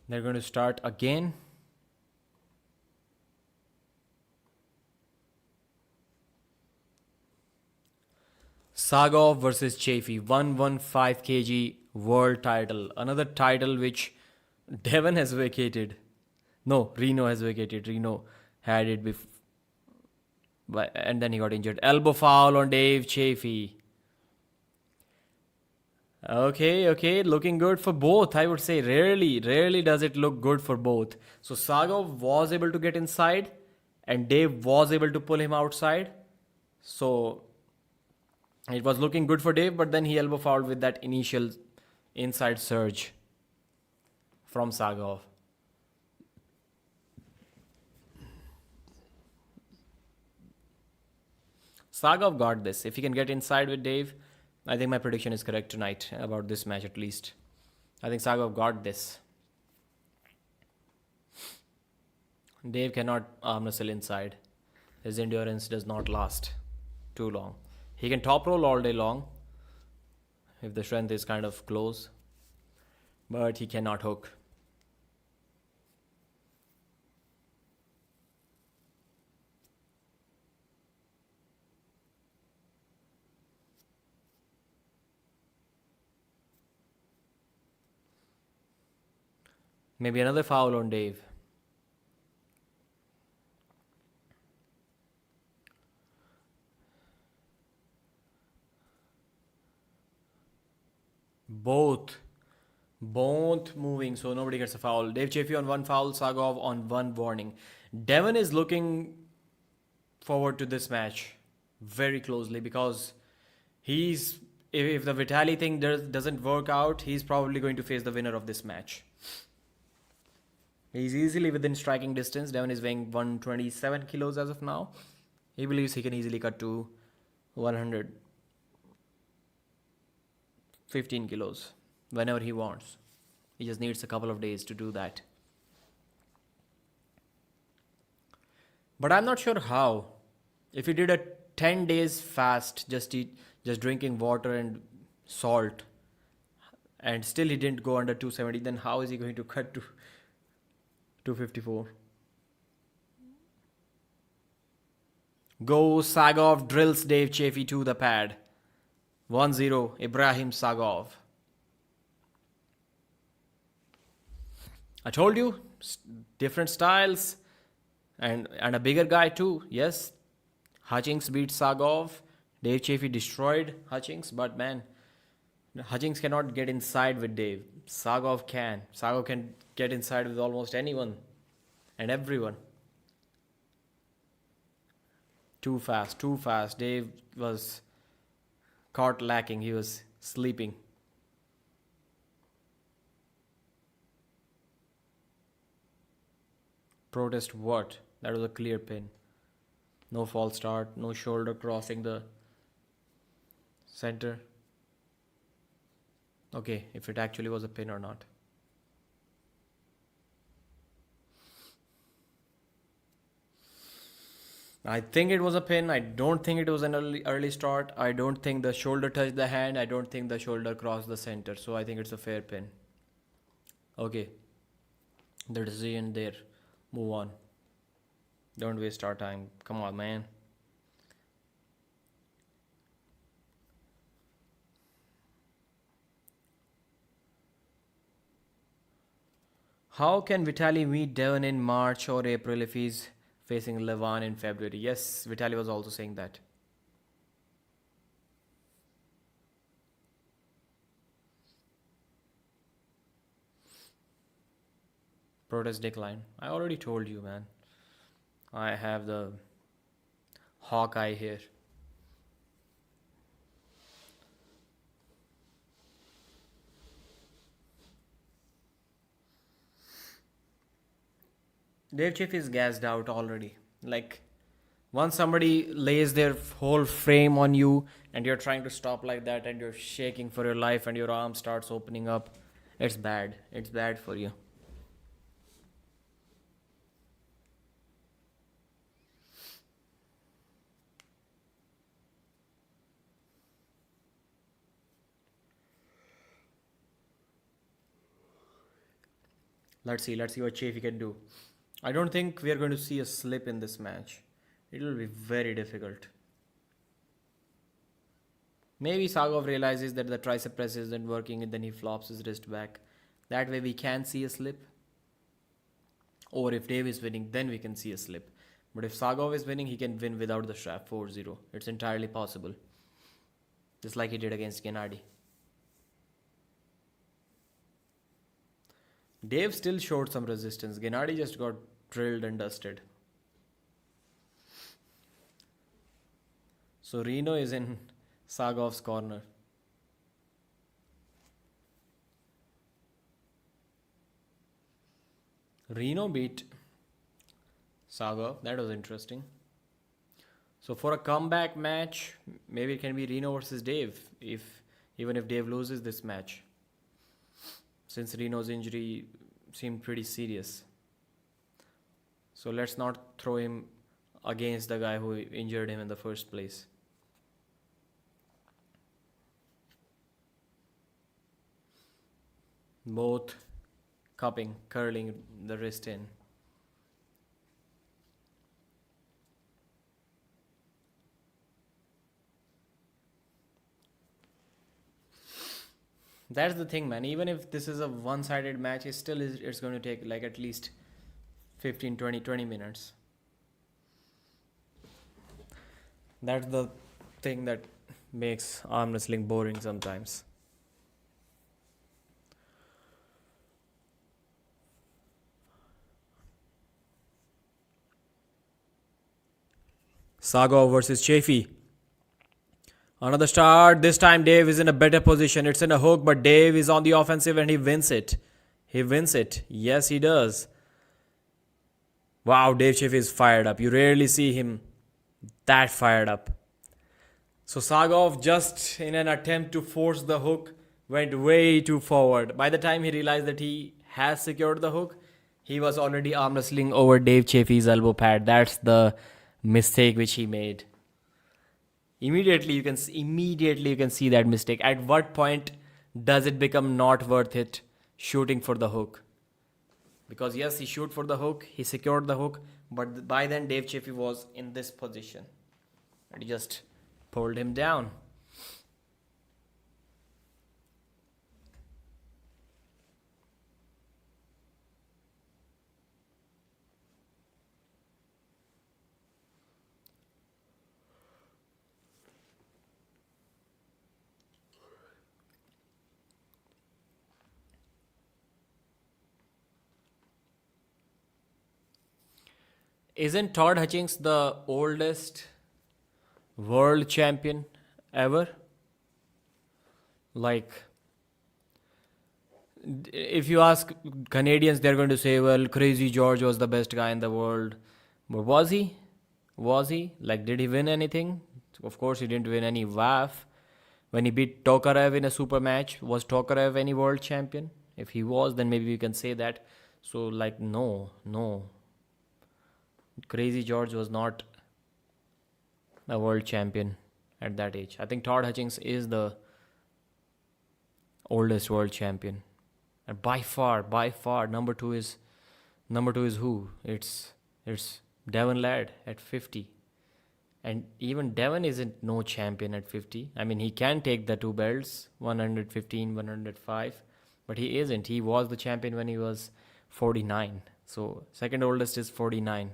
They're going to start again. Sagov versus Serhii, 115 kg world title. Another title which Devon has vacated. No, Reno has vacated. Reno had it before. And then he got injured. Elbow foul on Dave Serhii. Okay, looking good for both, I would say. Rarely does it look good for both. So Sagov was able to get inside and Dave was able to pull him outside. So it was looking good for Dave, but then he elbow fouled with that initial inside surge from Sagov. Sagov got this. If he can get inside with Dave, I think my prediction is correct tonight about this match at least. I think Sagov got this. Dave cannot arm wrestle inside. His endurance does not last too long. He can top roll all day long if the strength is kind of close, but he cannot hook. Maybe another foul on Dave. Both moving, so nobody gets a foul. Dave Serhii on 1 foul, Sagov on 1 warning. Devon is looking forward to this match very closely because if the Vitaly thing doesn't work out, he's probably going to face the winner of this match. He's easily within striking distance. Devon is weighing 127 kilos as of now. He believes he can easily cut to 115 kilos whenever he wants. He just needs a couple of days to do that. But I'm not sure how. If he did a 10 days fast, just drinking water and salt, and still he didn't go under 270, then how is he going to cut to 254? Go Sagov drills Dave Serhii to the pad. 1-0 Ibrahim Sagov. I told you, different styles and a bigger guy too. Yes, Hutchings beat Sagov. Dave Serhii destroyed Hutchings, but man, Hutchings cannot get inside with Dave. Sagov can. Sagov can get inside with almost anyone and everyone. Too fast. Dave was caught lacking. He was sleeping. Protest what? That was a clear pin. No false start. No shoulder crossing the center. Okay, if it actually was a pin or not. I think it was a pin. I don't think it was an early start. I don't think the shoulder touched the hand. I don't think the shoulder crossed the center. So I think it's a fair pin. Okay. The decision there. Move on. Don't waste our time. Come on, man. How can Vitaly meet Devon in March or April if he's facing Levan in February? Yes, Vitaly was also saying that. Protest decline. I already told you, man. I have the Hawkeye here. Dave Chief is gassed out already. Like, once somebody lays their whole frame on you and you're trying to stop like that and you're shaking for your life and your arm starts opening up, it's bad. It's bad for you. Let's see what Chafee can do. I don't think we are going to see a slip in this match. It will be very difficult. Maybe Sagov realizes that the tricep press isn't working and then he flops his wrist back. That way we can see a slip. Or if Dave is winning, then we can see a slip. But if Sagov is winning, he can win without the strap 4-0. It's entirely possible. Just like he did against Gennady. Dave still showed some resistance. Gennady just got drilled and dusted. So Reno is in Sagov's corner. Reno beat Sagov. That was interesting. So for a comeback match, maybe it can be Reno versus Dave. Even if Dave loses this match. Since Reno's injury seemed pretty serious. So let's not throw him against the guy who injured him in the first place. Both curling the wrist in. That's the thing, man. Even if this is a one-sided match, it's going to take like at least 15, 20 minutes. That's the thing that makes arm wrestling boring sometimes. Sagov versus Chafee. Another start. This time Dave is in a better position. It's in a hook, but Dave is on the offensive and he wins it. He wins it. Yes, he does. Wow, Dave Chafee is fired up. You rarely see him that fired up. So Sagov, just in an attempt to force the hook, went way too forward. By the time he realized that he has secured the hook, he was already arm wrestling over Dave Chafee's elbow pad. That's the mistake which he made. Immediately you can see that mistake. At what point does it become not worth it shooting for the hook? Because yes, he shoot for the hook, he secured the hook, but by then Dave Chafee was in this position and he just pulled him down. Isn't Todd Hutchings the oldest world champion ever? Like, if you ask Canadians, they're going to say, well, Crazy George was the best guy in the world. But was he? Like, did he win anything? Of course, he didn't win any WAF. When he beat Tokarev in a super match, was Tokarev any world champion? If he was, then maybe we can say that. So, like, no. Crazy George was not a world champion at that age. I think Todd Hutchings is the oldest world champion. And by far, number 2 is Number 2 is who? It's Devon Ladd at 50. And even Devon isn't no champion at 50. I mean, he can take the 2 belts, 115, 105, but he isn't. He was the champion when he was 49. So second oldest is 49.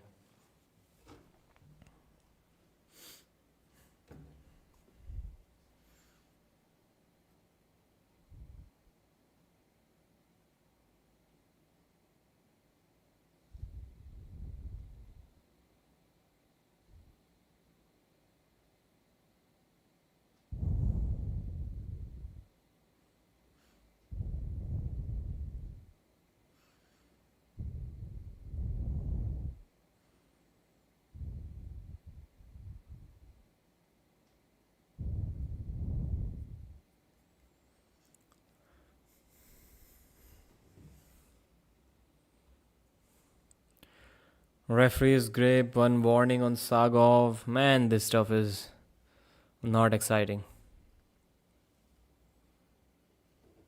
Referee's grip, 1 warning on Sagov. Man, this stuff is not exciting.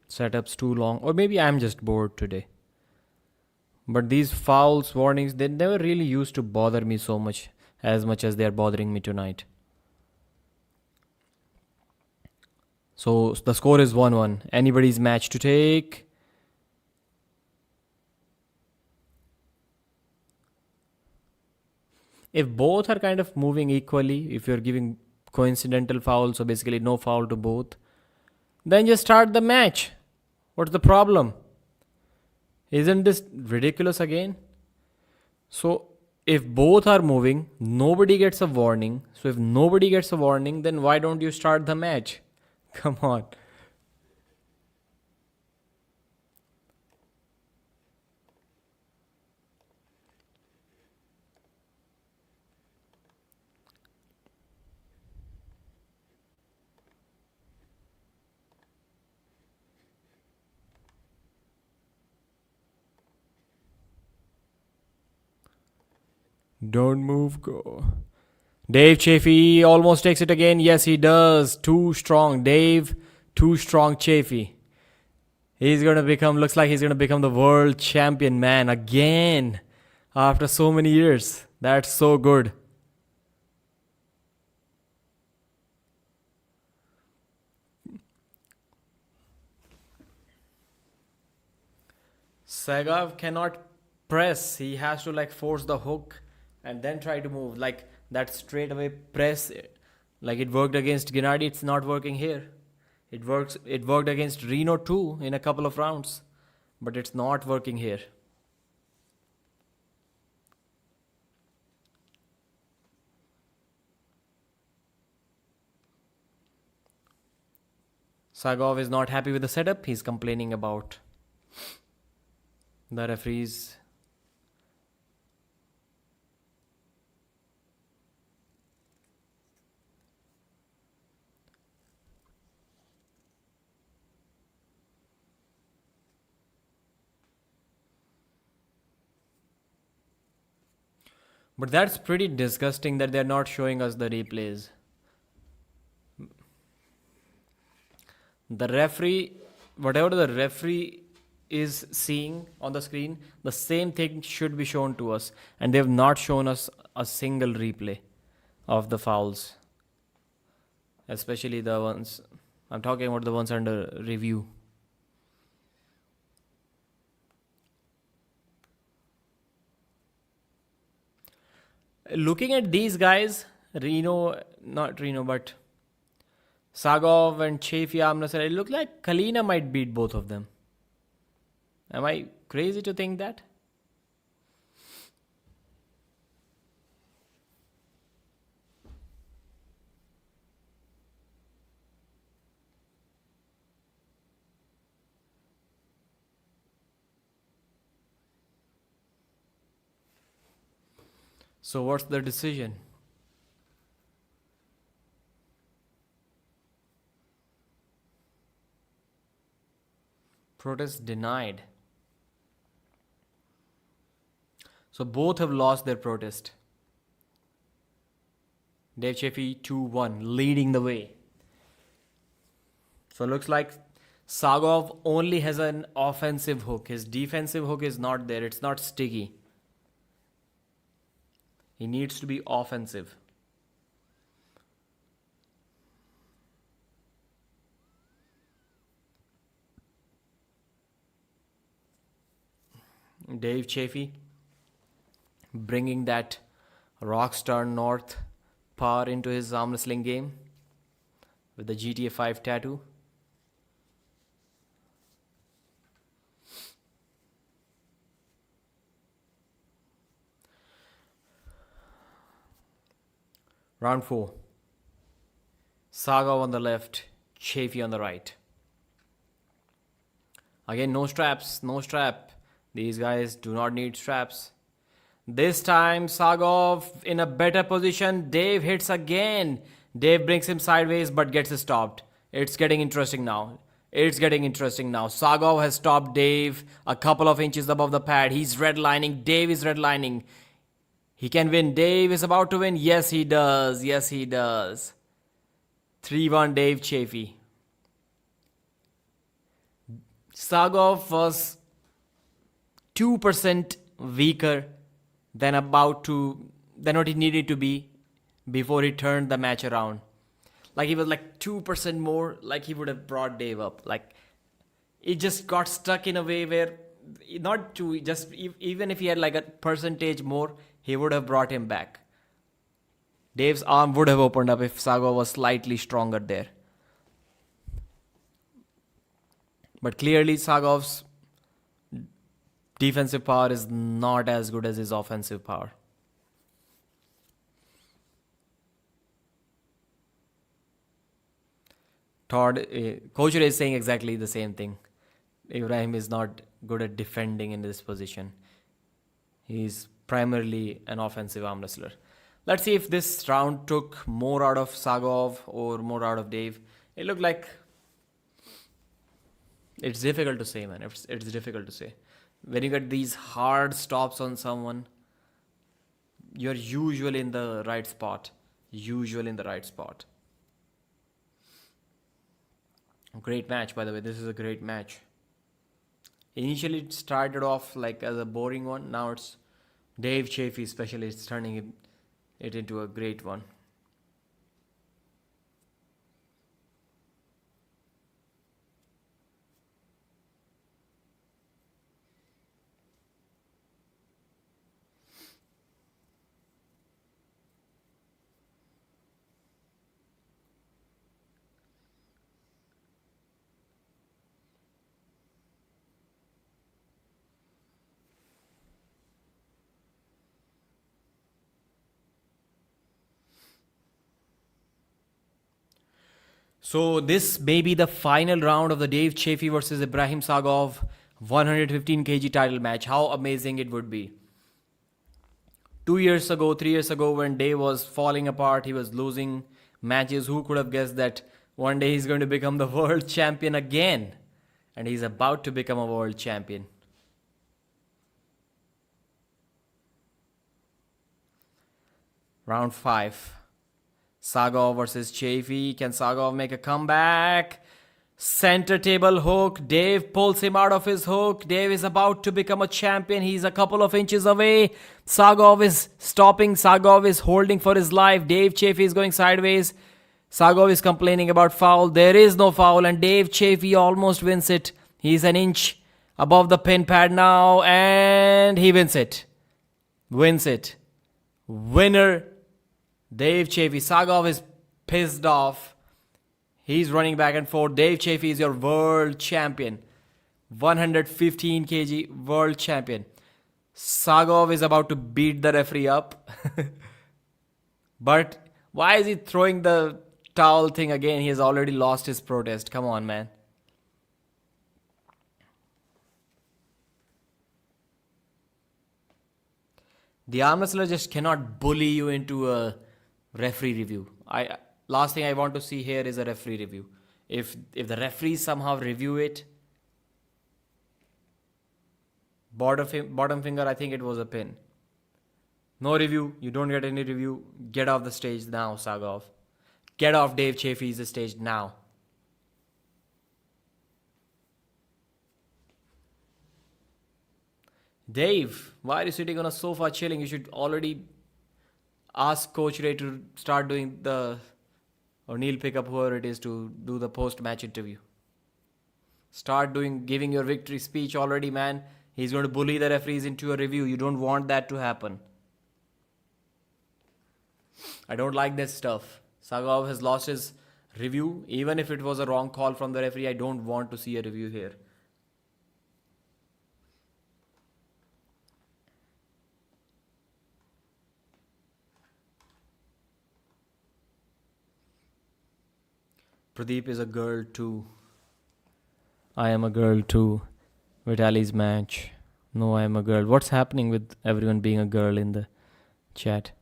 Setup's too long. Or maybe I'm just bored today. But these fouls, warnings, they never really used to bother me so much as they are bothering me tonight. So the score is 1-1. Anybody's match to take. If both are kind of moving equally, if you're giving coincidental fouls, so basically no foul to both, then just start the match. What's the problem? Isn't this ridiculous again? So if both are moving, nobody gets a warning. So if nobody gets a warning, then why don't you start the match? Come on. Don't move, go. Dave Chafee almost takes it again. Yes, he does. Too strong. Dave, too strong Chafee. He's going to become, looks like he's going to become the world champion, man, again. After so many years. That's so good. Sagov cannot press. He has to like force the hook and then try to move. Like that straight away press. Like it worked against Gennady, it's not working here. It worked against Reno too in a couple of rounds. But it's not working here. Sagov is not happy with the setup. He's complaining about the referees. But that's pretty disgusting that they're not showing us the replays. The referee, whatever the referee is seeing on the screen, the same thing should be shown to us. And they have not shown us a single replay of the fouls. Especially the ones, I'm talking about the ones under review. Looking at these guys, not Reno, but Sagov and Chafee, it look like Kalina might beat both of them. Am I crazy to think that? So what's the decision? Protest denied. So both have lost their protest. Dave Chafee 2-1, leading the way. So it looks like Sagov only has an offensive hook. His defensive hook is not there. It's not sticky. He needs to be offensive. Dave Chafee bringing that rockstar North power into his arm wrestling game with the GTA 5 tattoo. Round 4. Sagov on the left, Chafee on the right. Again, no straps, no strap. These guys do not need straps. This time, Sagov in a better position. Dave hits again. Dave brings him sideways but gets stopped. It's getting interesting now. Sagov has stopped Dave a couple of inches above the pad. He's redlining. Dave is redlining. He can win. Dave is about to win. Yes, he does. 3-1 Dave Chafee. Sagov was 2% weaker than what he needed to be before he turned the match around. Like he was like 2% more, like he would have brought Dave up. Like it just got stuck in a way where even if he had like a percentage more, he would have brought him back. Dave's arm would have opened up if Sagov was slightly stronger there. But clearly Sagov's defensive power is not as good as his offensive power. Coach is saying exactly the same thing. Ibrahim is not good at defending in this position. He's primarily an offensive arm wrestler. Let's see if this round took more out of Sagov or more out of Dave. It looked like... It's difficult to say, man. It's difficult to say. When you get these hard stops on someone, you're usually in the right spot. Great match, by the way. This is a great match. Initially, it started off like as a boring one. Now it's Dave Chafee especially. It's turning it into a great one. So this may be the final round of the Dave Chafee versus Ibrahim Sagov 115 kg title match. How amazing it would be. 3 years ago, when Dave was falling apart, he was losing matches. Who could have guessed that one day he's going to become the world champion again? And he's about to become a world champion. Round 5. Sagov versus Chafee. Can Sagov make a comeback? Center table hook. Dave pulls him out of his hook. Dave is about to become a champion. He's a couple of inches away. Sagov is stopping. Sagov is holding for his life. Dave Chafee is going sideways. Sagov is complaining about foul. There is no foul and Dave Chafee almost wins it. He's an inch above the pin pad now and he wins it. Winner Dave Chafee. Sagov is pissed off. He's running back and forth. Dave Chafee is your world champion. 115 kg world champion. Sagov is about to beat the referee up. But why is he throwing the towel thing again? He has already lost his protest. Come on, man. The arm wrestler just cannot bully you into a referee review. Last thing I want to see here is a referee review. If the referees somehow review it, bottom finger, I think it was a pin. No review. You don't get any review. Get off the stage now, Sagov. Get off Dave Chafee's stage now. Dave, why are you sitting on a sofa chilling? You should already ask Coach Ray to start doing the, or Neil pick up whoever it is to do the post-match interview. Start giving your victory speech already, man. He's going to bully the referees into a review. You don't want that to happen. I don't like this stuff. Sagov has lost his review. Even if it was a wrong call from the referee, I don't want to see a review here. Pradeep is a girl too. I am a girl too. Vitaly's match. No, I am a girl. What's happening with everyone being a girl in the chat?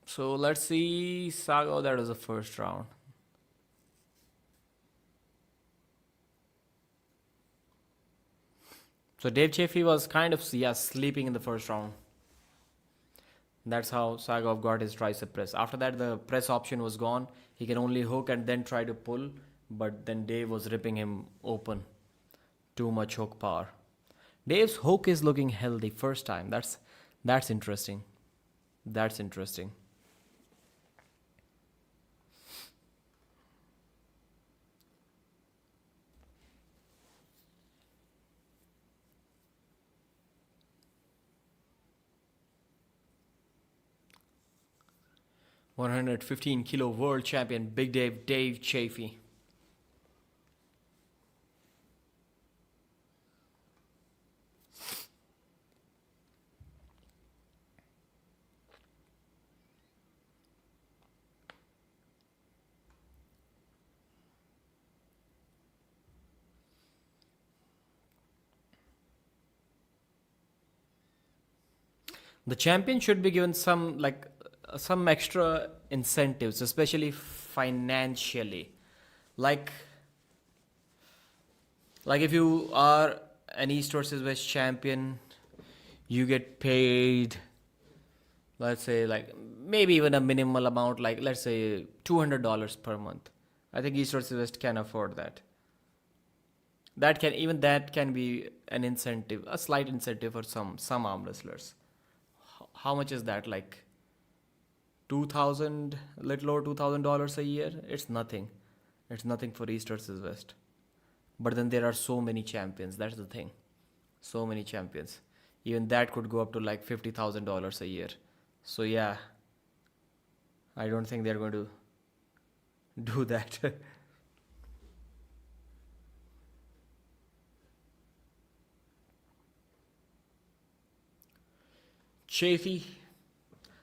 So let's see. Saga, that was the first round. So Dave Chaffee was kind of sleeping in the first round. That's how Sagov got his tricep press. After that, the press option was gone. He can only hook and then try to pull. But then Dave was ripping him open. Too much hook power. Dave's hook is looking healthy first time. That's interesting. That's interesting. $115 kilo world champion, Big Dave Chaffee. The champion should be given some extra incentives, especially financially. Like if you are an East versus West champion, you get paid, let's say, like maybe even a minimal amount, like let's say $200 per month. I think East versus West can afford that. That can be an incentive, a slight incentive for some arm wrestlers. How much is that? Like $2,000, a little over $2,000 a year? It's nothing. It's nothing for East versus West. But then there are so many champions. That's the thing. So many champions. Even that could go up to like $50,000 a year. So yeah, I don't think they're going to do that. Chaffee.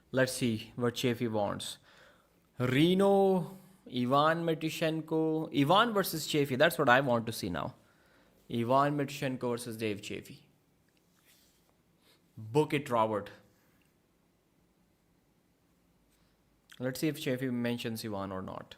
Let's see what Chaffee wants. Reno, Ivan Matyushenko. Ivan versus Chaffee. That's what I want to see now. Ivan Matyushenko versus Dave Chaffee. Book it, Robert. Let's see if Chaffee mentions Ivan or not.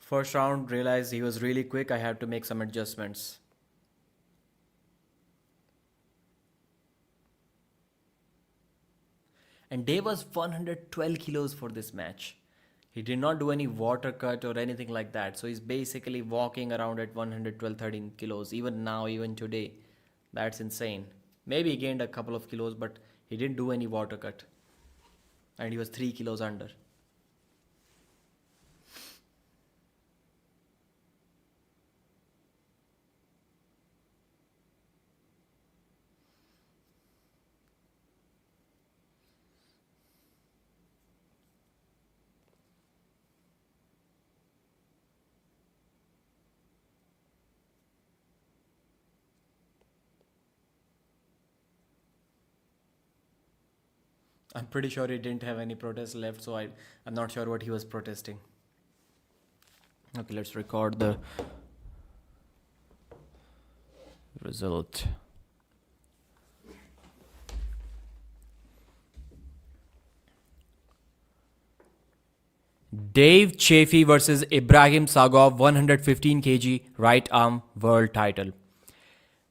First round, realized he was really quick. I had to make some adjustments. And Dave was 112 kilos for this match. He did not do any water cut or anything like that. So he's basically walking around at 112, 13 kilos. Even now, even today. That's insane. Maybe he gained a couple of kilos, but he didn't do any water cut. And he was 3 kilos under. I'm pretty sure he didn't have any protests left, so I'm not sure what he was protesting. Okay, let's record the result. Dave Chafee versus Ibrahim Sagov, 115 kg right arm world title.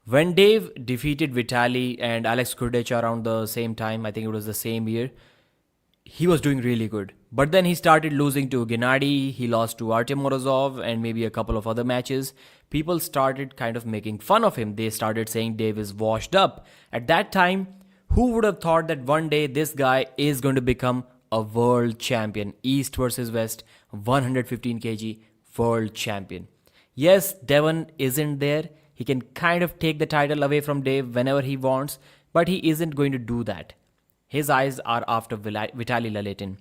When Dave defeated Vitaly and Alex Kurdecha around the same time, I think it was the same year, he was doing really good. But then he started losing to Gennady, he lost to Artem Morozov and maybe a couple of other matches. People started kind of making fun of him. They started saying Dave is washed up. At that time, who would have thought that one day this guy is going to become a world champion? East versus West, 115 kg world champion. Yes, Devon isn't there. He can kind of take the title away from Dave whenever he wants, but he isn't going to do that. His eyes are after Vitaly Laletin.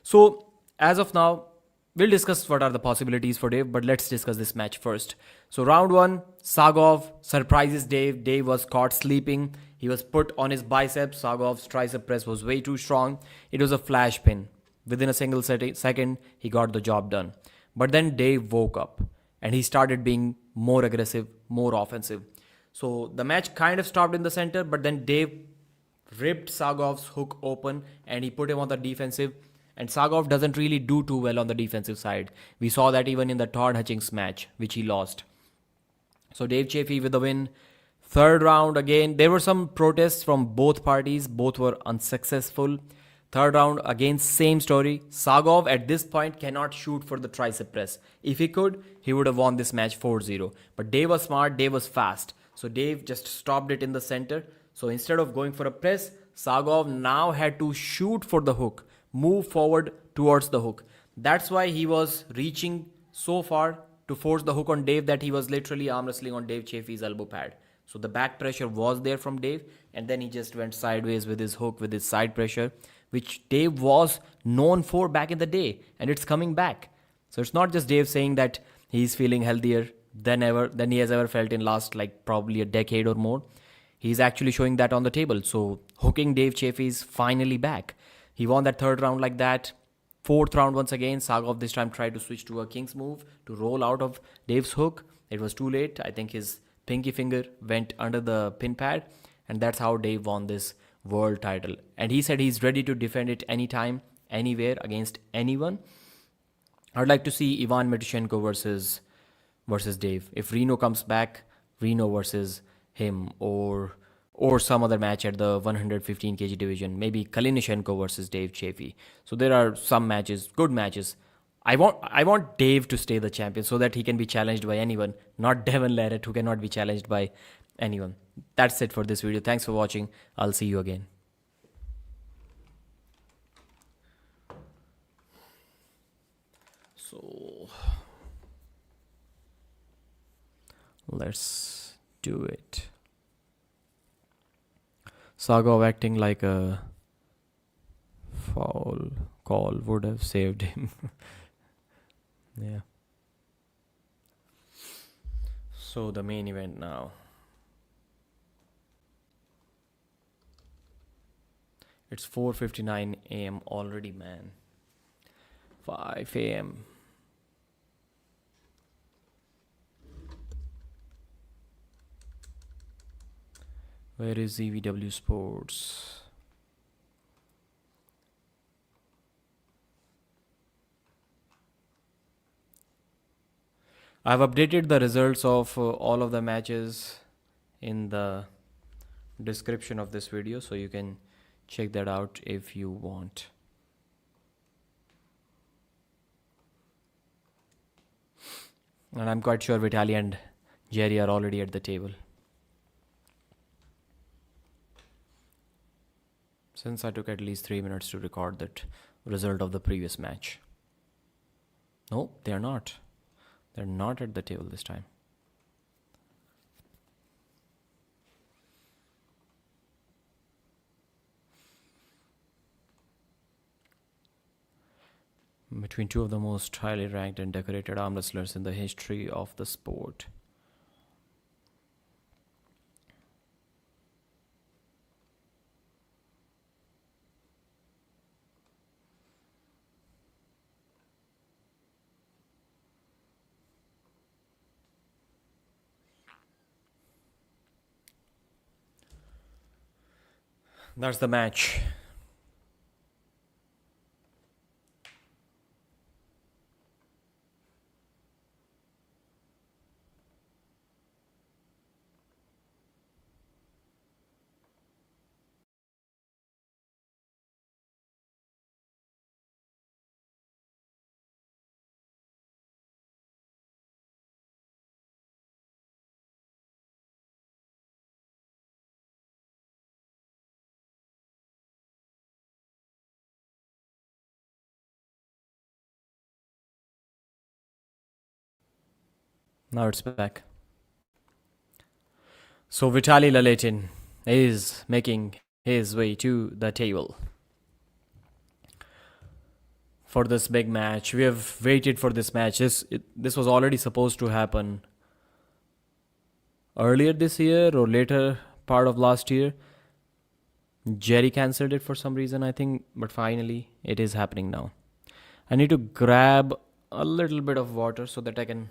So, as of now, we'll discuss what are the possibilities for Dave, but let's discuss this match first. So, round 1, Sagov surprises Dave. Dave was caught sleeping. He was put on his biceps. Sagov's tricep press was way too strong. It was a flash pin. Within a single second, he got the job done. But then Dave woke up and he started being more aggressive, more offensive. So the match kind of stopped in the center, but then Dave ripped Sagov's hook open and he put him on the defensive. And Sagov doesn't really do too well on the defensive side. We saw that even in the Todd Hutchings match, which he lost. So Dave Chafee with the win. Third round again, there were some protests from both parties. Both were unsuccessful. Third round, again, same story. Sagov at this point cannot shoot for the tricep press. If he could, he would have won this match 4-0. But Dave was smart, Dave was fast. So Dave just stopped it in the center. So instead of going for a press, Sagov now had to shoot for the hook, move forward towards the hook. That's why he was reaching so far to force the hook on Dave that he was literally arm wrestling on Dave Chafee's elbow pad. So the back pressure was there from Dave, and then he just went sideways with his hook, with his side pressure, which Dave was known for back in the day, and it's coming back. So it's not just Dave saying that he's feeling healthier than he has ever felt in last like probably a decade or more. He's actually showing that on the table. So hooking Dave Chafee is finally back. He won that third round like that. Fourth round once again, Sagov this time tried to switch to a king's move to roll out of Dave's hook. It was too late. I think his pinky finger went under the pin pad, and that's how Dave won this world title. And he said he's ready to defend it anytime, anywhere, against anyone. I'd like to see Ivan Matyushenko versus Dave. If Reno comes back, Reno versus him, or some other match at the 115 kg division. Maybe Kalinichenko versus Dave Chafee. So there are some matches, good matches. I want Dave to stay the champion so that he can be challenged by anyone, not Devon Larratt, who cannot be challenged by anyone. That's it for this video. Thanks for watching. I'll see you again. So let's do it. Sagov acting like a foul call would have saved him. Yeah. So the main event now. It's 4:59 a.m. already, man. 5 a.m. Where is ZVW Sports? I've updated the results of all of the matches in the description of this video, so you can check that out if you want. And I'm quite sure Vitaly and Jerry are already at the table. Since I took at least 3 minutes to record that result of the previous match. No, they are not. They're not at the table this time. Between two of the most highly ranked and decorated arm wrestlers in the history of the sport. That's the match. Now it's back. So Vitaly Laletin is making his way to the table for this big match. We have waited for this match. This was already supposed to happen earlier this year or later part of last year. Jerry cancelled it for some reason, I think, but finally it is happening now. I need to grab a little bit of water so that I can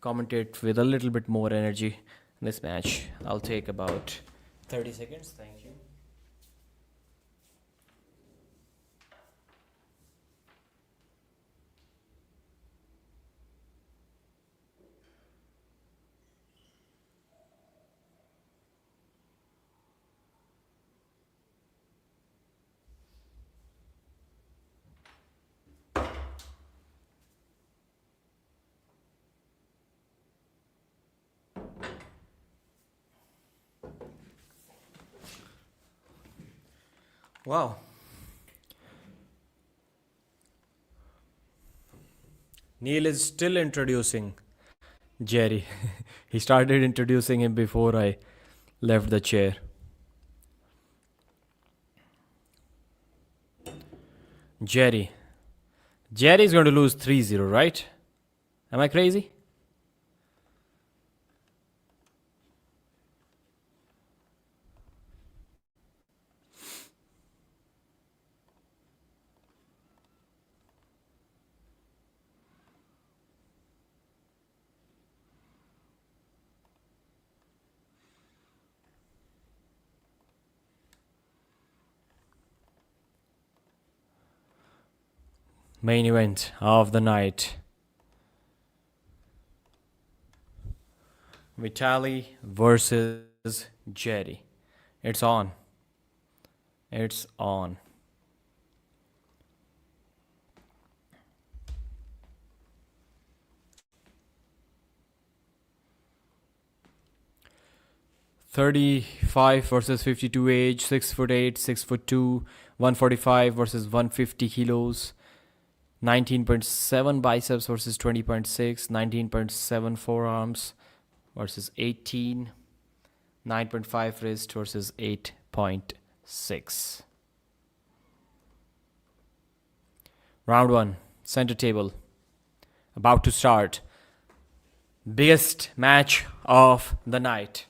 commentate with a little bit more energy in this match. I'll take about 30 seconds. Thank you. Wow. Neil is still introducing Jerry. He started introducing him before I left the chair. Jerry. Jerry is going to lose 3-0, right? Am I crazy? Main event of the night. Vitaly versus Jerry. It's on. It's on. .35 versus 52 age, 6'8", 6'2", 145 versus 150 kilos. 19.7 biceps versus 20.6, 19.7 forearms versus 18, 9.5 wrist versus 8.6. Round 1, center table. About to start. Biggest match of the night.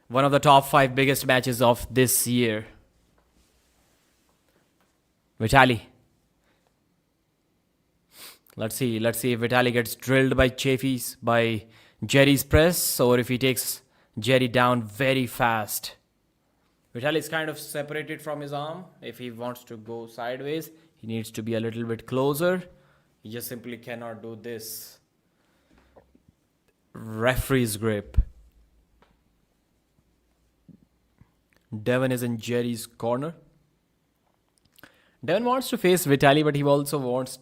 One of the top 5 biggest matches of this year. Vitaly. Let's see if Vitaly gets drilled by Jerry's press, or if he takes Jerry down very fast. Vitaly is kind of separated from his arm. If he wants to go sideways, he needs to be a little bit closer. He just simply cannot do this. Referee's grip. Devon is in Jerry's corner. Devon wants to face Vitaly, but he also wants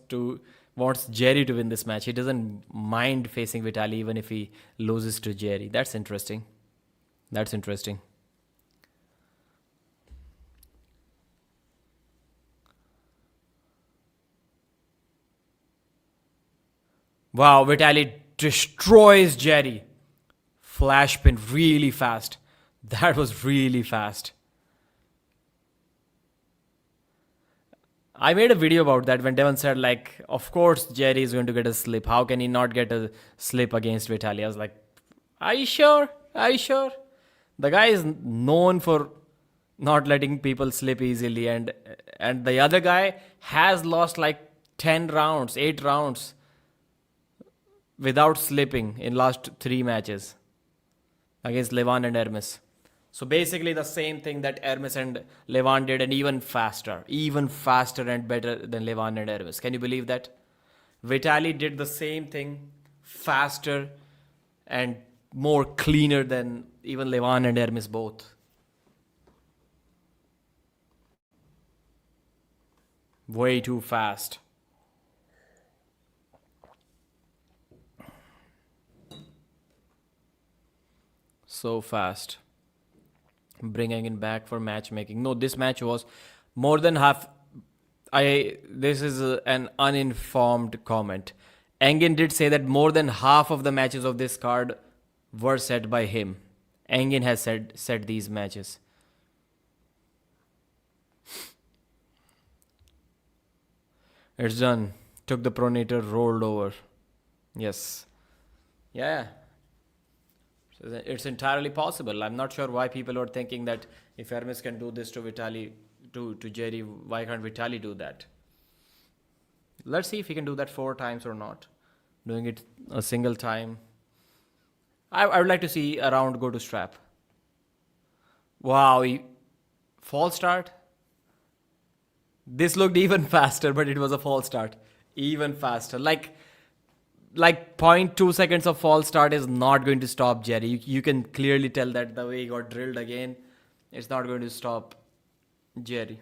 Jerry to win this match. He doesn't mind facing Vitaly even if he loses to Jerry. That's interesting. That's interesting. Wow, Vitaly destroys Jerry. Flash pin really fast. That was really fast. I made a video about that when Devon said, like, of course Jerry is going to get a slip. How can he not get a slip against Vitaly? I was like, are you sure? Are you sure? The guy is known for not letting people slip easily. And the other guy has lost like 10 rounds, 8 rounds without slipping in last 3 matches against Levan and Hermes. So basically the same thing that Hermes and Levan did, and even faster and better than Levan and Hermes. Can you believe that? Vitaly did the same thing faster and more cleaner than even Levan and Hermes both. Way too fast. So fast. Bringing it back for matchmaking. No, this match was more than half. This is an uninformed comment. Engin did say that more than half of the matches of this card were set by him. Engin has set these matches. It's done. Took the pronator, rolled over. Yes. Yeah. It's entirely possible. I'm not sure why people are thinking that if Hermes can do this to Vitaly, to Jerry, why can't Vitaly do that? Let's see if he can do that 4 times or not. Doing it a single time. I would like to see a round go to strap. Wow, false start. This looked even faster, but it was a false start. Even faster. Like 0.2 seconds of false start is not going to stop Jerry. You can clearly tell that the way he got drilled again. It's not going to stop Jerry.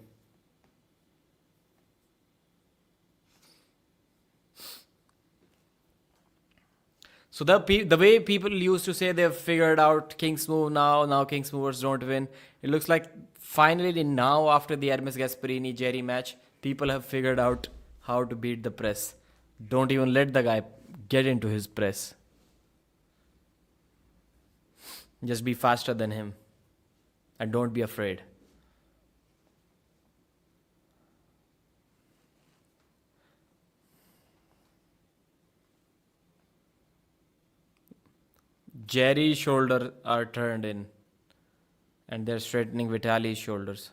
So the way people used to say they've figured out King's move now King's movers don't win. It looks like finally now after the Hermes Gasparini Jerry match, people have figured out how to beat the press. Don't even let the guy get into his press. Just be faster than him. And don't be afraid. Jerry's shoulders are turned in. And they're straightening Vitaly's shoulders.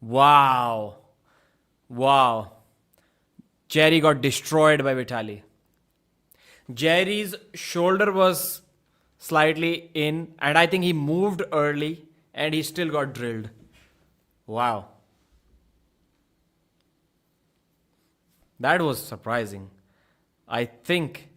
Wow. Jerry got destroyed by Vitaly. Jerry's shoulder was slightly in, and I think he moved early, and he still got drilled. Wow. That was surprising. I think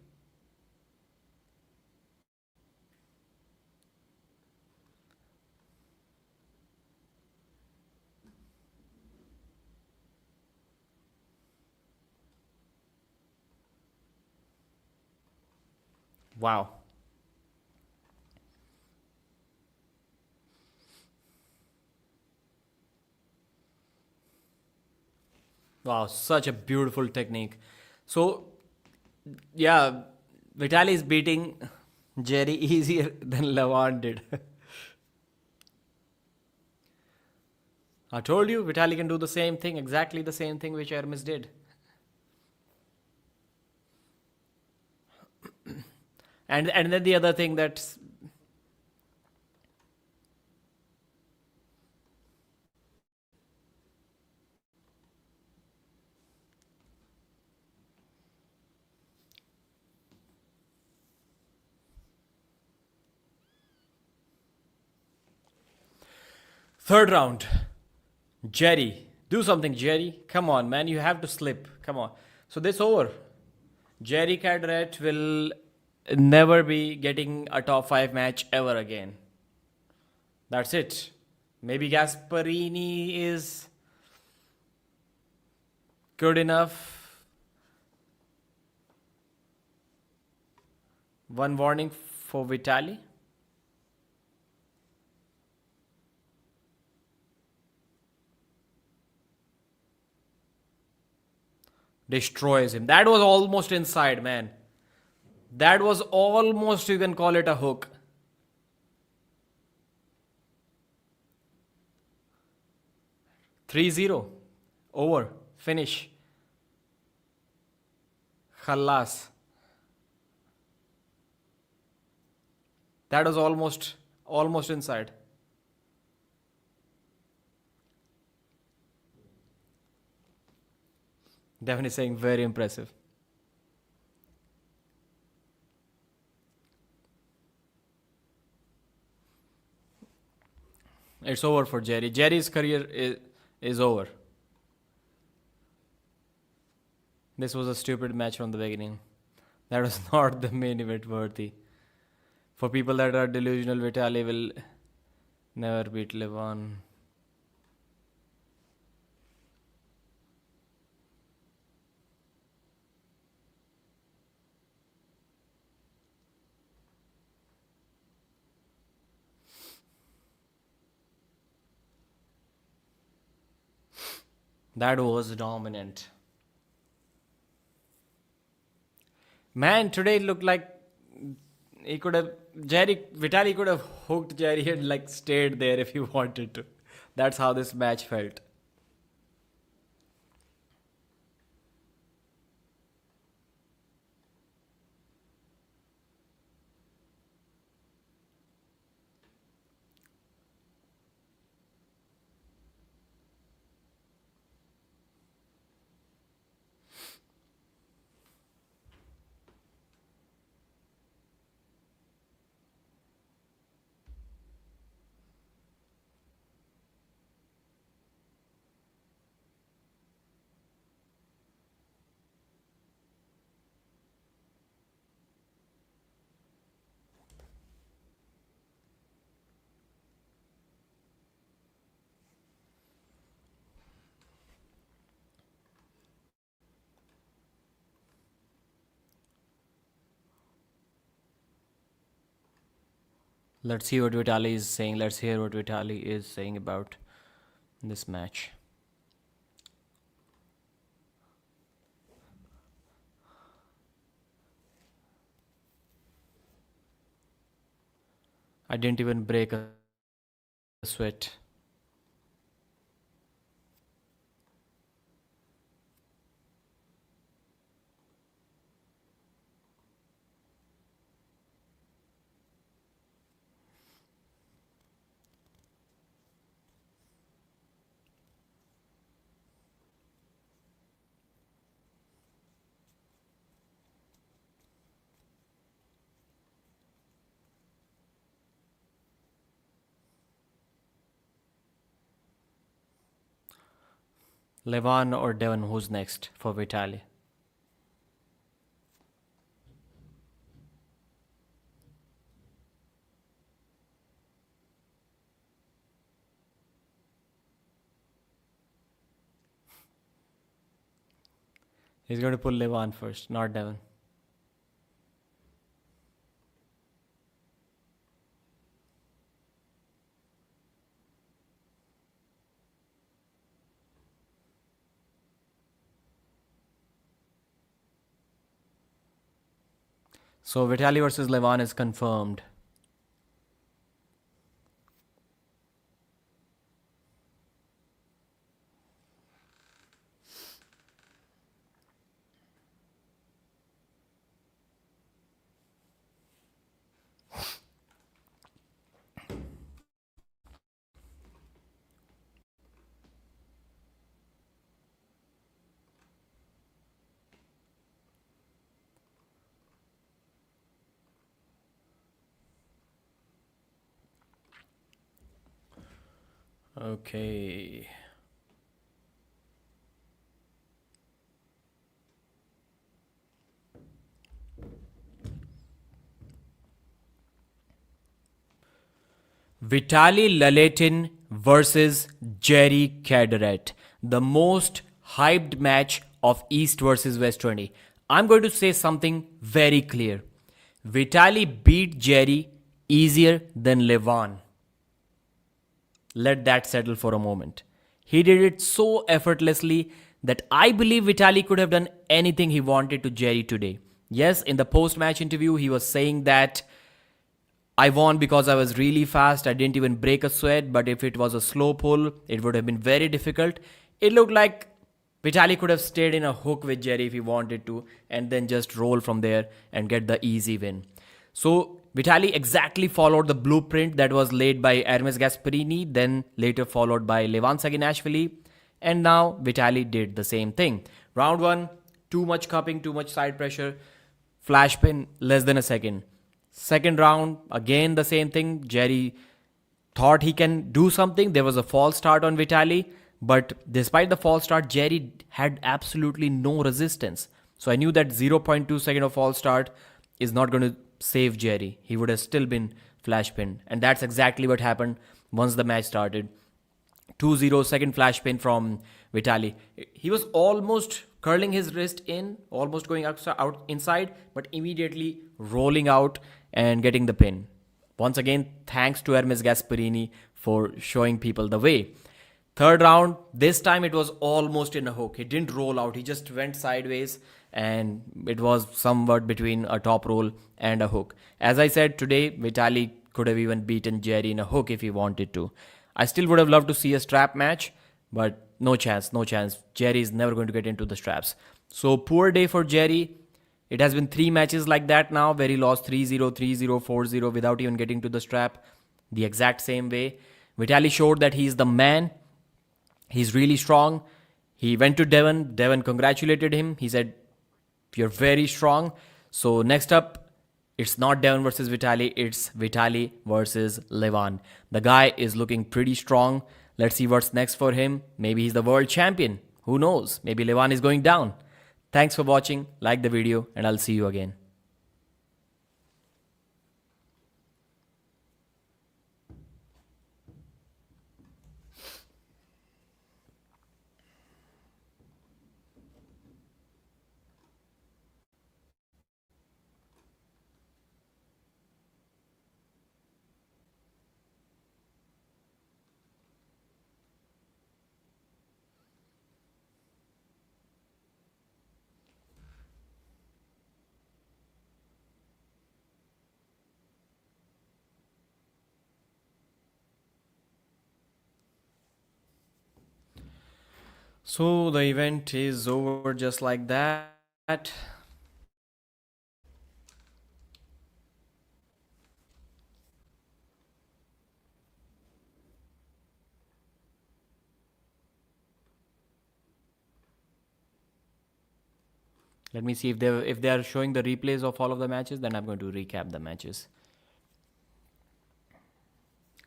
wow. Wow, such a beautiful technique. So, yeah, Vitaly is beating Jerry easier than Levant did. I told you, Vitaly can do the same thing, exactly the same thing which Hermes did. And then the other thing that's third round. Jerry. Do something, Jerry. Come on, man. You have to slip. Come on. So this over. Jerry Cadorrette will never be getting a top 5 match ever again. That's it. Maybe Gasparini is good enough. One warning for Vitaly. Destroys him. That was almost inside, man. That was almost, you can call it a hook. (3-0) over. Finish. Khalas. That was almost inside. Definitely saying very impressive. It's over for Jerry. Jerry's career is over. This was a stupid match from the beginning. That was not the main event worthy. For people that are delusional, Vitaly will never beat Levant. That was dominant. Man, today it looked like Vitaly could have hooked Jerry and like stayed there if he wanted to. That's how this match felt. Let's see what Vitaly is saying. Let's hear what Vitaly is saying about this match. I didn't even break a sweat. Levan or Devon, who's next for Vitaly? He's going to pull Levan first, not Devon. So Vitaly versus Levan is confirmed. Okay. Vitaly Laletin versus Jerry Cadorrette. The most hyped match of East versus West 20. I'm going to say something very clear. Vitaly beat Jerry easier than Levan. Let that settle for a moment. He did it so effortlessly that I believe Vitaly could have done anything he wanted to Jerry today. Yes, in the post-match interview, he was saying that I won because I was really fast. I didn't even break a sweat, but if it was a slow pull, it would have been very difficult. It looked like Vitaly could have stayed in a hook with Jerry if he wanted to and then just roll from there and get the easy win. So Vitaly exactly followed the blueprint that was laid by Hermes Gasperini, then later followed by Levan Saginashvili, and now Vitaly did the same thing. Round 1, too much cupping, too much side pressure, flash pin, less than a second. Second round, again the same thing. Jerry thought he can do something. There was a false start on Vitaly, but despite the false start, Jerry had absolutely no resistance. So I knew that 0.2 second of false start is not going to save Jerry. He would have still been flash pinned. And that's exactly what happened once the match started. 2-0 second flash pin from Vitaly. He was almost curling his wrist in, almost going out inside, but immediately rolling out and getting the pin. Once again, thanks to Hermes Gasperini for showing people the way. Third round, this time it was almost in a hook. He didn't roll out. He just went sideways and it was somewhat between a top roll and a hook. As I said, today, Vitaly could have even beaten Jerry in a hook if he wanted to. I still would have loved to see a strap match, but no chance, no chance. Jerry is never going to get into the straps. So poor day for Jerry. It has been 3 matches like that now where he lost 3-0, 3-0, 4-0 without even getting to the strap. The exact same way. Vitaly showed that he's the man. He's really strong. He went to Devon. Devon congratulated him. He said, "You're very strong." So next up, it's not Devon versus Vitaly. It's Vitaly versus Levan. The guy is looking pretty strong. Let's see what's next for him. Maybe he's the world champion. Who knows? Maybe Levan is going down. Thanks for watching. Like the video and I'll see you again. So the event is over just like that. Let me see if they are showing the replays of all of the matches, then I'm going to recap the matches.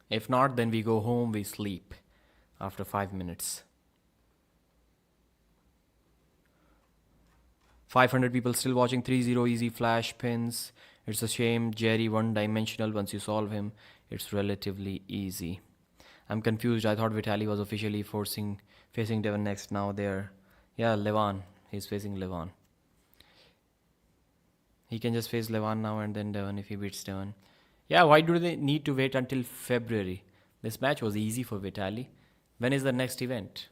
If not, then we go home, we sleep after 5 minutes. 500 people still watching. 3-0 easy flash pins. It's a shame. Jerry one-dimensional. Once you solve him, it's relatively easy. I'm confused. I thought Vitaly was officially facing Devon next. Now they're... Yeah, Levan. He's facing Levan. He can just face Levan now and then Devon if he beats Devon. Yeah, why do they need to wait until February? This match was easy for Vitaly. When is the next event?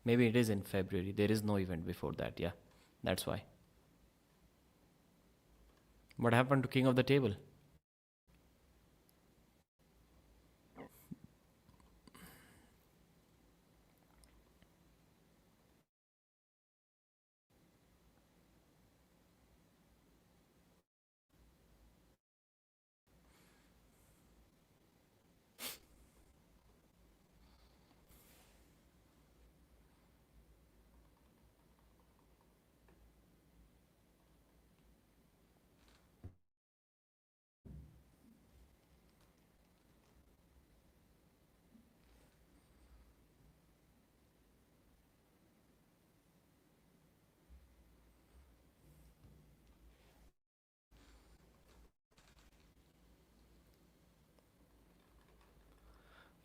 Maybe it is in February. There is no event before that. Yeah, that's why. What happened to King of the Table?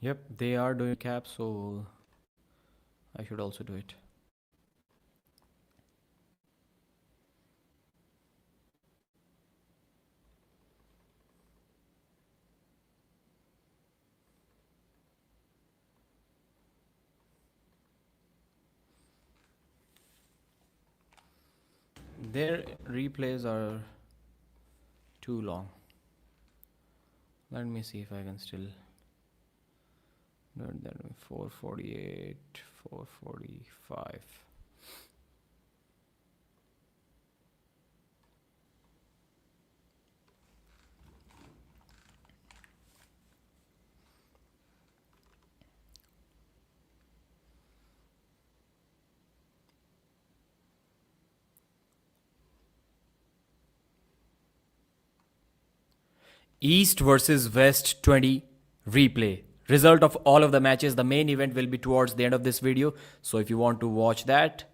Yep, they are doing cap, so I should also do it. Their replays are too long. Let me see if I can still... 448, 445. East versus West 20 replay. Result of all of the matches. The main event will be towards the end of this video. So if you want to watch that,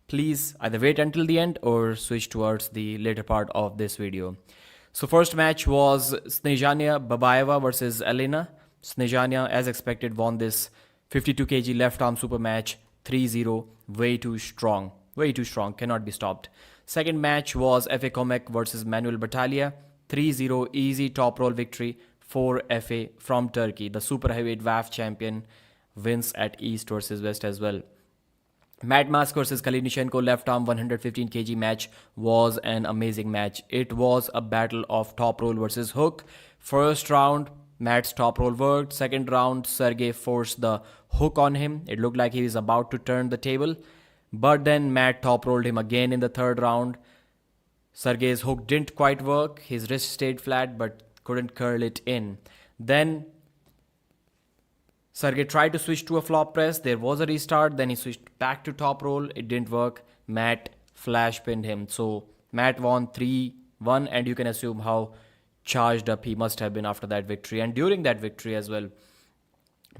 please either wait until the end or switch towards the later part of this video. So first match was Snizhana Babaieva versus Elina. Snizhana, as expected, won this 52 kg left arm super match 3-0. Way too strong. Way too strong. Cannot be stopped. Second match was FA Kömek versus Manuel Battaglia. 3-0 easy top roll victory for FA from Turkey. The super heavyweight WAF champion wins at East versus West as well. Matt Mask versus Kalinichenko left arm 115 kg match was an amazing match. It was a battle of top roll versus hook. First round, Matt's top roll worked. Second round, Serhii forced the hook on him. It looked like he was about to turn the table. But then Matt top rolled him again in the third round. Serhei's hook didn't quite work. His wrist stayed flat but couldn't curl it in. Then Serhii tried to switch to a flop press. There was a restart. Then he switched back to top roll. It didn't work. Matt flash pinned him. So Matt won 3-1, and you can assume how charged up he must have been after that victory. And during that victory as well,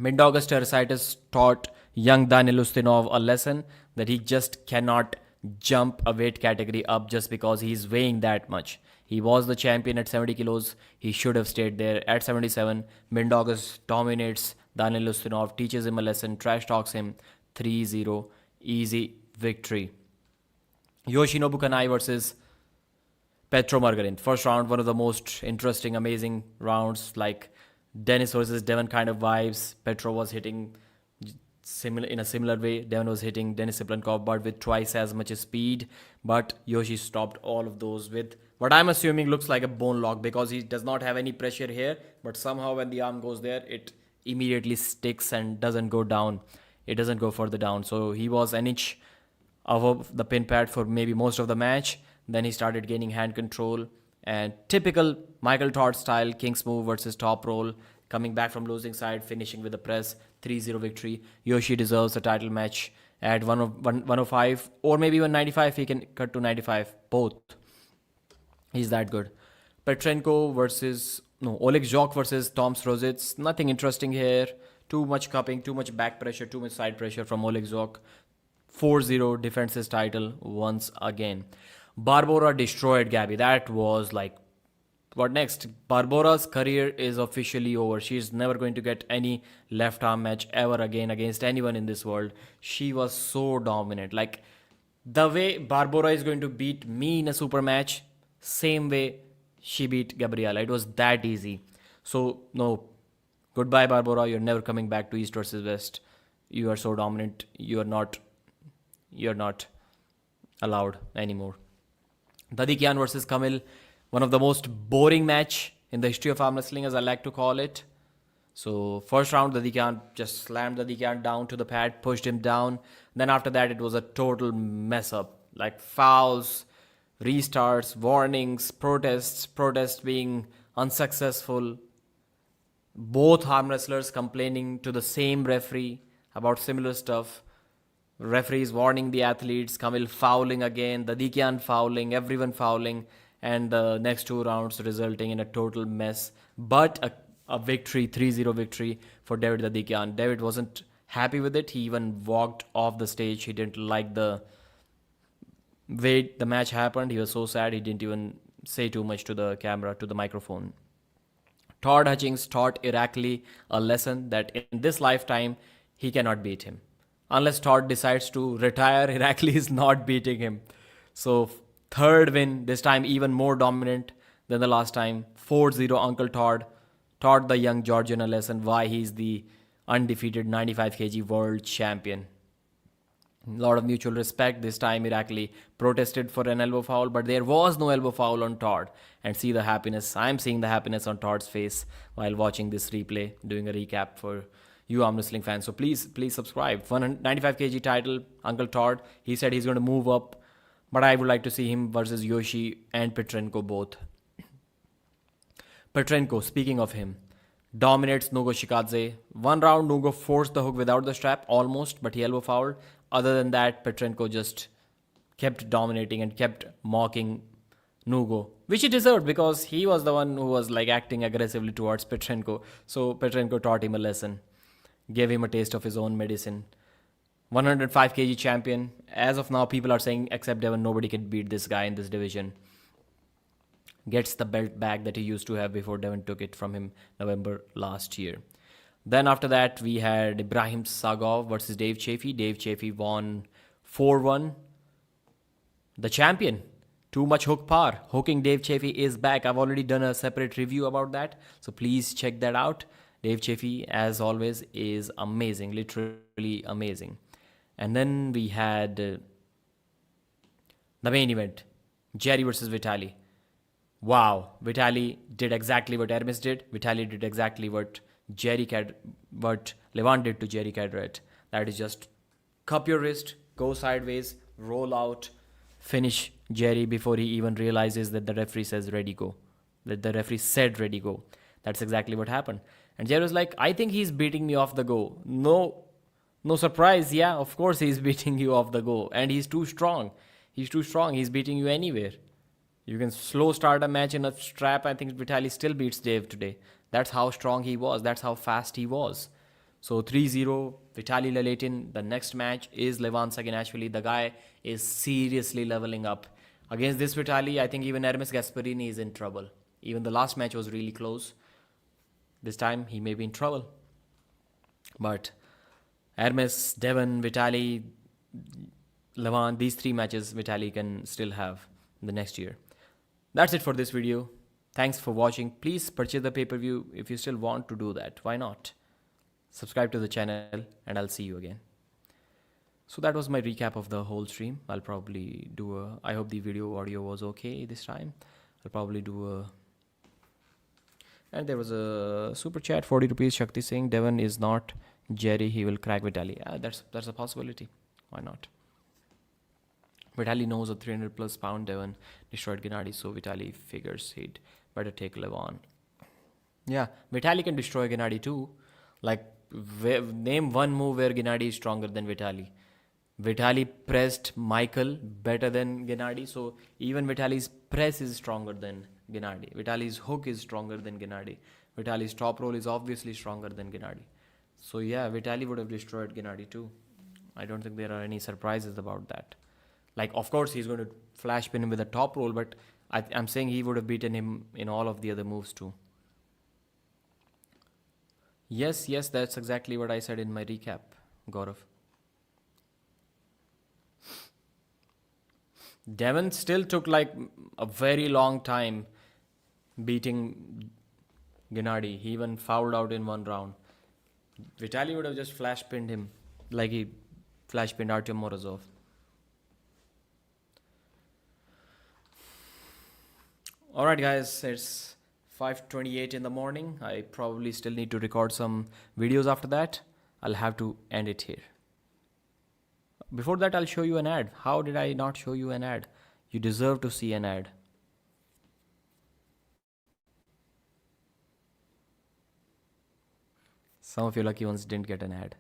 Mindaugas Tarasaitis taught young Danil Ustinov a lesson that he just cannot jump a weight category up just because he's weighing that much. He was the champion at 70 kilos. He should have stayed there. At 77, Mindaugas dominates Danil Ustinov, teaches him a lesson, trash talks him. 3-0, easy victory. Yoshinobu Kanai versus Petro Marharint. First round, one of the most interesting, amazing rounds, like Dennis versus Devon kind of vibes. Petro was hitting in a similar way. Devon was hitting Denis Siplenkov, but with twice as much speed. But Yoshi stopped all of those with what I'm assuming looks like a bone lock, because he does not have any pressure here. But somehow when the arm goes there, it immediately sticks and doesn't go down. It doesn't go further down. So he was an inch above the pin pad for maybe most of the match. Then he started gaining hand control. And typical Michael Todd style, King's move versus top roll. Coming back from losing side, finishing with a press. 3-0 victory. Yoshi deserves a title match at 105 or maybe 195. He can cut to 95. Both. He's that good. Oleg Zhokh versus Toms Rozits. Nothing interesting here. Too much cupping, too much back pressure, too much side pressure from Oleg Zhokh. 4-0, defends his title once again. Barbora destroyed Gabby. That was like, what next? Barbora's career is officially over. She's never going to get any left arm match ever again against anyone in this world. She was so dominant. Like, the way Barbora is going to beat me in a super match, same way she beat Gabriela. It was that easy. So, no. Goodbye, Barbora. You're never coming back to East versus West. You are so dominant. You're not allowed anymore. Dadikyan versus Kamil. One of the most boring match in the history of arm wrestling, as I like to call it. So, first round, Dadikyan just slammed Dadikyan down to the pad, pushed him down. Then after that, it was a total mess up. Like fouls, restarts, warnings, protests being unsuccessful. Both arm wrestlers complaining to the same referee about similar stuff. Referees warning the athletes, Kamil fouling again, Dadikyan fouling, everyone fouling. And the next two rounds resulting in a total mess. But a victory, 3-0 victory for David Dadikyan. David wasn't happy with it. He even walked off the stage. He didn't like the way the match happened. He was so sad he didn't even say too much to the camera, to the microphone. Todd Hutchings taught Irakli a lesson that in this lifetime, he cannot beat him. Unless Todd decides to retire, Irakli is not beating him. So, third win, this time even more dominant than the last time. 4-0, Uncle Todd taught the young Georgian a lesson why he's the undefeated 95 kg world champion. A lot of mutual respect. This time Irakli protested for an elbow foul, but there was no elbow foul on Todd. And see the happiness. I'm seeing the happiness on Todd's face while watching this replay, doing a recap for you arm wrestling fans. So please subscribe. 195 kg title, Uncle Todd. He said he's going to move up. But I would like to see him versus Yoshi and Petrenko both. Petrenko, speaking of him, dominates Nugo Shikadze. One round, Nugo forced the hook without the strap, almost, but he elbow fouled. Other than that, Petrenko just kept dominating and kept mocking Nugo, which he deserved because he was the one who was like acting aggressively towards Petrenko. So Petrenko taught him a lesson, gave him a taste of his own medicine. 105 kg champion. As of now, people are saying, except Devon, nobody can beat this guy in this division. Gets the belt back that he used to have before Devon took it from him November last year. Then after that, we had Ibrahim Sagov versus Dave Chaffee. Dave Chaffee won 4-1. The champion. Too much hook power. Hooking Dave Chaffee is back. I've already done a separate review about that. So please check that out. Dave Chaffee, as always, is amazing, literally amazing. And then we had the main event, Jerry versus Vitaly. Wow, Vitaly did exactly what Hermes did. Vitaly did exactly what what Levant did to Jerry Cadorrette. That is just cup your wrist, go sideways, roll out, finish Jerry before he even realizes that the referee says ready go. That the referee said ready go. That's exactly what happened. And Jerry was like, I think he's beating me off the go. No surprise. Yeah, of course he's beating you off the go. And he's too strong. He's too strong. He's beating you anywhere. You can slow start a match in a strap. I think Vitaly still beats Dave today. That's how strong he was. That's how fast he was. So 3-0, Vitaly Laletin. The next match is Levant Saginashvili. The guy is seriously leveling up. Against this Vitaly, I think even Hermes Gasparini is in trouble. Even the last match was really close. This time, he may be in trouble. But Hermes, Devon, Vitaly, Levant, these three matches Vitaly can still have the next year. That's it for this video. Thanks for watching. Please purchase the pay-per-view if you still want to do that. Why not? Subscribe to the channel and I'll see you again. So that was my recap of the whole stream. I'll probably do I hope the video audio was okay this time. I'll probably do and there was a super chat, 40 rupees, Shakti saying Devon is not Jerry, he will crack Vitaly. That's a possibility. Why not? Vitaly knows a 300 plus pound Devon destroyed Gennady, so Vitaly figures he'd better take Levant. Yeah, Vitaly can destroy Gennady too. Like, name one move where Gennady is stronger than Vitaly. Vitaly pressed Michael better than Gennady, so even Vitaly's press is stronger than Gennady. Vitaly's hook is stronger than Gennady. Vitaly's top roll is obviously stronger than Gennady. So yeah, Vitaly would have destroyed Gennady too. I don't think there are any surprises about that. Like, of course, he's going to flash pin him with a top roll, but I'm saying he would have beaten him in all of the other moves too. Yes, that's exactly what I said in my recap, Gaurav. Devon still took like a very long time beating Gennady. He even fouled out in one round. Vitaly would have just flash pinned him like he flash pinned Artyom Morozov. Alright guys, it's 5:28 in the morning. I probably still need to record some videos after that. I'll have to end it here. Before that, I'll show you an ad. How did I not show you an ad? You deserve to see an ad. Some of you lucky ones didn't get an ad.